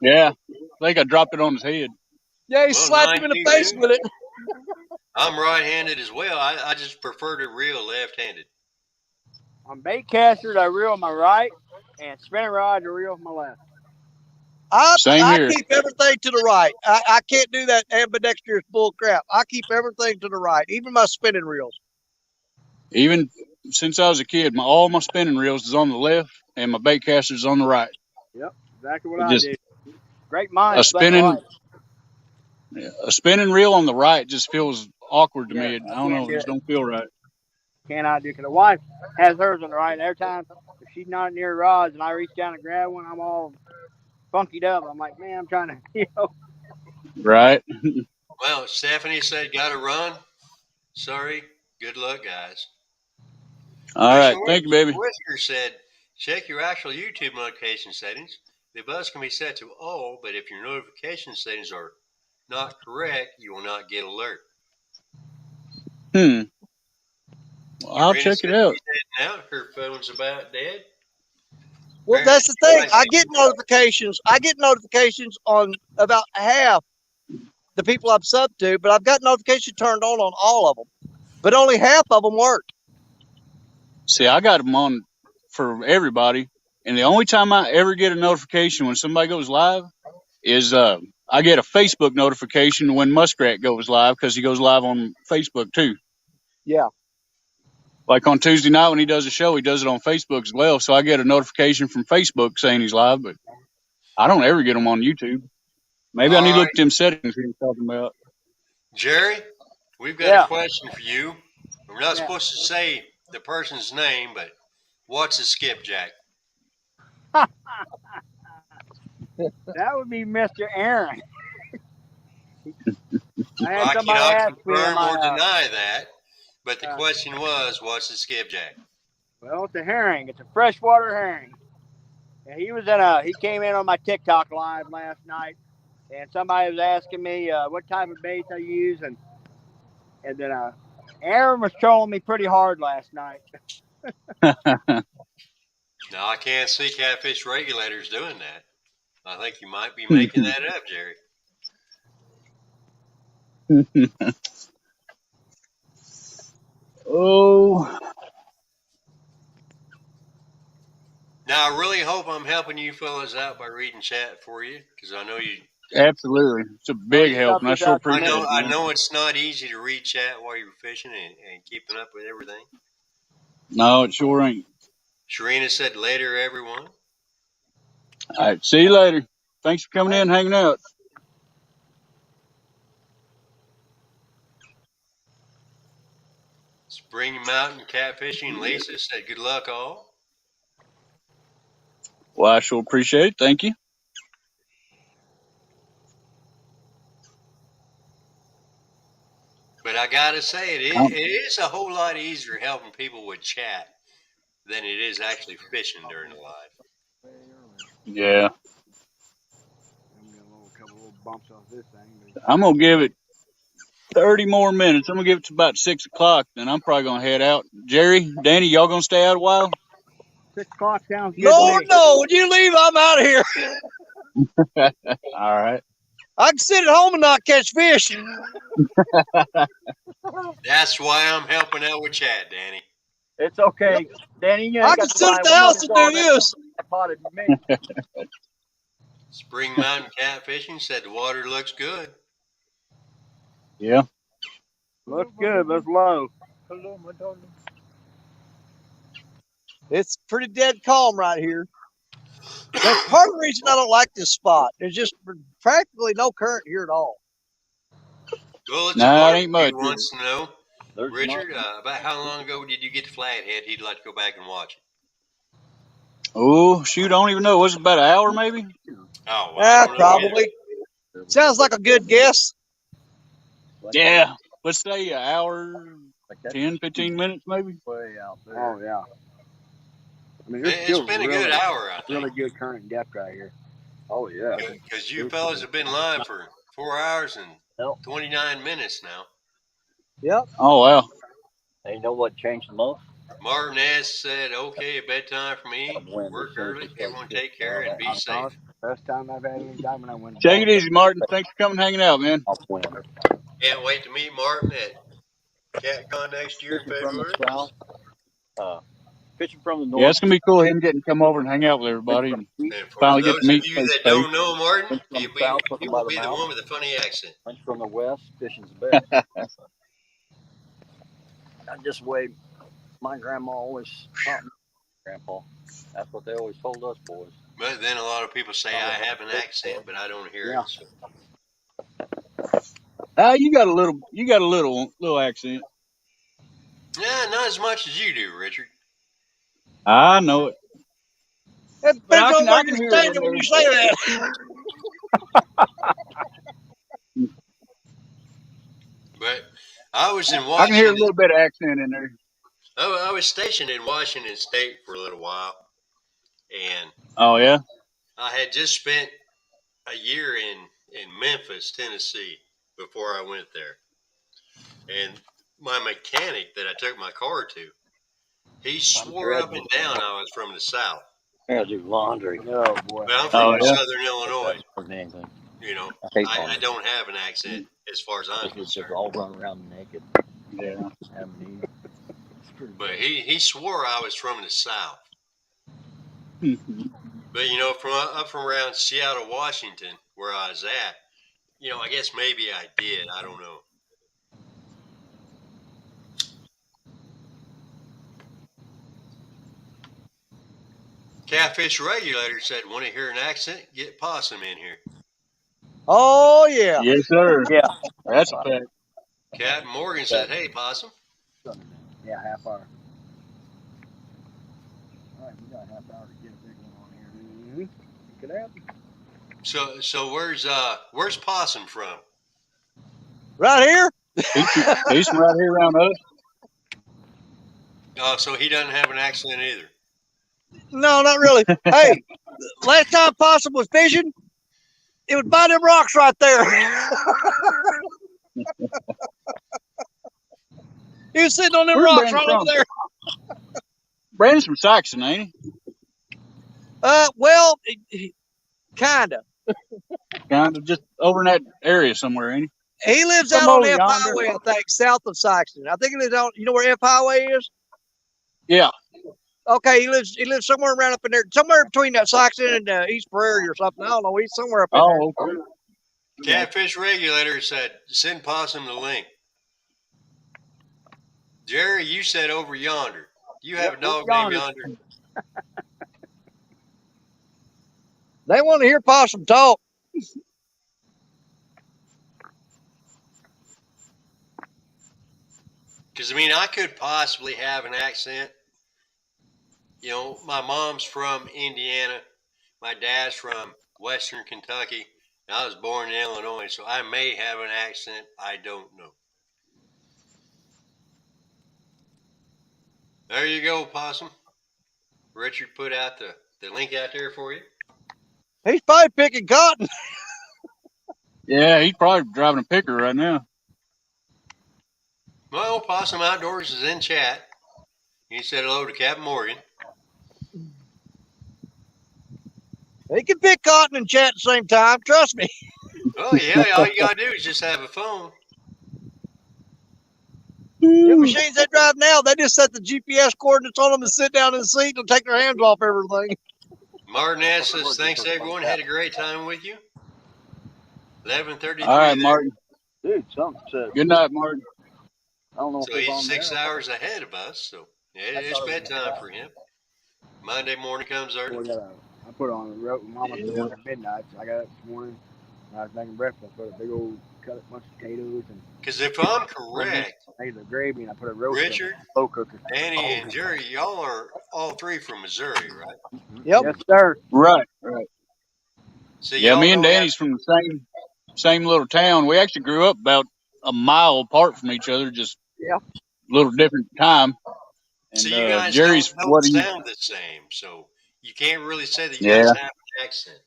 Yeah. I think I dropped it on his head. Yeah, he slapped him in the face with it. I'm right-handed as well. I just prefer to reel left-handed. On bait casters, I reel with my right, and spinning rods, I reel with my left. I keep everything to the right. I can't do that ambidextrous bull crap. I keep everything to the right, even my spinning reels. Even since I was a kid, all my spinning reels is on the left, and my bait caster is on the right. Yep, exactly what I did. Great mind. A spinning reel on the right just feels awkward to me. I don't know. It just don't feel right. Cannot do, because the wife has hers on the right. And every time if she's not near rods and I reach down and grab one, I'm all funkied up. I'm like, man, I'm trying to, Right. Well, Stephanie said, got to run. Sorry. Good luck, guys. All right. Thank you, baby. Whisker said, check your actual YouTube notification settings. The buzz can be set to all, but if your notification settings are not correct, you will not get alert. Well, I'll check it out. Now her phone's about dead. Well, that's the thing. I get notifications. I get notifications on about half the people I'm subbed to, but I've got notifications turned on all of them. But only half of them work. See, I got them on for everybody, and the only time I ever get a notification when somebody goes live is I get a Facebook notification when Muskrat goes live, because he goes live on Facebook too. Yeah. Like on Tuesday night when he does a show, he does it on Facebook as well. So I get a notification from Facebook saying he's live, but I don't ever get them on YouTube. Maybe I need to look at them settings he was talking about. Jerry, we've got a question for you. We're not supposed to say the person's name, but what's a skipjack? That would be Mr. Aaron. I cannot confirm or deny that, but the question was, what's a skipjack? Well, it's a herring. It's a freshwater herring. And he came in on my TikTok live last night, and somebody was asking me what type of bait I use, and then Aaron was trolling me pretty hard last night. No, I can't see catfish regulators doing that. I think you might be making that up, Jerry. Oh. Now, I really hope I'm helping you fellas out by reading chat for you, because I know you. Absolutely. It's a big help, and I sure appreciate it. I know it's not easy to read chat while you're fishing and keeping up with everything. No, it sure ain't. Sharina said, later, everyone. All right. See you later. Thanks for coming in and hanging out. Spring Mountain Catfishing Lisa said, good luck, all. Well, I sure appreciate it. Thank you. But I got to say, it is a whole lot easier helping people with chat than it is actually fishing during the live. Yeah. Couple little bumps off this thing. I'm going to give it 30 more minutes. I'm going to give it to about 6 o'clock. Then I'm probably going to head out. Jerry, Danny, y'all going to stay out a while? 6 o'clock sounds good. Lord, no. When you leave, I'm out of here. All right. I can sit at home and not catch fish. That's why I'm helping out with chat, Danny. It's okay, Danny. You I ain't can got to sit buy at the one house and do dog this. that potted me. Spring Mountain Catfishing said the water looks good. Yeah. Looks good. Looks low. Hello, my darling. It's pretty dead calm right here. That's part of the reason I don't like this spot. There's just practically no current here at all. Well, it's Nah, a it ain't much. He wants to know, There's Richard, about how long ago did you get to Flathead? He'd like to go back and watch it. Oh, shoot. I don't even know. Was it about an hour maybe? Oh, well, I don't know probably. Sounds like a good guess. Yeah. Let's say an hour, 10, 15 minutes maybe. way out there. Oh yeah. I mean, It's been a good hour, I think. Really good current depth right here. Oh yeah. Because you fellas have been live for 4 hours and 29 minutes now. Yep. Oh, wow. And you know what changed the most? Martin S. said, okay, bedtime for me. Work early. Everyone take care and be safe. First time I've had any diving, I went. Take it easy, Martin. Thanks for coming and hanging out, man. Can't wait to meet Martin at CatCon next year in February. Fishing from the north. Yeah, it's going to be cool him getting to come over and hang out with everybody. And And for finally get those to meet of you face that to face. don't know Martin, he will be the mouth. one with the funny accent. From the west, fishing's best. I just wait. My grandma always taught me, Grandpa. That's what they always told us boys. But then a lot of people say I have an accent, but I don't hear it. So. You got a little accent. Yeah, not as much as you do, Richard. I know it. It depends on where you're standing when you say that. But I was in Washington. I can hear a little bit of accent in there. I was stationed in Washington State for a little while, and oh yeah, I had just spent a year in Memphis, Tennessee, before I went there. And my mechanic that I took my car to, he swore up and down I was from the South. I do laundry. Oh boy. But I'm from Southern Illinois. You know, I I don't have an accent as far as I'm concerned. all run around naked. yeah. But he swore I was from the South. But you know, from around Seattle, Washington, where I was at, you know, I guess maybe I did. I don't know. Catfish Regulator said, want to hear an accent? Get Possum in here. Oh, yeah. Yes, sir. Yeah. That's a fact. Captain Morgan said, hey, Possum. Yeah, half hour. All right, we got a half hour to get a big one on here. Could happen. So where's Possum from? Right here? He's from right here around us. Oh, so he doesn't have an accent either. No, not really. Hey, last time Possum was fishing, it was by them rocks right there. He was sitting on them rocks right over there. Brandon's from Saxon, ain't he? Well, kind of. Kind of just over in that area somewhere, ain't he? He lives out on F Highway, I think, south of Saxon. I think he lives out. You know where F Highway is? Yeah. Okay, he lives somewhere around up in there, somewhere between Saxon and East Prairie or something. I don't know. He's somewhere up in there. Oh, okay. Catfish Regulator said, send Possum the link. Jerry, you said over yonder. You have a dog named Yonder. They want to hear Possum talk. Because, I mean, I could possibly have an accent. You know, my mom's from Indiana. My dad's from Western Kentucky. And I was born in Illinois, so I may have an accent. I don't know. There you go, Possum. Richard put out the link out there for you. He's probably picking cotton. Yeah, he's probably driving a picker right now. Well, Possum Outdoors is in chat. He said hello to Captain Morgan. He can pick cotton and chat at the same time. Trust me. Oh, yeah, all you got to do is just have a phone. The machines they drive now, they just set the GPS coordinates on them and sit down in the seat and take their hands off everything. Martin S. says, thanks, everyone. Had a great time with you. 11:33. All right, Martin. Dude, something said. Good night, Martin. I don't know So if it's he's on 6 there. hours ahead of us, so yeah, it's bedtime for him. Monday morning comes early. I put on the road with Mama till at midnight. So I got up this morning. I was making breakfast. I put a big old cut a bunch of potatoes and. Because if I'm correct, I made the gravy and I put a roast Richard, in a slow cooker. Danny, and Jerry, y'all are all three from Missouri, right? Yep. Yes, sir. Right. So Yeah, y'all me and don't Danny's from the same little town. We actually grew up about a mile apart from each other, just a little different time. And so you guys Jerry's don't sound the same, so you can't really say that you guys have an accent.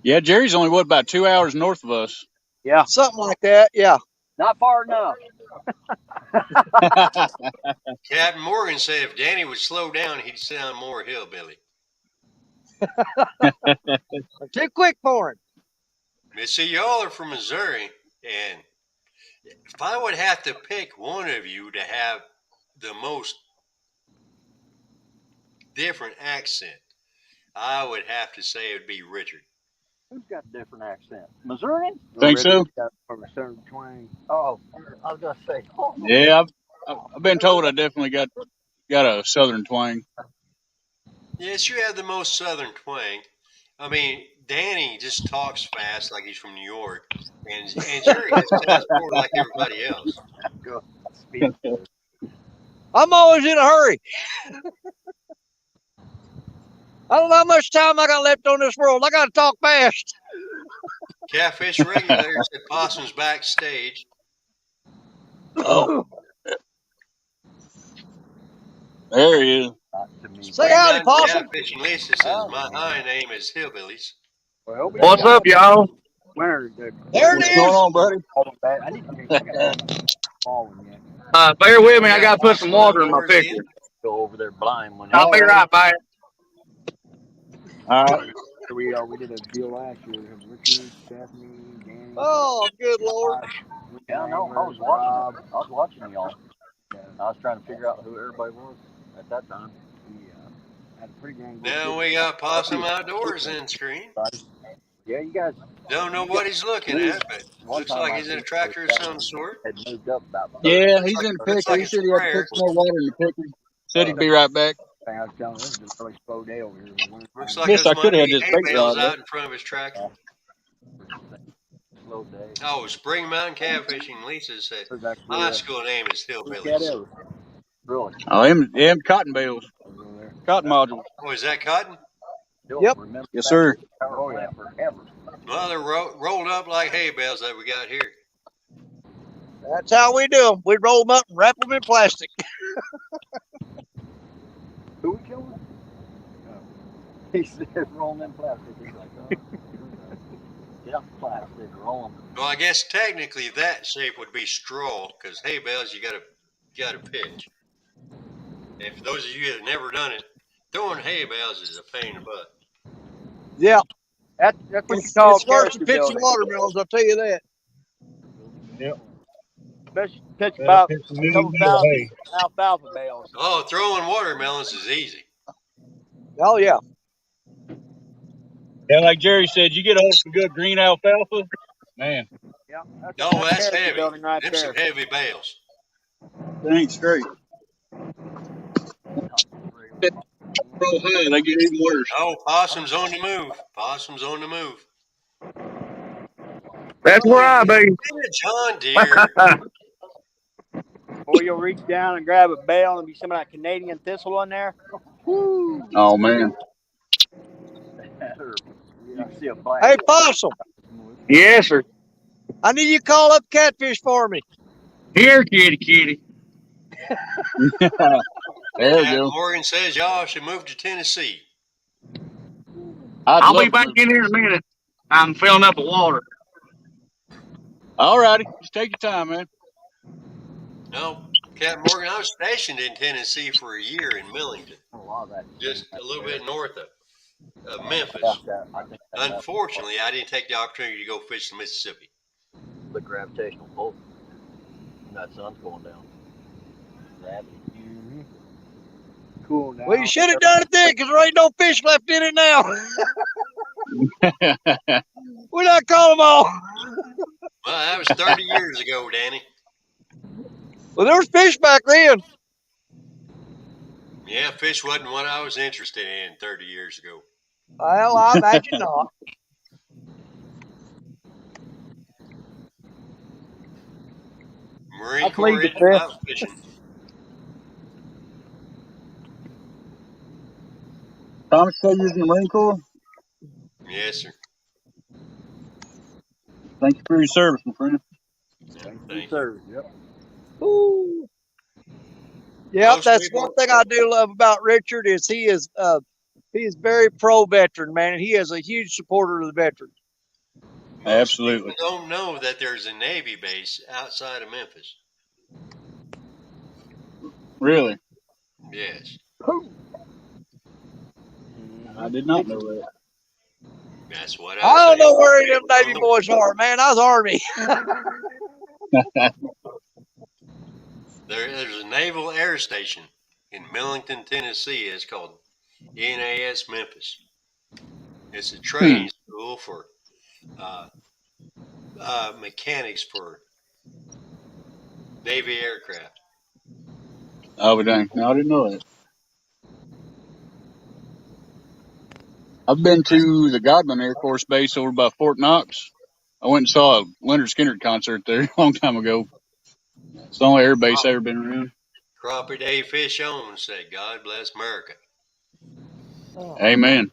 Yeah, Jerry's only about 2 hours north of us. Yeah, something like that. Yeah, not far enough. Captain Morgan said if Danny would slow down, he'd sound more hillbilly. Too quick for him. But see, y'all are from Missouri, and if I would have to pick one of you to have the most different accent, I would have to say it would be Richard. Who's got a different accent? Missourian? Think so? From a certain twang. Oh, I was gonna say. Oh. Yeah, I've been told I definitely got a southern twang. Yes, you have the most southern twang. I mean, Danny just talks fast like he's from New York, and Jerry just sounds more like everybody else. I'm always in a hurry. I don't know how much time I got left on this world. I got to talk fast. Catfish Regulator said Possum's backstage. Oh. There he is. Say howdy, Possum. Catfish and Lisa says, my high name is Hillbillies. What's up, y'all? There it What's going on, buddy? I need to get falling yet. Bear with me. I got to put some water in my picture. Go over there blind when I'll be right back. All right. We did a deal last year. Richard, Stephanie, Danny. Oh, good Lord. Yeah, no, I was watching y'all. I was trying to figure out who everybody was at that time. Had a pretty gang. Now we got Possum Outdoors in screen. Yeah, you guys don't know what he's looking at, but looks like he's in a tractor of some sort. Had moved up about. Yeah, he's in the picker. He said he had to put some more water in the picker. Said he'd be right back. I was telling this is a really slow day over here. Looks like I could have just hay bales out in front of his tractor. Slow day. Oh, Spring Mountain Catfishing. Lisa said high school name is Hillbillies. Really? Oh, him cotton bales, cotton modules. Oh, is that cotton? Yep. Yes, sir. Oh yeah, forever. Well, they're rolled up like hay bales that we got here. That's how we do them. We roll them up and wrap them in plastic. Who we killing? He said rolling in plastic. He's like, oh. Yeah, plastic, roll them. Well, I guess technically that shape would be straw, because hay bales you gotta pitch. And for those of you that have never done it, throwing hay bales is a pain in the butt. Yeah. That's what you It's call worse than pitching watermelons, I'll tell you that. Yep. Especially pitch about a couple thousand alfalfa bales. Oh, throwing watermelons is easy. Oh, yeah. Yeah, like Jerry said, you get a hold of some good green alfalfa, man. Yeah, that's heavy. Right Them some heavy bales. That ain't straight. Real high, they get even worse. Oh, Possum's on the move. Possum's on the move. That's where I be. John Deere. or you'll reach down and grab a bale and be some of that Canadian thistle in there. Woo! Oh man. You see a black. Hey, Possum, Yes, sir. I need you to call up catfish for me. Here, kitty. There we Captain go. Morgan says y'all should move to Tennessee. I'll be to back move. in here in a minute. I'm filling up with water. All righty. Just take your time, man. No, Captain Morgan, I was stationed in Tennessee for a year in Millington, A lot of that. just a little bit north of Memphis. I think Unfortunately, I didn't take the opportunity to go fish the Mississippi. the gravitational pull. And that sun's going down. Gravity. Mm-hmm. Cool now. Well, you should have done it then, because there ain't no fish left in it now. We not caught them all. Well, that was 30 years ago, Danny. Well, there was fish back then. Yeah, fish wasn't what I was interested in 30 years ago. Well, I imagine not. Marine Corps isn't about fishing. Thomas, say you're in the Marine Corps? Yes, sir. Thank you for your service, my friend. Thank you. Sir. Yep. Ooh. Yeah, Most that's people- one thing I do love about Richard is he is very pro veteran, man, and he is a huge supporter of the veterans. Most Absolutely. people don't know that there's a Navy base outside of Memphis. Really? Yes. I did not know that. That's what I don't say. know where any of them Navy boys are, man. I was Army. There's a naval air station in Millington, Tennessee. It's called NAS Memphis. It's a training school for mechanics for Navy aircraft. Oh, dang. No, I didn't know that. I've been to the Godwin Air Force Base over by Fort Knox. I went and saw a Leonard Skinner concert there a long time ago. It's the only air base I've ever been around. Crappie Day Fish On said, God bless America. Amen.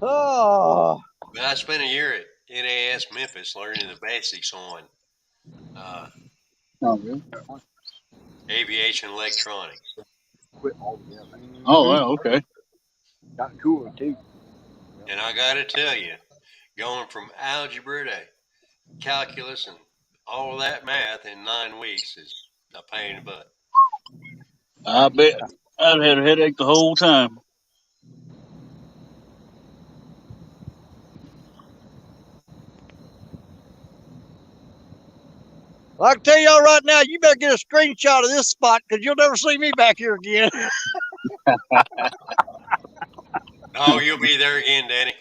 Oh, But I spent a year at NAS Memphis learning the basics on Oh, really? aviation electronics. Quit altogether. Oh, wow, okay. Got cooler too. And I got to tell you, going from algebra to calculus and all of that math in 9 weeks is a pain in the butt. I bet. I'd had a headache the whole time. I can tell y'all right now, you better get a screenshot of this spot because you'll never see me back here again. Oh, you'll be there again, Danny.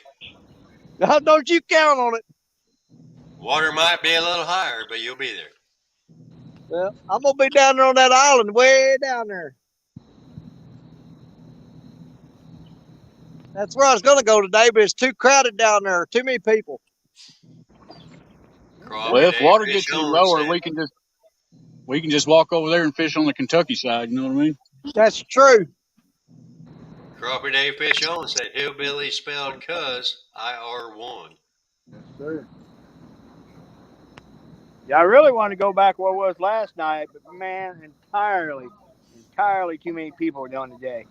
Now, don't you count on it. Water might be a little higher, but you'll be there. Well, I'm going to be down there on that island, way down there. That's where I was going to go today, but it's too crowded down there. Too many people. Well, if water gets any lower, we can just walk over there and fish on the Kentucky side. You know what I mean? That's true. Crappie Day Fish On said hillbilly spelled cuz IR1. Yes, sir. Yeah, I really want to go back where it was last night, but man, entirely too many people doing today.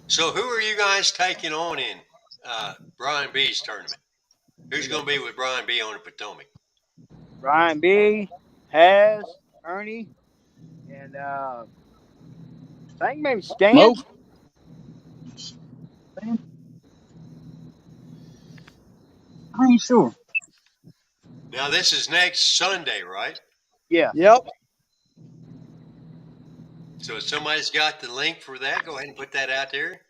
So who are you guys taking on in Brian B's tournament? Who's going to be with Brian B on the Potomac? Brian B, Has, Ernie, and I think maybe Stan. Mo? I ain't sure. Now this is next Sunday, right? Yeah. Yep. So if somebody's got the link for that, go ahead and put that out there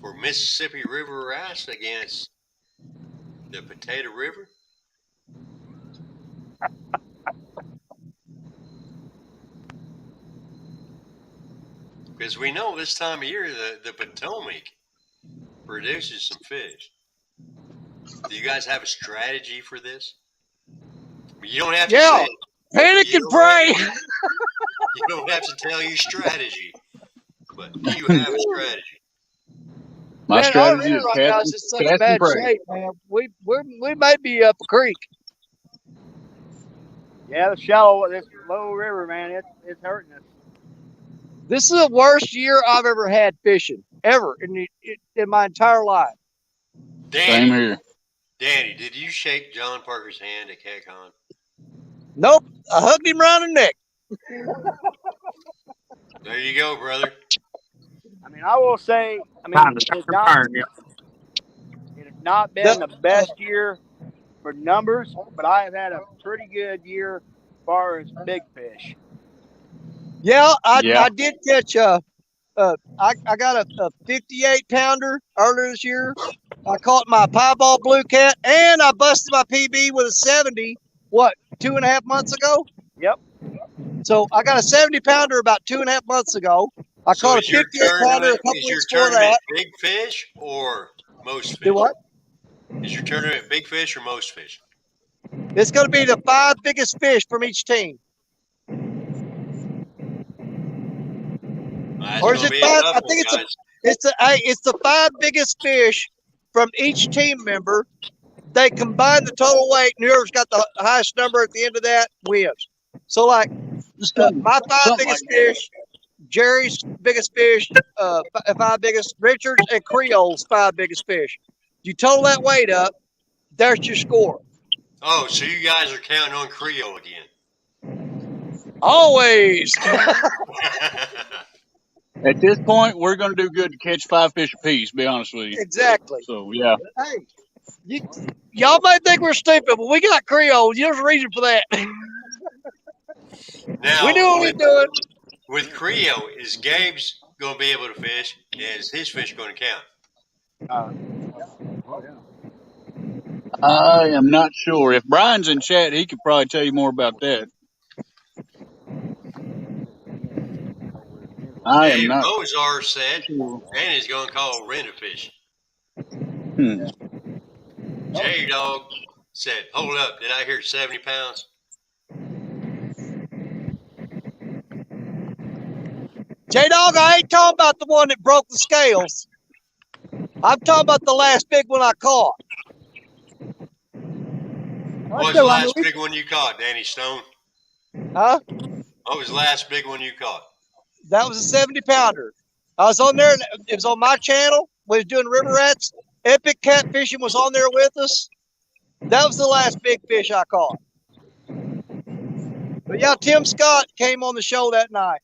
for Mississippi River Wrasse against the Potato River. Because we know this time of year the Potomac produces some fish. Do you guys have a strategy for this? You don't have to Yeah. say it. Panic and pray. You don't have to tell your strategy, but do you have a strategy? My Man, our strategy river is right now is in such cast and bad pray. shape, man. We may be up a creek. Yeah, the shallow, this low river, man, it's hurting us. This is the worst year I've ever had fishing, ever, in my entire life. Same here. Danny, did you shake John Parker's hand at CatCon? Nope. I hugged him around the neck. There you go, brother. I mean, I will say, it has not been the best year for numbers, but I have had a pretty good year as far as big fish. Yeah, I did catch I got a 58 pounder earlier this year. I caught my piebald blue cat, and I busted my PB with a 70. What, 2.5 months ago? Yep. So I got a 70 pounder about 2.5 months ago. I caught a 58 pounder a couple weeks before that. Big fish or most fish? Do what? Is your tournament big fish or most fish? It's going to be the 5 biggest fish from each team. Or is it 5? I think it's the 5 biggest fish from each team member. They combine the total weight, and whoever's got the highest number at the end of that wins. So, like, my 5 biggest fish, Jerry's biggest fish, 5 biggest, Richard's and Creole's 5 biggest fish. You total that weight up, there's your score. Oh, so you guys are counting on Creole again? Always. At this point, we're going to do good to catch 5 fish apiece, be honest with you. Exactly. So, yeah. Hey, y'all might think we're stupid, but we got Creole. There's a reason for that. Now, we knew what we were doing. With Creole, is Gabe's going to be able to fish? Is his fish going to count? I am not sure. If Brian's in chat, he could probably tell you more about that. I am not. Ozar said Danny's going to call rent-a-fish. J-Dog said, hold up, did I hear 70 pounds? J-Dog, I ain't talking about the one that broke the scales. I'm talking about the last big one I caught. What was the last big one you caught, Danny Stone? Huh? What was the last big one you caught? That was a 70 pounder. I was on there. It was on my channel. We was doing river rats. Epic Catfishing was on there with us. That was the last big fish I caught. But yeah, Tim Scott came on the show that night.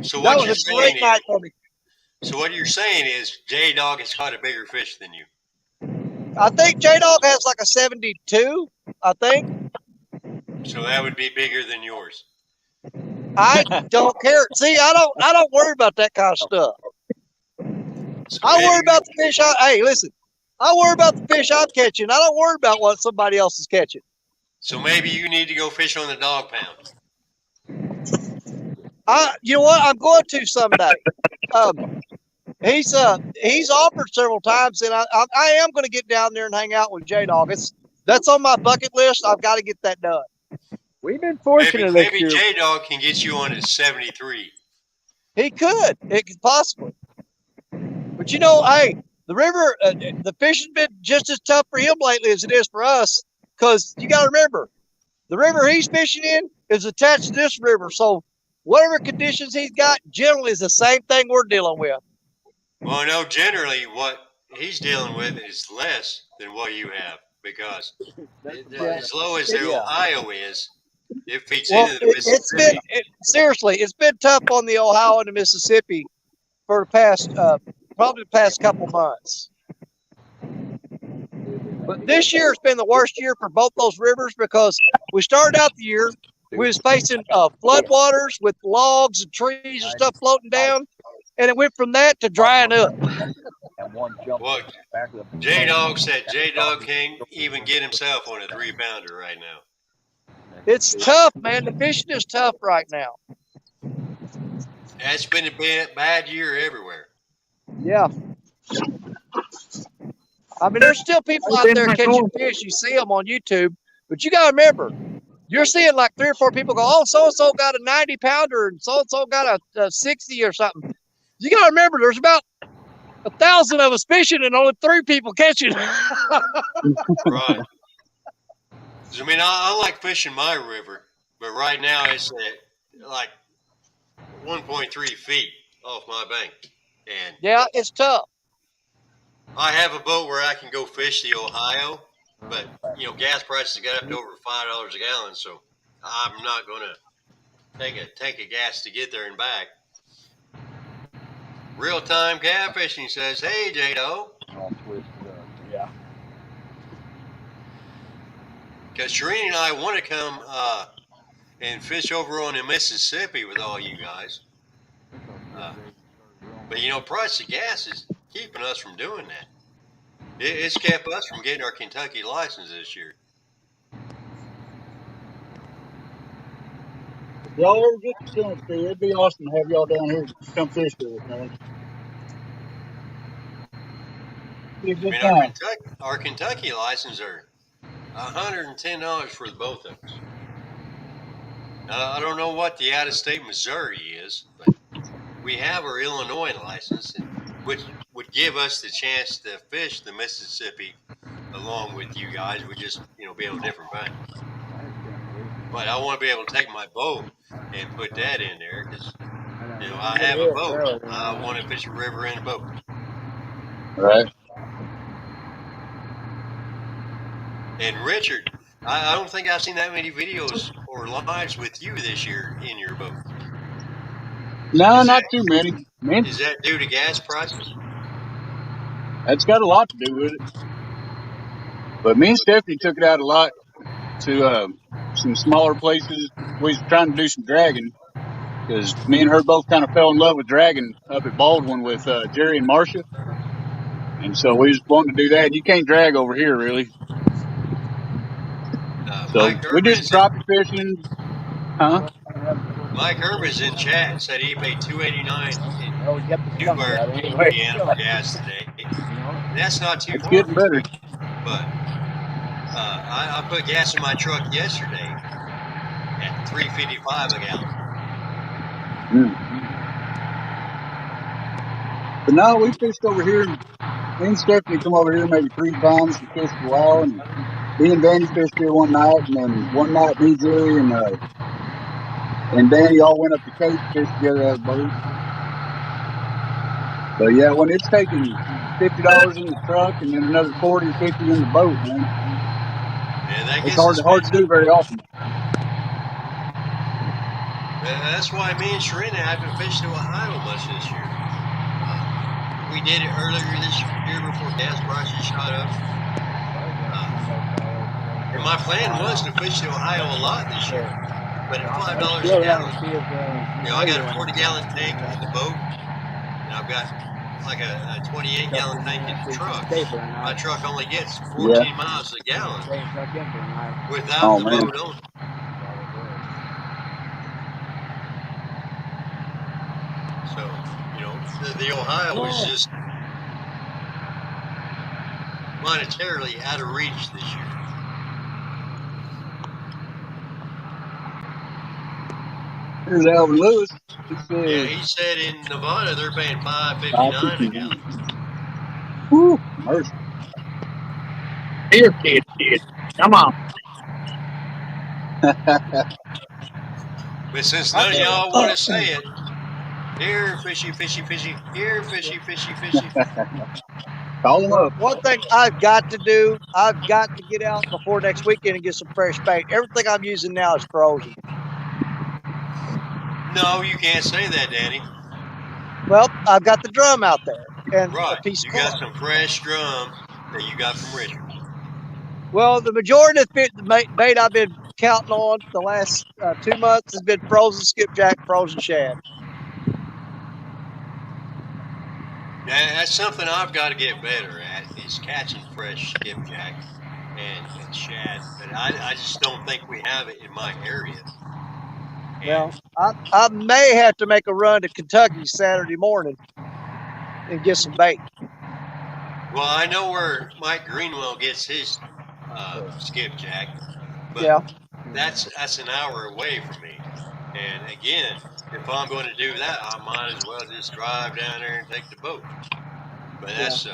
So that was a great night for me. So what you're saying is J-Dog has caught a bigger fish than you. I think J-Dog has like a 72, I think. So that would be bigger than yours. I don't care. See, I don't worry about that kind of stuff. So I worry about the fish. Hey, listen. I worry about the fish I'm catching. I don't worry about what somebody else is catching. So maybe you need to go fish on the dog pound. You know what? I'm going to someday. He's offered several times, and I am going to get down there and hang out with J-Dog. That's on my bucket list. I've got to get that done. We've been fortunate. Maybe J-Dog can get you on his 73. He could. It could possibly. But you know, hey, the river, the fishing's been just as tough for him lately as it is for us. Because you got to remember, the river he's fishing in is attached to this river. So whatever conditions he's got generally is the same thing we're dealing with. Well, no, generally what he's dealing with is less than what you have. Because as low as their Ohio is, it feeds into the Mississippi. Seriously, it's been tough on the Ohio and the Mississippi for the past, probably the past couple months. But this year has been the worst year for both those rivers because we started out the year, we was facing floodwaters with logs and trees and stuff floating down, and it went from that to drying up. What J-Dog said, J-Dog can't even get himself on a 3-pounder right now. It's tough, man. The fishing is tough right now. It's been a bad year everywhere. Yeah. I mean, there's still people out there catching fish. You see them on YouTube, but you got to remember, you're seeing like 3 or 4 people go, oh, so-and-so got a 90 pounder and so-and-so got a 60 or something. You got to remember, there's about 1,000 of us fishing and only 3 people catching. Right. I mean, I like fishing my river, but right now it's at like 1.3 feet off my bank. And yeah, it's tough. I have a boat where I can go fish the Ohio, but gas prices got up to over $5 a gallon, so I'm not going to take a tank of gas to get there and back. Real Time Catfishing says, hey, Jado. Yeah. Because Shereen and I want to come and fish over on the Mississippi with all you guys. But price of gas is keeping us from doing that. It's kept us from getting our Kentucky license this year. If y'all ever get the chance to, it'd be awesome to have y'all down here come fish with us, man. Be a good time. Our Kentucky license are $110 for the both of us. I don't know what the out-of-state Missouri is, but we have our Illinois license, which would give us the chance to fish the Mississippi along with you guys. We just, be on different banks. But I want to be able to take my boat and put that in there because, I have a boat. I want to fish a river in a boat. Right. And Richard, I don't think I've seen that many videos or lives with you this year in your boat. No, not too many. Is that due to gas prices? That's got a lot to do with it. But me and Stephanie took it out a lot to some smaller places. We was trying to do some dragging because me and her both kind of fell in love with dragging up at Baldwin with Jerry and Marcia. And so we just wanted to do that. You can't drag over here, really. So we did some crappie fishing. Huh? Mike Herman's in chat said he paid $2.89 in Newburgh, Indiana for gas today. That's not too far. It's getting better. But I put gas in my truck yesterday at $3.55 a gallon. But no, we fished over here. Me and Stephanie come over here maybe 3 times and fished a while. And me and Danny fished here one night, and then one night me, Jerry, and Danny all went up the Cape to fish together as a boat. But yeah, when it's taking $50 in the truck and then another 40 or 50 in the boat, man, it's hard to do very often. That's why me and Sharina haven't fished to Ohio much this year. We did it earlier this year before gas prices shot up. And my plan was to fish to Ohio a lot this year. But at $5 a gallon, I got a 40-gallon tank in the boat, and I've got like a 28-gallon tank in the truck. My truck only gets 14 miles a gallon without the boat on it. So, the Ohio was just monetarily out of reach this year. Here's Alvin Lewis. He said in Nevada they're paying $5.59 a gallon. Woo, mercy. Here, kid. Come on. But since none of y'all want to say it, here, fishy, fishy, fishy. Here, fishy, fishy, fishy. Call them up. One thing I've got to do, I've got to get out before next weekend and get some fresh bait. Everything I'm using now is frozen. No, you can't say that, Danny. Well, I've got the drum out there. And right. A piece you got some fresh drum that you got from Richard. Well, the majority of the bait I've been counting on the last 2 months has been frozen skipjack, frozen shad. Yeah, that's something I've got to get better at, is catching fresh skipjack and shad. But I just don't think we have it in my area. Well, I may have to make a run to Kentucky Saturday morning and get some bait. Well, I know where Mike Greenwell gets his skipjack, but Yeah. that's an hour away from me. And again, if I'm going to do that, I might as well just drive down there and take the boat. But that's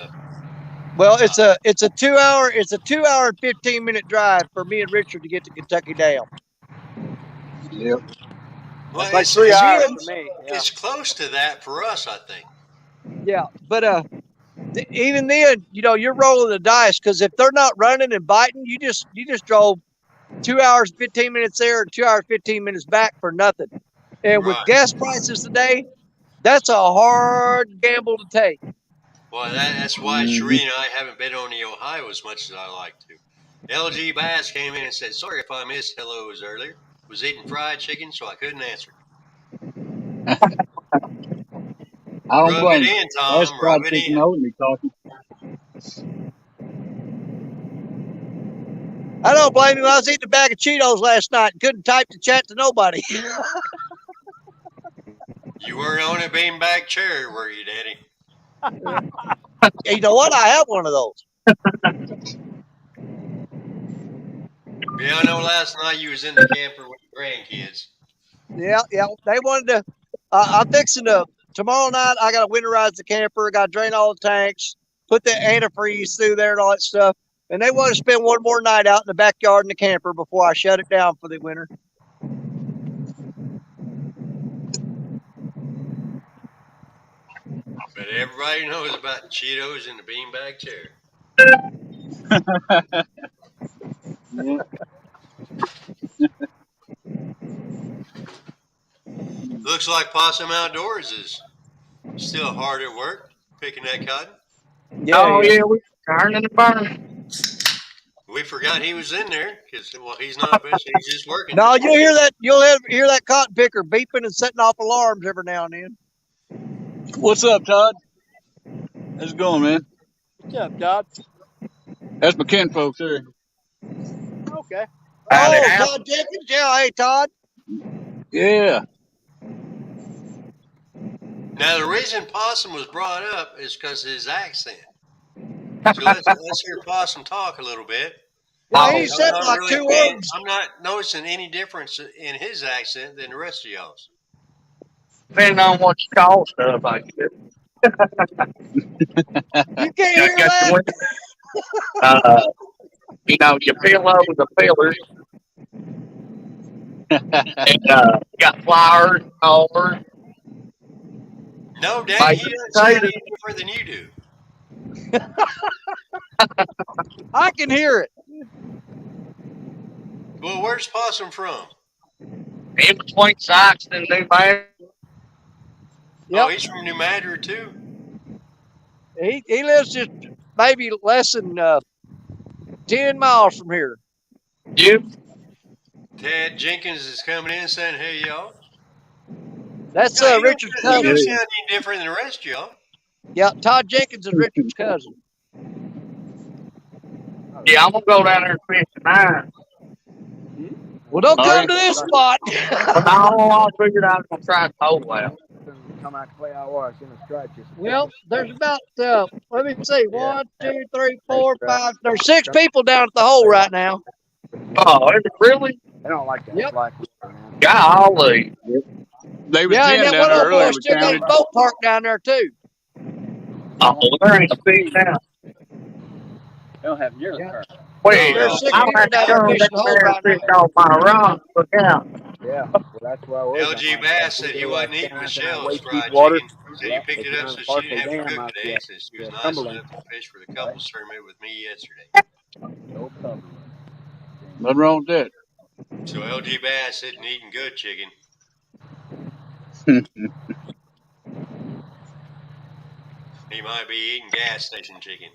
Well, it's a 2 hour and 15-minute drive for me and Richard to get to Kentucky Dam. Yep. well, It's like it's 3 it's hours close, for me. Yeah. it's close to that for us, I think. Yeah, but even then, you're rolling the dice because if they're not running and biting, you just drove 2 hours 15 minutes there and 2 hours 15 minutes back for nothing. And with Right. gas prices today, that's a hard gamble to take. Well, that's why Shereen and I haven't been on the Ohio as much as I like to. LG Bass came in and said, "Sorry if I missed hellos earlier. Was eating fried chicken, so I couldn't answer." I don't Rub it blame you. in, That's Tom. fried Rub it chicken in. holding me talking. I don't blame him. I was eating a bag of Cheetos last night and couldn't type to chat to nobody. You weren't on a beanbag chair, were you, Daddy? You know what? I have one of those. Yeah, I know last night you was in the camper with the grandkids. Yeah. They wanted to. I'm fixing to. Tomorrow night, I got to winterize the camper. Got to drain all the tanks, put the antifreeze through there and all that stuff. And they want to spend one more night out in the backyard in the camper before I shut it down for the winter. But everybody knows about Cheetos in the beanbag chair. Yeah. Looks like Possum Outdoors is still hard at work picking that cotton. Oh, yeah, we're turning the burn. We forgot he was in there because, well, he's not fishing. He's just working. No, you'll hear that. You'll hear that cotton picker beeping and setting off alarms every now and then. What's up, Todd? How's it going, man? What's up, Todd? That's my kinfolk there. Okay. Oh, Todd Jenkins. Yeah, hey, Todd. Yeah. Now, the reason Possum was brought up is because of his accent. So let's hear Possum talk a little bit. Yeah, he said like really 2 words. I'm not noticing any difference in his accent than the rest of y'all's. Depending on what you call stuff, I guess. You can't hear that? Your pillow, the pillars. And got flowers, cars. No, Daddy, he doesn't sound any different than you do. I can hear it. Well, where's Possum from? In between Sykes and New Madrid. Yep. Oh, he's from New Madrid too. He lives just maybe less than 10 miles from here. You? Ted Jenkins is coming in saying, "Hey, y'all." That's No, Richard's He cousin. don't sound any different than the rest of y'all. Yeah, Todd Jenkins is Richard's cousin. Yeah, I'm going to go down there and fish tonight. Well, don't come to this spot. I figured I was going to try to hold out. Come out to play out where it's going to stretch us. Well, there's about, let me see, 1, 2, 3, 4, 5. There's 6 people down at the hole right now. Oh, is it really? They don't like that. Yep. Black water, man. Golly. They was Yeah, and 10 that down one there old boy earlier. still got his boat parked down there, too. Oh, there ain't a fish now. They don't have nearly Yeah. Well, There's 6 I'm people going to down there go fishing the hole down there right and fish now. off my rod. Look out. Yeah, well, that's why we're LG Bass said he wasn't eating Michelle's fried water. chicken. Said he picked it up so she didn't have to cook today. Said she was nice enough to fish for the couples tournament with me yesterday. Nothing wrong with that. So LG Bass isn't eating good chicken. He might be eating gas station chicken.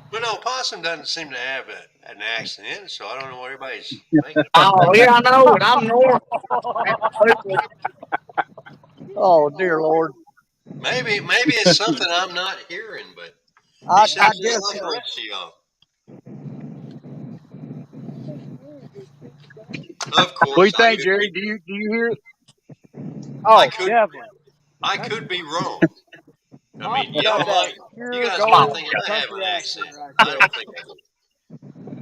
But no, Possum doesn't seem to have an accent, so I don't know what everybody's thinking. Oh, yeah, I know it. I'm north. Oh, dear Lord. Maybe it's something I'm not hearing, but I he sounds guess just like so. the rest of y'all. Of What do you course, think, Jerry? Do you hear it? Oh, definitely. I That's- could be wrong. I mean, Austin got that you pure guys Come might on. gold think I have country an accent accent. right I there. don't think I do.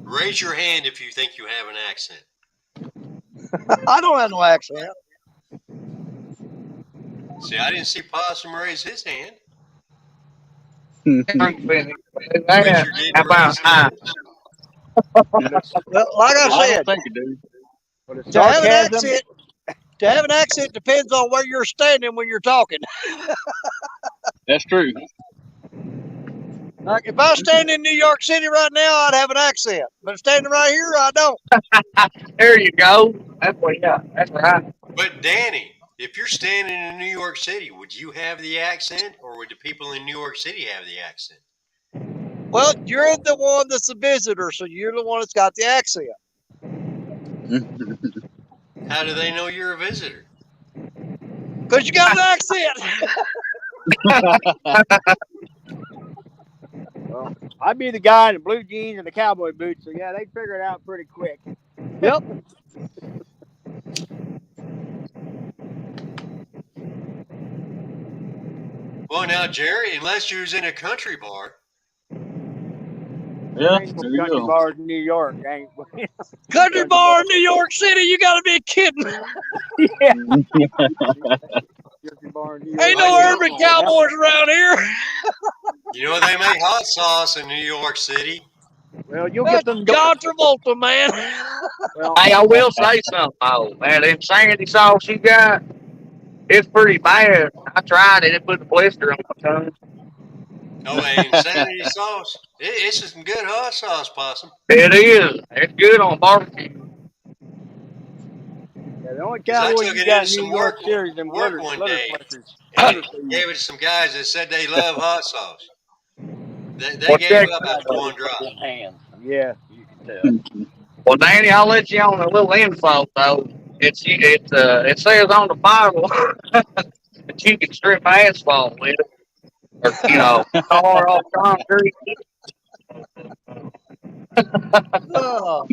Raise your hand if you think you have an accent. I don't have no accent. See, I didn't see Possum raise his hand. Drink finish. Richard How didn't about raise I? his. Well, like I I said, don't think it do. But it's to have an sarcasm. accent, depends on where you're standing when you're talking. That's true. Like if I stand in New York City right now, I'd have an accent. But standing right here, I don't. There you go. That's what you got. That's right. But Danny, if you're standing in New York City, would you have the accent, or would the people in New York City have the accent? Well, you're the one that's a visitor, so you're the one that's got the accent. How do they know you're a visitor? Because you got an accent. Well, I'd be the guy in the blue jeans and the cowboy boots, so yeah, they'd figure it out pretty quick. Yep. Well, now, Jerry, unless you was in a country bar. Yeah, Ain't there no you country go. bars in New York. Ain't Country bar in New York City, you got to be kidding. yeah. Country bar in New York. Ain't no urban cowboys around here. You know they make hot sauce in New York City. Well, you'll That's get them. John Travolta, man. Well, Hey, I will say something though, man. That sandy sauce you got, it's pretty bad. I tried it. It put the blister on my tongue. Oh, and insanity sauce. It's some good hot sauce, Possum. It is. It's good on barbecue. yeah, the only 'Cause I cowboys took you it got into in New some York City is them work glitter one day, places. and gave it to some guys that said they love hot sauce. They Well, gave check. up after one drop. Hands. Yeah. You can tell. Well, Danny, I'll let you on a little info though. It says on the Bible that you can strip asphalt with it, or tar off concrete. Oh,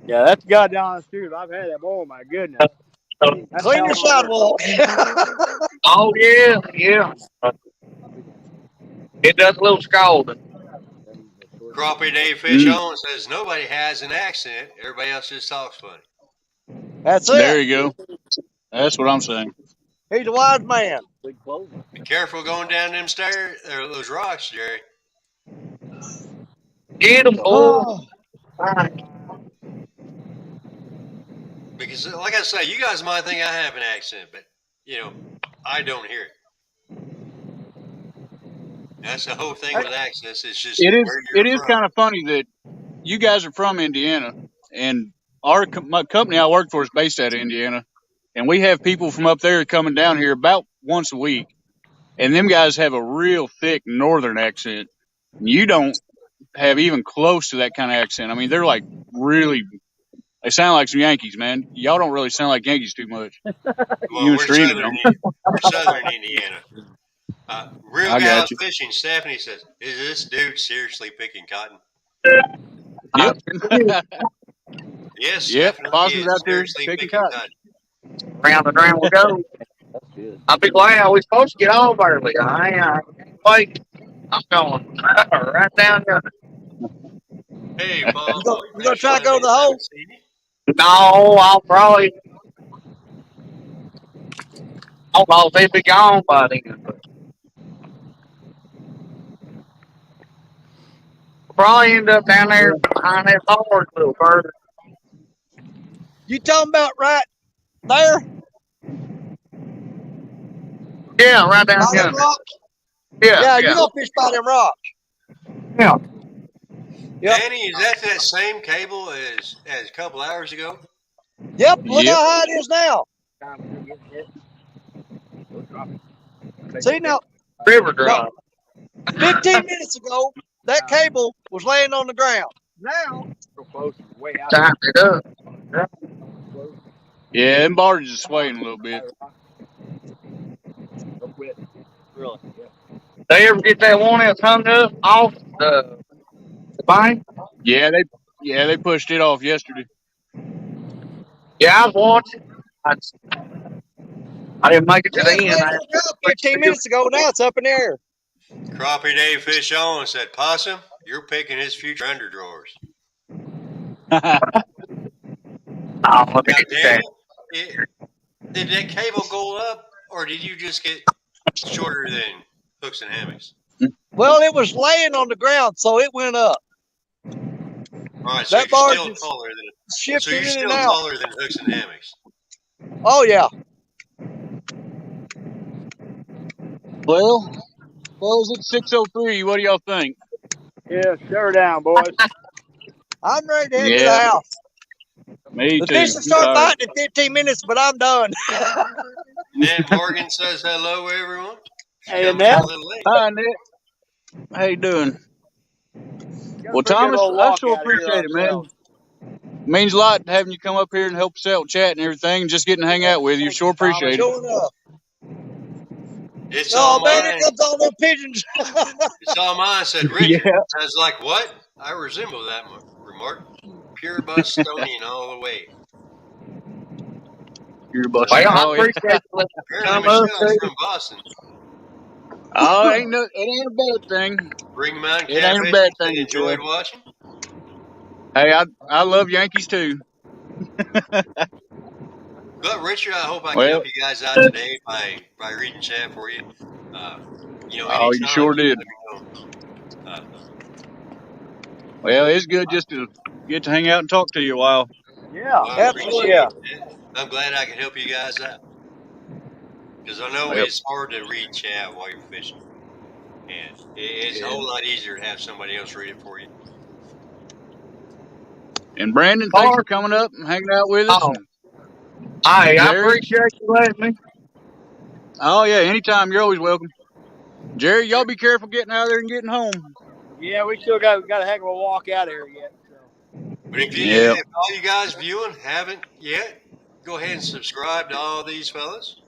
Yeah, that's goddamn honest truth. I've had that. Oh my goodness. That's clean your sidewalk. Oh yeah, yeah. It does a little scalding. Crappie Dave Fish on says nobody has an accent. Everybody else just talks funny. That's There it. you go. That's what I'm saying. He's a wise man. Big clothes. Be careful going down them stairs or those rocks, Jerry. Get them, boy. Oh, Because, like I say, you guys might think I have an accent, but I don't hear it. That's the whole thing with accents. It's just It is. where you're It is from. kind of funny that you guys are from Indiana, and my company I work for is based out of Indiana, and we have people from up there coming down here about once a week, and them guys have a real thick northern accent. You don't have even close to that kind of accent. I mean, they're like really. They sound like some Yankees, man. Y'all don't really sound like Yankees too much. Well, You and we're Serena don't. southern Indiana. Real I got Gals you. Fishing, Stephanie says, is this dude seriously picking cotton? Yep. Yes, Yep. Stephanie Possum's is out there seriously picking picking cotton. cotton. Round and round we go. That's good. I'll be glad. We're supposed to get off early. I can't wait. I'm going right down there. Hey, Paul. you gonna try to go to the hole? No, I'll probably. I don't know if they'd be gone by then. We'll probably end up down there behind that board a little further. You talking about right there? Yeah, right down By here. them rocks? Yeah, you gonna fish by them rocks. Yeah. Yep. Danny, is that same cable as a couple hours ago? Yep, look Yep. how high it is now. See now, River drop. 15 minutes ago, that cable was laying on the ground. Now, So close, way out. Tighten it up. Yeah, them barges are swaying a little bit. Really? Yeah. They ever get that one that's hung up off the Fine. Yeah, they pushed it off yesterday. Yeah, I was watching. I didn't make it to Yeah, the it end. was 15 minutes ago. Now it's up in the air. Crappie Dave Fish on said, Possum, you're picking his future underdrawers. Oh, let me Now, get Daniel, did that cable go up, or did you just get shorter than hooks and hammocks? Well, it was laying on the ground, so it went up. All right, so That you're barge still is taller than shifting in and out. taller than hooks and hammocks. Oh yeah. Well, it's 6:03. What do y'all think? Yeah, shut her down, boys. I'm ready to head to the Yeah, house. me The too. fish will I'm start tired. biting in 15 minutes, but I'm done. Annette Morgan says hello, everyone. She's Hey, coming in a Annette. little late. Hi, Nick. How you doing? Got a Well, pretty good Thomas, little I walk sure out of here appreciate it, man. ourselves. Means a lot having you come up here and help us out, chat and everything, and just getting to hang out with you. Sure appreciate it. Sure enough. It's Oh all man, here mine. comes all them pigeons. It's all mine, said Yeah, Richard. I was like, what? I resemble that remark. Pure Bostonian all the way. you're So, busting. Well, I Oh yeah. appreciate you letting me apparently come up Michelle's to from Boston. Oh, it ain't a bad thing. Green Mountain It ain't a Catfish bad said thing, Michelle. enjoyed watching. Hey, I love Yankees too. But Richard, I hope I can Well, help you guys out today by reading chat for you. oh, you Anytime, sure just did. let me know. Well, it's good just to get to hang out and talk to you a while. Yeah. Well, I Absolutely. appreciate it. I'm glad I can help you guys out. Because I know Well, it's hard to read chat while you're fishing. And it's a yeah. whole lot easier to have somebody else read it for you. And Brandon, thanks for Park. coming up and hanging out with us. Oh, And hey, I Jerry, appreciate you letting me. oh yeah, anytime. You're always welcome. Jerry, y'all be careful getting out of there and getting home. Yeah, we still got a heck of a walk out of here yet. So. But Yeah, if all you guys viewing haven't yet, go ahead and subscribe to all these fellas.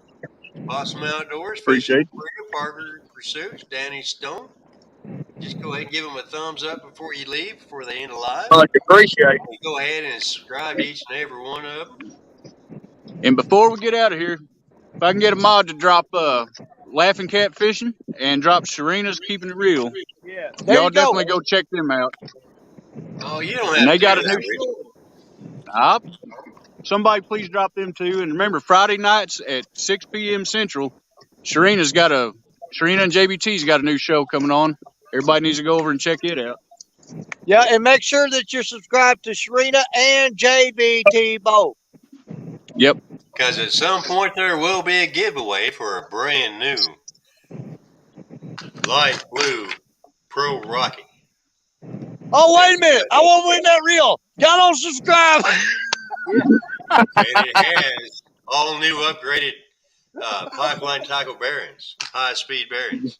Possum Outdoors, Fishing appreciate Freedom, Parker Pursuits, Danny Stone. Just go ahead and give them a thumbs up before you leave, before they end live. Much appreciate And go ahead and subscribe to each and every one of them. you. And before we get out of here, if I can get a mod to drop Laughing Cat Fishing and drop Serena's Keeping It Real, Yeah. There y'all you go. definitely go check them out. Oh, you don't And have they to do got a that, new. Rich. Somebody please drop them too. And remember, Friday nights at 6 p.m. Central, Serena and JBT's got a new show coming on. Everybody needs to go over and check it out. Yeah, and make sure that you're subscribed to Serena and JBT both. Yep. Because at some point there will be a giveaway for a brand new light blue Pro Rocket. Oh, wait a minute. I want to win that reel. Y'all don't subscribe. And it has all new upgraded pipeline tackle bearings, high speed bearings.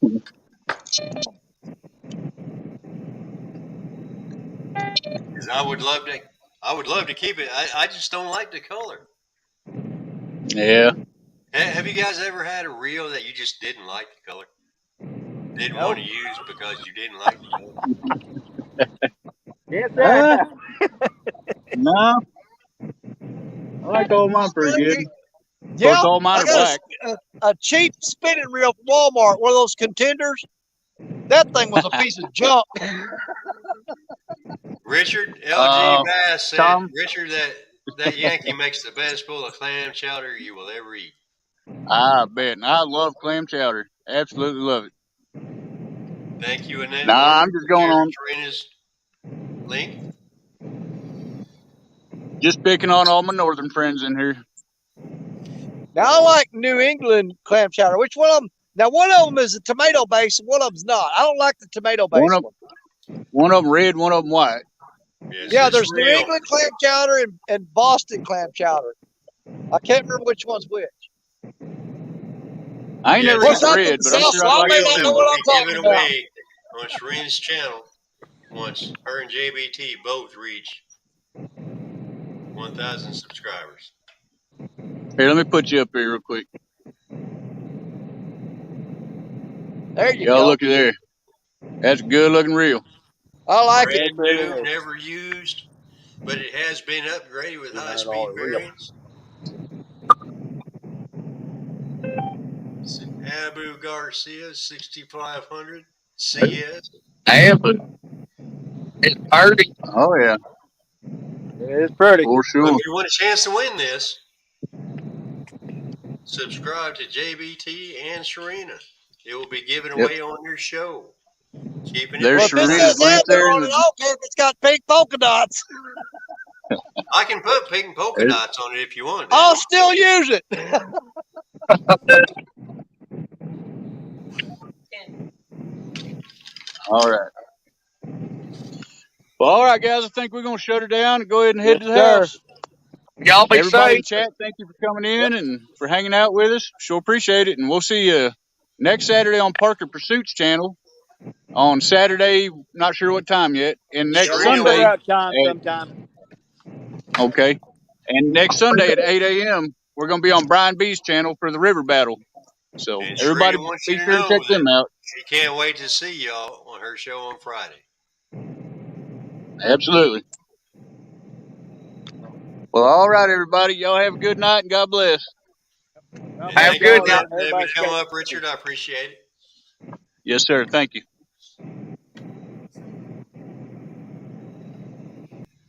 Because I would love to keep it. I just don't like the color. Yeah. Have you guys ever had a reel that you just didn't like the color? Didn't want to use because you didn't like the color? Yes, sir. No. I like all mine pretty good. Of Yeah, course, all mine I are got black. a cheap spinning reel from Walmart, one of those contenders. That thing was a piece of junk. Richard LG Bass said, Tom? Richard, that Yankee makes the best bowl of clam chowder you will ever eat. I bet. And I love clam chowder. Absolutely love it. Thank you, Annette. Nah, I'm just going on. Serena's link. Just picking on all my northern friends in here. Now, I like New England clam chowder. Which one of them? Now, one of them is a tomato base and one of them's not. I don't like the tomato base One of them red, one of them white. Yes, yeah, there's New England clam chowder and Boston clam chowder. I can't remember which one's which. I ain't never What's eaten up red, in the but I'm South, sure so I'd I like may it not too. know what I'm talking about. Away on Serena's channel once her and JBT both reach 1,000 subscribers. Here, let me put you up here real quick. There you Y'all go. look at there. That's a good looking reel. I like it. Brand new, never used, but it has been upgraded with high-speed variants. It's an Abu Garcia 6500 CS. Abu. It's pretty. Oh yeah, It's pretty. for Well, sure. if you want a chance to win this, subscribe to JBT and Serena. It will be given away on your show. Keeping There's Well, if it Serena's says right Abu there in on it, the. I don't care if it's got pink polka dots. I can put pink polka dots on it if you want. I'll still use it. All right. Well, all right, guys. I think we're gonna shut her down and go ahead and head to the sir. house. Y'all be Everybody in safe. the chat, thank you for coming in and for hanging out with us. Sure appreciate it. And we'll see you next Saturday on Parker Pursuits channel. On Saturday, not sure what time yet. And next Serena We'll Sunday, figure out time at, sometime. okay. And next Sunday at 8 a.m., we're going to be on Brian B's channel for the River Battle. So And everybody Serena wants be you to sure to know check them that out. she can't wait to see y'all on her show on Friday. Absolutely. Well, all right, everybody. Y'all have a good night and God bless. Have Thank good you for night. letting me come up, Richard. I appreciate it. Yes, sir. Thank you.